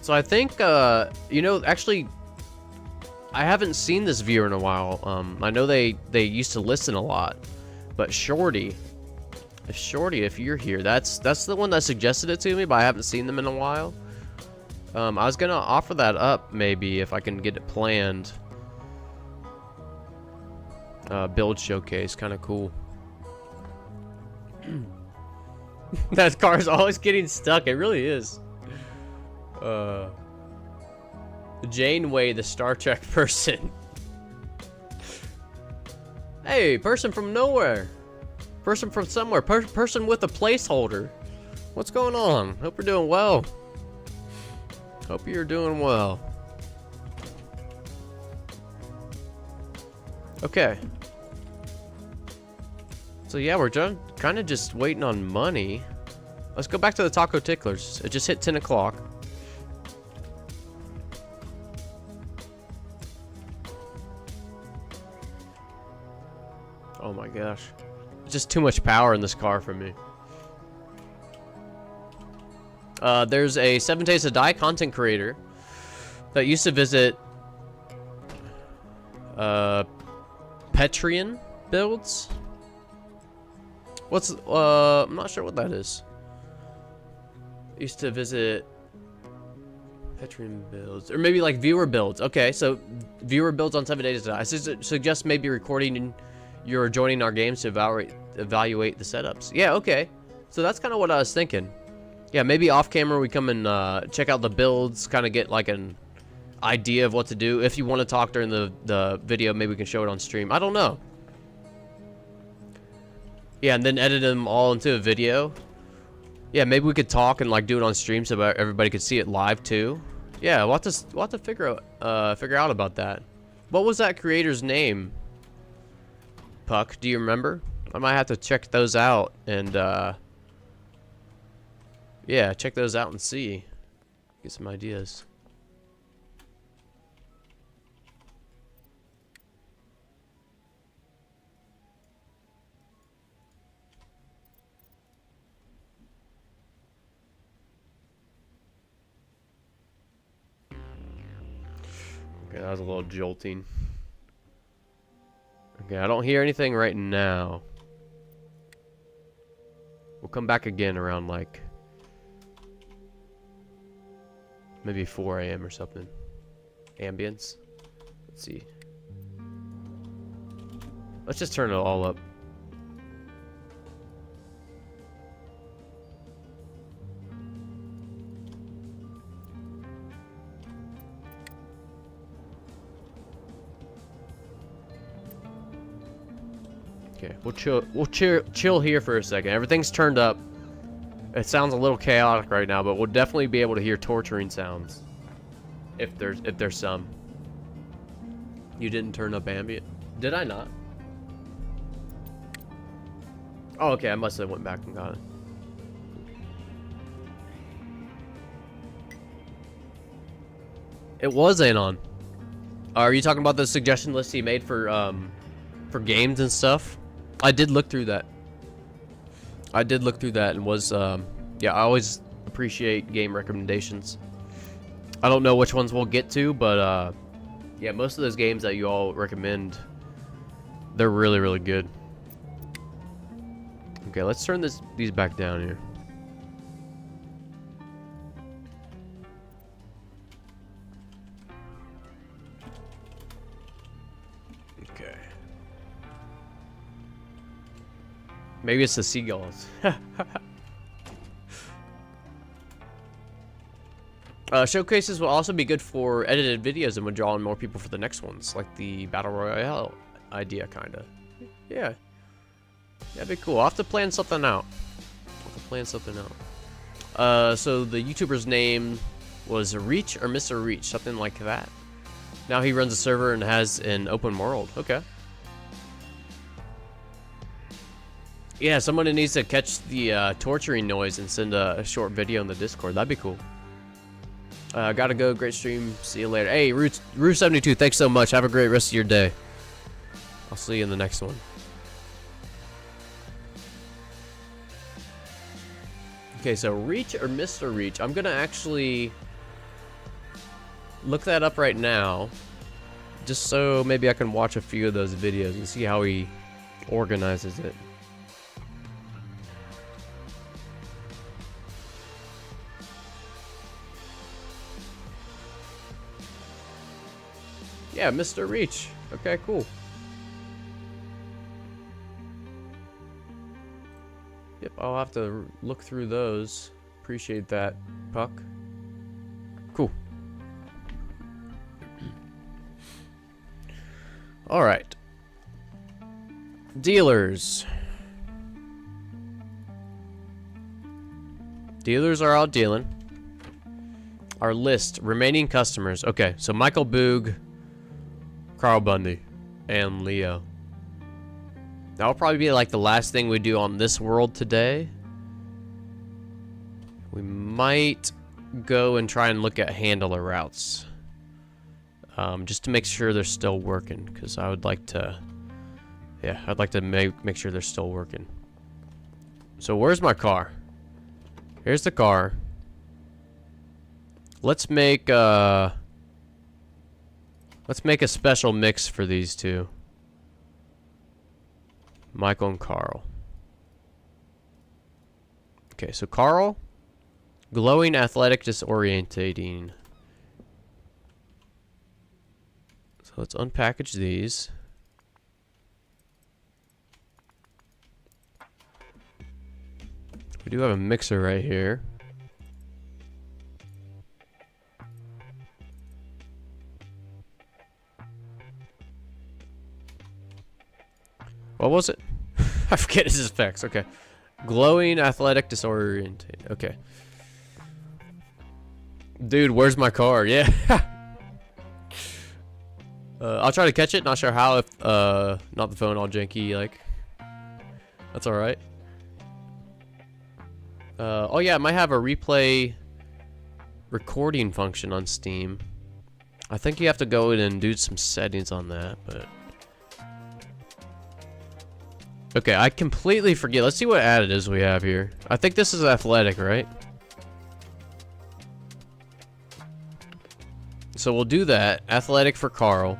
Speaker 1: So I think, you know, actually, I haven't seen this viewer in a while. I know they used to listen a lot, but Shorty, if you're here, that's the one that suggested it to me, but I haven't seen them in a while. I was gonna offer that up maybe if I can get it planned. Build showcase, kind of cool. That car's always getting stuck. It really is. Janeway, the Star Trek person. Hey, person from nowhere. Person from somewhere. Person with a placeholder. What's going on? Hope you're doing well. Hope you're doing well. Okay. So yeah, we're kind of just waiting on money. Let's go back to the Taco Ticklers. It just hit 10 o'clock. Oh my gosh. Just too much power in this car for me. There's a 7 Days to Die content creator that used to visit Patreon builds. What's I'm not sure what that is. Used to visit Patreon builds, or maybe like viewer builds. Okay, so viewer builds on 7 Days to Die. I suggest maybe recording you're joining our games to evaluate the setups. Yeah, okay. So that's kind of what I was thinking. Yeah, maybe off camera we come and check out the builds, kind of get like an idea of what to do. If you want to talk during the video, maybe we can show it on stream. I don't know. Yeah, and then edit them all into a video. Yeah, maybe we could talk and like do it on stream so everybody could see it live too. Yeah, we'll have to figure out about that. What was that creator's name? Puck, do you remember? I might have to check those out and yeah, check those out and see. Get some ideas. Okay, that was a little jolting. Okay, I don't hear anything right now. We'll come back again around like maybe 4 AM or something. Ambience. Let's see. Let's just turn it all up. Okay, we'll chill here for a second. Everything's turned up. It sounds a little chaotic right now, but we'll definitely be able to hear torturing sounds. If there's some. You didn't turn up ambient? Did I not? Oh, okay, I must have went back and got it. It was Anon. Are you talking about the suggestion list he made for games and stuff? I did look through that. And was yeah, I always appreciate game recommendations. I don't know which ones we'll get to, but yeah, most of those games that you all recommend, they're really, really good. Okay, let's turn these back down here. Okay. Maybe it's the seagulls. Showcases will also be good for edited videos and would draw in more people for the next ones, like the Battle Royale idea, kinda. Yeah. That'd be cool. I'll have to plan something out. So the YouTuber's name was Reach or Mr. Reach, something like that. Now he runs a server and has an open world. Okay. Yeah, somebody needs to catch the torturing noise and send a short video in the Discord. That'd be cool. Gotta go. Great stream. See you later. Hey, Rue72, thanks so much. Have a great rest of your day. I'll see you in the next one. Okay, so Reach or Mr. Reach. I'm gonna actually look that up right now, just so maybe I can watch a few of those videos and see how he organizes it. Yeah, Mr. Reach. Okay, cool. Yep, I'll have to look through those. Appreciate that, Puck. Cool. All right. Dealers. Dealers are out dealing. Our list, remaining customers. Okay, so Michael Boog, Carl Bundy, and Leo. That'll probably be like the last thing we do on this world today. We might go and try and look at handler routes. Just to make sure they're still working, because I would like to... Yeah, I'd like to make sure they're still working. So where's my car? Here's the car. Let's make a special mix for these two. Michael and Carl. Okay, so Carl, glowing, athletic, disorientating. So let's unpackage these. We do have a mixer right here. What was it? I forget his specs. Okay. Glowing, athletic, disoriented. Okay. Dude, where's my car? Yeah. I'll try to catch it. Not sure how. If not the phone all janky, like. That's alright. Oh yeah, it might have a replay recording function on Steam. I think you have to go in and do some settings on that, but... Okay, I completely forget. Let's see what additives we have here. I think this is athletic, right? So we'll do that. Athletic for Carl.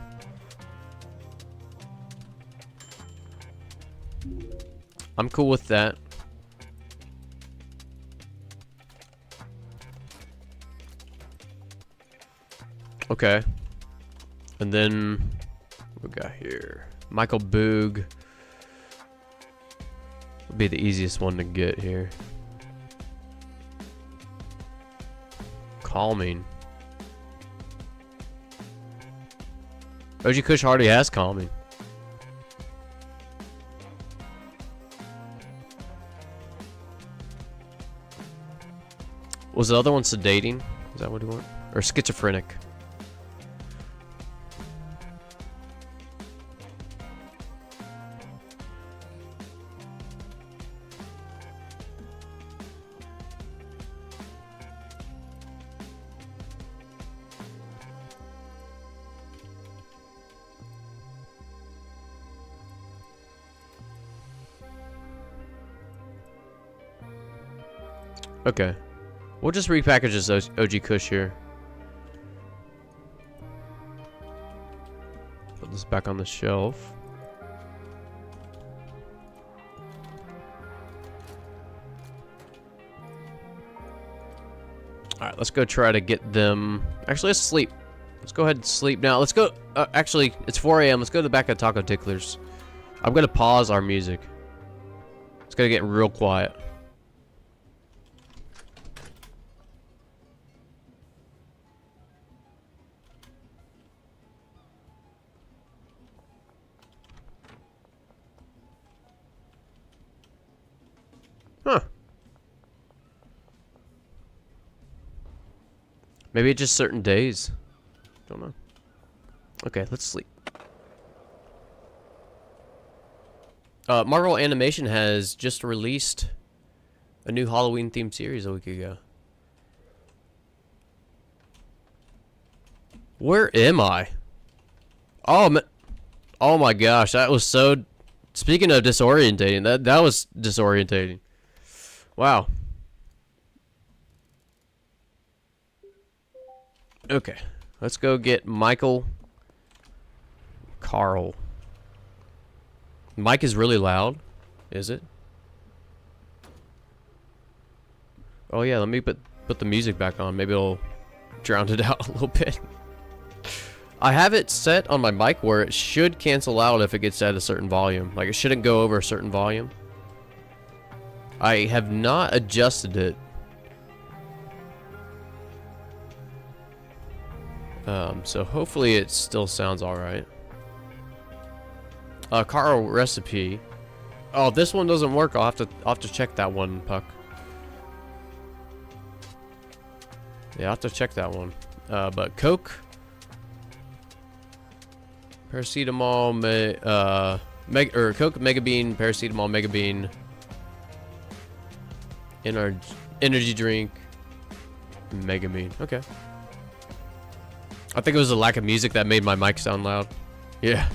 Speaker 1: I'm cool with that. Okay. And then what we got here? Michael Boog. Would be the easiest one to get here. Calming. OG Kush already has calming. Was the other one sedating? Is that what you want? Or schizophrenic? Okay. We'll just repackage this OG Kush here. Put this back on the shelf. Alright, let's go try to get them... Actually, let's sleep. Let's go ahead and sleep now. Let's go. Actually, it's 4 a.m. Let's go to the back of Taco Ticklers. I'm gonna pause our music. It's gonna get real quiet. Huh. Maybe it's just certain days. Don't know. Okay, let's sleep. Marvel Animation has just released a new Halloween themed series a week ago. Where am I? Oh my gosh, that was so. Speaking of disorientating, that was disorientating. Wow. Okay, let's go get Michael. Carl. Mic is really loud. Is it? Oh yeah, let me put the music back on. Maybe it'll drown it out a little bit. I have it set on my mic where it should cancel out if it gets at a certain volume. Like, it shouldn't go over a certain volume. I have not adjusted it. So hopefully it still sounds alright. Carl recipe. Oh, this one doesn't work. I'll have to check that one, Puck. Yeah, I'll have to check that one. But Coke, paracetamol, Coke, Mega Bean, paracetamol, Mega Bean, energy drink, Mega Bean. Okay. I think it was the lack of music that made my mic sound loud. Yeah.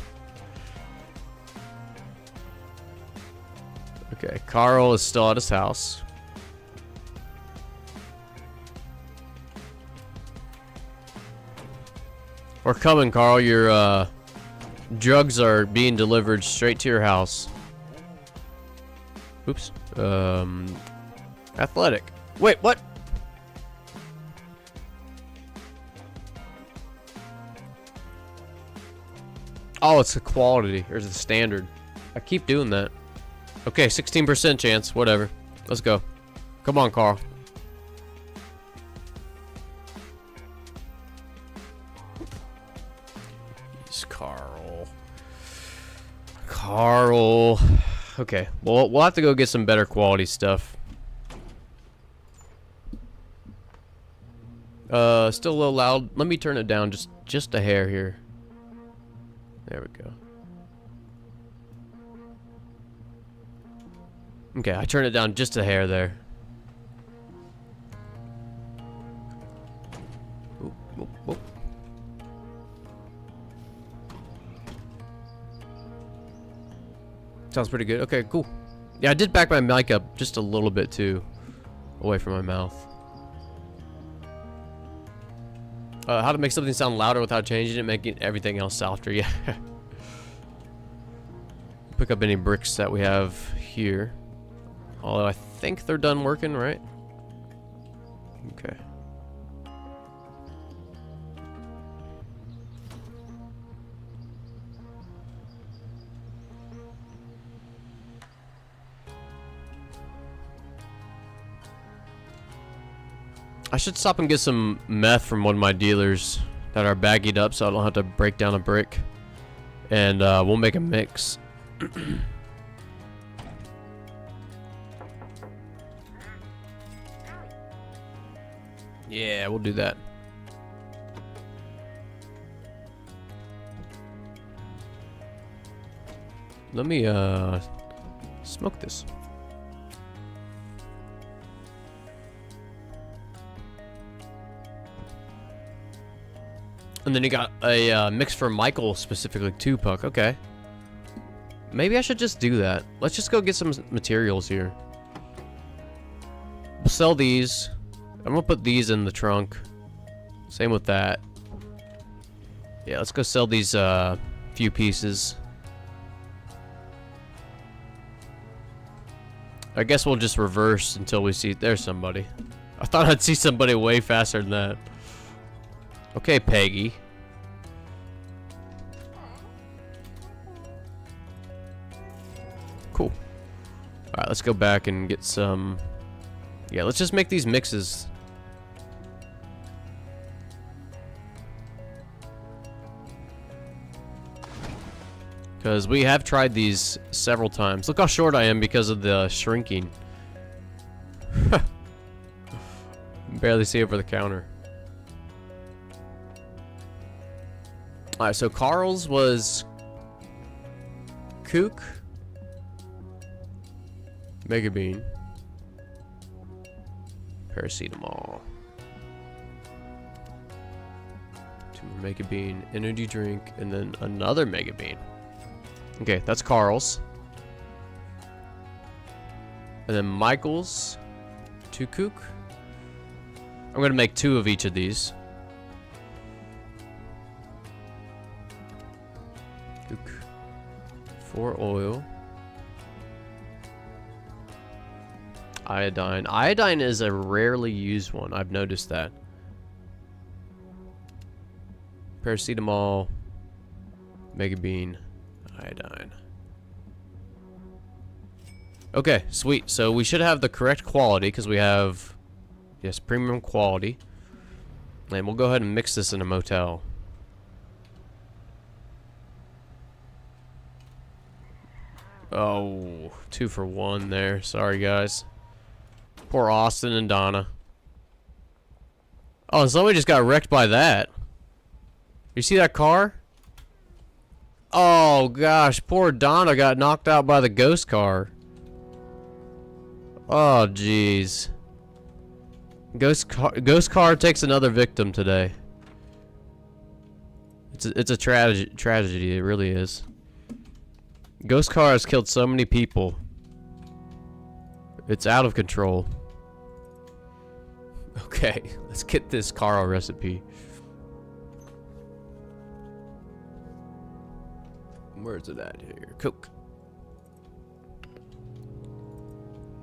Speaker 1: Okay, Carl is still at his house. We're coming, Carl. Your drugs are being delivered straight to your house. Oops. Athletic. Wait, what? Oh, it's the quality. Or the standard. I keep doing that. Okay, 16% chance. Whatever. Let's go. Come on, Carl. He's Carl. Carl. Okay. Well, we'll have to go get some better quality stuff. Still a little loud. Let me turn it down just a hair here. There we go. Okay, I turned it down just a hair there. Oop, oop, oop. Sounds pretty good. Okay, cool. Yeah, I did back my mic up just a little bit too, away from my mouth. How to make something sound louder without changing it, making everything else softer. Yeah. Pick up any bricks that we have here. Although I think they're done working, right? Okay. I should stop and get some meth from one of my dealers that are baggied up so I don't have to break down a brick. And we'll make a mix. Yeah, we'll do that. Let me smoke this. And then you got a mix for Michael specifically too, Puck. Okay. Maybe I should just do that. Let's just go get some materials here. We'll sell these. I'm gonna put these in the trunk. Same with that. Yeah, let's go sell these few pieces. I guess we'll just reverse until we see. There's somebody. I thought I'd see somebody way faster than that. Okay, Peggy. Cool. Alright, let's go back and get some... Yeah, let's just make these mixes. Because we have tried these several times. Look how short I am because of the shrinking. Barely see over the counter. Alright, so Carl's was... Kook. Mega Bean. Paracetamol. 2 more Mega Bean. Energy drink. And then another Mega Bean. Okay, that's Carl's. And then Michael's. 2 Kook. I'm gonna make 2 of each of these. Kook. 4 oil. Iodine. Iodine is a rarely used one. I've noticed that. Paracetamol. Mega Bean. Iodine. Okay, sweet. So we should have the correct quality because we have, yes, premium quality. And we'll go ahead and mix this in a motel. Oh, 2 for 1 there. Sorry, guys. Poor Austin and Donna. Oh, and somebody just got wrecked by that. You see that car? Oh, gosh. Poor Donna got knocked out by the ghost car. Oh, jeez. Ghost car takes another victim today. It's a tragedy. It really is. Ghost car has killed so many people. It's out of control. Okay, let's get this Carl recipe. Where's it at here? Coke.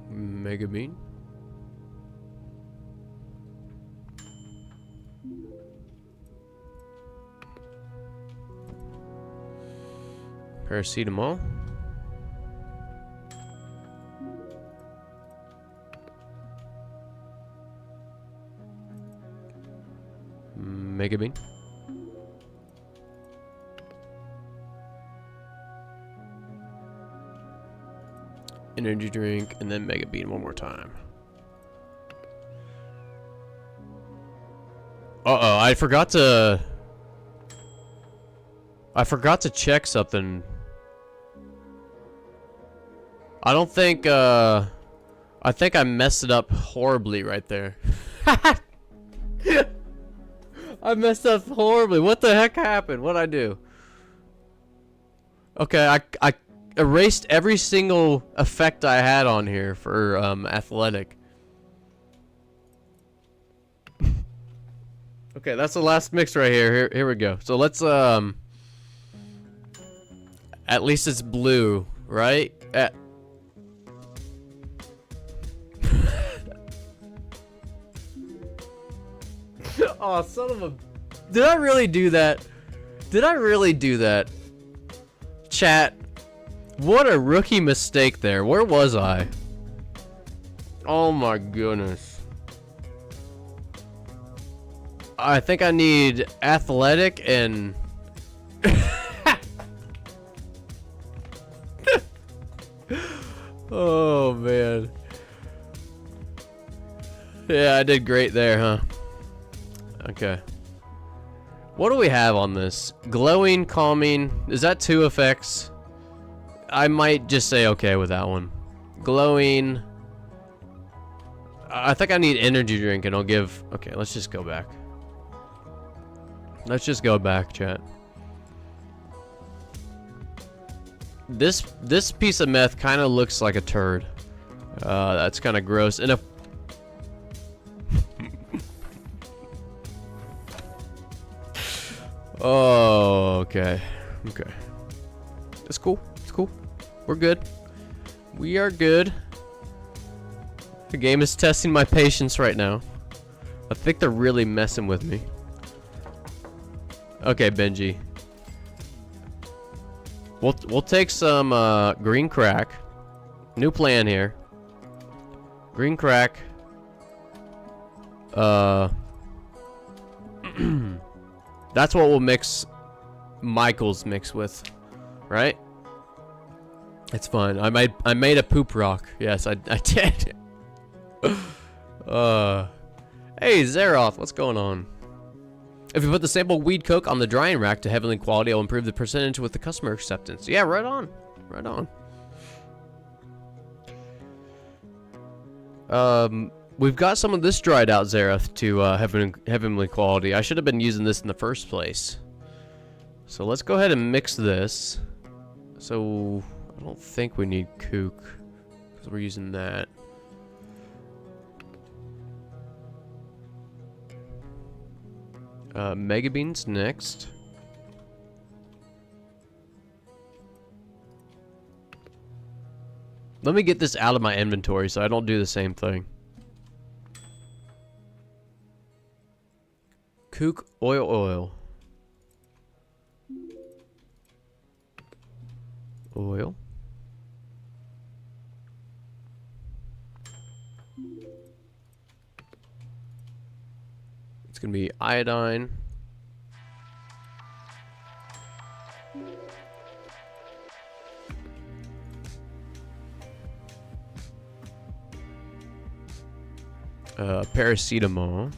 Speaker 1: Mega Bean. Paracetamol. Mega Bean. Energy drink, and then Mega Bean one more time. Uh-oh, I forgot to check something. I don't think, I think I messed it up horribly right there. I messed up horribly. What the heck happened? What'd I do? Okay, I erased every single effect I had on here for athletic. Okay, that's the last mix right here. Here we go. So let's at least it's blue, right? Oh, son of a... Did I really do that? Did I really do that? Chat. What a rookie mistake there. Where was I? Oh my goodness. I think I need athletic and... Oh man. Yeah, I did great there, huh? Okay. What do we have on this? Glowing, calming. Is that 2 effects? I might just say okay with that one. Glowing. I think I need energy drink and I'll give... Okay, let's just go back. Let's just go back, chat. This piece of meth kind of looks like a turd. That's kind of gross. And if... Oh, okay. Okay. It's cool. It's cool. We're good. We are good. The game is testing my patience right now. I think they're really messing with me. Okay, Benji. We'll take some green crack. New plan here. Green crack. That's what we'll mix Michael's mix with, right? It's fun. I made a poop rock. Yes, I did. Hey Zeroth, what's going on? If you put the sample weed coke on the drying rack to heavenly quality, it'll improve the percentage with the customer acceptance. Yeah, right on. Right on. We've got some of this dried out Zerath to heavenly quality. I should have been using this in the first place. So let's go ahead and mix this. So I don't think we need kook because we're using that. Mega beans next. Let me get this out of my inventory so I don't do the same thing. Kook oil. Oil. It's gonna be iodine. Paracetamol.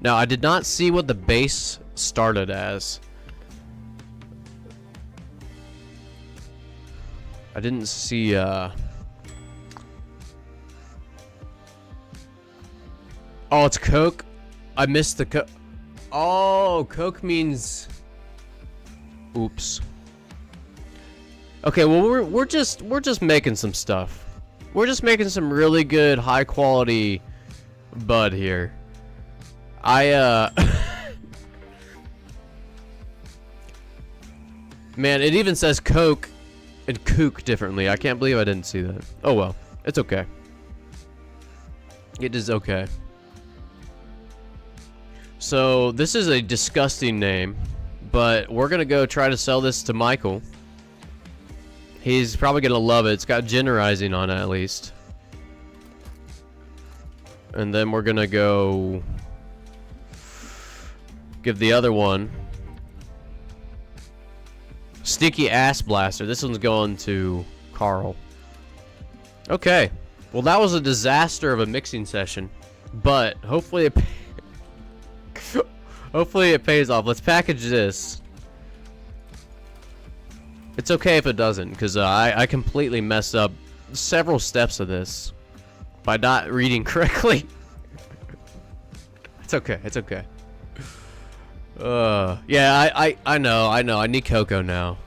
Speaker 1: Now, I did not see what the base started as. I didn't see, Oh, it's Coke? I missed the Coke. Oh, Coke means... Oops. Okay, well, we're just making some stuff. We're just making some really good, high-quality bud here. Man, it even says Coke and kook differently. I can't believe I didn't see that. Oh well, it's okay. It is okay. So, this is a disgusting name, but we're gonna go try to sell this to Michael. He's probably gonna love it. It's got gin rising on it at least. And then we're gonna go give the other one Sneaky Ass Blaster. This one's going to Carl. Okay. Well, that was a disaster of a mixing session, but hopefully it hopefully it pays off. Let's package this. It's okay if it doesn't, because I completely messed up several steps of this by not reading correctly. It's okay. It's okay. Yeah, I know. I need cocoa now.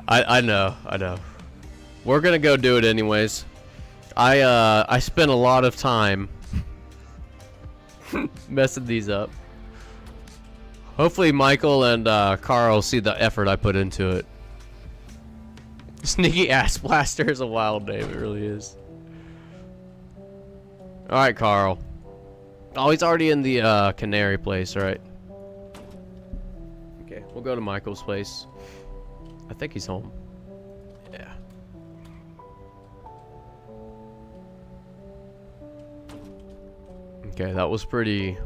Speaker 1: I know. We're gonna go do it anyways. I spent a lot of time messing these up. Hopefully Michael and Carl see the effort I put into it. Sneaky Ass Blaster is a wild name, it really is. Alright, Carl. Oh, he's already in the canary place, right? Okay, we'll go to Michael's place. I think he's home. Yeah. Okay, that was pretty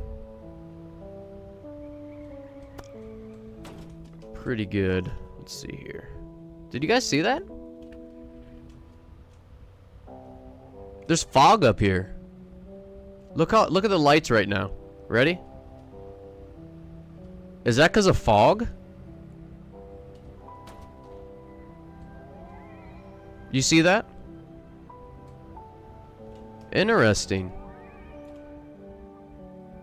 Speaker 1: good. Let's see here. Did you guys see that? There's fog up here. Look at the lights right now. Ready? Is that because of fog? You see that? Interesting.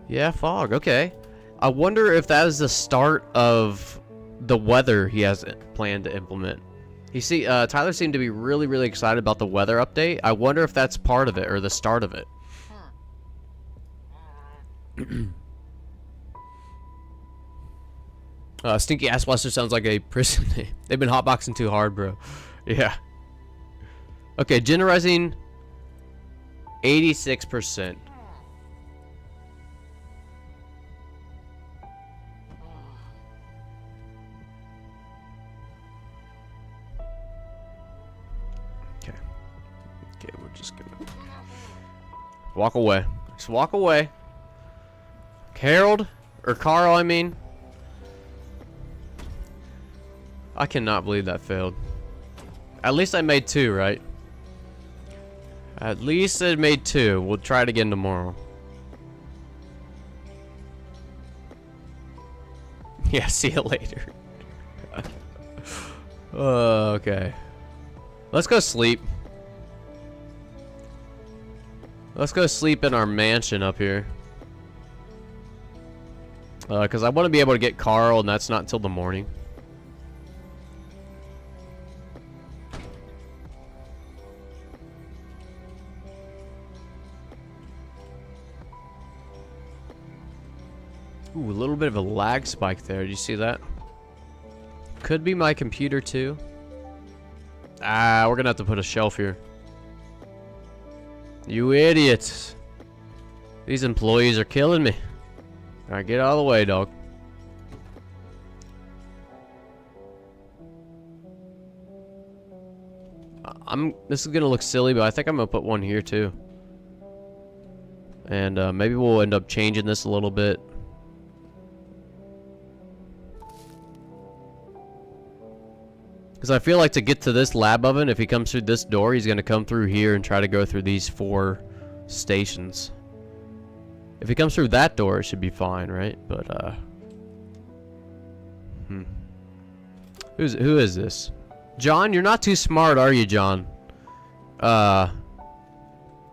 Speaker 1: Yeah, fog. Okay. I wonder if that is the start of the weather he has planned to implement. Tyler seemed to be really excited about the weather update. I wonder if that's part of it or the start of it. Stinky Ass Blaster sounds like a prison name. They've been hotboxing too hard, bro. Yeah. Okay, generizing 86%. Okay, we're just gonna walk away. Just walk away. Harold, or Carl, I mean. I cannot believe that failed. At least I made 2, right? At least I made 2. We'll try it again tomorrow. Yeah, see you later. Okay. Let's go sleep. Let's go sleep in our mansion up here. Because I want to be able to get Carl, and that's not until the morning. Ooh, a little bit of a lag spike there. Did you see that? Could be my computer too. Ah, we're gonna have to put a shelf here. You idiots. These employees are killing me. Alright, get out of the way, dog. This is gonna look silly, but I think I'm gonna put one here too. And maybe we'll end up changing this a little bit. Because I feel like to get to this lab oven, if he comes through this door, he's going to come through here and try to go through these 4 stations. If he comes through that door, it should be fine, right? But, Who is this? John, you're not too smart, are you, John?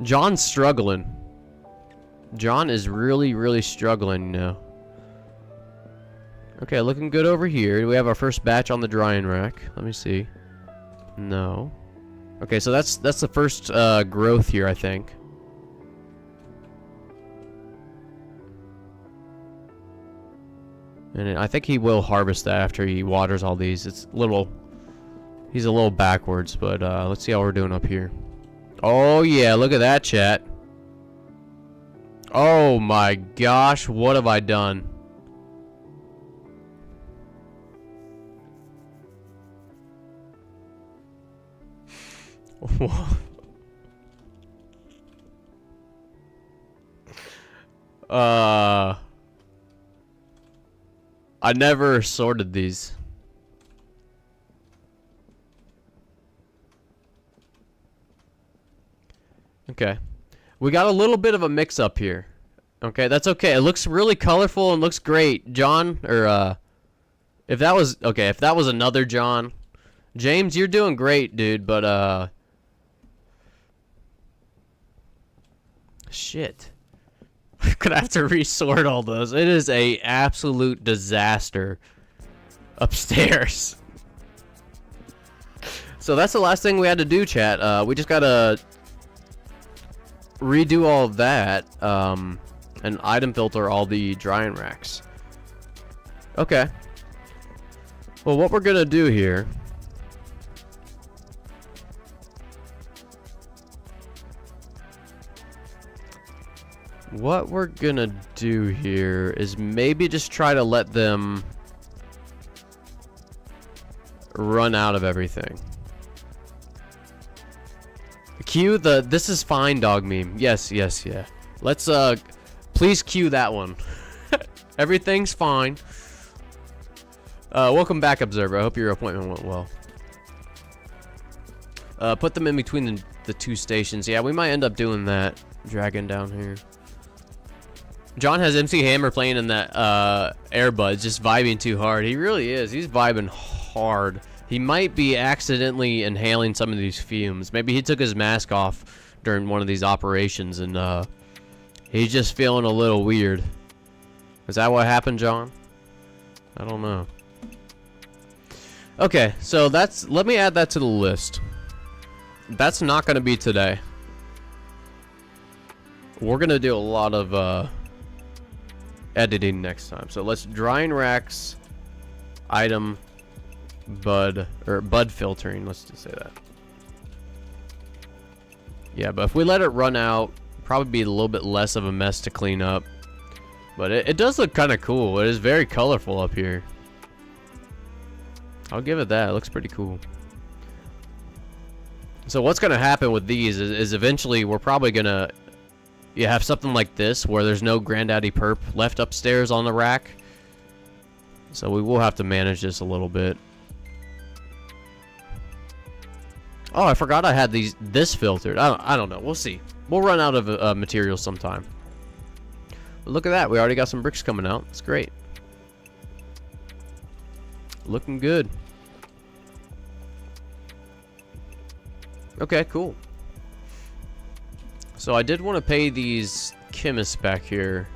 Speaker 1: John's struggling. John is really, really struggling now. Okay, looking good over here. Do we have our first batch on the drying rack? Let me see. No. Okay, so that's the first growth here, I think. And I think he will harvest that after he waters all these. It's a little... He's a little backwards, but let's see how we're doing up here. Oh, yeah, look at that, chat. Oh, my gosh, what have I done? I never sorted these. Okay. We got a little bit of a mix up here. Okay, that's okay. It looks really colorful and looks great. John, or if that was another John. James, you're doing great, dude, but shit. I'm gonna have to resort all those. It is a absolute disaster upstairs. So that's the last thing we had to do, chat. We just gotta redo all of that, and item filter all the drying racks. Okay. Well, what we're gonna do here... What we're gonna do here is maybe just try to let them run out of everything. Cue the "this is fine" dog meme. Yes, yes, yeah. Let's please cue that one. Everything's fine. Welcome back, Observer. I hope your appointment went well. Put them in between the 2 stations. Yeah, we might end up doing that. Dragging down here. John has MC Hammer playing in that earbuds, just vibing too hard. He really is. He's vibing hard. He might be accidentally inhaling some of these fumes. Maybe he took his mask off during one of these operations and he's just feeling a little weird. Is that what happened, John? I don't know. Okay, so let me add that to the list. That's not going to be today. We're going to do a lot of editing next time. So let's drying racks, item, bud filtering. Let's just say that. Yeah, but if we let it run out, probably be a little bit less of a mess to clean up. But it does look kind of cool. It is very colorful up here. I'll give it that. It looks pretty cool. So what's gonna happen with these is eventually we're probably gonna have something like this where there's no Granddaddy Perp left upstairs on the rack. So we will have to manage this a little bit. Oh, I forgot I had this filtered. I don't know. We'll see. We'll run out of materials sometime. But look at that. We already got some bricks coming out. It's great. Looking good. Okay, cool. So I did want to pay these chemists back here.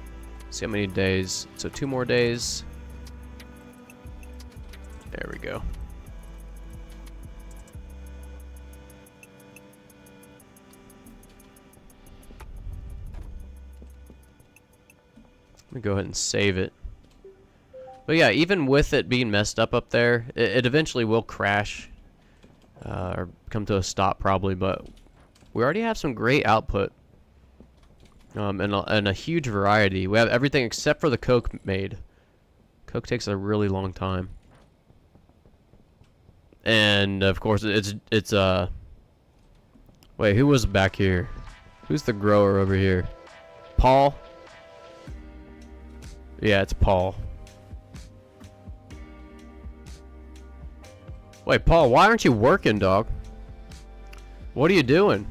Speaker 1: See how many days. So 2 more days. There we go. Let me go ahead and save it. But yeah, even with it being messed up there, it eventually will crash. Or come to a stop probably, but we already have some great output. And a huge variety. We have everything except for the coke made. Coke takes a really long time. And of course it's wait, who was back here? Who's the grower over here? Paul? Yeah, it's Paul. Wait, Paul, why aren't you working, dog? What are you doing?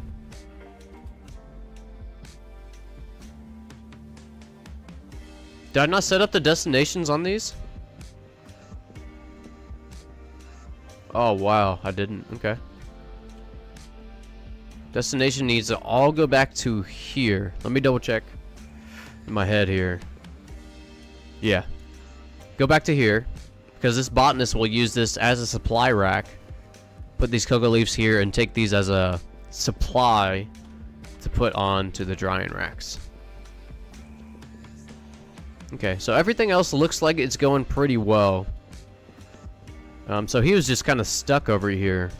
Speaker 1: Did I not set up the destinations on these? Oh, wow, I didn't. Okay. Destination needs to all go back to here. Let me double check in my head here. Yeah. Go back to here. Because this botanist will use this as a supply rack. Put these cocoa leaves here and take these as a supply to put on to the drying racks. Okay, so everything else looks like it's going pretty well. So he was just kind of stuck over here.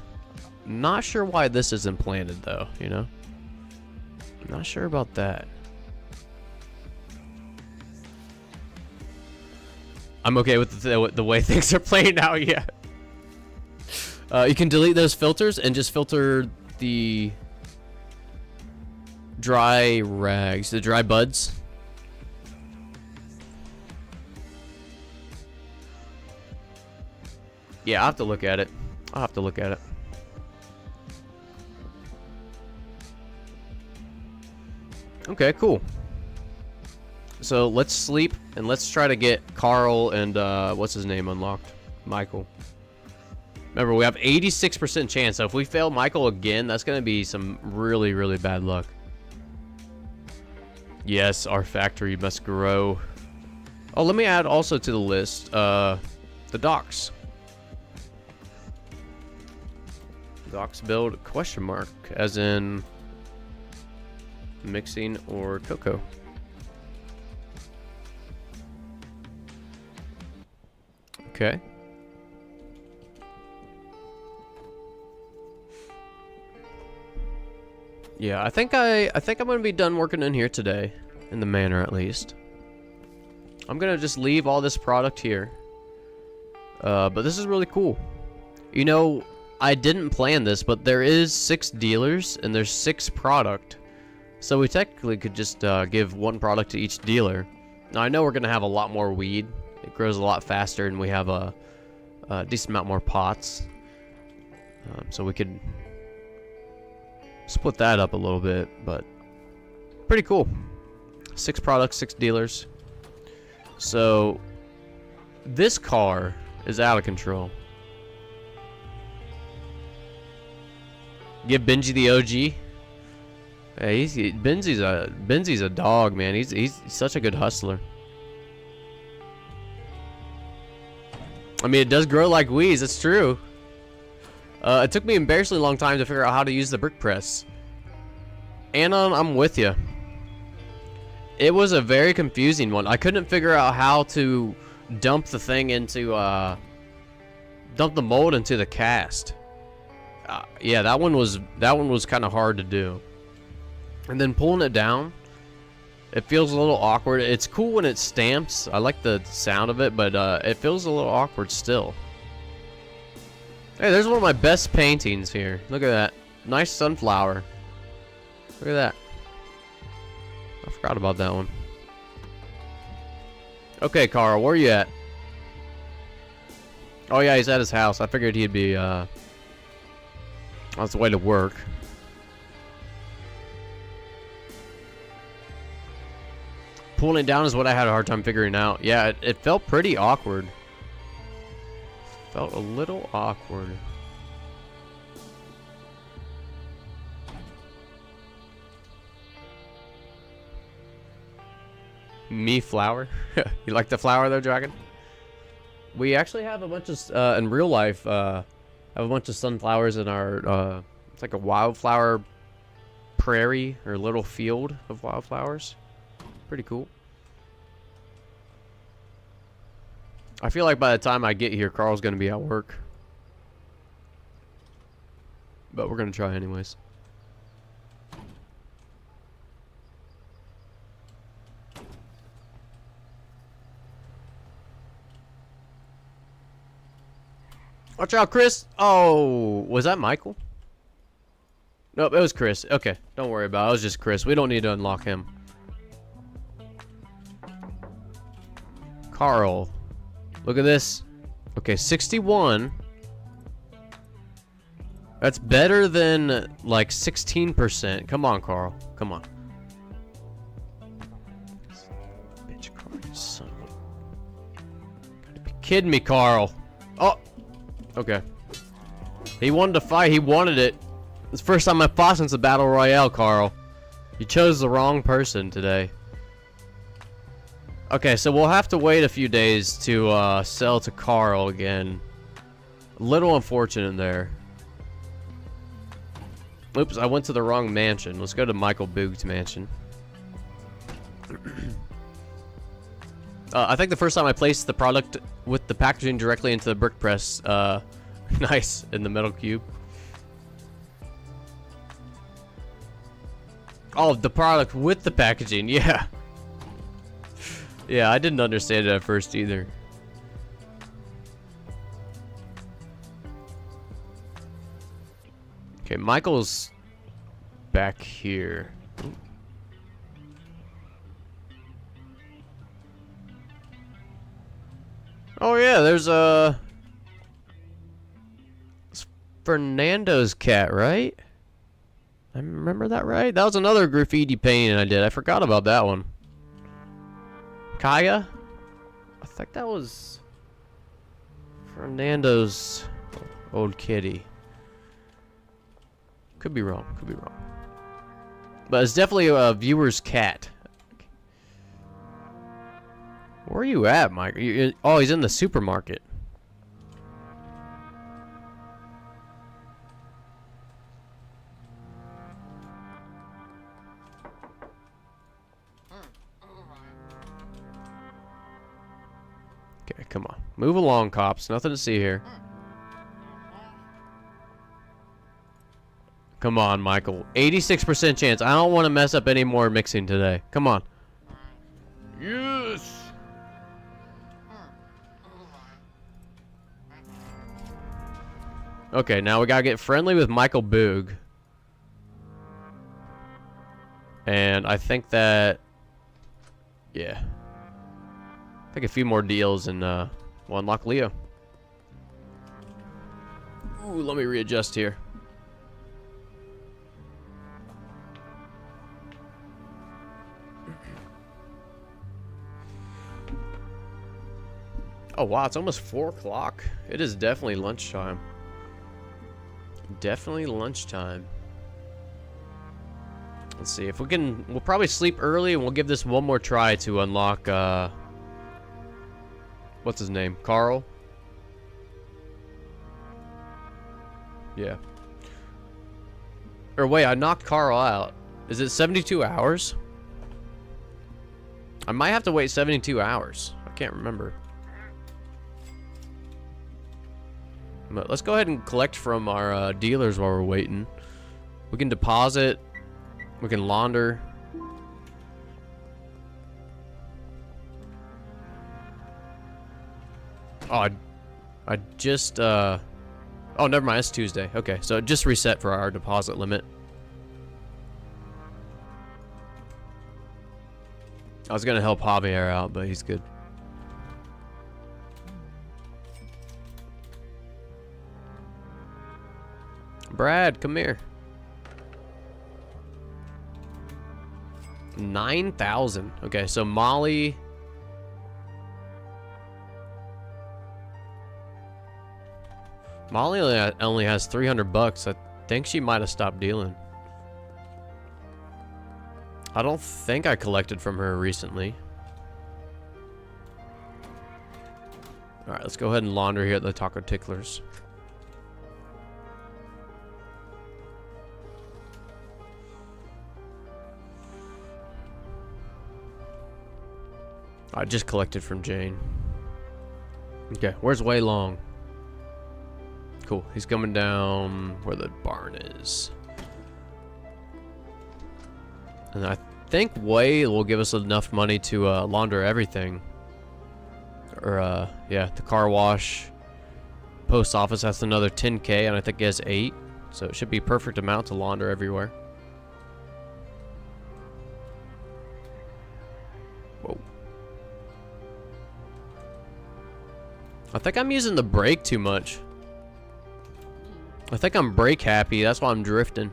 Speaker 1: Not sure why this isn't planted though, you know? Not sure about that. I'm okay with the way things are playing out yet. You can delete those filters and just filter the dry rags, the dry buds. Yeah, I'll have to look at it. I'll have to look at it. Okay, cool. So let's sleep and let's try to get Carl and what's his name unlocked? Michael. Remember, we have 86% chance. So if we fail Michael again, that's going to be some really, really bad luck. Yes, our factory must grow. Oh, let me add also to the list the docks. Docks build question mark, as in mixing or cocoa. Okay. Yeah, I think I'm gonna be done working in here today, in the manor at least. I'm gonna just leave all this product here. But this is really cool. You know, I didn't plan this, but there is 6 dealers and there's 6 product. So we technically could just give 1 product to each dealer. Now I know we're gonna have a lot more weed. It grows a lot faster, and we have a decent amount more pots. So we could split that up a little bit, but pretty cool. 6 products, 6 dealers. So this car is out of control. Give Benji the OG. Hey, Benzi's a dog, man. He's such a good hustler. I mean, it does grow like weeds. It's true. It took me an embarrassingly long time to figure out how to use the brick press. And I'm with you. It was a very confusing one. I couldn't figure out how to dump the thing into, dump the mold into the cast. Yeah, that one was kind of hard to do. And then pulling it down, it feels a little awkward. It's cool when it stamps. I like the sound of it, but it feels a little awkward still. Hey, there's one of my best paintings here. Look at that. Nice sunflower. Look at that. I forgot about that one. Okay, Carl, where you at? Oh yeah, he's at his house. I figured he'd be on his way to work. Pulling it down is what I had a hard time figuring out. Yeah, it felt pretty awkward. Felt a little awkward. Me flower? You like the flower though, Dragon? We actually have a bunch of, in real life, have a bunch of sunflowers in our, it's like a wildflower prairie or little field of wildflowers. Pretty cool. I feel like by the time I get here, Carl's gonna be at work. But we're gonna try anyways. Watch out, Chris! Oh, was that Michael? Nope, it was Chris. Okay, don't worry about it. It was just Chris. We don't need to unlock him. Carl. Look at this. Okay, 61. That's better than, like, 16%. Come on, Carl. Come on. Bitch, Carl, you son of a... Gotta be kidding me, Carl. Oh! Okay. He wanted to fight. He wanted it. It's the first time I fought since the Battle Royale, Carl. You chose the wrong person today. Okay, so we'll have to wait a few days to sell to Carl again. A little unfortunate there. Oops, I went to the wrong mansion. Let's go to Michael Boog's mansion. I think the first time I placed the product with the packaging directly into the brick press, nice, in the metal cube. Oh, the product with the packaging, yeah. Yeah, I didn't understand it at first either. Okay, Michael's back here. Oh yeah, there's it's Fernando's cat, right? I remember that right? That was another graffiti painting I did. I forgot about that one. Kaya? I think that was Fernando's old kitty. Could be wrong. Could be wrong. But it's definitely a viewer's cat. Where are you at, Mike? Oh, he's in the supermarket. Okay, come on. Move along, cops. Nothing to see here. Come on, Michael. 86% chance. I don't want to mess up any more mixing today. Come on. Yes! Okay, now we gotta get friendly with Michael Boog. And I think that... yeah. I think a few more deals and we'll unlock Leo. Ooh, let me readjust here. Oh wow, it's almost 4 o'clock. It is definitely lunchtime. Definitely lunchtime. Let's see if we can. We'll probably sleep early and we'll give this one more try to unlock what's his name? Carl? Yeah. Or wait, I knocked Carl out. Is it 72 hours? I might have to wait 72 hours. I can't remember. But let's go ahead and collect from our dealers while we're waiting. We can deposit. We can launder. Oh, I just Oh, never mind. It's Tuesday. Okay, so it just reset for our deposit limit. I was gonna help Javier out, but he's good. Brad, come here. 9,000. Okay, so Molly. Molly only has 300 bucks. I think she might have stopped dealing. I don't think I collected from her recently. Alright, let's go ahead and launder here at the Taco Ticklers. I just collected from Jane. Okay, where's Wei Long? Cool, he's coming down where the barn is. And I think Wei will give us enough money to launder everything. Or, yeah, the car wash. Post office has another 10K, and I think he has 8. So it should be perfect amount to launder everywhere. Whoa. I think I'm using the brake too much. I think I'm brake happy, that's why I'm drifting.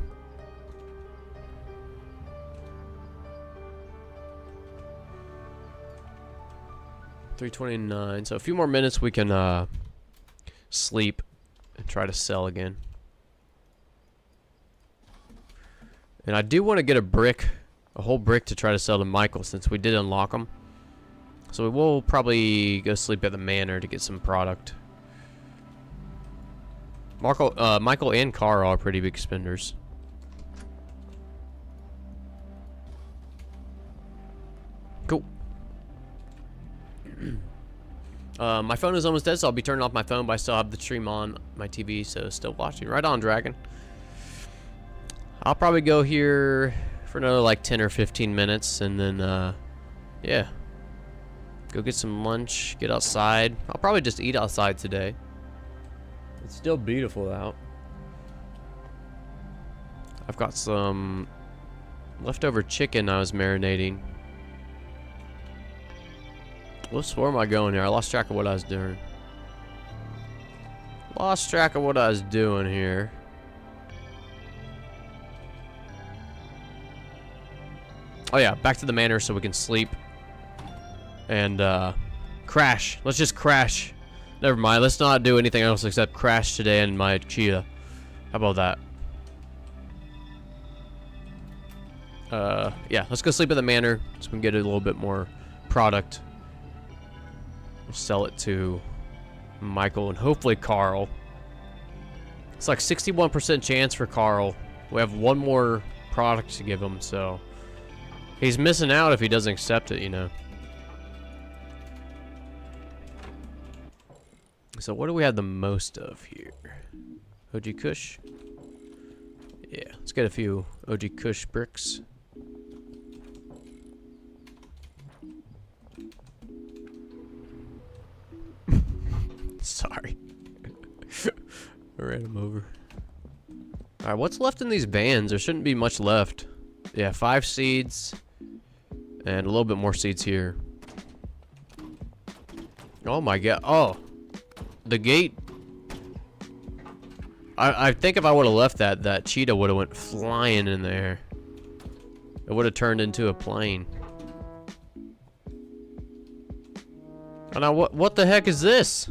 Speaker 1: $329. So a few more minutes we can sleep and try to sell again. And I do want to get a whole brick to try to sell to Michael since we did unlock them. So we will probably go sleep at the Manor to get some product. Michael and Carl are pretty big spenders. Cool. My phone is almost dead, so I'll be turning off my phone, but I still have the stream on my TV, so still watching. Right on, Dragon. I'll probably go here for another like 10 or 15 minutes, and then, yeah. Go get some lunch, get outside. I'll probably just eat outside today. It's still beautiful out. I've got some leftover chicken I was marinating. Whoops, where am I going here? I lost track of what I was doing. Lost track of what I was doing here. Oh yeah, back to the Manor so we can sleep. And crash. Let's just crash. Never mind, let's not do anything else except crash today in my cheetah. How about that? Yeah, let's go sleep at the Manor so we can get a little bit more product. We'll sell it to Michael and hopefully Carl. It's like 61% chance for Carl. We have one more product to give him, so he's missing out if he doesn't accept it, you know. So what do we have the most of here? OG Kush? Yeah, let's get a few OG Kush bricks. Sorry. I ran him over. Alright, what's left in these vans? There shouldn't be much left. Yeah, 5 seeds. And a little bit more seeds here. Oh my god. Oh. The gate. I think if I would have left that cheetah would have went flying in there. It would have turned into a plane. Oh, now what the heck is this?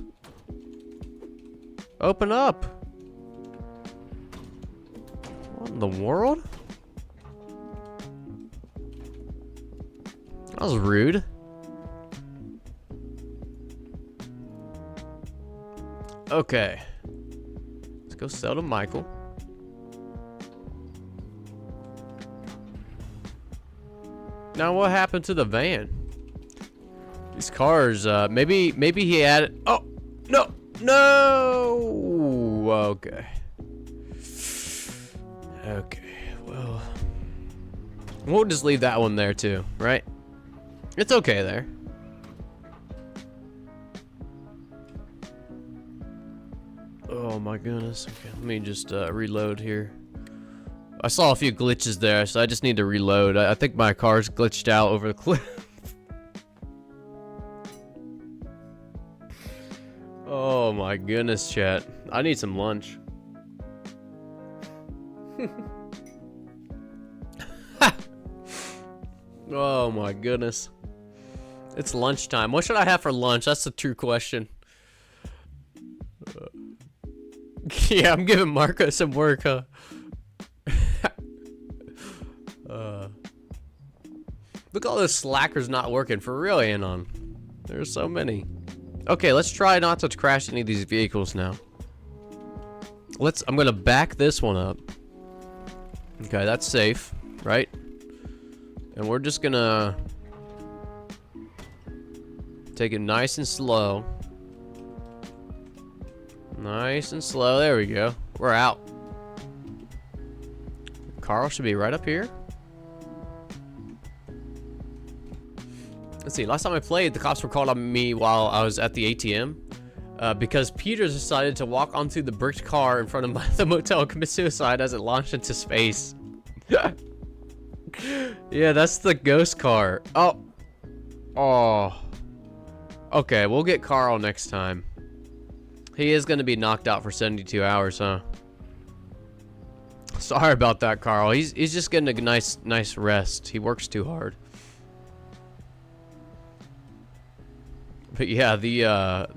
Speaker 1: Open up. What in the world? That was rude. Okay. Let's go sell to Michael. Now what happened to the van? These cars, maybe he added. Oh no, no. Okay. Okay. Well, we'll just leave that one there too, right? It's okay there. Oh my goodness. Okay, let me just reload here. I saw a few glitches there, so I just need to reload. I think my car's glitched out over the cliff. Oh my goodness, chat. I need some lunch. Oh my goodness. It's lunchtime. What should I have for lunch? That's the true question. Yeah, I'm giving Marco some work, huh? Look at all those slackers not working. For real, Anon. There's so many. Okay, let's try not to crash any of these vehicles now. I'm gonna back this one up. Okay, that's safe, right? And we're just gonna take it nice and slow. Nice and slow. There we go. We're out. Carl should be right up here. Let's see. Last time I played, the cops were called on me while I was at the ATM because Peter decided to walk onto the bricked car in front of the motel and commit suicide as it launched into space. Yeah, that's the ghost car. Oh. Oh. Okay, we'll get Carl next time. He is going to be knocked out for 72 hours, huh? Sorry about that, Carl. He's just getting a nice rest. He works too hard. But yeah, the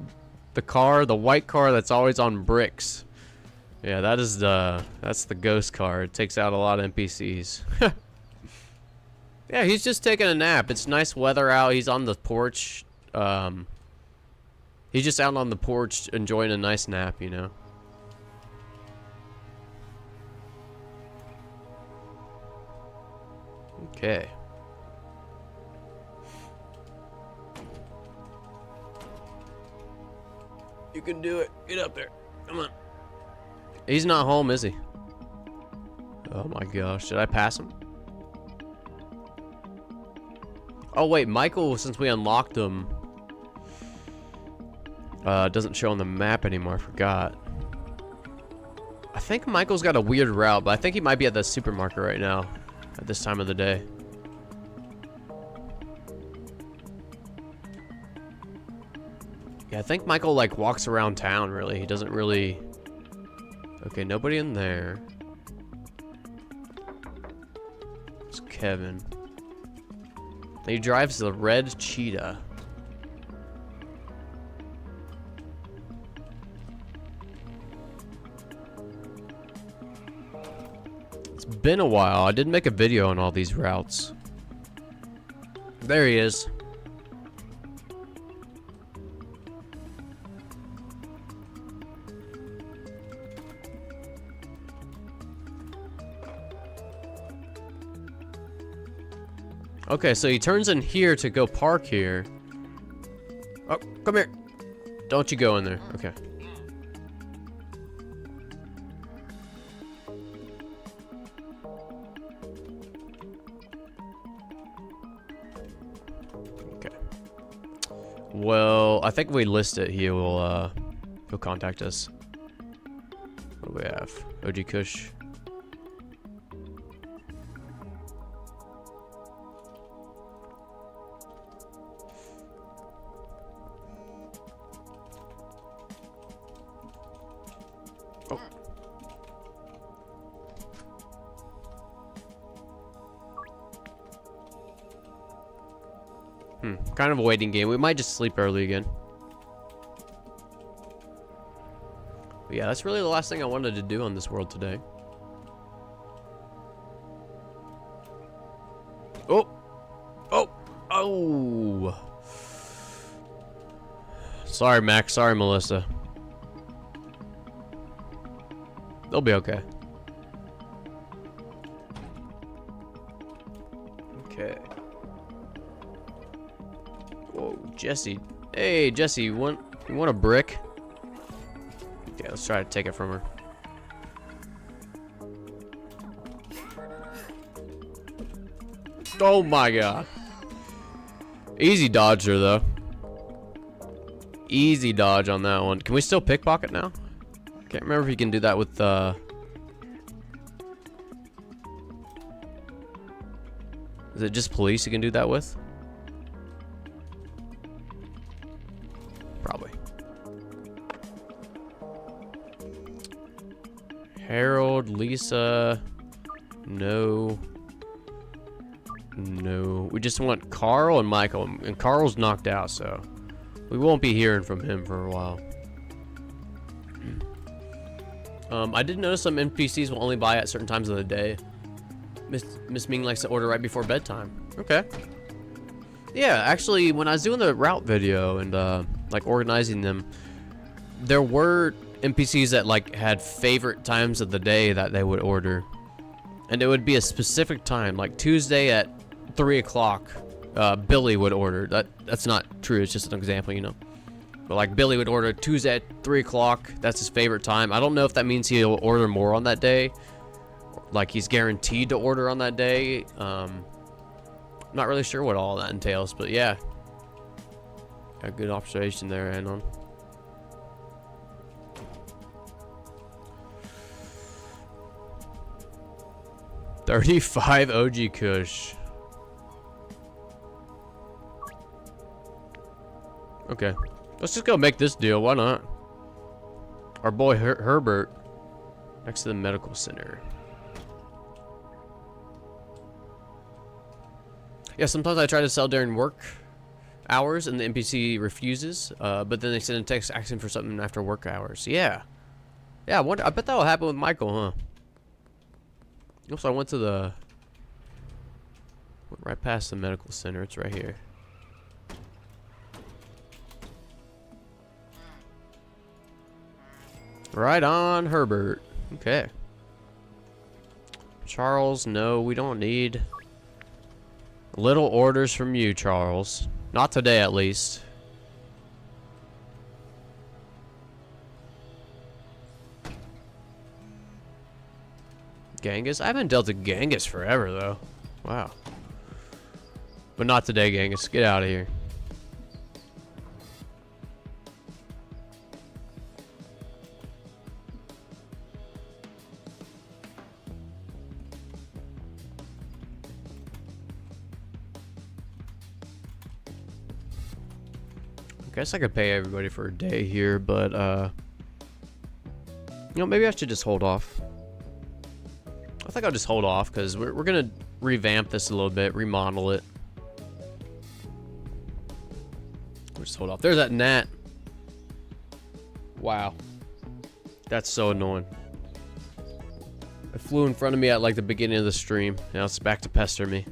Speaker 1: white car that's always on bricks. Yeah, that's the ghost car. It takes out a lot of NPCs. Yeah, he's just taking a nap. It's nice weather out. He's on the porch. He's just out on the porch enjoying a nice nap, you know. Okay. You can do it. Get up there. Come on. He's not home, is he? Oh my gosh. Did I pass him? Oh wait, Michael, since we unlocked him, doesn't show on the map anymore. I forgot. I think Michael's got a weird route, but I think he might be at the supermarket right now at this time of the day. Yeah, I think Michael like walks around town really. He doesn't really... Okay, nobody in there. It's Kevin. He drives the red cheetah. It's been a while. I did make a video on all these routes. There he is. Okay, so he turns in here to go park here. Oh, come here. Don't you go in there. Okay. Okay. Well, I think if we list it, he'll contact us. What do we have? OG Kush. Kind of a waiting game. We might just sleep early again. But yeah, that's really the last thing I wanted to do on this world today. Oh! Oh! Oh! Sorry, Max. Sorry, Melissa. They'll be okay. Okay. Whoa, Jesse. Hey, Jesse, you want a brick? Yeah, let's try to take it from her. Oh my god. Easy dodge her, though. Easy dodge on that one. Can we still pickpocket now? Can't remember if you can do that with is it just police you can do that with? Probably. Harold, Lisa. No. No. We just want Carl and Michael. And Carl's knocked out, so we won't be hearing from him for a while. I did notice some NPCs will only buy at certain times of the day. Miss Ming likes to order right before bedtime. Okay. Yeah, actually, when I was doing the route video and like organizing them, there were NPCs that like had favorite times of the day that they would order, and it would be a specific time, like Tuesday at 3 o'clock. Billy would order. That's not true. It's just an example, you know. But like Billy would order Tuesday at 3 o'clock. That's his favorite time. I don't know if that means he'll order more on that day. Like he's guaranteed to order on that day. Not really sure what all that entails, but yeah. Got a good observation there, Anon. $35 OG Kush. Okay. Let's just go make this deal. Why not? Our boy Herbert. Next to the medical center. Yeah, sometimes I try to sell during work hours and the NPC refuses, but then they send a text asking for something after work hours. Yeah. Yeah, I bet that will happen with Michael, huh? Also, I went right past the medical center. It's right here. Right on, Herbert. Okay. Charles, no, we don't need little orders from you, Charles. Not today, at least. Genghis? I haven't dealt with Genghis forever, though. Wow. But not today, Genghis. Get out of here. Guess I could pay everybody for a day here, but you know, maybe I should just hold off. I think I'll just hold off because we're gonna revamp this a little bit, remodel it. We'll just hold off. There's that gnat. Wow, that's so annoying. It flew in front of me at like the beginning of the stream. Now it's back to pester me.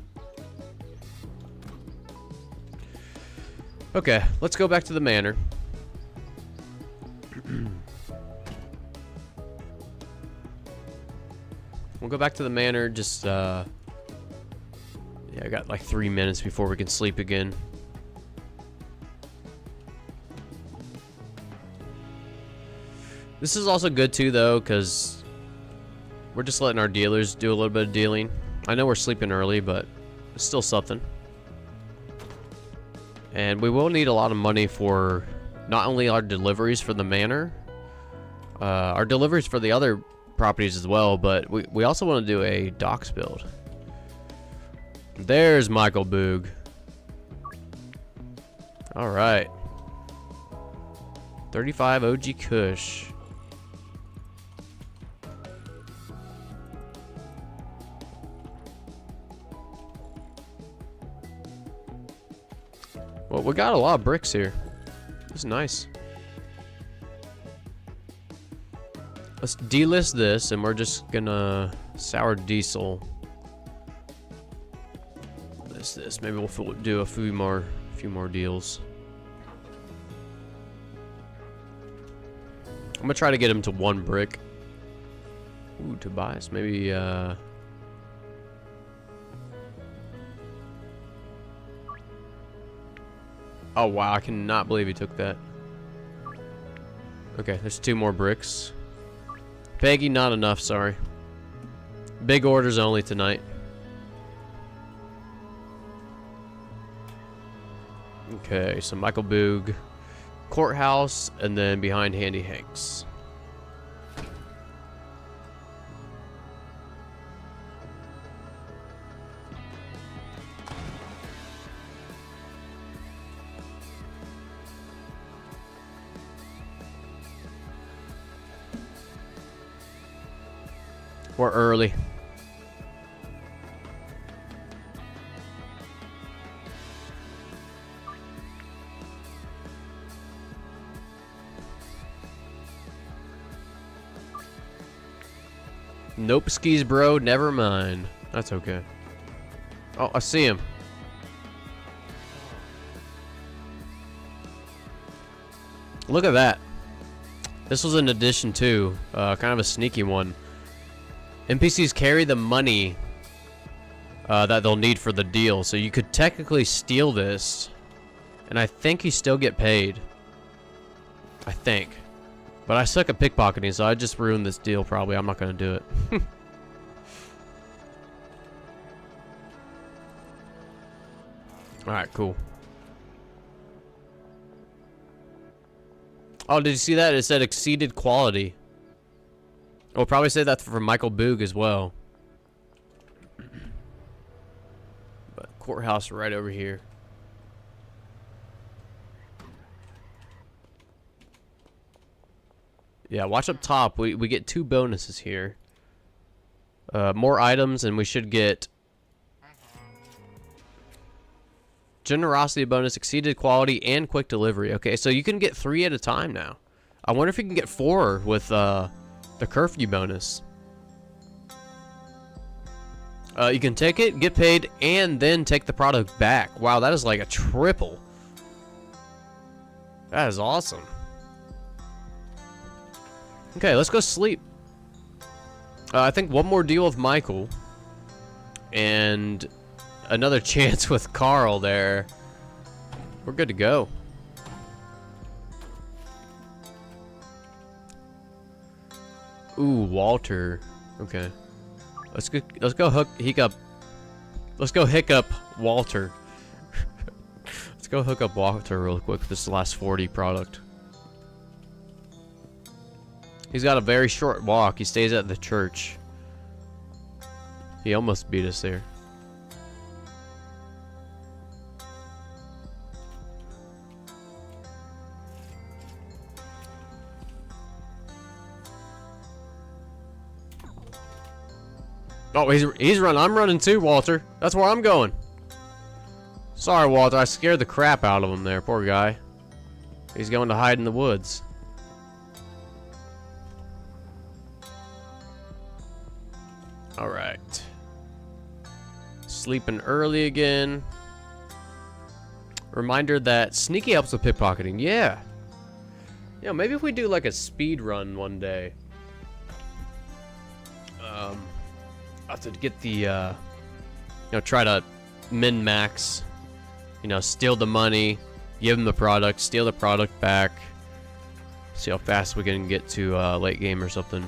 Speaker 1: Okay, let's go back to the manor. We'll go back to the manor, just, yeah, I got like 3 minutes before we can sleep again. This is also good too, though, because we're just letting our dealers do a little bit of dealing. I know we're sleeping early, but it's still something. And we will need a lot of money for not only our deliveries for the manor, our deliveries for the other properties as well, but we also want to do a docks build. There's Michael Boog. All right. 35 OG Kush. Well, we got a lot of bricks here. It's nice. Let's delist this, and we're just gonna sour diesel. What's this? Maybe we'll do a few more deals. I'm gonna try to get him to 1 brick. Ooh, Tobias, maybe oh wow, I cannot believe he took that. Okay, there's 2 more bricks. Peggy, not enough, sorry. Big orders only tonight. Okay, so Michael Boog, courthouse, and then behind Handy Hanks. We're early. Nope, skis, bro. Never mind. That's okay. Oh, I see him. Look at that. This was an addition too. Kind of a sneaky one. NPCs carry the money that they'll need for the deal. So you could technically steal this. And I think you still get paid. I think. But I suck at pickpocketing, so I just ruined this deal probably. I'm not going to do it. Alright, cool. Oh, did you see that? It said exceeded quality. We'll probably say that for Michael Boog as well. But courthouse right over here. Yeah, watch up top. We get 2 bonuses here. More items, and we should get generosity bonus, exceeded quality, and quick delivery. Okay, so you can get 3 at a time now. I wonder if you can get 4 with the curfew bonus. You can take it, get paid, and then take the product back. Wow, that is like a triple. That is awesome. Okay, let's go sleep. I think one more deal with Michael. And another chance with Carl there. We're good to go. Ooh, Walter. Okay. Let's go hiccup Walter. Let's go hook up Walter real quick. This is the last 40 product. He's got a very short walk. He stays at the church. He almost beat us there. Oh, he's running. I'm running too, Walter. That's where I'm going. Sorry, Walter. I scared the crap out of him there. Poor guy. He's going to hide in the woods. Alright. Sleeping early again. Reminder that sneaky helps with pickpocketing. Yeah. Yeah, maybe if we do like a speed run one day. I have to get the, you know, try to min-max. You know, steal the money, give them the product, steal the product back. See how fast we can get to late game or something.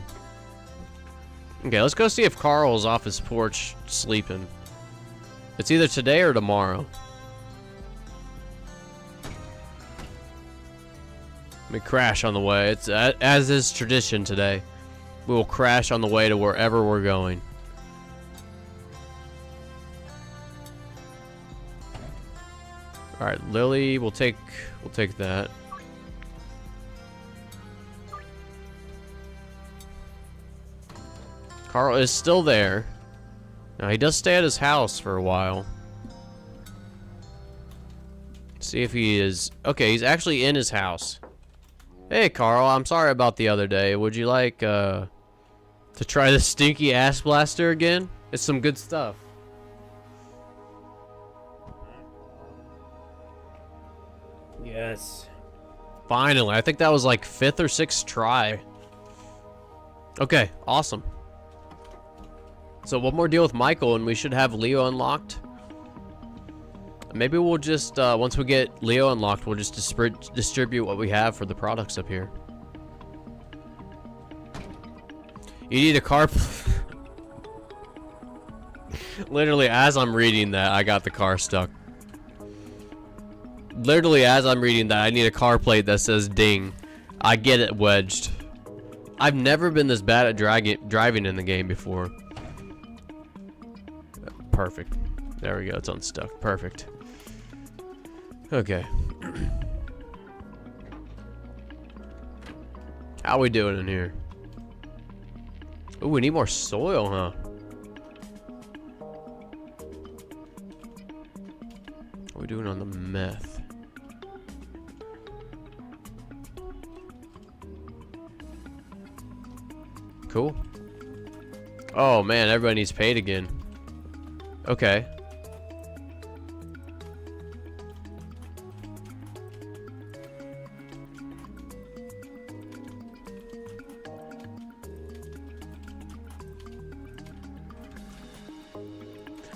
Speaker 1: Okay, let's go see if Carl's off his porch sleeping. It's either today or tomorrow. We crash on the way. It's as is tradition today. We will crash on the way to wherever we're going. All right, Lily, we'll take that. Carl is still there. Now he does stay at his house for a while. See if he is okay. He's actually in his house. Hey, Carl, I'm sorry about the other day. Would you like to try the stinky ass blaster again? It's some good stuff. Yes. Finally, I think that was like 5th or 6th try. Okay, awesome. So one more deal with Michael and we should have Leo unlocked. Maybe we'll just, once we get Leo unlocked, we'll just distribute what we have for the products up here. You need a car. Literally, as I'm reading that, I got the car stuck. Literally, as I'm reading that, I need a car plate that says ding. I get it wedged. I've never been this bad at driving in the game before. Perfect. There we go. It's unstuck. Perfect. Okay. How we doing in here? Ooh, we need more soil, huh? What are we doing on the meth? Cool. Oh man, everybody needs paid again. Okay.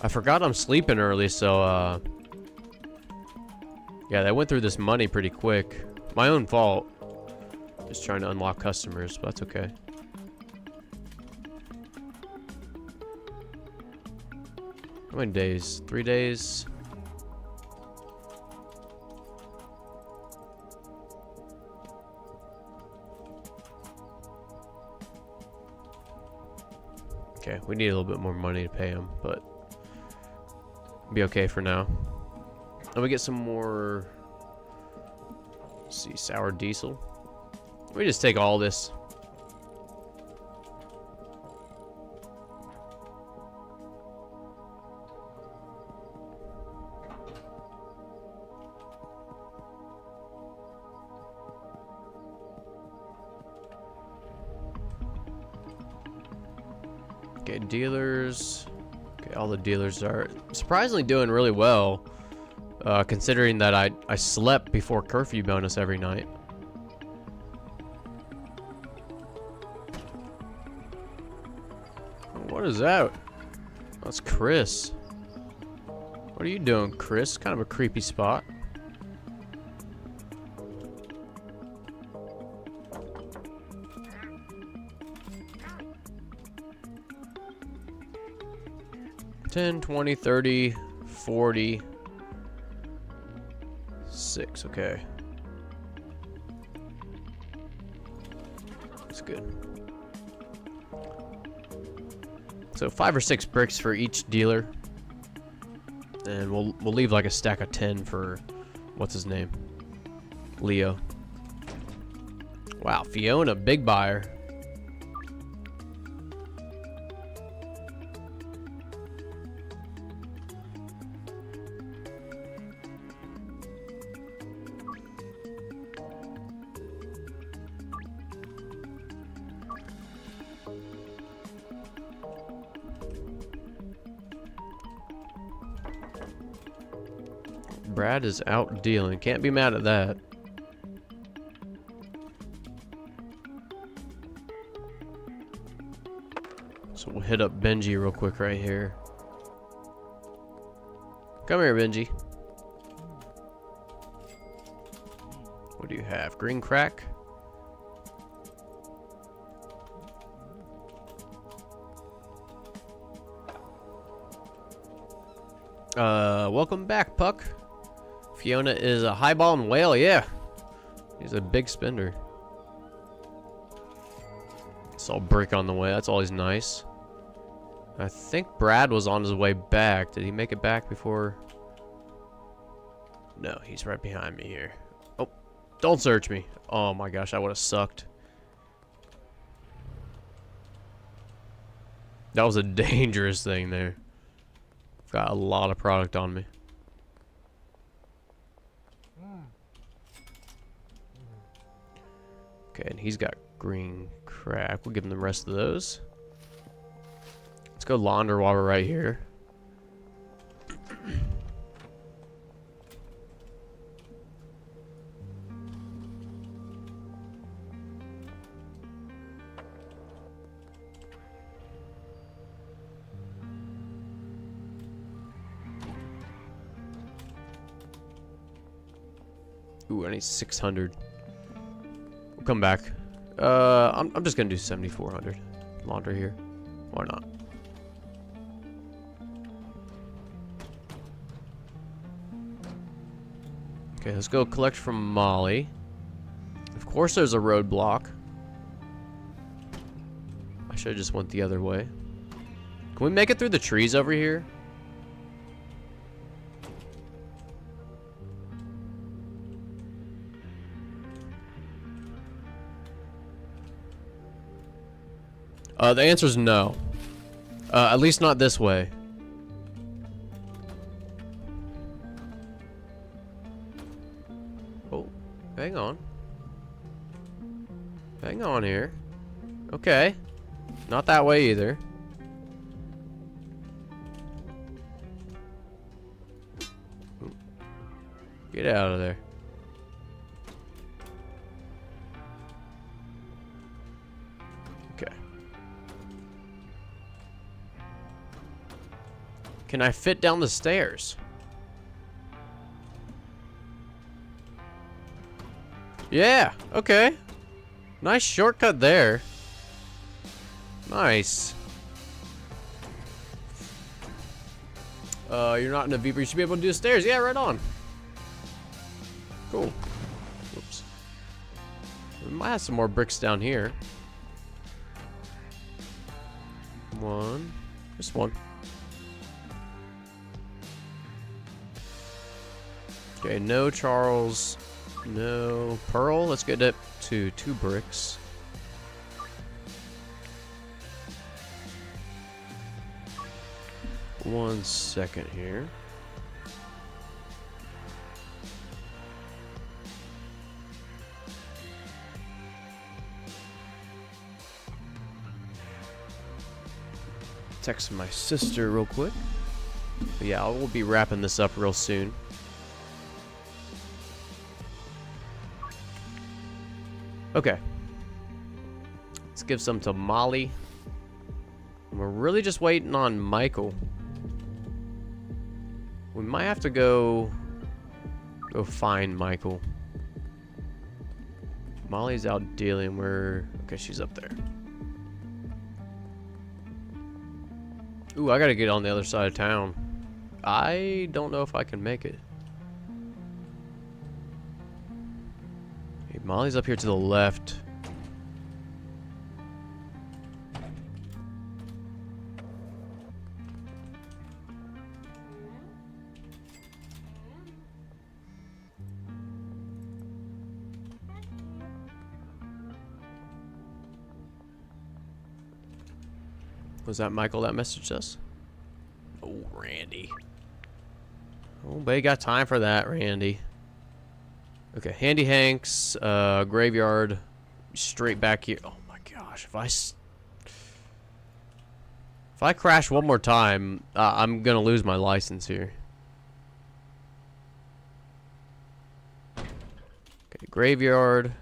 Speaker 1: I forgot I'm sleeping early, so yeah, they went through this money pretty quick. My own fault. Just trying to unlock customers, but that's okay. How many days? 3 days? Okay, we need a little bit more money to pay him, but be okay for now. Let me get some more. Let's see, sour diesel. Let me just take all this. Okay, dealers. Okay, all the dealers are surprisingly doing really well, considering that I slept before curfew bonus every night. What is that? That's Chris. What are you doing, Chris? Kind of a creepy spot. $10, $20, $30, $40, $6. Okay. That's good. So 5 or 6 bricks for each dealer, and we'll leave like a stack of 10 for what's his name, Leo. Wow, Fiona, big buyer. Brad is out dealing. Can't be mad at that. So we'll hit up Benji real quick right here. Come here, Benji. What do you have? Green crack? Welcome back, Puck. Fiona is a highball and whale, yeah. He's a big spender. It's all brick on the way. That's always nice. I think Brad was on his way back. Did he make it back before? No, he's right behind me here. Oh, don't search me. Oh my gosh, I would have sucked. That was a dangerous thing there. I've got a lot of product on me. Okay, and he's got green crack. We'll give him the rest of those. Let's go launder while we're right here. Ooh, I need 600. We'll come back. I'm just gonna do 7,400 launder here. Why not? Okay, let's go collect from Molly. Of course there's a roadblock. I should have just went the other way. Can we make it through the trees over here? The answer is no. At least not this way. Oh, hang on. Hang on here. Okay. Not that way either. Ooh. Get out of there. Okay. Can I fit down the stairs? Yeah, okay. Nice shortcut there. Nice. You're not in a Viper. You should be able to do the stairs. Yeah, right on. Cool. Oops. We might have some more bricks down here. One. Just one. Okay, no Charles. No Pearl. Let's get up to 2 bricks. One second here. Text my sister real quick. But yeah, we'll be wrapping this up real soon. Okay. Let's give some to Molly. We're really just waiting on Michael. We might have to go find Michael. Molly's out dealing. Okay, she's up there. Ooh, I gotta get on the other side of town. I don't know if I can make it. Hey, Molly's up here to the left. Was that Michael that messaged us? Oh, Randy. Oh, but you got time for that, Randy. Okay, Handy Hanks, graveyard, straight back here. Oh my gosh, if I crash one more time, I'm gonna lose my license here. Okay, graveyard.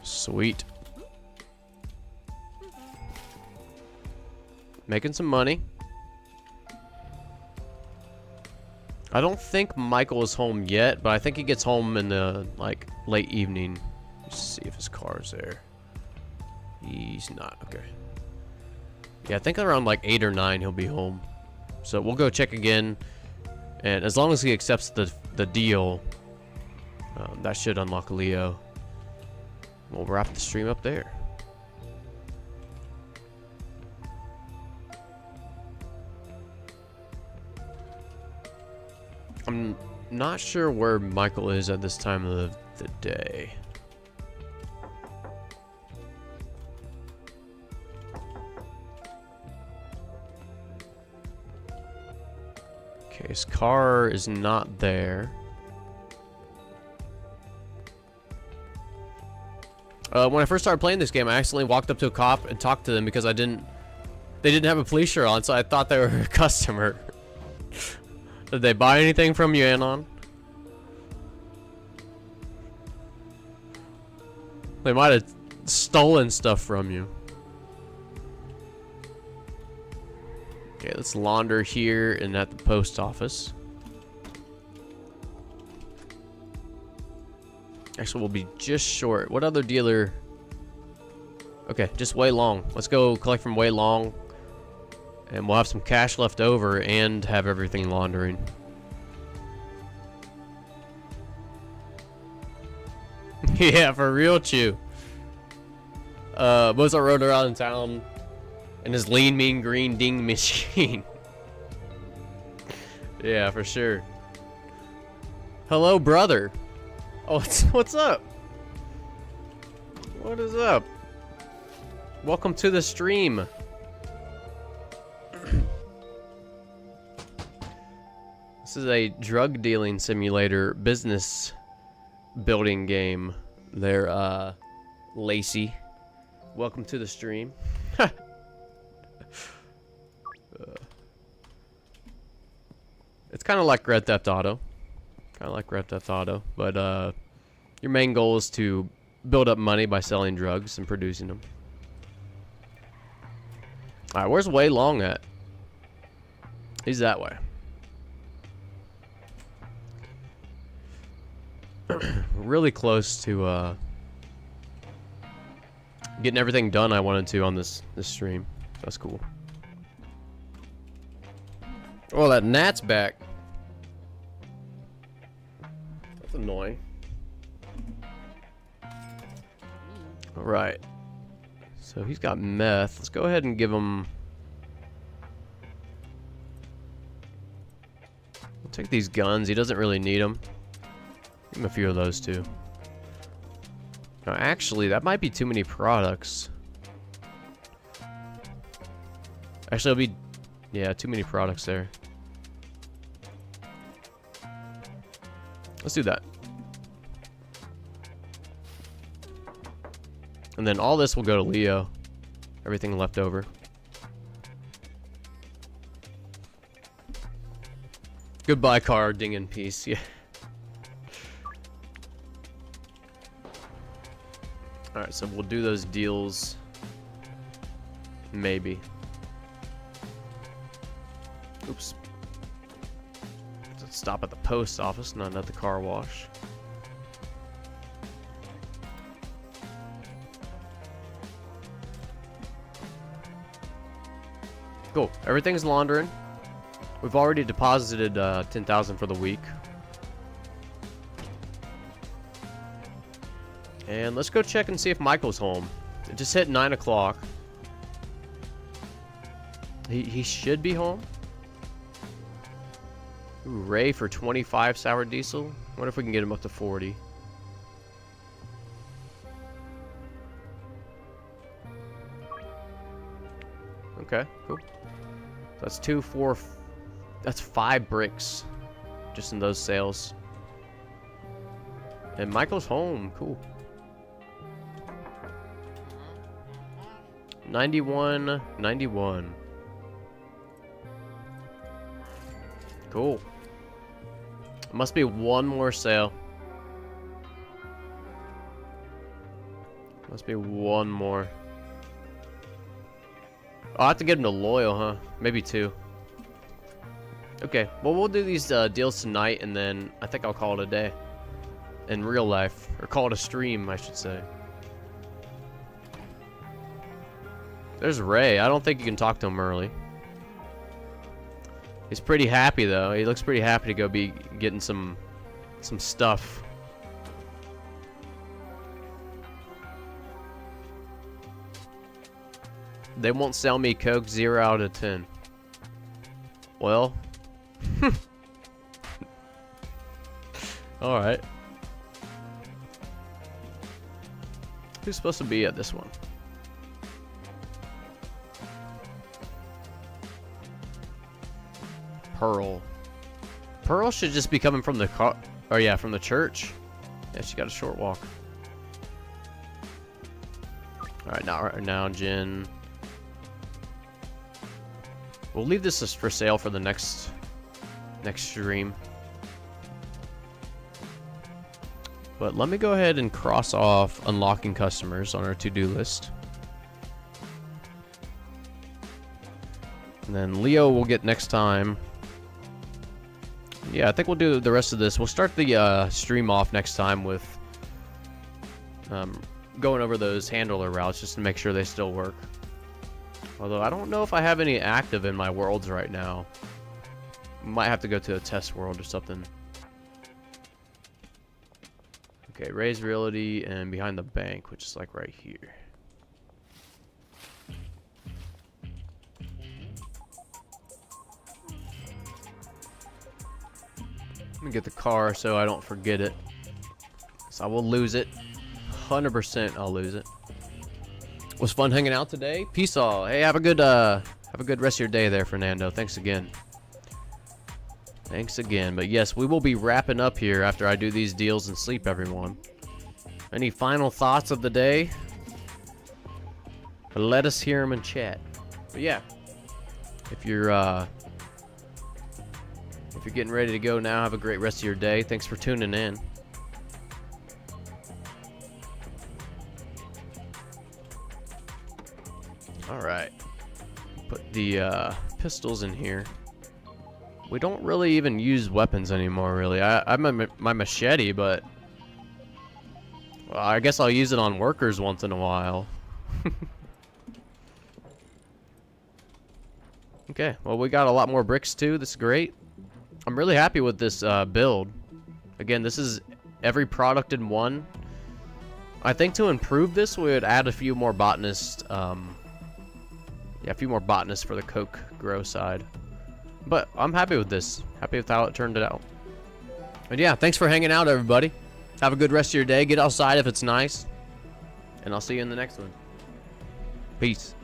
Speaker 1: Sweet. Making some money. I don't think Michael is home yet, but I think he gets home in the, like, late evening. Let's see if his car's there. He's not. Okay. Yeah, I think around, like, 8 or 9 he'll be home. So we'll go check again. And as long as he accepts the deal, that should unlock Leo. We'll wrap the stream up there. I'm not sure where Michael is at this time of the day. Okay, his car is not there. When I first started playing this game, I accidentally walked up to a cop and talked to them because they didn't have a police shirt on, so I thought they were a customer. Did they buy anything from you, Anon? They might have stolen stuff from you. Okay, let's launder here and at the post office. Actually, we'll be just short. What other dealer? Okay, just Wei Long. Let's go collect from Wei Long. And we'll have some cash left over and have everything laundering. Yeah, for real, Chew. Mozart rode around in town in his lean, mean, green ding machine. Yeah, for sure. Hello, brother. Oh, what's up? What is up? Welcome to the stream. This is a drug dealing simulator business building game. They're Lacey. Welcome to the stream. It's kind of like Grand Theft Auto. But your main goal is to build up money by selling drugs and producing them. Alright, where's Wei Long at? He's that way. Really close to getting everything done I wanted to on this stream. That's cool. Oh, that gnat's back. That's annoying. Alright. So he's got meth. Let's go ahead and give him... I'll take these guns. He doesn't really need them. Give him a few of those too. Now, actually, that might be too many products. Actually, it'll be... Yeah, too many products there. Let's do that. And then all this will go to Leo. Everything left over. Goodbye, car. Ding in peace. Yeah. Alright, so we'll do those deals. Maybe. Oops. Let's stop at the post office, not at the car wash. Cool. Everything's laundering. We've already deposited 10,000 for the week. And let's go check and see if Michael's home. It just hit 9 o'clock. He should be home. Ooh, Ray for 25 sour diesel. What if we can get him up to 40? Okay, cool. That's 2, 4, that's 5 bricks just in those sales. And Michael's home, cool. 91. Cool. Must be one more sale. Must be one more. I'll have to get him to loyal, huh? Maybe 2. Okay, well, we'll do these deals tonight, and then I think I'll call it a day. In real life. Or call it a stream, I should say. There's Ray. I don't think you can talk to him early. He's pretty happy, though. He looks pretty happy to go be getting some stuff. They won't sell me Coke 0 out of 10. Well. Alright. Who's supposed to be at this one? Pearl. Pearl should just be coming from the car. Oh yeah, from the church. Yeah, she got a short walk. Alright, right now, Jen. We'll leave this as for sale for the next stream. But let me go ahead and cross off unlocking customers on our to-do list. And then Leo will get next time. Yeah, I think we'll do the rest of this. We'll start the stream off next time with going over those handler routes just to make sure they still work. Although I don't know if I have any active in my worlds right now. Might have to go to a test world or something. Okay, Ray's Realty and behind the bank, which is like right here. Let me get the car so I don't forget it. So I will lose it. 100% I'll lose it. Was fun hanging out today. Peace all. Hey, have a good rest of your day there, Fernando. Thanks again. Thanks again. But yes, we will be wrapping up here after I do these deals and sleep, everyone. Any final thoughts of the day? Let us hear them in chat. But yeah, if you're getting ready to go now, have a great rest of your day. Thanks for tuning in. All right, put the pistols in here. We don't really even use weapons anymore, really. I have my machete, but well, I guess I'll use it on workers once in a while. Okay, well, we got a lot more bricks too. This is great. I'm really happy with this build. Again, this is every product in one. I think to improve this, we would add a few more botanists. Yeah, a few more botanists for the coke grow side. But I'm happy with this. Happy with how it turned it out. And yeah, thanks for hanging out, everybody. Have a good rest of your day. Get outside if it's nice. And I'll see you in the next one. Peace.